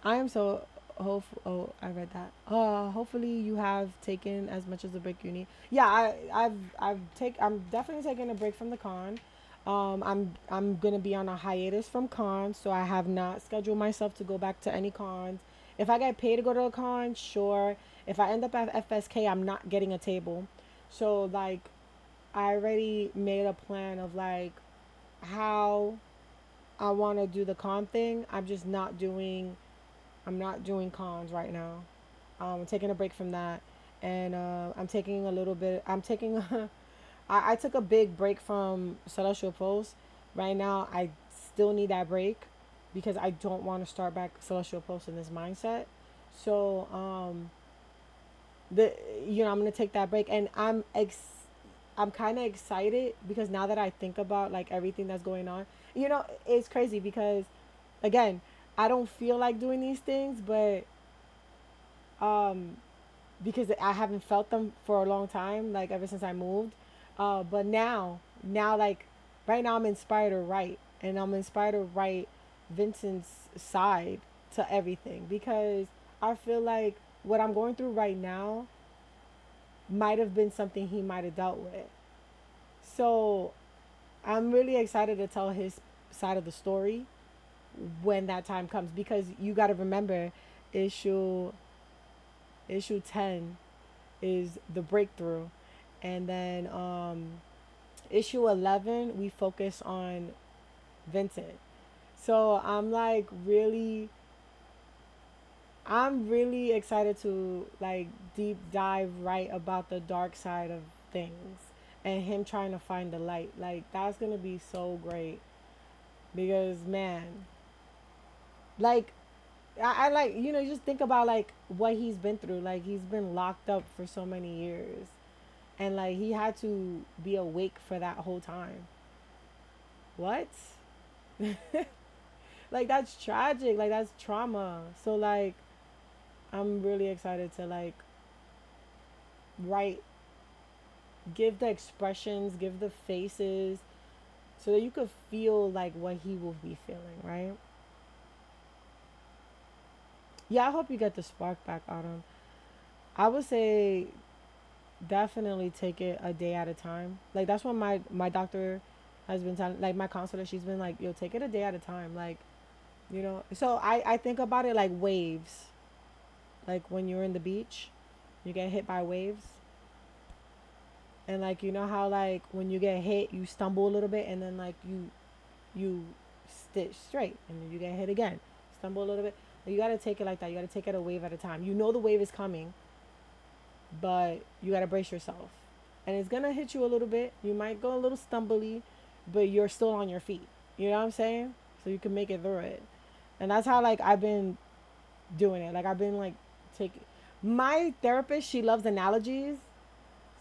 I am so hopeful. Oh, I read that. Hopefully you have taken as much as a break you need. Yeah, I'm definitely taking a break from the con. I'm gonna be on a hiatus from cons, so I have not scheduled myself to go back to any cons. If I get paid to go to a con, sure. If I end up at FSK, I'm not getting a table. So like, I already made a plan of like how I want to do the con thing. I'm not doing cons right now. I'm taking a break from that, and I'm taking a little bit. I'm taking. I took a big break from Celestial Pulse. Right now, I still need that break because I don't want to start back Celestial Pulse in this mindset. So the I'm gonna take that break, and I'm kind of excited because now that I think about like everything that's going on, it's crazy because again, I don't feel like doing these things, but um because I haven't felt them for a long time, like ever since I moved. But now, like right now, I'm inspired to write, and I'm inspired to write Vincent's side to everything because I feel like what I'm going through right now might have been something he might have dealt with. So I'm really excited to tell his side of the story when that time comes because you got to remember issue issue 10 is the breakthrough, and then issue 11 we focus on Vincent. So I'm really excited to like deep dive right about the dark side of things and him trying to find the light. Like that's gonna be so great because man, like I like you just think about like what he's been through. Like he's been locked up for so many years, and like he had to be awake for that whole time. What? Like that's tragic. Like that's trauma. So like I'm really excited to like write, give the expressions, give the faces, so that you could feel like what he will be feeling, right? Yeah, I hope you get the spark back, Autumn. I would say definitely take it a day at a time. Like that's what my doctor has been telling, like my counselor, she's been like, yo, take it a day at a time. Like, so I think about it like waves. Like when you're in the beach, you get hit by waves. And like you know how like when you get hit you stumble a little bit and then like you stitch straight and then you get hit again. Stumble a little bit. You gotta take it like that. You gotta take it a wave at a time. You know the wave is coming, but you gotta brace yourself. And it's gonna hit you a little bit. You might go a little stumbly, but you're still on your feet. You know what I'm saying? So you can make it through it. And that's how like I've been doing it. Like I've been like taking my therapist, she loves analogies.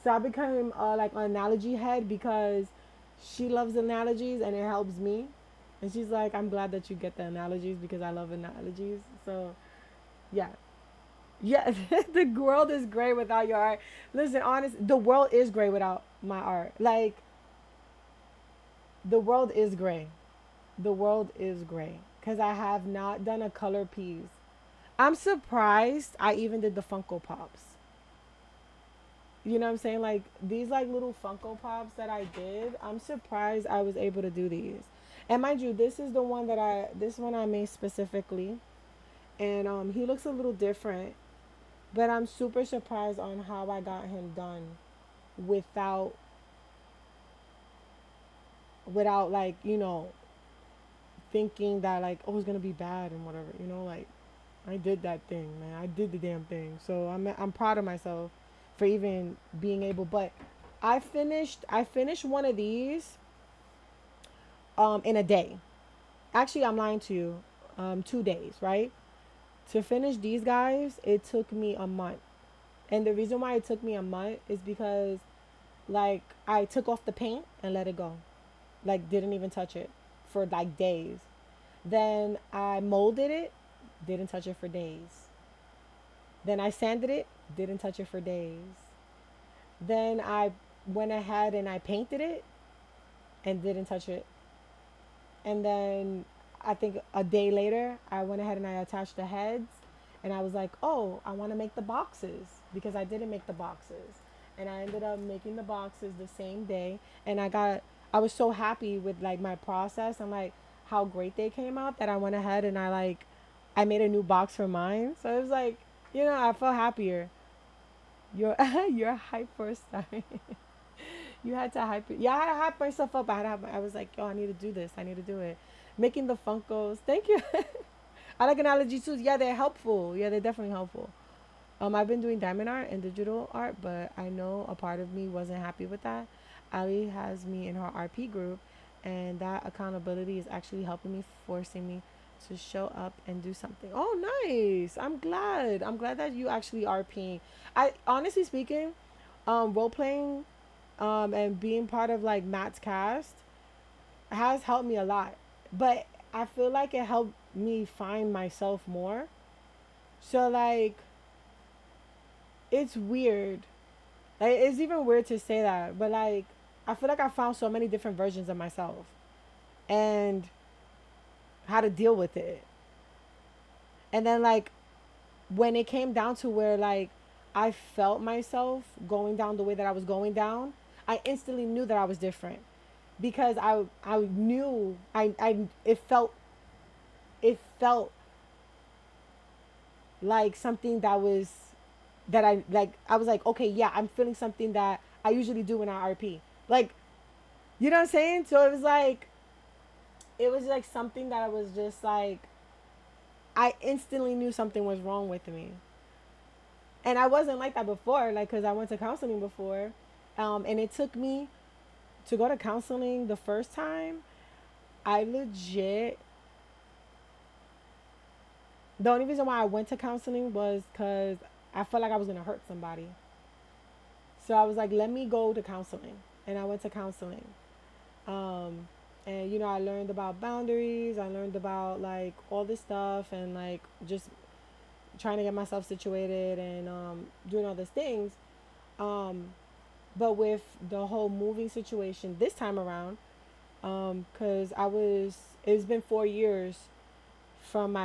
So I became like an analogy head because she loves analogies and it helps me. And she's like, I'm glad that you get the analogies because I love analogies. So yeah. Yeah, the world is great without your art. Listen, honest, the world is great without my art. Like the world is gray. The world is gray because I have not done a color piece. I'm surprised I even did the Funko Pops. You know what I'm saying? Like these like little Funko Pops that I did. I'm surprised I was able to do these. And mind you, this one I made specifically, and he looks a little different, but I'm super surprised on how I got him done without like thinking that like oh it's gonna be bad and whatever. Like I did that thing, man. I did the damn thing. So I'm proud of myself for even being able. But I finished one of these in a day. Actually, I'm lying to you. 2 days, right? To finish these guys, it took me a month. And the reason why it took me a month is because like I took off the paint and let it go. Like didn't even touch it for like days. Then I molded it, didn't touch it for days. Then I sanded it, didn't touch it for days. Then I went ahead and I painted it and didn't touch it. And then I think a day later, I went ahead and I attached the heads. And I was like, oh, I want to make the boxes because I didn't make the boxes. And I ended up making the boxes the same day. And I was so happy with like my process and like how great they came out that I went ahead and I made a new box for mine. So it was like, I felt happier. You're hype for a start. You had to hype it. Yeah, I had to hype myself up. I was like, yo, I need to do this. I need to do it. Making the Funkos. Thank you. I like analogies too. Yeah, they're helpful. Yeah, they're definitely helpful. I've been doing diamond art and digital art, but I know a part of me wasn't happy with that. Ali has me in her RP group, and that accountability is actually helping me, forcing me to show up and do something. Oh, nice. I'm glad that you actually are peeing. I honestly speaking, role playing, and being part of like Matt's cast has helped me a lot. But I feel like it helped me find myself more. So like it's weird. Like it's even weird to say that, but like I feel like I found so many different versions of myself and how to deal with it. And then like when it came down to where like I felt myself going down the way that I was going down, I instantly knew that I was different because I knew I it felt like something that was that I like I was like, okay, yeah, I'm feeling something that I usually do when I RP. Like, you know what I'm saying? So it was like something that I was just like I instantly knew something was wrong with me. And I wasn't like that before, like cuz I went to counseling before. And it took me to go to counseling the first time. I legit the only reason why I went to counseling was cuz I felt like I was going to hurt somebody. So I was like, let me go to counseling. And I went to counseling. Um, and you know, I learned about boundaries. I learned about like all this stuff and like just trying to get myself situated and doing all these things. Um, but with the whole moving situation this time around, because it's been 4 years from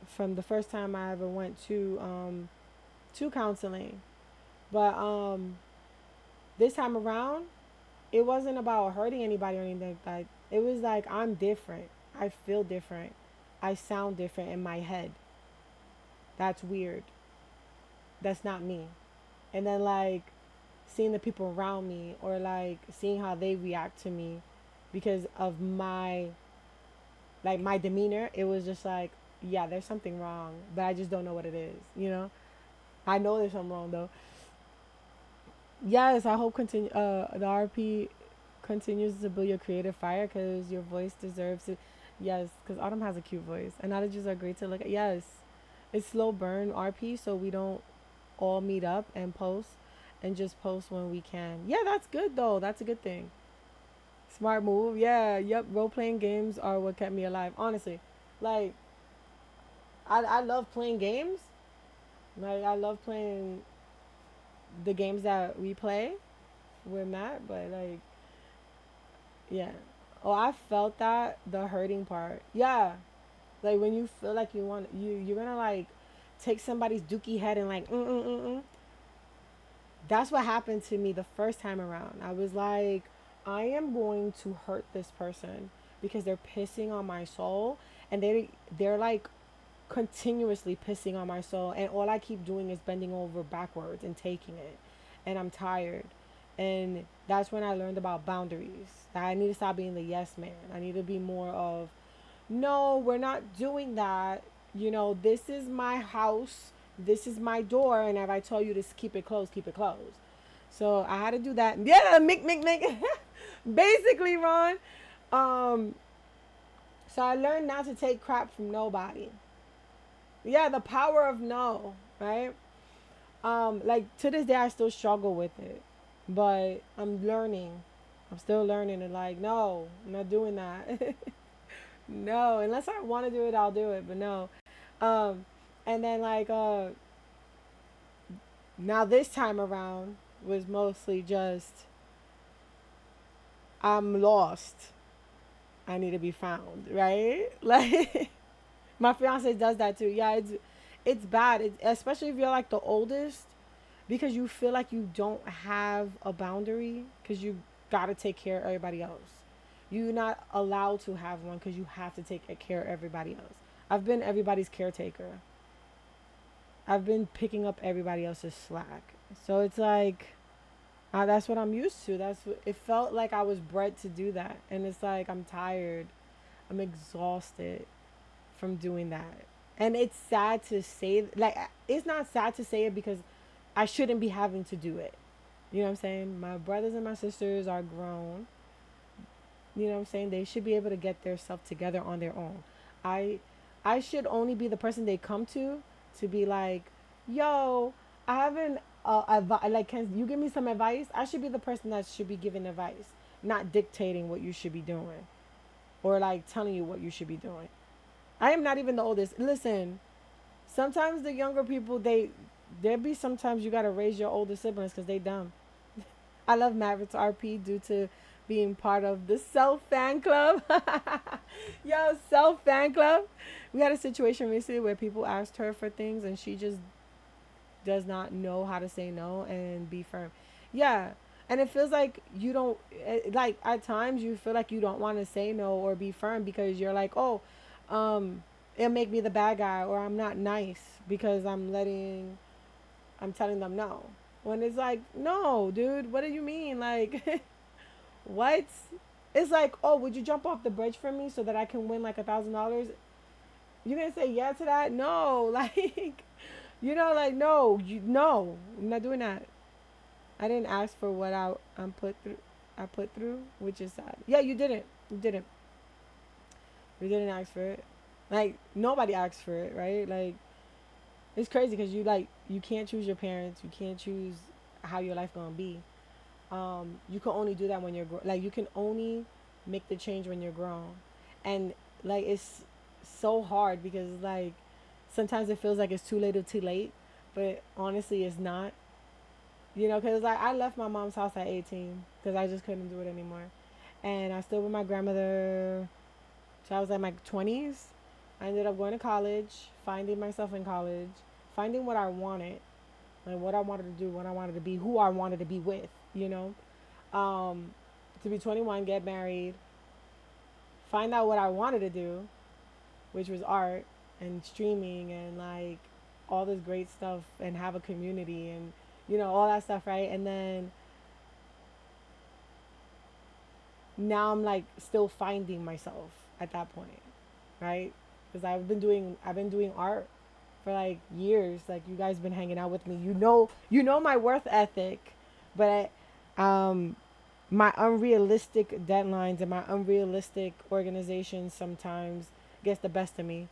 from the first time I ever went to counseling. But this time around, it wasn't about hurting anybody or anything like that. It was like I'm different. I feel different. I sound different in my head. That's weird. That's not me. And then like seeing the people around me or like seeing how they react to me because of my demeanor, it was just like, yeah, there's something wrong, but I just don't know what it is, you know? I know there's something wrong though. Yes, I hope the RP continues to build your creative fire because your voice deserves it. Yes, because Autumn has a cute voice, and outages are great to look at. Yes, it's slow burn RP, so we don't all meet up and post, and just post when we can. Yeah, that's good though. That's a good thing. Smart move. Yeah. Yep. Role playing games are what kept me alive. Honestly, like I love playing games. Like I love playing the games that we play with Matt, but like yeah. Oh, I felt that the hurting part. Yeah, like when you feel like you're gonna like take somebody's dookie head and like That's what happened to me the first time around. I was like, I am going to hurt this person because they're pissing on my soul, and they're like continuously pissing on my soul, and all I keep doing is bending over backwards and taking it, and I'm tired. And that's when I learned about boundaries. That I need to stop being the yes man. I need to be more of, no, we're not doing that. You know, this is my house. This is my door. And if I tell you to keep it closed, keep it closed. So I had to do that. Yeah, Mick. Basically, Ron. Um, so I learned not to take crap from nobody. Yeah, the power of no, right? Like to this day, I still struggle with it, but I'm learning. I'm still learning and like, no, I'm not doing that. No, unless I want to do it, I'll do it. But no. Um, and then like now this time around was mostly just I'm lost. I need to be found, right? Like my fiance does that too. Yeah, it's bad. Especially if you're like the oldest because you feel like you don't have a boundary because you gotta take care of everybody else. You're not allowed to have one because you have to take care of everybody else. I've been everybody's caretaker. I've been picking up everybody else's slack. So it's like that's what I'm used to. It felt like I was bred to do that, and it's like I'm tired. I'm exhausted from doing that, and it's sad to say. Like it's not sad to say it because I shouldn't be having to do it. You know what I'm saying? My brothers and my sisters are grown. You know what I'm saying? They should be able to get their stuff together on their own. I I should only be the person they come to be like, yo, I haven't like, can you give me some advice? I should be the person that should be giving advice, not dictating what you should be doing or like telling you what you should be doing. I am not even the oldest. Listen, sometimes the younger people, there be sometimes you gotta raise your older siblings because they dumb. I love Mavericks RP due to being part of the Self fan club. Yo, Self fan club. We had a situation recently where people asked her for things and she just does not know how to say no and be firm. Yeah. And it feels like you don't, like at times you feel like you don't want to say no or be firm because you're like, oh, um, it'll make me the bad guy or I'm not nice because I'm telling them no. When it's like, no, dude, what do you mean? Like, what? It's like, oh, would you jump off the bridge for me so that I can win like $1,000? You gonna say yeah to that? No, like, like no, no, I'm not doing that. I didn't ask for what I'm put through. I put through, which is sad. Yeah, you didn't. You didn't. You didn't ask for it. Like nobody asked for it, right? Like it's crazy because you can't choose your parents. You can't choose how your life gonna be. You can only do that when like you can only make the change when you're grown, and like it's so hard because like sometimes it feels like it's too late or too late, but honestly it's not. Because like I left my mom's house at 18 because I just couldn't do it anymore, and I still with my grandmother. So I was in my 20s. I ended up going to college, finding myself in college, finding what I wanted, like what I wanted to do, what I wanted to be, who I wanted to be with, um, to be 21, get married, find out what I wanted to do, which was art and streaming and like all this great stuff and have a community and all that stuff, right? And then now I'm like still finding myself at that point, right? Because I've been doing art for like years. Like you guys been hanging out with me. You know my worth ethic, but my unrealistic deadlines and my unrealistic organization sometimes gets the best of me,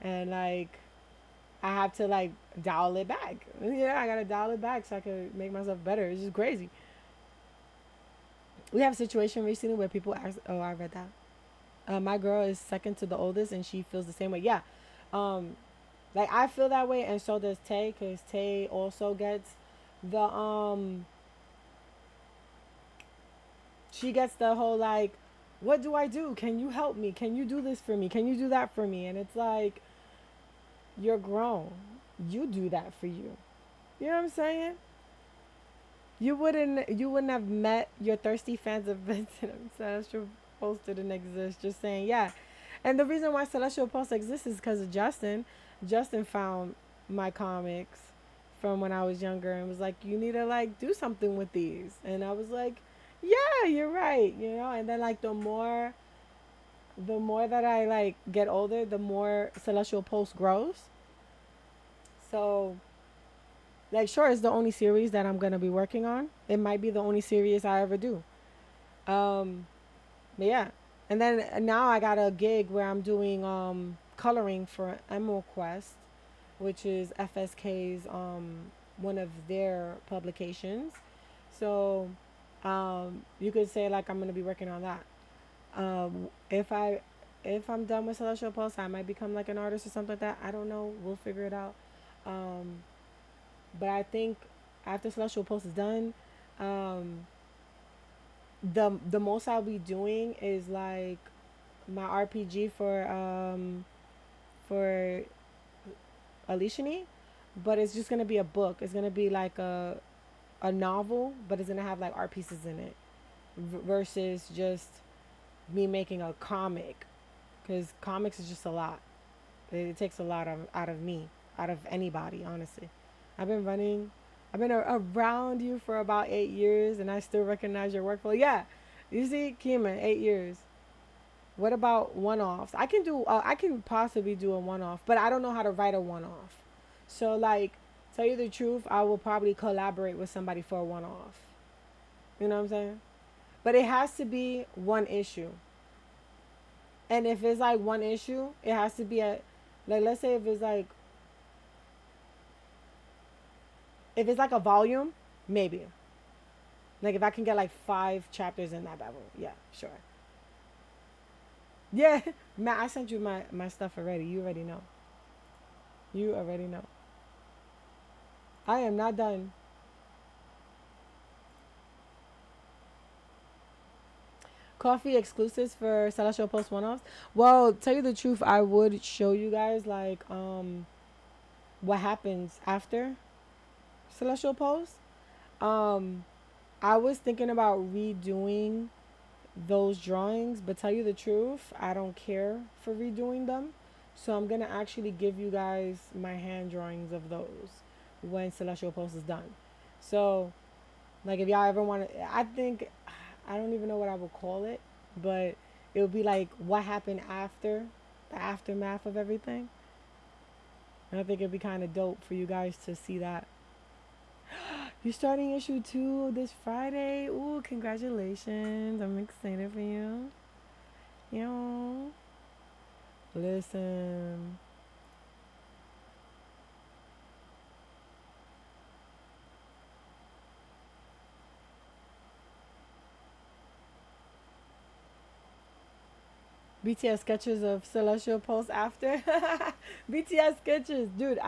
and like I have to like dial it back. Yeah, I gotta dial it back so I can make myself better. It's just crazy. We have a situation recently where people ask, "Oh, I read that." My girl is second to the oldest, and she feels the same way. Yeah, um, like I feel that way, and so does Tay, because Tay also gets the she gets the whole like, what do I do? Can you help me? Can you do this for me? Can you do that for me? And it's like, you're grown. You do that for you. You know what I'm saying? You wouldn't have met your thirsty fans of Vincent. Celestial Post didn't exist. Just saying, yeah. And the reason why Celestial Post exists is because of Justin. Justin found my comics from when I was younger and was like, you need to like do something with these. And I was like, yeah, you're right. And then like the more that I like get older, the more Celestial Post grows. So like, sure, it's the only series that I'm gonna be working on. It might be the only series I ever do. Um, but yeah, and then now I got a gig where I'm doing coloring for Emerald Quest, which is FSK's one of their publications. So you could say like I'm gonna be working on that. If I'm done with Celestial Pulse, I might become like an artist or something like that. I don't know. We'll figure it out. Um, but I think after Celestial Post is done, um, the most I'll be doing is like my RPG for Alishani, but it's just gonna be a book. It's gonna be like a novel, but it's gonna have like art pieces in it, versus just me making a comic, because comics is just a lot. It takes a lot out of me, out of anybody, honestly. I've been running, I've been around you for about 8 years, and I still recognize your workflow. Yeah, you see, Kima, 8 years. What about one-offs? I can possibly do a one-off, but I don't know how to write a one-off. So like, tell you the truth, I will probably collaborate with somebody for a one-off. You know what I'm saying? But it has to be one issue. And if it's like one issue, it has to be Like, let's say if it's like a volume, maybe. Like if I can get like 5 chapters in that Bible, yeah, sure. Yeah, Matt, I sent you my stuff already. You already know. You already know. I am not done. Coffee exclusives for Celestial Post one offs. Well, tell you the truth, I would show you guys like what happens after Celestial Post. Um, I was thinking about redoing those drawings, but tell you the truth, I don't care for redoing them. So I'm gonna actually give you guys my hand drawings of those when Celestial Post is done. So, like, if y'all ever want to, I think, I don't even know what I would call it, but it would be like what happened after the aftermath of everything. And I think it'd be kind of dope for you guys to see that. You're starting issue 2 this Friday. Ooh, congratulations. I'm excited for you. Yo. Listen. BTS sketches of Celestial Pulse after. BTS sketches. Dude,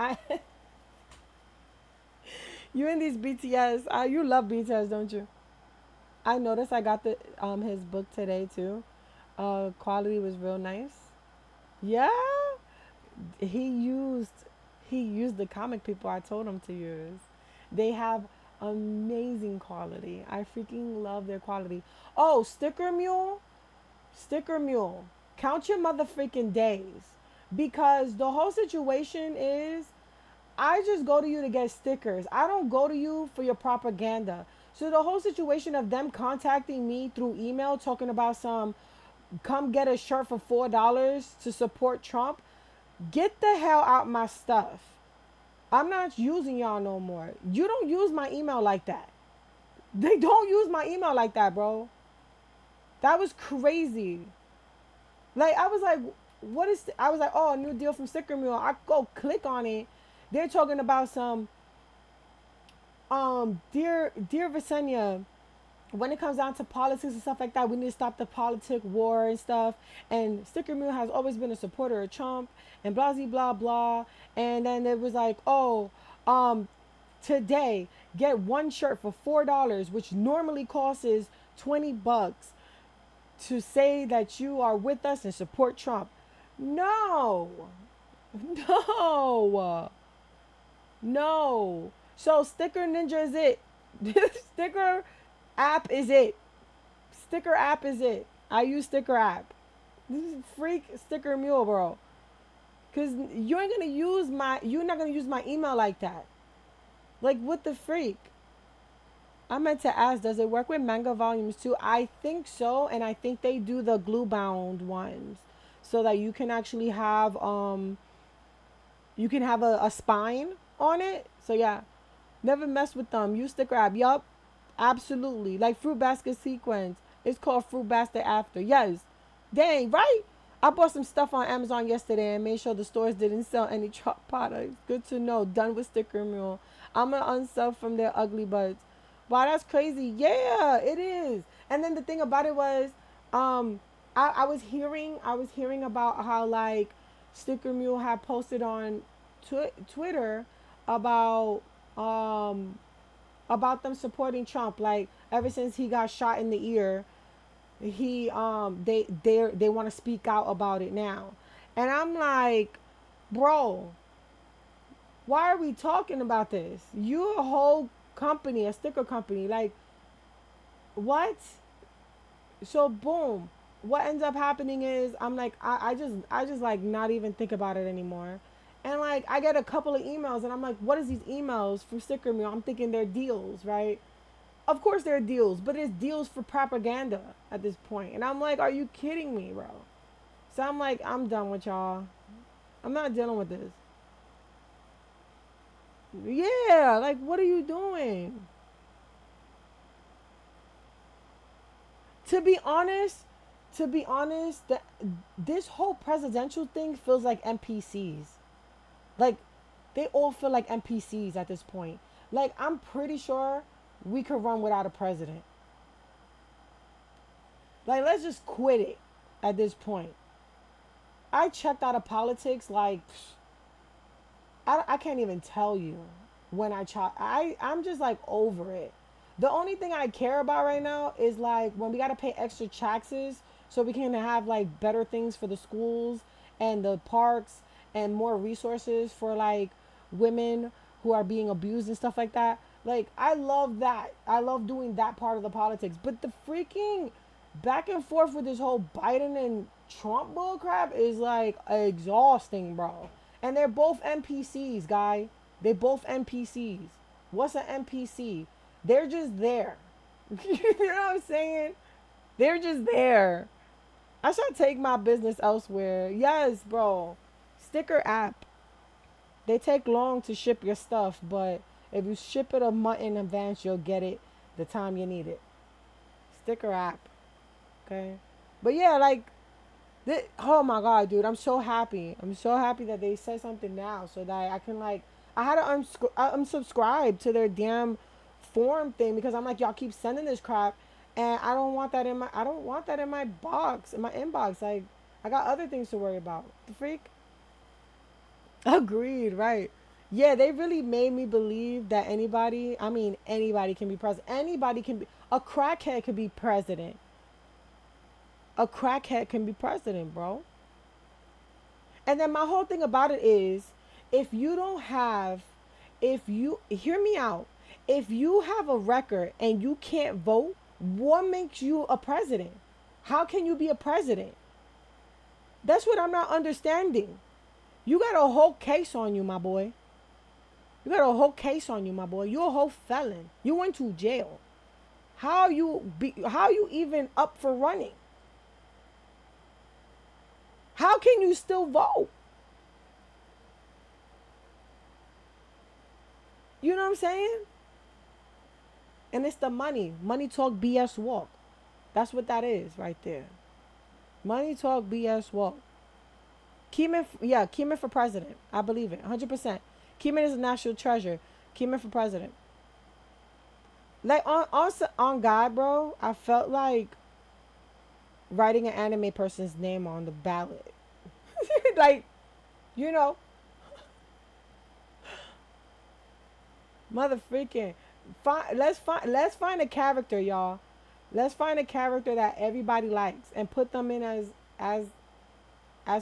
you in these BTS. You love BTS, don't you? I noticed I got the his book today too. Quality was real nice. Yeah. He used he used the comic people I told him to use. They have amazing quality. I freaking love their quality. Oh, Sticker Mule. Sticker Mule. Count your mother freaking days. Because the whole situation is I just go to you to get stickers. I don't go to you for your propaganda. So the whole situation of them contacting me through email talking about some come get a shirt for $4 to support Trump, get the hell out my stuff. I'm not using y'all no more. You don't use my email like that. They don't use my email like that, bro. That was crazy. Like I was like, what is? I was like, oh, a new deal from Sticker Mule. I go click on it. They're talking about some dear Visenya, when it comes down to politics and stuff like that, we need to stop the politic war and stuff. And Sticker Mule has always been a supporter of Trump and blah blah blah. And then it was like, oh, today get one shirt for $4, which normally costs $20, to say that you are with us and support Trump. No, no, no. So Sticker Ninja is it. Sticker app is it. Sticker app is it. I use Sticker app. This is freak Sticker Mule, bro. Cause you're not gonna use my email like that. Like what the freak? I meant to ask, does it work with manga volumes too? I think so, and I think they do the glue bound ones, so that you can actually have a spine on it. So yeah, never mess with them. Use Sticker app. Yup. Absolutely. Like Fruit Basket Sequence. It's called Fruit Basket After. Yes. Dang, right? I bought some stuff on Amazon yesterday and made sure the stores didn't sell any truck products. Good to know. Done with Sticker Mule. I'm going to unsub from their ugly butts. Wow, that's crazy. Yeah, it is. And then the thing about it was, I was hearing about how like Sticker Mule had posted on Twitter about um them supporting Trump. Like ever since he got shot in the ear, he they want to speak out about it now. And I'm like, bro, why are we talking about this? You a whole company, a sticker company. Like what? So boom. What ends up happening is I'm like I just like not even think about it anymore. And like I get a couple of emails and I'm like, what is these emails for Sticker Meal? I'm thinking they're deals, right? Of course they're deals, but it's deals for propaganda at this point. And I'm like, are you kidding me, bro? So I'm like, I'm done with y'all. I'm not dealing with this. Yeah, like what are you doing? To be honest, To be honest, this whole presidential thing feels like NPCs. Like, they all feel like NPCs at this point. Like, I'm pretty sure we could run without a president. Like, let's just quit it at this point. I checked out of politics, like, I can't even tell you when I'm just like over it. The only thing I care about right now is like when we got to pay extra taxes so we can have like better things for the schools and the parks and more resources for like women who are being abused and stuff like that. Like, I love that. I love doing that part of the politics. But the freaking back and forth with this whole Biden and Trump bullcrap is like exhausting, bro. And they're both NPCs, guy. They both NPCs. What's an NPC? They're just there. You know what I'm saying? They're just there. I should take my business elsewhere. Yes, bro. Sticker app. They take long to ship your stuff, but if you ship it a month in advance, you'll get it the time you need it. Sticker app. Okay. But yeah, like, oh my god, dude, I'm so happy. I'm so happy that they said something now so that I can like I had to unsubscribe to their damn form thing because I'm like, y'all keep sending this crap and I don't want that in my box, in my inbox. Like, I got other things to worry about. The freak? Agreed, right. Yeah, they really made me believe that anybody can be president. Anybody can be a crackhead could be president. A crackhead can be president, bro. And then my whole thing about it is if you don't have, if you, hear me out, if you have a record and you can't vote, what makes you a president? How can you be a president? That's what I'm not understanding. You got a whole case on you, my boy. You got a whole case on you, my boy. You're a whole felon. You went to jail. How you even up for running? How can you still vote? You know what I'm saying? And it's the money. Money talk, BS walk. That's what that is right there. Money talk, BS walk. Keeman for president. I believe it, 100%. Keeman is a national treasure. Keeman for president. Like, on God, bro, I felt like writing an anime person's name on the ballot. Like, you know, mother freaking. Let's find a character, y'all. Let's find a character that everybody likes and put them in as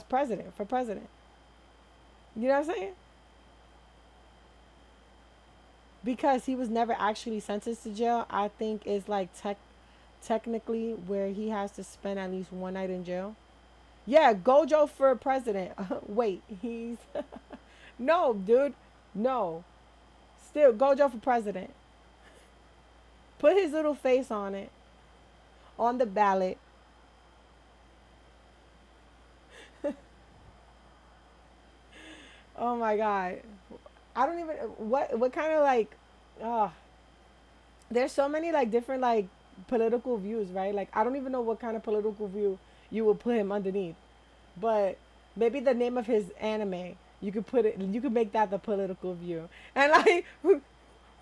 president, for president. You know what I'm saying? Because he was never actually sentenced to jail, I think is like technically where he has to spend at least one night in jail. Yeah, Gojo for president. Wait, he's no, dude, no. Still, Gojo for president. Put his little face on it, on the ballot. Oh my god, I don't even what kind of like, uh there's so many like different like political views, right? Like, I don't even know what kind of political view you would put him underneath, but maybe the name of his anime, you could make that the political view, and like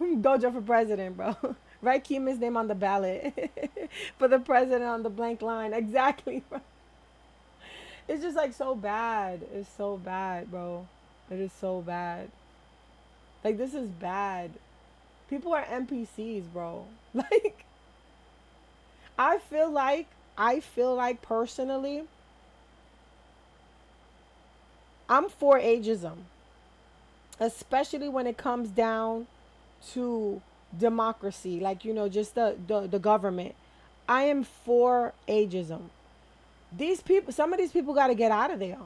Gojo for president, bro. Write Kima's name on the ballot for the president on the blank line. Exactly, bro. It's just like so bad. It's so bad, bro. It is so bad. Like, this is bad. People are NPCs, bro. Like, I feel like personally, I'm for ageism, especially when it comes down to democracy, like, just the government. I am for ageism. These people, some of these people got to get out of there.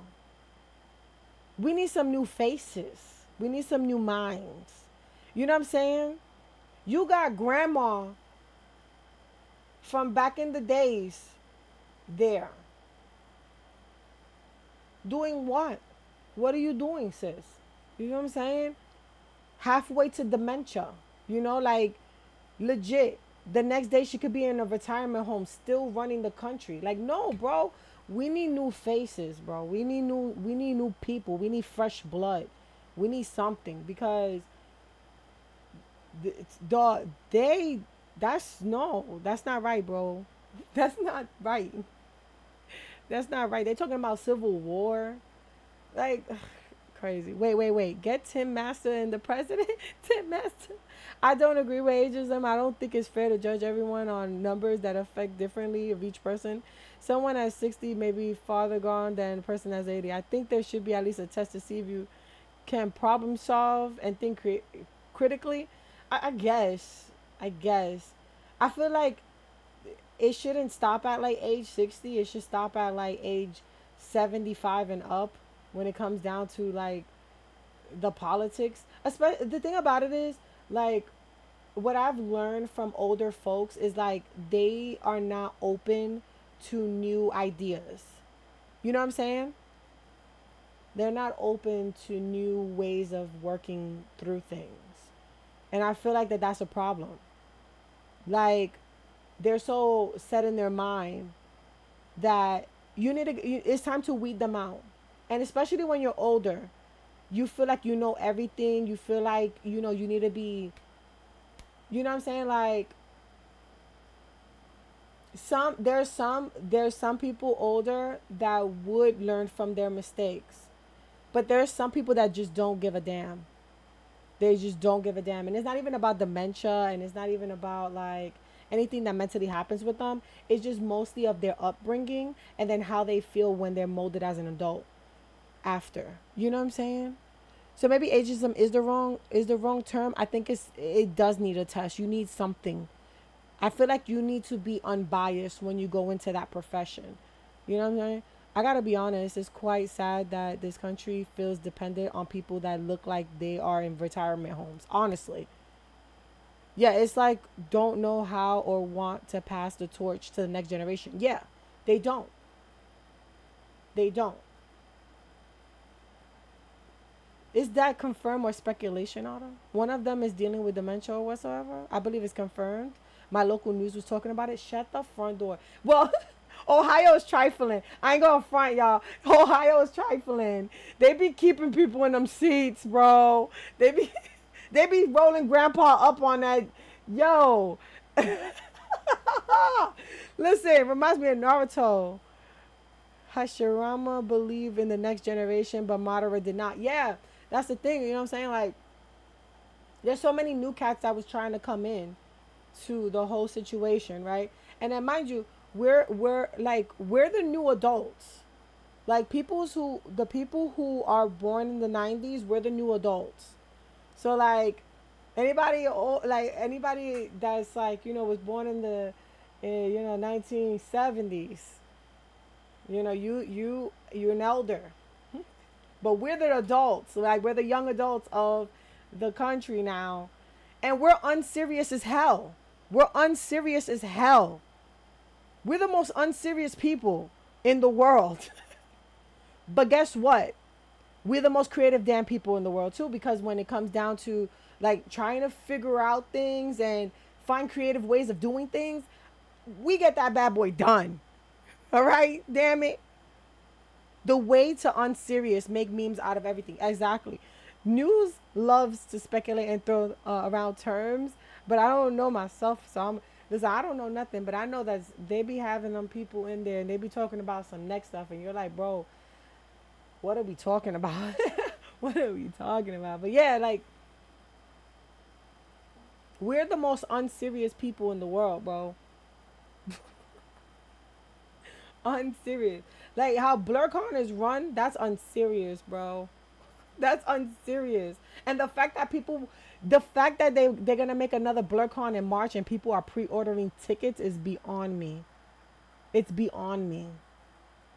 We need some new faces. We need some new minds. You know what I'm saying? You got grandma from back in the days there. Doing what? What are you doing, sis? You know what I'm saying? Halfway to dementia. Like, legit. The next day she could be in a retirement home still running the country. Like, no, bro. We need new faces, bro. We need new people. We need fresh blood. We need something because they that's no, that's not right, bro. That's not right. That's not right. They're talking about civil war. Like, crazy. Wait. Get Tim Master and the president? Tim Master. I don't agree with ageism. I don't think it's fair to judge everyone on numbers that affect differently of each person. Someone at 60 may be farther gone than a person that's 80. I think there should be at least a test to see if you can problem solve and think critically. I guess. I guess. I feel like it shouldn't stop at like age 60. It should stop at like age 75 and up when it comes down to like the politics. Especially the thing about it is like what I've learned from older folks is like they are not open to new ideas. You know what I'm saying? They're not open to new ways of working through things. And I feel like that's a problem. Like they're so set in their mind that it's time to weed them out. And especially when you're older, you feel like you know everything. You feel like you need to be, you know what I'm saying, like there's some people older that would learn from their mistakes, but there's some people that just don't give a damn. They just don't give a damn. And it's not even about dementia, and it's not even about like anything that mentally happens with them. It's just mostly of their upbringing and then how they feel when they're molded as an adult after. You know what I'm saying? So maybe ageism is the wrong term. I think it does need a test. You need something. I feel like you need to be unbiased when you go into that profession. You know what I'm saying? I gotta be honest, it's quite sad that this country feels dependent on people that look like they are in retirement homes. Honestly. Yeah, it's like don't know how or want to pass the torch to the next generation. Yeah, they don't. They don't. Is that confirmed or speculation, Autumn? One of them is dealing with dementia or whatsoever. I believe it's confirmed. My local news was talking about it. Shut the front door. Well, Ohio is trifling. I ain't going front, y'all. Ohio is trifling. They be keeping people in them seats, bro. They be they be rolling grandpa up on that. Yo. Listen, it reminds me of Naruto. Hashirama believed in the next generation, but Madara did not. Yeah, that's the thing. You know what I'm saying? Like, there's so many new cats that was trying to come in to the whole situation, right? And then, mind you, we're the new adults. Like the people who are born in the 90s, we're the new adults. So like anybody that's like was born in the 1970s, you're an elder. But we're the adults, like we're the young adults of the country now, and we're unserious as hell. We're unserious as hell. We're the most unserious people in the world. But guess what? We're the most creative damn people in the world too, because when it comes down to like trying to figure out things and find creative ways of doing things, we get that bad boy done. All right, damn it. The way to unserious make memes out of everything. Exactly. News loves to speculate and throw around terms, but I don't know myself, so listen. I don't know nothing, but I know that they be having them people in there and they be talking about some next stuff, and you're like, bro, what are we talking about? What are we talking about? But yeah, like we're the most unserious people in the world, bro. Unserious. Like how Blerdcon is run, that's unserious, bro. That's unserious. And the fact that they're gonna make another Blerdcon in March and people are pre-ordering tickets is beyond me. It's beyond me.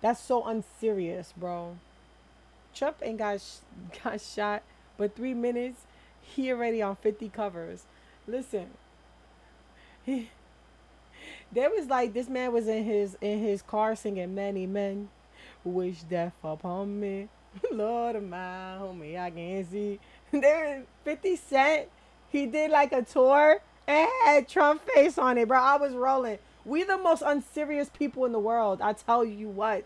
That's so unserious, bro. Trump ain't got shot, but 3 minutes, he already on 50 covers. Listen, he there was like this man was in his car singing many men wish death upon me. Lord of my homie, I can see. There 50 Cent. He did like a tour It had Trump face on it, bro. I was rolling. We the most unserious people in the world. I tell you what.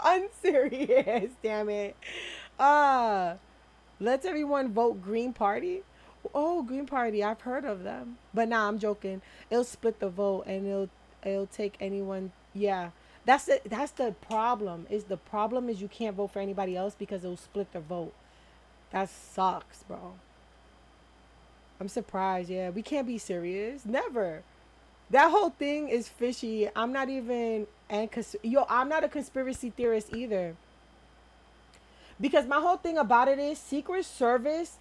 Unserious, damn it. Uh let's everyone vote Green Party. Oh, Green Party, I've heard of them. But nah, I'm joking. It'll split the vote and it'll take anyone. Yeah. That's the problem. Is the problem is you can't vote for anybody else because it'll split the vote. That sucks, bro. I'm surprised. Yeah, we can't be serious. Never. That whole thing is fishy. I'm not even I'm not a conspiracy theorist either. Because my whole thing about it is Secret Service,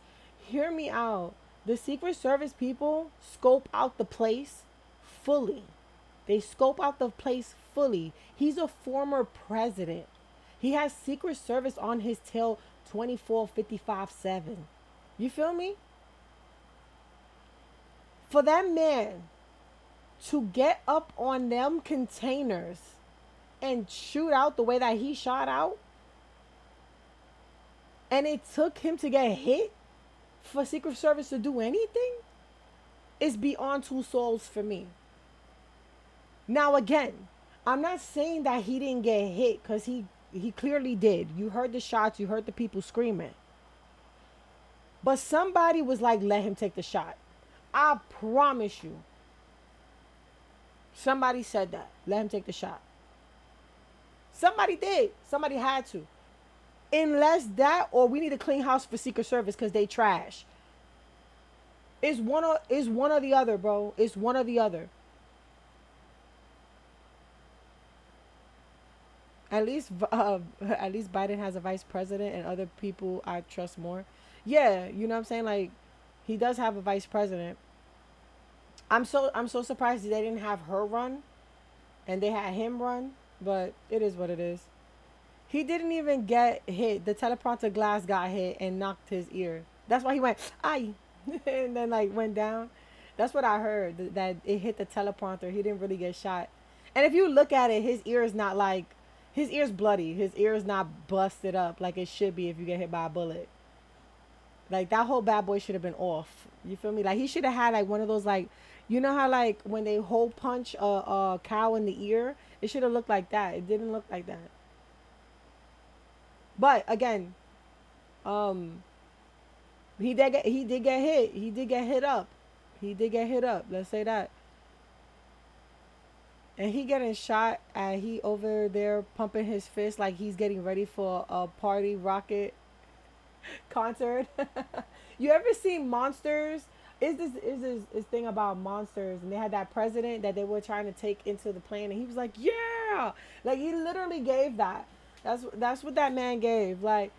hear me out. The Secret Service people scope out the place fully. They scope out the place fully. He's a former president. He has Secret Service on his tail 24/55/7. You feel me? For that man to get up on them containers and shoot out the way that he shot out, and it took him to get hit for Secret Service to do anything, is beyond two souls for me. Now again, I'm not saying that he didn't get hit because he clearly did. You heard the shots, you heard the people screaming. But somebody was like, let him take the shot. I promise you. Somebody said that. Let him take the shot. Somebody did. Somebody had to. Unless that, or we need a clean house for Secret Service because they trash. It's one or the other, bro. It's one or the other. At least, at least Biden has a vice president, and other people I trust more. Yeah, you know what I'm saying. Like, he does have a vice president. I'm so surprised they didn't have her run, and they had him run. But it is what it is. He didn't even get hit. The teleprompter glass got hit and knocked his ear. That's why he went, "Aye," and then like went down. That's what I heard. That it hit the teleprompter. He didn't really get shot. And if you look at it, his ear is not like his ear's bloody. His ear is not busted up like it should be if you get hit by a bullet. Like that whole bad boy should have been off. You feel me? Like he should have had like one of those like, you know how like when they hole punch a cow in the ear, it should have looked like that. It didn't look like that. But again, um, he did get hit. He did get hit up. He did get hit up. Let's say that. And he getting shot and he over there pumping his fist like he's getting ready for a party rocket concert. You ever seen Monsters? Is this thing about monsters, and they had that president that they were trying to take into the plane, and he was like, "Yeah," like he literally gave that. That's what that man gave. Like,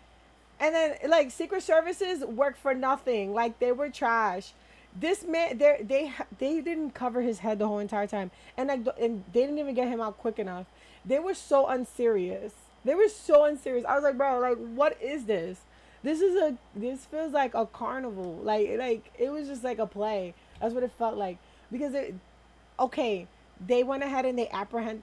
and then like Secret Services worked for nothing. Like they were trash. This man, they didn't cover his head the whole entire time, and like and they didn't even get him out quick enough. They were so unserious. They were so unserious. I was like, bro, like what is this? This feels like a carnival. Like it was just like a play. That's what it felt like. Because okay, they went ahead and they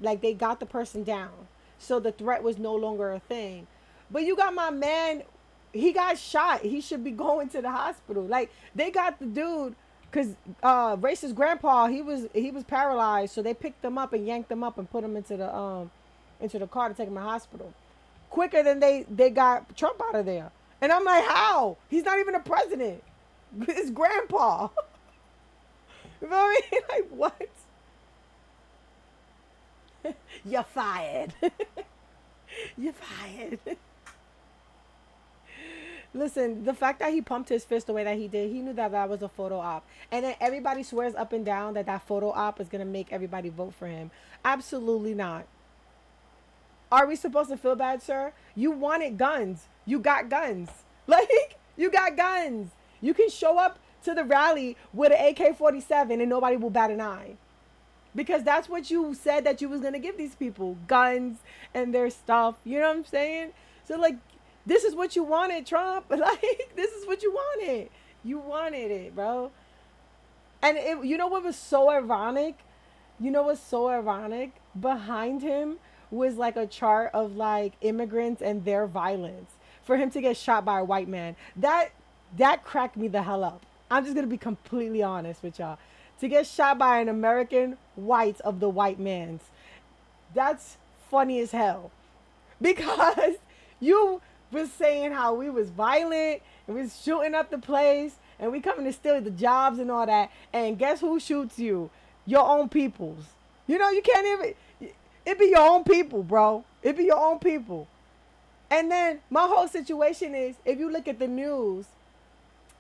like they got the person down. So the threat was no longer a thing. But you got my man, he got shot. He should be going to the hospital. Like they got the dude cuz racist grandpa, he was paralyzed, so they picked him up and yanked him up and put him into the car to take him to the hospital. Quicker than they got Trump out of there. And I'm like, how? He's not even a president. It's grandpa. You know what I mean? Like, what? You're fired. You're fired. Listen, the fact that he pumped his fist the way that he did, he knew that that was a photo op. And then everybody swears up and down that that photo op is going to make everybody vote for him. Absolutely not. Are we supposed to feel bad, sir? You wanted guns. You got guns. Like, you got guns. You can show up to the rally with an AK-47 and nobody will bat an eye. Because that's what you said that you was going to give these people. Guns and their stuff. You know what I'm saying? So, like, this is what you wanted, Trump. Like, this is what you wanted. You wanted it, bro. And you know what was so ironic? You know what's so ironic? Behind him was like a chart of like immigrants and their violence. For him to get shot by a white man, that cracked me the hell up. I'm just gonna be completely honest with y'all. to get shot by an American white of the white man's. That's funny as hell. Because you was saying how we was violent and we was shooting up the place and we coming to steal the jobs and all that. And guess who shoots you? Your own peoples. You know, you can't even, it be your own people, bro. It be your own people. And then my whole situation is, if you look at the news,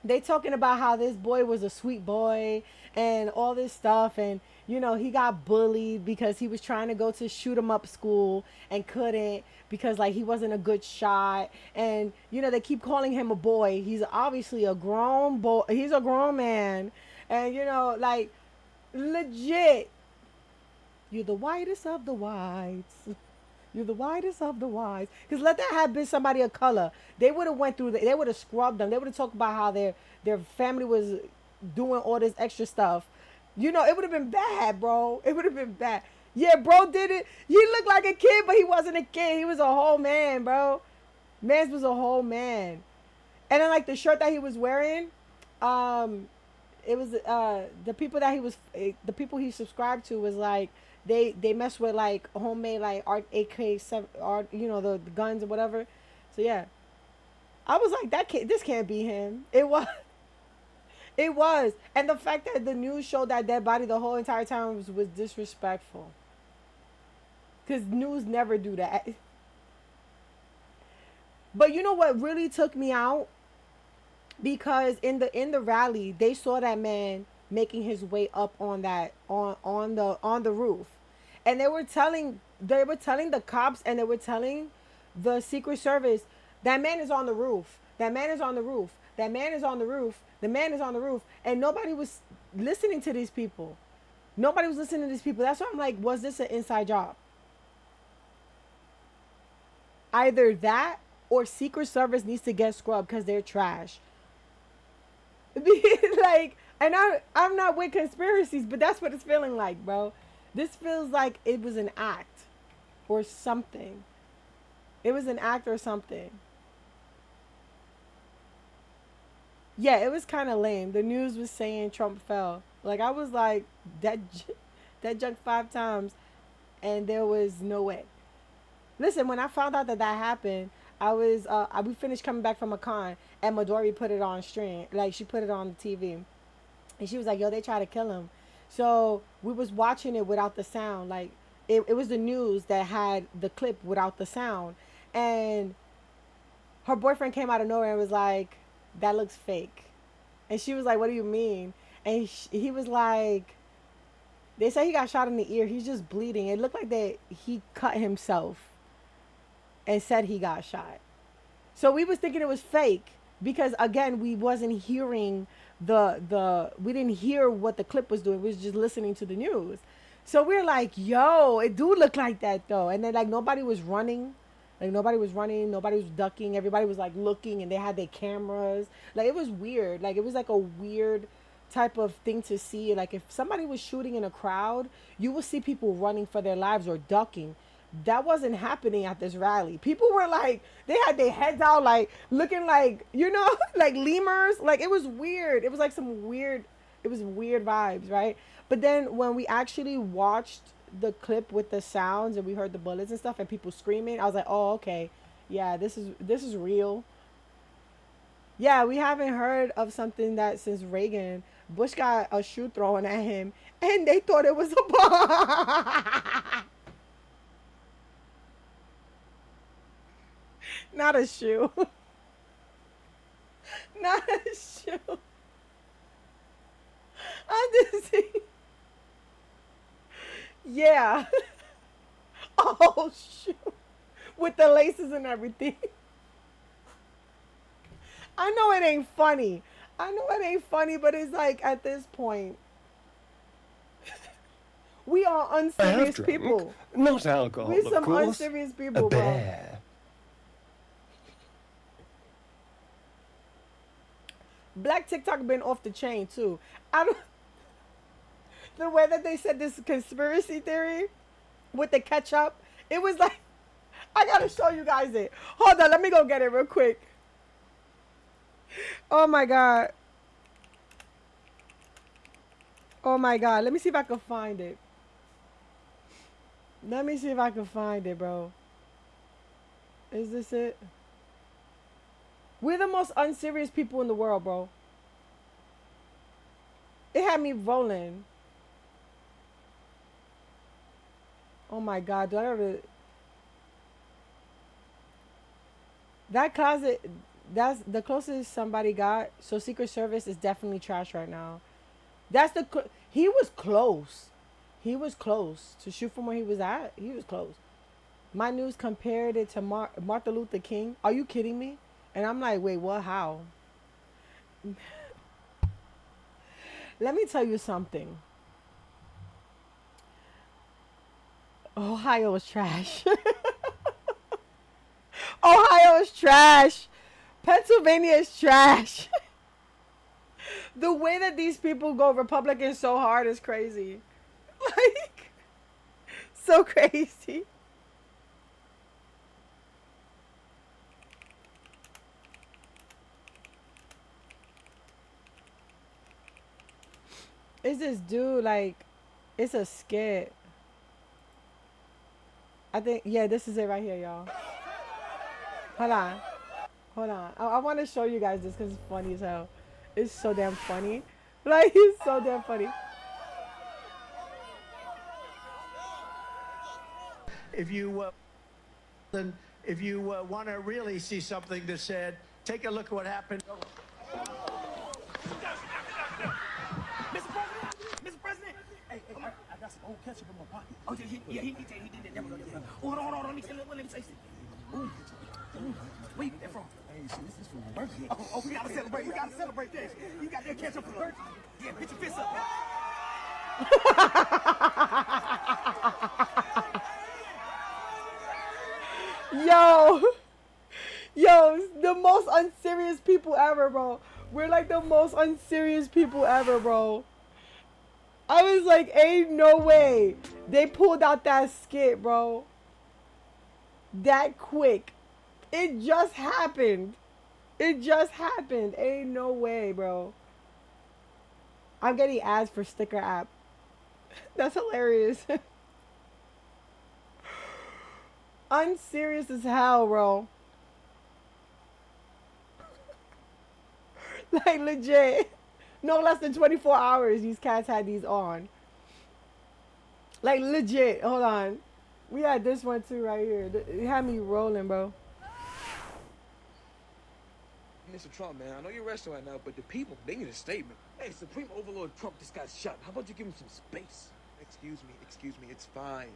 they talking about how this boy was a sweet boy and all this stuff, and you know he got bullied because he was trying to go to shoot 'em up school and couldn't because like he wasn't a good shot, and you know they keep calling him a boy. He's obviously a grown boy. He's a grown man, and you know like legit, you're the whitest of the whites. You're the whitest of the whites. Because let that have been somebody of color. They would have went through, they would have scrubbed them. They would have talked about how their family was doing all this extra stuff. You know, it would have been bad, bro. It would have been bad. Yeah, bro did it. He looked like a kid, but he wasn't a kid. He was a whole man, bro. Mans was a whole man. And then like the shirt that he was wearing, it was the people that he was the people he subscribed to was like they mess with like homemade like AK-7 art, you know, the guns or whatever. So yeah, I was like this can't be him. It was, and the fact that the news showed that dead body the whole entire time was disrespectful. Cause news never do that. But you know what really took me out? Because in the rally they saw that man making his way up on that on the roof, and they were telling the cops and they were telling the Secret Service, that man is on the roof, that man is on the roof, that man is on the roof, the man is on the roof, and nobody was listening to these people. Nobody was listening to these people. That's why I'm like, was this an inside job? Either that or Secret Service needs to get scrubbed because they're trash. Like, and I'm not with conspiracies, but that's what it's feeling like, bro. This feels like it was an act or something. It was an act or something. Yeah, it was kind of lame. The news was saying Trump fell. Like, I was like, that jumped 5 times and there was no way. Listen, when I found out that happened, we finished coming back from a con, and Midori put it on stream. Like, she put it on the TV. And she was like, yo, they tried to kill him. So we was watching it without the sound. Like, it was the news that had the clip without the sound. And her boyfriend came out of nowhere and was like, that looks fake. And she was like, what do you mean? And he was like, they say he got shot in the ear. He's just bleeding. It looked like that he cut himself and said he got shot. So we was thinking it was fake because again, we wasn't hearing we didn't hear what the clip was doing. We was just listening to the news. So we're like, yo, it do look like that though. And then like nobody was running. Like nobody was running, nobody was ducking, everybody was like looking and they had their cameras. Like it was weird. Like it was like a weird type of thing to see. Like if somebody was shooting in a crowd, you would see people running for their lives or ducking. That wasn't happening at this rally. People were like, they had their heads out, like looking like, you know, like lemurs. Like it was weird. It was like it was weird vibes, right? But then when we actually watched the clip with the sounds and we heard the bullets and stuff and people screaming, I was like, oh, okay. Yeah, this is real. Yeah, we haven't heard of something that since Reagan. Bush got a shoe thrown at him and they thought it was a bomb. Not a shoe. Not a shoe. I'm just saying. Yeah. Oh, shoot. With the laces and everything. I know it ain't funny. But it's like at this point, we are unserious people. Not alcohol, We're of some course. unserious people, A bro. bear. Black TikTok been off the chain too. I don't. The way that they said this conspiracy theory with the ketchup, it was like, I gotta show you guys it. Hold on, let me go get it real quick. Oh my god. Oh my god. Let me see if I can find it. Let me see if I can find it, bro. Is this it? We're the most unserious people in the world, bro. It had me rolling. Oh my god. Do I gotta... That closet, that's the closest somebody got. So Secret Service is definitely trash right now. That's the... He was close. He was close. To shoot from where he was at, he was close. My news compared it to Martin Luther King. Are you kidding me? And I'm like, wait, what? How? Let me tell you something. Ohio is trash. Ohio is trash. Pennsylvania is trash. The way that these people go Republican so hard is crazy. Like, so crazy. It's this dude, like, it's a skit. I think, yeah, this is it right here, y'all. Hold on. Hold on. I want to show you guys this because it's funny as hell. It's so damn funny. Like, it's so damn funny. If you if you want to really see something that's said, take a look at what happened. Mr. President. Hey, I got some old ketchup in my pocket. Oh, he did that. There we go. Oh, hold on. Let me taste it. Ooh. Where you get that from? Hey, shit, this is from my birthday. Oh, we gotta celebrate this. You got that ketchup for the birthday? Yeah, put your fist up. Yo, the most unserious people ever, bro. We're like the most unserious people ever, bro. I was like, ain't no way they pulled out that skit, bro. That quick. It just happened. It just happened. Ain't no way, bro. I'm getting ads for sticker app. That's hilarious. Unserious as hell, bro. Like, legit. No less than 24 hours these cats had these on. Like, legit. Hold on. We had this one too right here. It had me rolling, bro. Mr. Trump, man, I know you're resting right now, but the people, they need a statement. Hey, Supreme Overlord Trump just got shot. How about you give him some space? Excuse me, it's fine.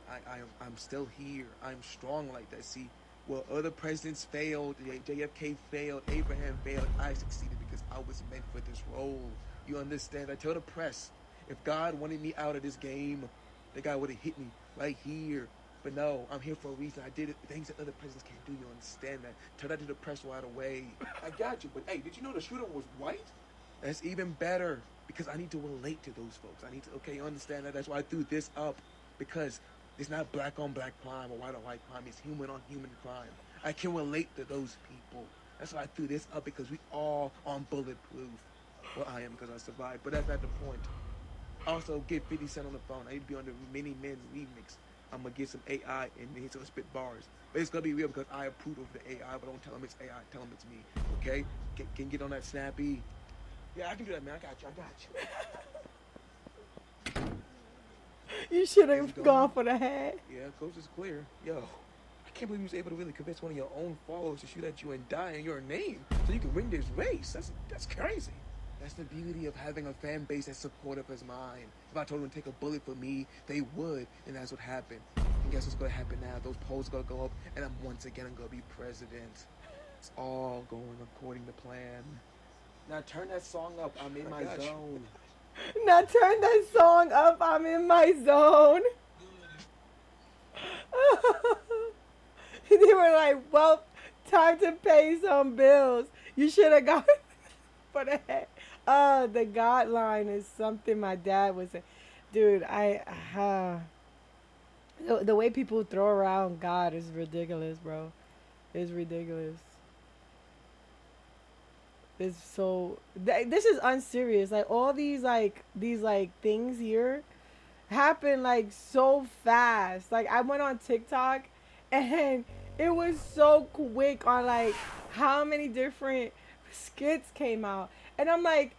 I'm still here. I'm strong like that. See, well, other presidents failed, JFK failed, Abraham failed. I succeeded because I was meant for this role. You understand? I tell the press, if God wanted me out of this game, the guy would have hit me right here. But no, I'm here for a reason. I did it. Things that other presidents can't do. You understand that? Tell that to the press right away. I got you. But hey, did you know the shooter was white? That's even better because I need to relate to those folks. I need to, okay, you understand that? That's why I threw this up because it's not black on black crime or white on white crime. It's human on human crime. I can relate to those people. That's why I threw this up because we all on bulletproof. Well, I am because I survived, but that's not the point. Also, get 50 Cent on the phone. I need to be on the Many Men remix. I'm gonna get some AI and he's gonna spit bars. But it's gonna be real because I approve of the AI, but don't tell him it's AI. Tell him it's me. Okay? Can get on that snappy. Yeah, I can do that, man. I got you. You should have gone for the hat. Yeah, coast is clear. Yo, I can't believe you was able to really convince one of your own followers to shoot at you and die in your name so you can win this race. That's crazy. That's the beauty of having a fan base as supportive as mine. If I told them to take a bullet for me, they would, and that's what happened. And guess what's gonna happen now? Those polls are gonna go up, and I'm once again gonna be president. It's all going according to plan. Now turn that song up. I'm in my zone. Now turn that song up. I'm in my zone. They were like, well, time to pay some bills. You should have gone for the head. The God line is something my dad would say. Dude, the way people throw around God is ridiculous, bro. It's ridiculous. is so. This is unserious. Like all these like things here happen like so fast. Like I went on TikTok, and it was so quick on like how many different skits came out, and I'm like,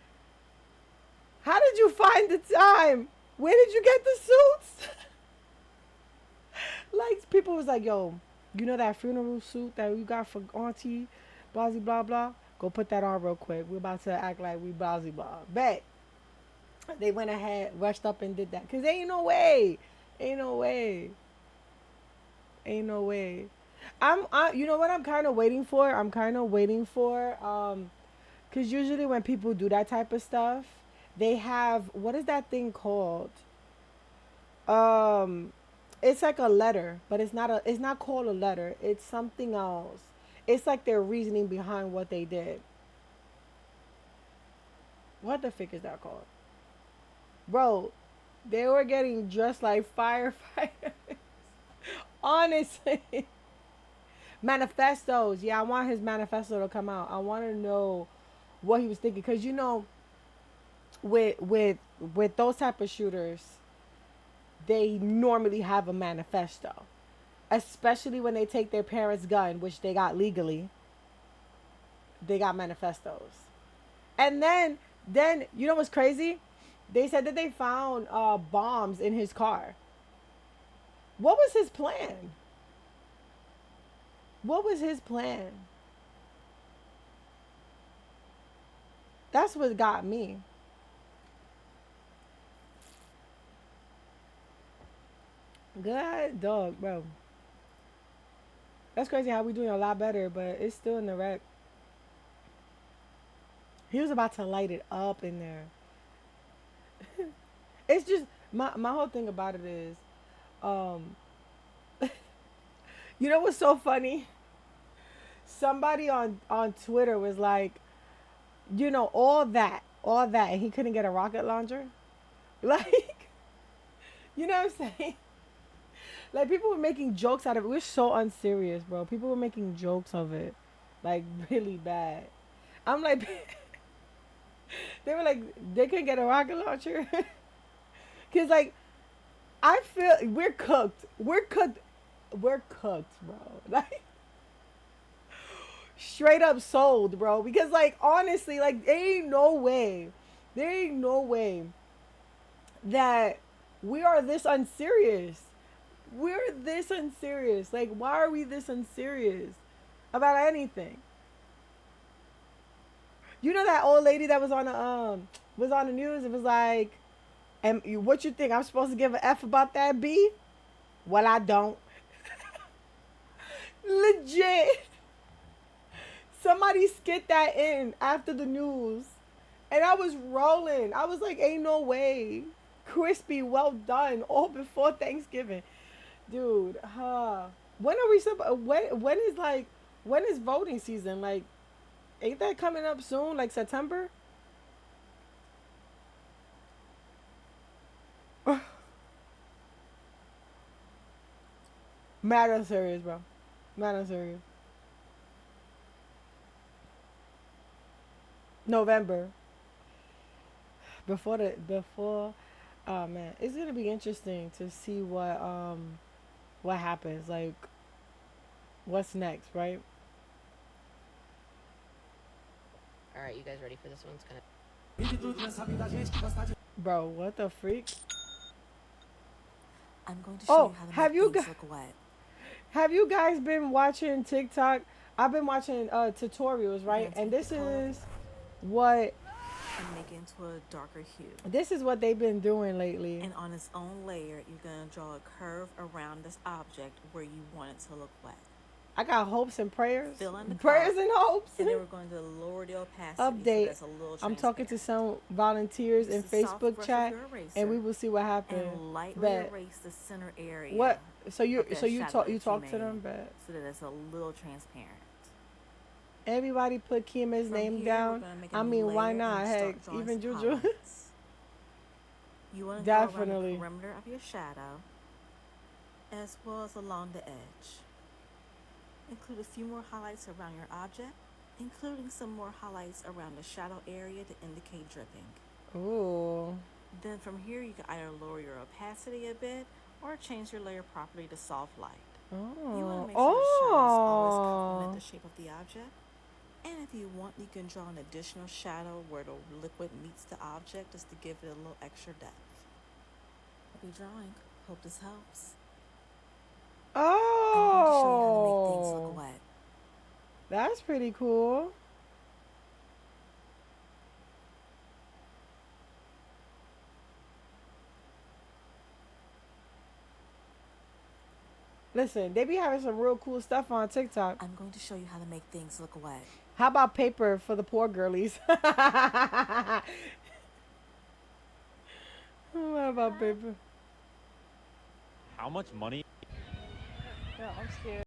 how did you find the time? Where did you get the suits? Like people was like, yo, you know that funeral suit that you got for auntie, blah blah blah. Go put that on real quick. We're about to act like we blah blah. Bet they went ahead, rushed up and did that. Cause ain't no way, ain't no way, ain't no way. You know what I'm kind of waiting for? I'm kind of waiting for, cause usually when people do that type of stuff, they have what is that thing called? Um, it's like a letter, but it's not called a letter. It's something else. It's like their reasoning behind what they did. What the frick is that called? Bro, they were getting dressed like firefighters. Honestly. Manifestos. Yeah, I want his manifesto to come out. I want to know what he was thinking. Cause you know, with those type of shooters, they normally have a manifesto. Especially when they take their parents' gun, which they got legally. They got manifestos. And then you know what's crazy? They said that they found bombs in his car. What was his plan? What was his plan? That's what got me. Good dog, bro. That's crazy how we doing a lot better, but it's still in the wreck. He was about to light it up in there. It's just my whole thing about it is, um, you know what's so funny? Somebody on Twitter was like, you know, all that, and he couldn't get a rocket launcher. Like, you know what I'm saying? Like people were making jokes out of it. We're so unserious, bro. People were making jokes of it, like really bad. I'm like, they were like, they couldn't get a rocket launcher, cause like I feel we're cooked. We're cooked. We're cooked, bro. Like straight up sold, bro. Because like honestly, like there ain't no way that we are this unserious. We're this unserious. Like why are we this unserious about anything? You know that old lady that was on the news? It was like, and what you think? I'm supposed to give an F about that B? Well, I don't. Legit. Somebody skit that in after the news. And I was rolling. I was like, ain't no way. Crispy, well done. All before Thanksgiving. Dude, when are we when is voting season? Like, ain't that coming up soon? Like September? Mad unserious, bro. Mad unserious. November. Before oh man. It's gonna be interesting to see what happens. Like what's next, right? All right, you guys ready for this one? It's gonna. Bro, what the freak? I'm going to show Oh, you how to have make you things guys look wet. have you guys been watching TikTok? I've been watching tutorials, right? You're And gonna this take the color is what and make it into a darker hue. this is what they've been doing lately. And on its own layer, you're going to draw a curve around this object where you want it to look wet. I got hopes and prayers. Fill in the Prayers color, and hopes. and then we're going to lower the opacity. Update. So that's a little I'm talking to transparent. some volunteers in Use the soft Facebook brush chat, of your eraser and we will see what happens. and lightly Bet. erase the center area. What? So you of that so you shadow talk that you talk to made, them, bet. so that it's a little transparent. Everybody put Kima's From name here, down. we're gonna make a I new mean, why layer not? and Heck, start drawing even some Juju. highlights. You want to go around Definitely. the perimeter of your shadow, as well as along the edge. Include a few more highlights around your object, including some more highlights around the shadow area to indicate dripping. Ooh. Then from here, you can either lower your opacity a bit or change your layer property to soft light. You want to Oh. make sure the shadows always complement Oh. the shape of the object. And if you want, you can draw an additional shadow where the liquid meets the object just to give it a little extra depth. Happy drawing. Hope this helps. I'm going to show you how to make things look Oh. wet. That's pretty cool. Listen, they be having some real cool stuff on TikTok. I'm going to show you how to make things look wet. How about paper for the poor girlies? What about paper? How much money? Yeah, I'm scared.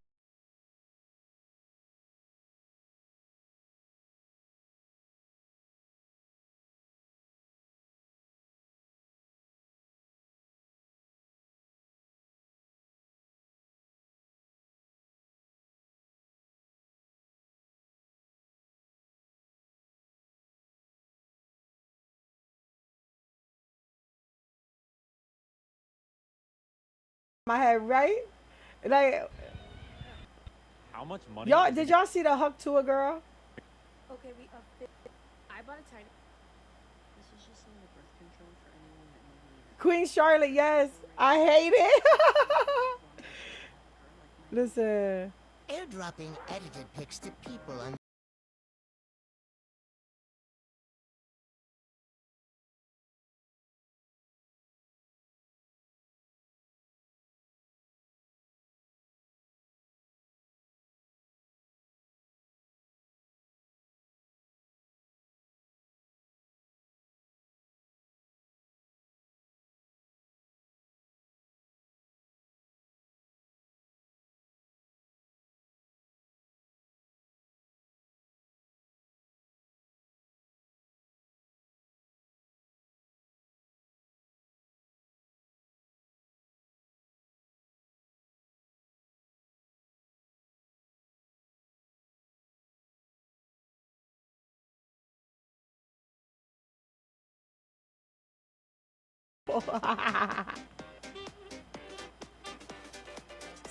My head, right? Like, How much money? y'all, did y'all see the Huck to a girl? Okay, we upped it. I bought a tiny. This is just some like birth control for anyone that maybe. Queen Charlotte, yes. I hate it. Listen. Airdropping edited pics to people on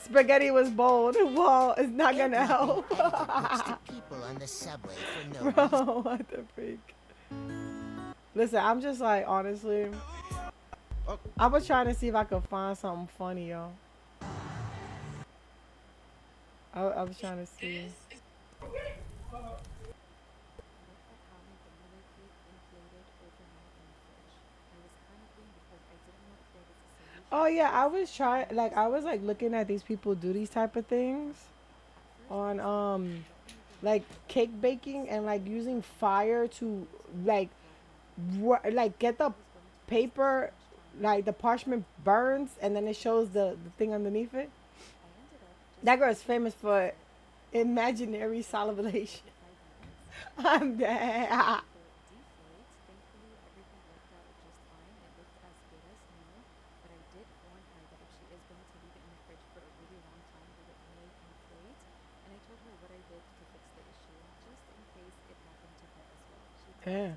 Spaghetti was bold. Well, it's not gonna airdropping help. edited pics to people on the subway for no Bro, reason. what the freak? Listen, I'm just like, honestly, I was trying to see if I could find something funny, yo. I was trying to see. Oh yeah, I was trying, like, I was like looking at these people do these type of things on like cake baking and like using fire to like like get the paper, like the parchment burns and then it shows the thing underneath it. That girl is famous for imaginary salivation. I'm dead. Yeah.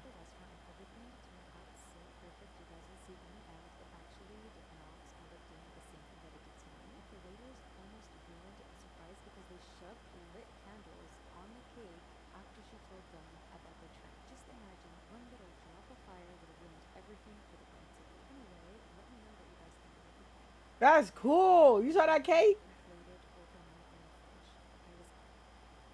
That's cool. You saw that cake?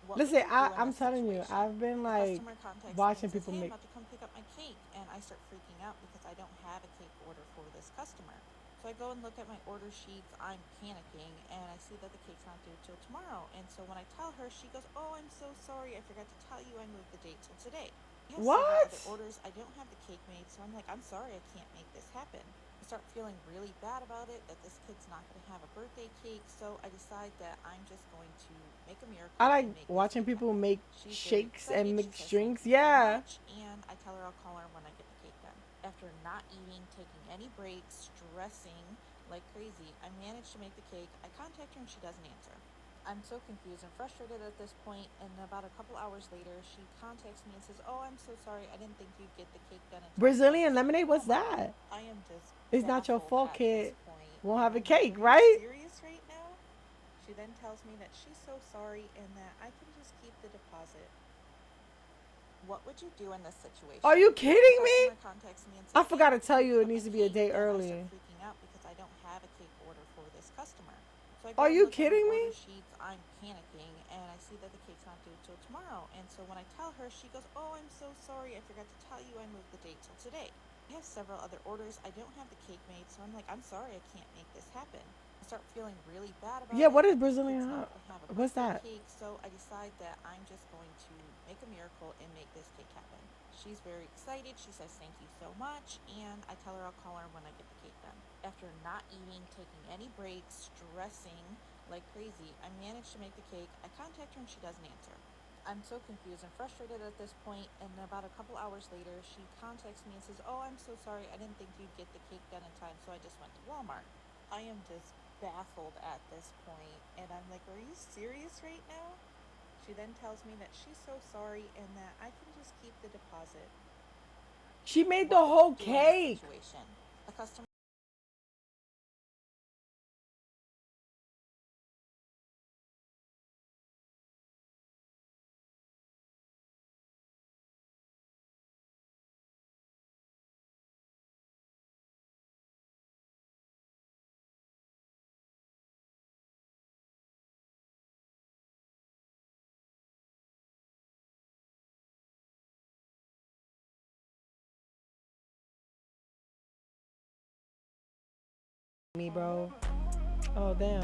What Listen, would you do in I'm this telling you, situation? I've been The like customer contacts me watching and says, people hey, I'm make. about to come pick up my cake. And I start freaking out because I don't have a cake order for this customer. So I go and look at my order sheets. I'm panicking and I see that the cake's not due till tomorrow. And so when I tell her, she goes, oh, I'm so sorry. I forgot to tell you I moved the date till today. I have several What? other orders. I don't have the cake made. So I'm like, I'm sorry, I can't make this happen. I start feeling really bad about it, that this kid's not going to have a birthday cake. So I decide that I'm just going to make a miracle. I like and make watching this cake people happen. make She's very shakes excited. and She mix says, drinks. thank you so Yeah. much. And I tell her I'll call her when I get the cake done. After not eating, taking any breaks, stressing like crazy, I managed to make the cake. I contact her and she doesn't answer. I'm so confused and frustrated at this point, and about a couple hours later, she contacts me and says, "Oh, I'm so sorry. I didn't think you'd get the cake done in time." Brazilian lemonade, what's that? I am just It's not your baffled fault, at this kid. point. Won't And have a I'm like, cake, are right? you serious right now? She then tells me that she's so sorry and that I can just keep the deposit. What would you do in this situation? Are you kidding me? Customer contacts me and says, I forgot to "Hey, tell can you it pick up needs the to be a cake?" day And I early. start freaking out because I don't have a cake order for this customer. So I go Are and you look at my kidding order me? sheets. I'm panicking, and I see that the cake's not due till tomorrow. And so when I tell her, she goes, "Oh, I'm so sorry. I forgot to tell you I moved the date till today." I have several other orders. I don't have the cake made, so I'm like, "I'm sorry, I can't make this happen." I start feeling really bad about Yeah, it. what is It's Brazilian? not gonna have a What's birthday that? cake, so I decide that I'm just going to make a miracle and make this cake happen. She's very excited. She says thank you so much, and I tell her I'll call her when I get the cake done. After not eating, taking any breaks, stressing like crazy, I manage to make the cake. I contact her and she doesn't answer. I'm so confused and frustrated at this point, and about a couple hours later, she contacts me and says, "Oh, I'm so sorry. I didn't think you'd get the cake done in time, so I just went to Walmart." I am just baffled at this point, and I'm like, are you serious right now? She then tells me that she's so sorry and that I can just keep the deposit. She made the whole cake. Situation. A customer. Me, bro. Oh, damn.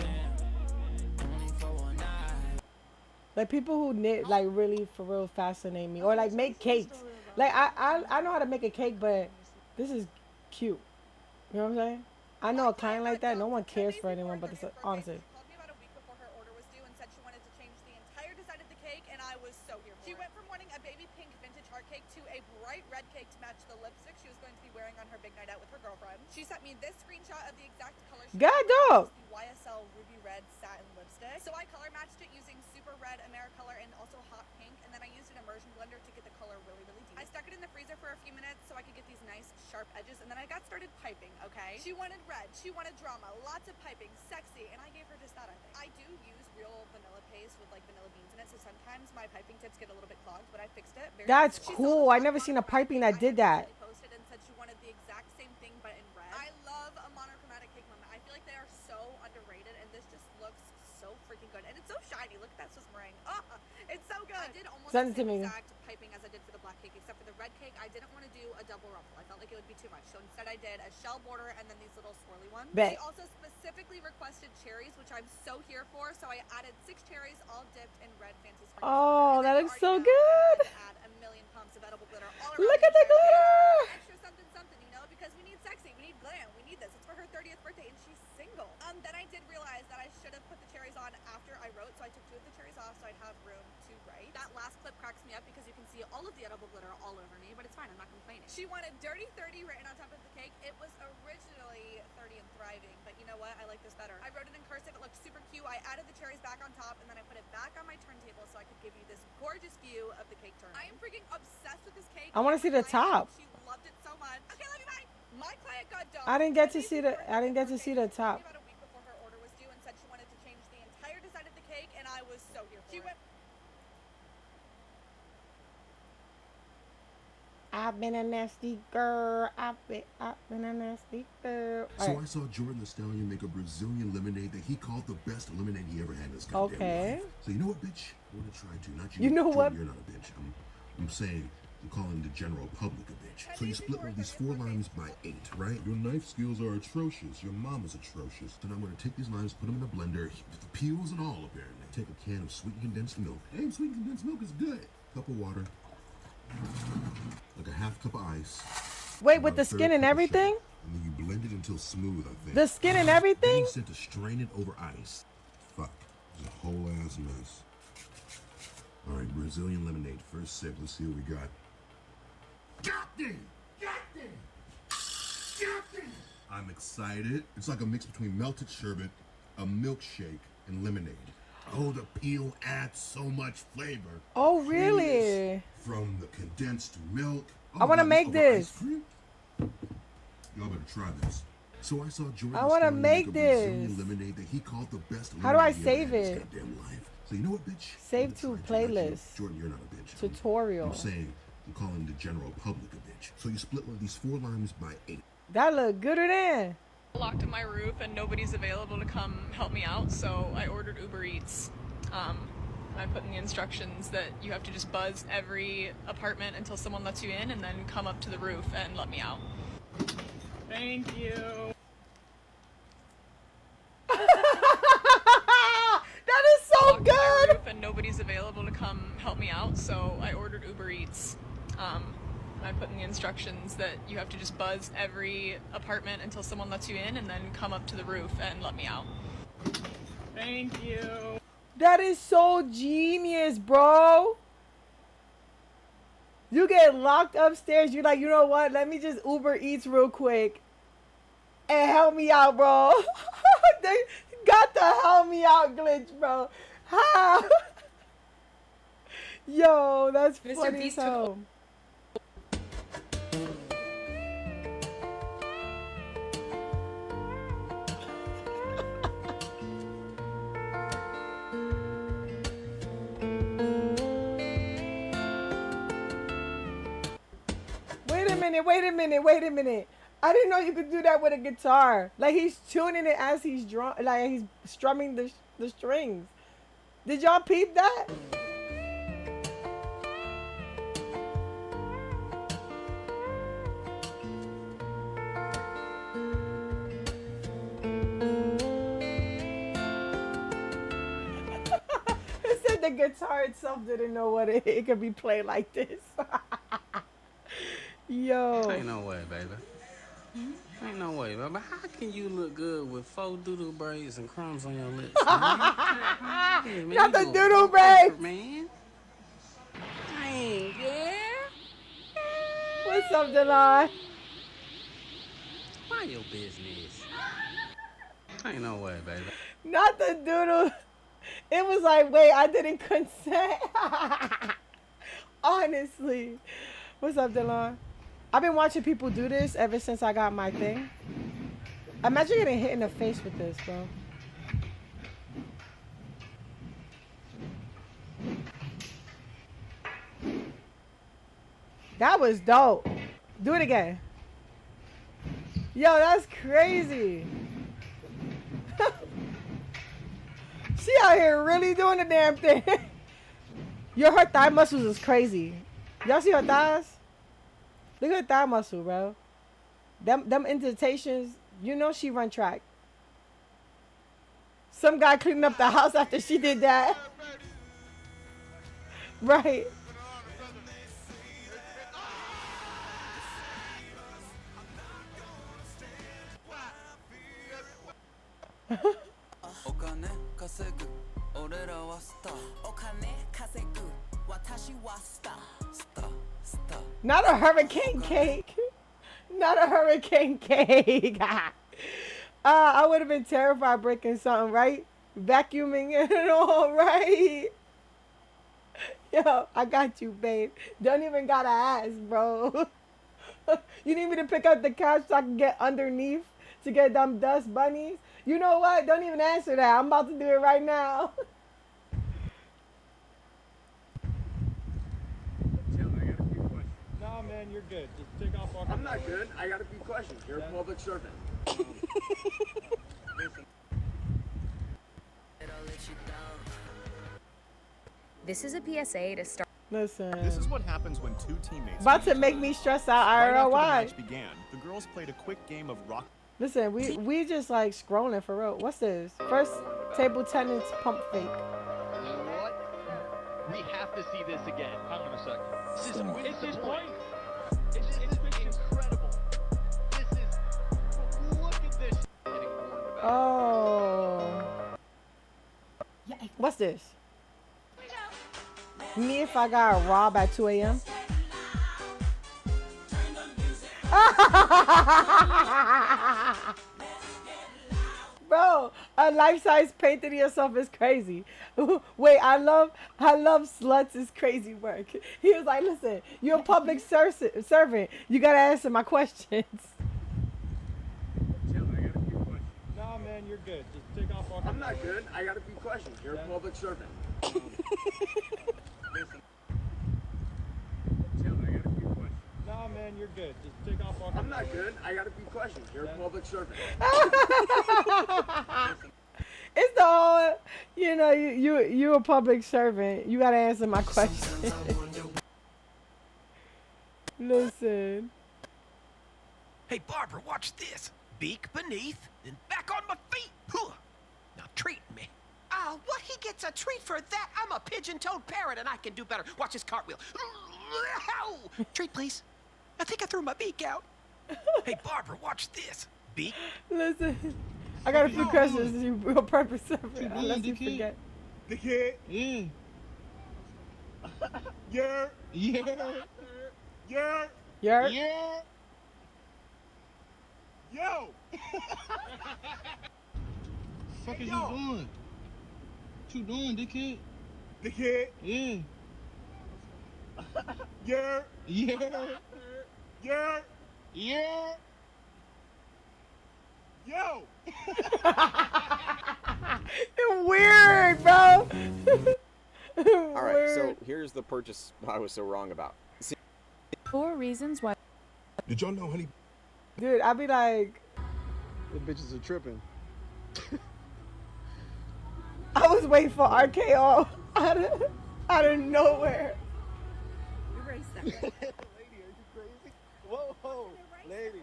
Like people who knit like really for real fascinate me, or like make cakes. Like I know how to make a cake, but this is cute. You know what I'm saying? I know a client like that. No one cares for anyone, but it's honestly. She called me about a week before her order was due and said she wanted to change the entire design of the cake, and I was so here for it. She went from wanting a baby pink vintage heart cake to a bright red cake to match the lipstick she was going to be wearing on her big night out with her girlfriend. She sent me this screenshot of the exact color she God dog. the YSL ruby red satin lipstick. So I color matched it using super red Americolor and also hot pink, and then I used an immersion blender to get the color really, really deep. I stuck it in the freezer for a few minutes so I could get these nice sharp edges, and then I got started piping, okay? She wanted red, she wanted drama, lots of piping, sexy, and I gave her just that, I think. I do use real vanilla paste with like vanilla beans in it, so sometimes my piping tips get a little bit clogged, but I fixed it. That's cool. I never seen a piping that did that. She posted and said she wanted the exact same thing but in red. I love a monochromatic cake moment. I feel like they are so underrated, and this just looks so freaking good, and it's so shiny. Look at that Swiss meringue. Oh, it's so good. I did almost Send it the to same me. exact piping as I did for the black cake, except for the red cake, I didn't want to do a double ruffle. I felt like it would be too much, so instead I did a shell border and then these little swirly ones. Bet. She also specifically requested cherries, which I'm so here for, so I added 6 cherries, all dipped in red fancy sprinkles. Oh, that looks so good. Add a million pumps of edible glitter all around. Look at the glitter. Extra something, something, you know, because we need sexy, we need glam, we need this. It's for her 30th birthday, and she's single. Then I did realize that I should have put the cherries on after I wrote, so I took 2 of the cherries off so I'd have room to write. That last clip cracks me up because you can see all of the edible glitter all over me, but it's fine, I'm not complaining. She wanted Dirty 30 written on top of the cake. It was originally 30 and thriving, but you know what? I like this better. I wrote it in cursive, it looked super cute. I added the cherries back on top, and then I put it back on my turntable so I could give you this gorgeous view of the cake turn. I am freaking obsessed with this cake. I want to see the top. She loved it so much. Okay, love you, bye. My client got done. I didn't get to see the. I didn't get to see the top. About a week before her order was due and said she wanted to change the entire design of the cake, and I was so here for it. I've been a nasty girl. I've been a nasty girl. So I saw Jordan the Stallion make a Brazilian lemonade that he called the best lemonade he ever had in his goddamn life. So you know what, bitch? I want to try to. Not you. You know Jordan, what? You're not a bitch. I'm saying I'm calling the general public a bitch. So you split all these 4 limes by 8, right? Your knife skills are atrocious. Your mom is atrocious. Then I'm going to take these limes, put them in a blender, with the peels and all, apparently. Take a can of sweetened condensed milk. Hey, sweetened condensed milk is good. Cup of water. Like a half cup of ice. Wait, with the skin and everything? And then you blend it until smooth, I think. The skin and Then everything? you sent to strain it over ice. Fuck. It's a whole ass mess. Alright, Brazilian lemonade. First sip. Let's see what we got. Captain! Captain! Captain! I'm excited. It's like a mix between melted sherbet, a milkshake, and lemonade. Oh, the peel adds so much flavor. Oh, really? From the condensed milk. Oh, I want to make this. Y'all better try this. So I saw Jordan I want to make a this. Brazilian lemonade that he called the best How do I lemonade he save ever had in his it? goddamn life. So you know what, bitch? Save to playlist. Jordan, you're not a bitch. Tutorial. I'm saying I'm calling the general public a bitch. So you split one of these 4 limes by 8. That look gooder than. Locked in my roof and nobody's available to come help me out, so I ordered Uber Eats. I put in the instructions that you have to just buzz every apartment until someone lets you in and then come up to the roof and let me out. Thank you. That is so Locked in my good. roof and nobody's available to come help me out, so I ordered Uber Eats. I put in the instructions that you have to just buzz every apartment until someone lets you in and then come up to the roof and let me out. Thank you. That is so genius, bro. You get locked upstairs. You're like, you know what? Let me just Uber Eats real quick and help me out, bro. They got the help me out glitch, bro. How? Yo, that's funny as hell. Wait a minute. I didn't know you could do that with a guitar. Like he's tuning it as he's like he's strumming the strings. Did y'all peep that? It said the guitar itself didn't know what it could be played like this. Yo. Ain't no way, baby. Ain't no way, baby. How can you look good with 4 doodle braids and crumbs on your lips? Yeah, man, Not the you doodle a braids. man. Dang, yeah. What's up, Delon? Mind your business. Ain't no way, baby. Not the doodle. It was like, wait, I didn't consent. Honestly. What's up, Delon? I've been watching people do this ever since I got my thing. Imagine getting hit in the face with this, bro. That was dope. Do it again. Yo, that's crazy. She out here really doing the damn thing. Yo, her thigh muscles is crazy. Y'all see her thighs? Look at her thigh muscle, bro. Them indentations, you know she run track. Some guy cleaning up the house after she did that. Right. Not a hurricane cake. Not a hurricane cake. I would have been terrified breaking something, right? Vacuuming and all, right? Yo, I got you, babe. Don't even gotta ask, bro. You need me to pick up the couch so I can get underneath to get them dust bunnies? You know what? Don't even answer that. I'm about to do it right now. Nah, man, you're good. Just take off walking. I'm not good. I got a few questions. You're a public servant. This is a PSA to start. Listen. This is what happens when 2 teammates. About to make me stress out. I don't know why. The match began, the girls played a quick game of rock. Listen, we just like scrolling for real. What's this? First table tennis pump fake. What? We have to see this again. Hang on a second. This is point. It's incredible. This is. Look at this. Oh. What's this? Me if I got robbed at 2 a.m. Bro, a life life size painting yourself is crazy. Wait, I love sluts is crazy work. He was like, listen, you're a public servant. You gotta answer my questions. Nah, man, you're good. Just take off walking. I'm not good. I got a few questions. You're a public servant. Nah, man, you're good. Just take off walking. I'm not good. I got a few questions. You're a public servant. It's the whole, you know, you a public servant. You gotta answer my question. Listen. Hey, Barbara, watch this. Beak beneath, then back on my feet. Huh. Now treat me. What? He gets a treat for that? I'm a pigeon-toed parrot, and I can do better. Watch this cartwheel. Treat, please. I think I threw my beak out. Hey, Barbara, watch this. Beak. Listen. I got a few questions. You a public servant. Unless you forget. The kid. Yeah. Yeah. Yeah. Yeah. You're Yeah. Yo. Fuck is you doing? What you doing, dickhead? The kid. Yeah. Yeah. Yeah. Yeah. Yeah. Yo. Weird, bro. All right, so here's the purchase I was so wrong about. See, 4 reasons why. Did y'all know honey? Dude, I'd be like, The bitches are tripping. I was waiting for RKO out of nowhere. Erase that. Lady, Lady, are you crazy? Whoa, whoa. Lady.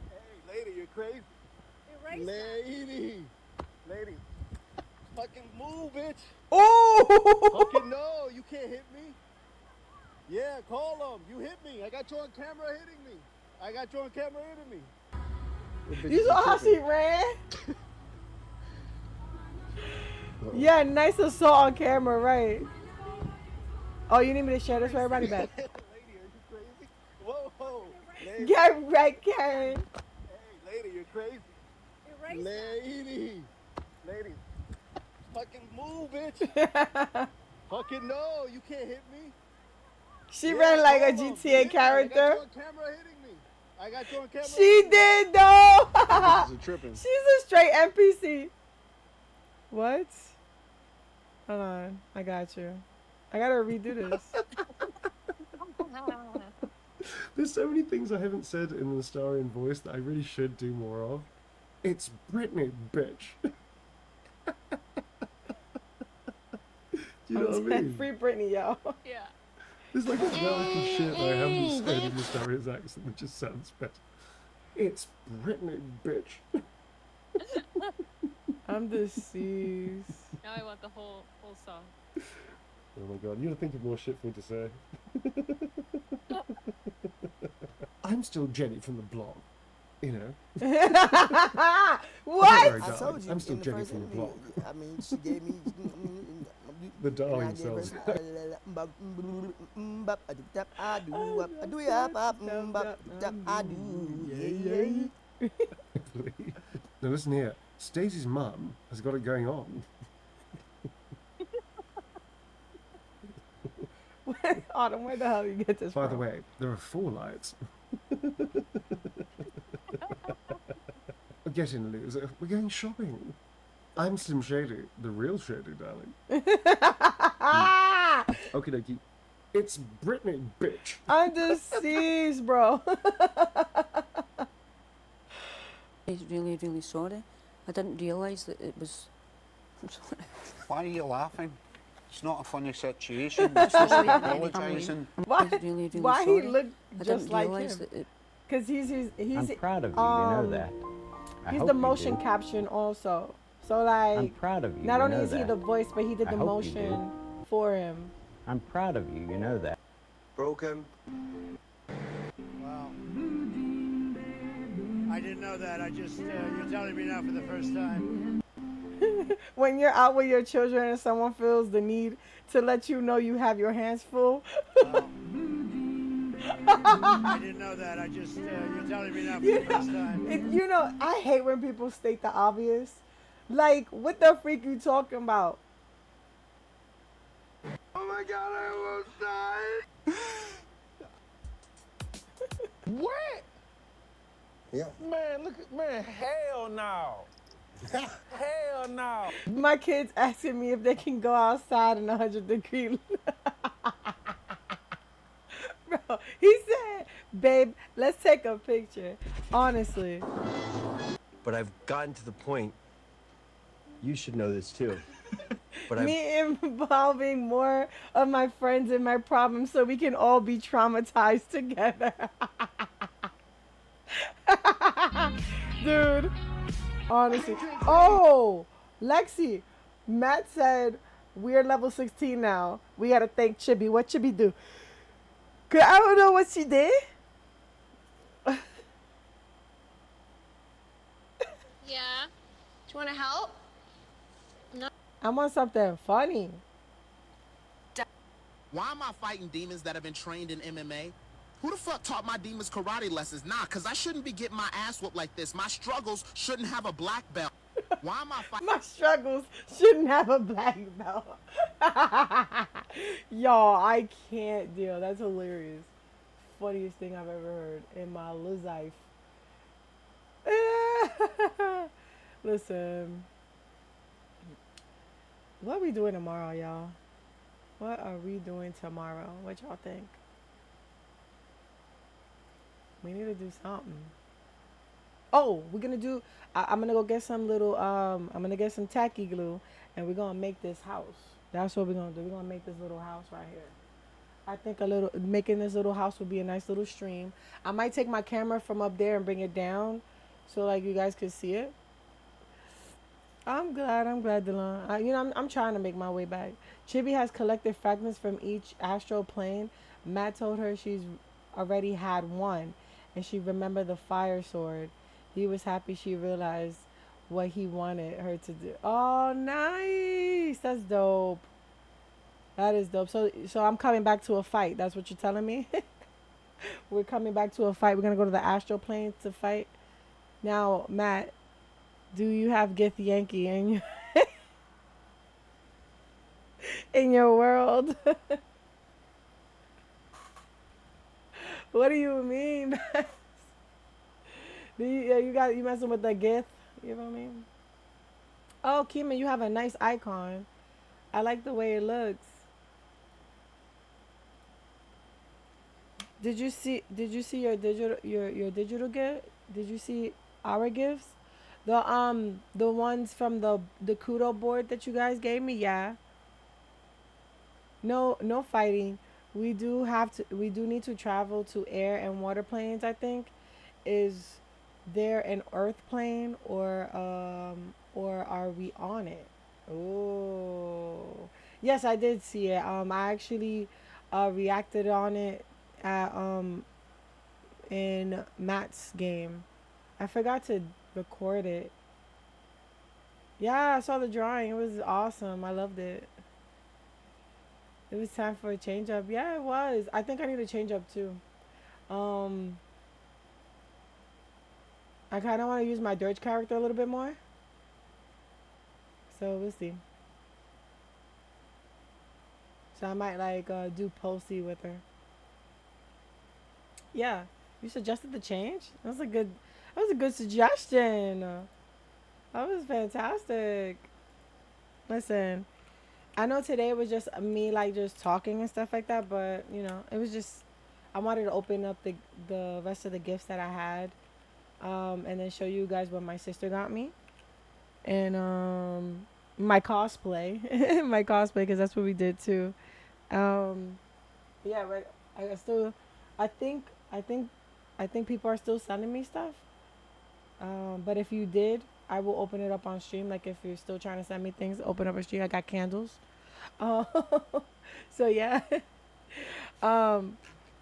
Hey, lady, you're crazy. Erase Lady. Lady. Fucking move, bitch. Oh! Fucking no, you can't hit me. Yeah, call them. You hit me. I got you on camera hitting me. I got you on camera hitting me. You saw how she ran? Yeah, nice assault on camera, right? Oh, you need me to share this for everybody back? Lady, are you crazy? Whoa, whoa. Lady. Get right, Karen. Hey, lady, you're crazy. Erase Lady. Lady. Fucking move, bitch. Fucking no, you can't hit me. She ran like a GTA character. I got you on camera hitting me. I got you on camera. She did though. Bitches are tripping. She's a straight NPC. What? Hold on, I got you. I gotta redo this. There's so many things I haven't said in the Starian voice that I really should do more of. It's Britney, bitch. Do you know what I mean? Free Britney, yo. Yeah. There's like a radical shit I haven't said in the Starian's accent that just sounds better. It's Britney, bitch. I'm deceased. Now I want the whole song. Oh my god, you gotta think of more shit for me to say. I'm still Jenny from the blog, you know. What? Sorry, I told you. I'm still in the Jenny first from the interview. blog. I mean, she gave me The darling cells. Now listen here, Stacey's mum has got it going on. Autumn, where the hell you get this By from? the way, there are 4 lights. Get in, loser. We're going shopping. I'm Slim Shady, the real Shady, darling. Okie dokie. It's Britney, bitch. I'm deceased, bro. I'm really, really sorry. I didn't realise that it was... Why are you laughing? It's not a funny situation. It's just apologising. Why? Really, really Why sorry. he looked I just didn't like realise him? that it... Cause he's I'm proud of you. You know that. I He's hope the you motion do. caption also. So like, I'm proud of you. not you only know is he that. the voice, but he did I the hope you do. motion for him. I'm proud of you. You know that. Broken. Wow. I didn't know that. I just, you're telling me now for the first time. When you're out with your children and someone feels the need to let you know you have your hands full. I didn't know that. I just, you're telling me now for the first time. You know, I hate when people state the obvious. Like, what the freak you talking about? Oh my god, I almost died. What? Yeah. Man, look at man, hell no. Hell no. My kids asking me if they can go outside in 100-degree. Bro, he said, babe, let's take a picture. Honestly. But I've gotten to the point, you should know this too. But Me involving more of my friends in my problems so we can all be traumatized together. Dude, honestly. Oh, Lexi, Matt said we're level 16 now. We gotta thank Chibi. What Chibi do? Cause I don't know what she did. Yeah. Do you want to help? No. I want something funny. Why am I fighting demons that have been trained in MMA? Who the fuck taught my demons karate lessons? Nah, cause I shouldn't be getting my ass whooped like this. My struggles shouldn't have a black belt. Why am I fighting? My struggles shouldn't have a black belt. Y'all, I can't deal. That's hilarious. Funniest thing I've ever heard in my life. Listen. What are we doing tomorrow, y'all? What are we doing tomorrow? What y'all think? We need to do something. Oh, we're gonna do. I'm gonna go get some little. I'm gonna get some tacky glue, and we're gonna make this house. That's what we're gonna do. We're gonna make this little house right here. I think making this little house would be a nice little stream. I might take my camera from up there and bring it down, so like you guys could see it. I'm glad, Dylan. I'm trying to make my way back. Chibi has collected fragments from each astral plane. Matt told her she's already had one, and she remembered the fire sword. He was happy she realized what he wanted her to do. Oh, nice! That's dope. That is dope. So I'm coming back to a fight. That's what you're telling me? We're coming back to a fight. We're gonna go to the astral plane to fight. Now, Matt, do you have Gith Yankee in your in your world? What do you mean? You messing with the Gith? You know what I mean? Oh, Kima, you have a nice icon. I like the way it looks. Did you see your digital gift? Did you see our gifts? The ones from the Kudo board that you guys gave me? Yeah. No fighting. We do need to travel to air and water planes, I think. Is there an earth plane or are we on it? Oh. Yes, I did see it. I actually reacted on it at in Matt's game. I forgot to record it. Yeah, I saw the drawing. It was awesome. I loved it. It was time for a change up. Yeah, it was. I think I need a change up too. I kind of want to use my Dirge character a little bit more. So we'll see. So I might like do Pulsey with her. Yeah, you suggested the change. That was a good suggestion. That was fantastic. Listen, I know today was just me like just talking and stuff like that, but you know, it was just I wanted to open up the rest of the gifts that I had, and then show you guys what my sister got me, and my cosplay, because that's what we did too. Yeah, but I still, I think, I think, I think people are still sending me stuff. But if you did, I will open it up on stream. Like if you're still trying to send me things, open up a stream. I got candles. Uh, so yeah. But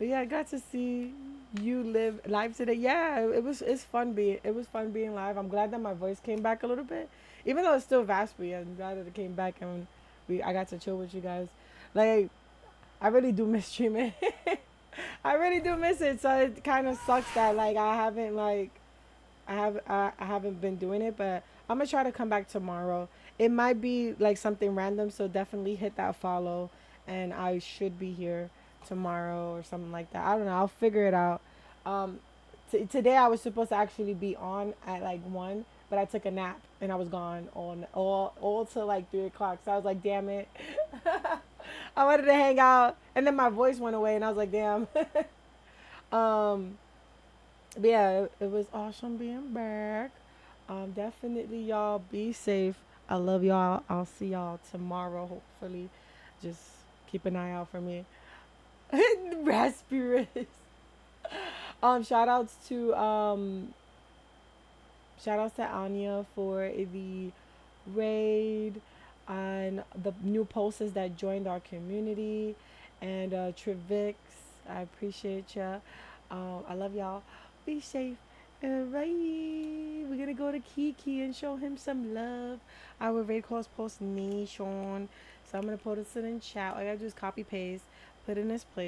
yeah, I got to see you live live today. Yeah, it's fun being live. I'm glad that my voice came back a little bit, even though it's still raspy. I'm glad that it came back and I got to chill with you guys. Like I really do miss streaming. I really do miss it. So it kind of sucks that like I haven't like I haven't been doing it, but I'm gonna try to come back tomorrow. It might be like something random, so definitely hit that follow, and I should be here tomorrow or something like that. I don't know. I'll figure it out. Um, today I was supposed to actually be on at like 1, but I took a nap and I was gone all till like 3 o'clock. So I was like, damn it. I wanted to hang out, and then my voice went away, and I was like, damn. But yeah, it was awesome being back. Definitely y'all be safe. I love y'all. I'll see y'all tomorrow, hopefully. Just keep an eye out for me. Raspberries. Shout outs to Anya for the raid and the new posters that joined our community, and Trivix. I appreciate ya. I love y'all. Be safe. Bye. We're gonna go to Kiki and show him some love. Our raid calls post nation. So I'm gonna post it in chat. All I gotta do is copy paste, put it in his place.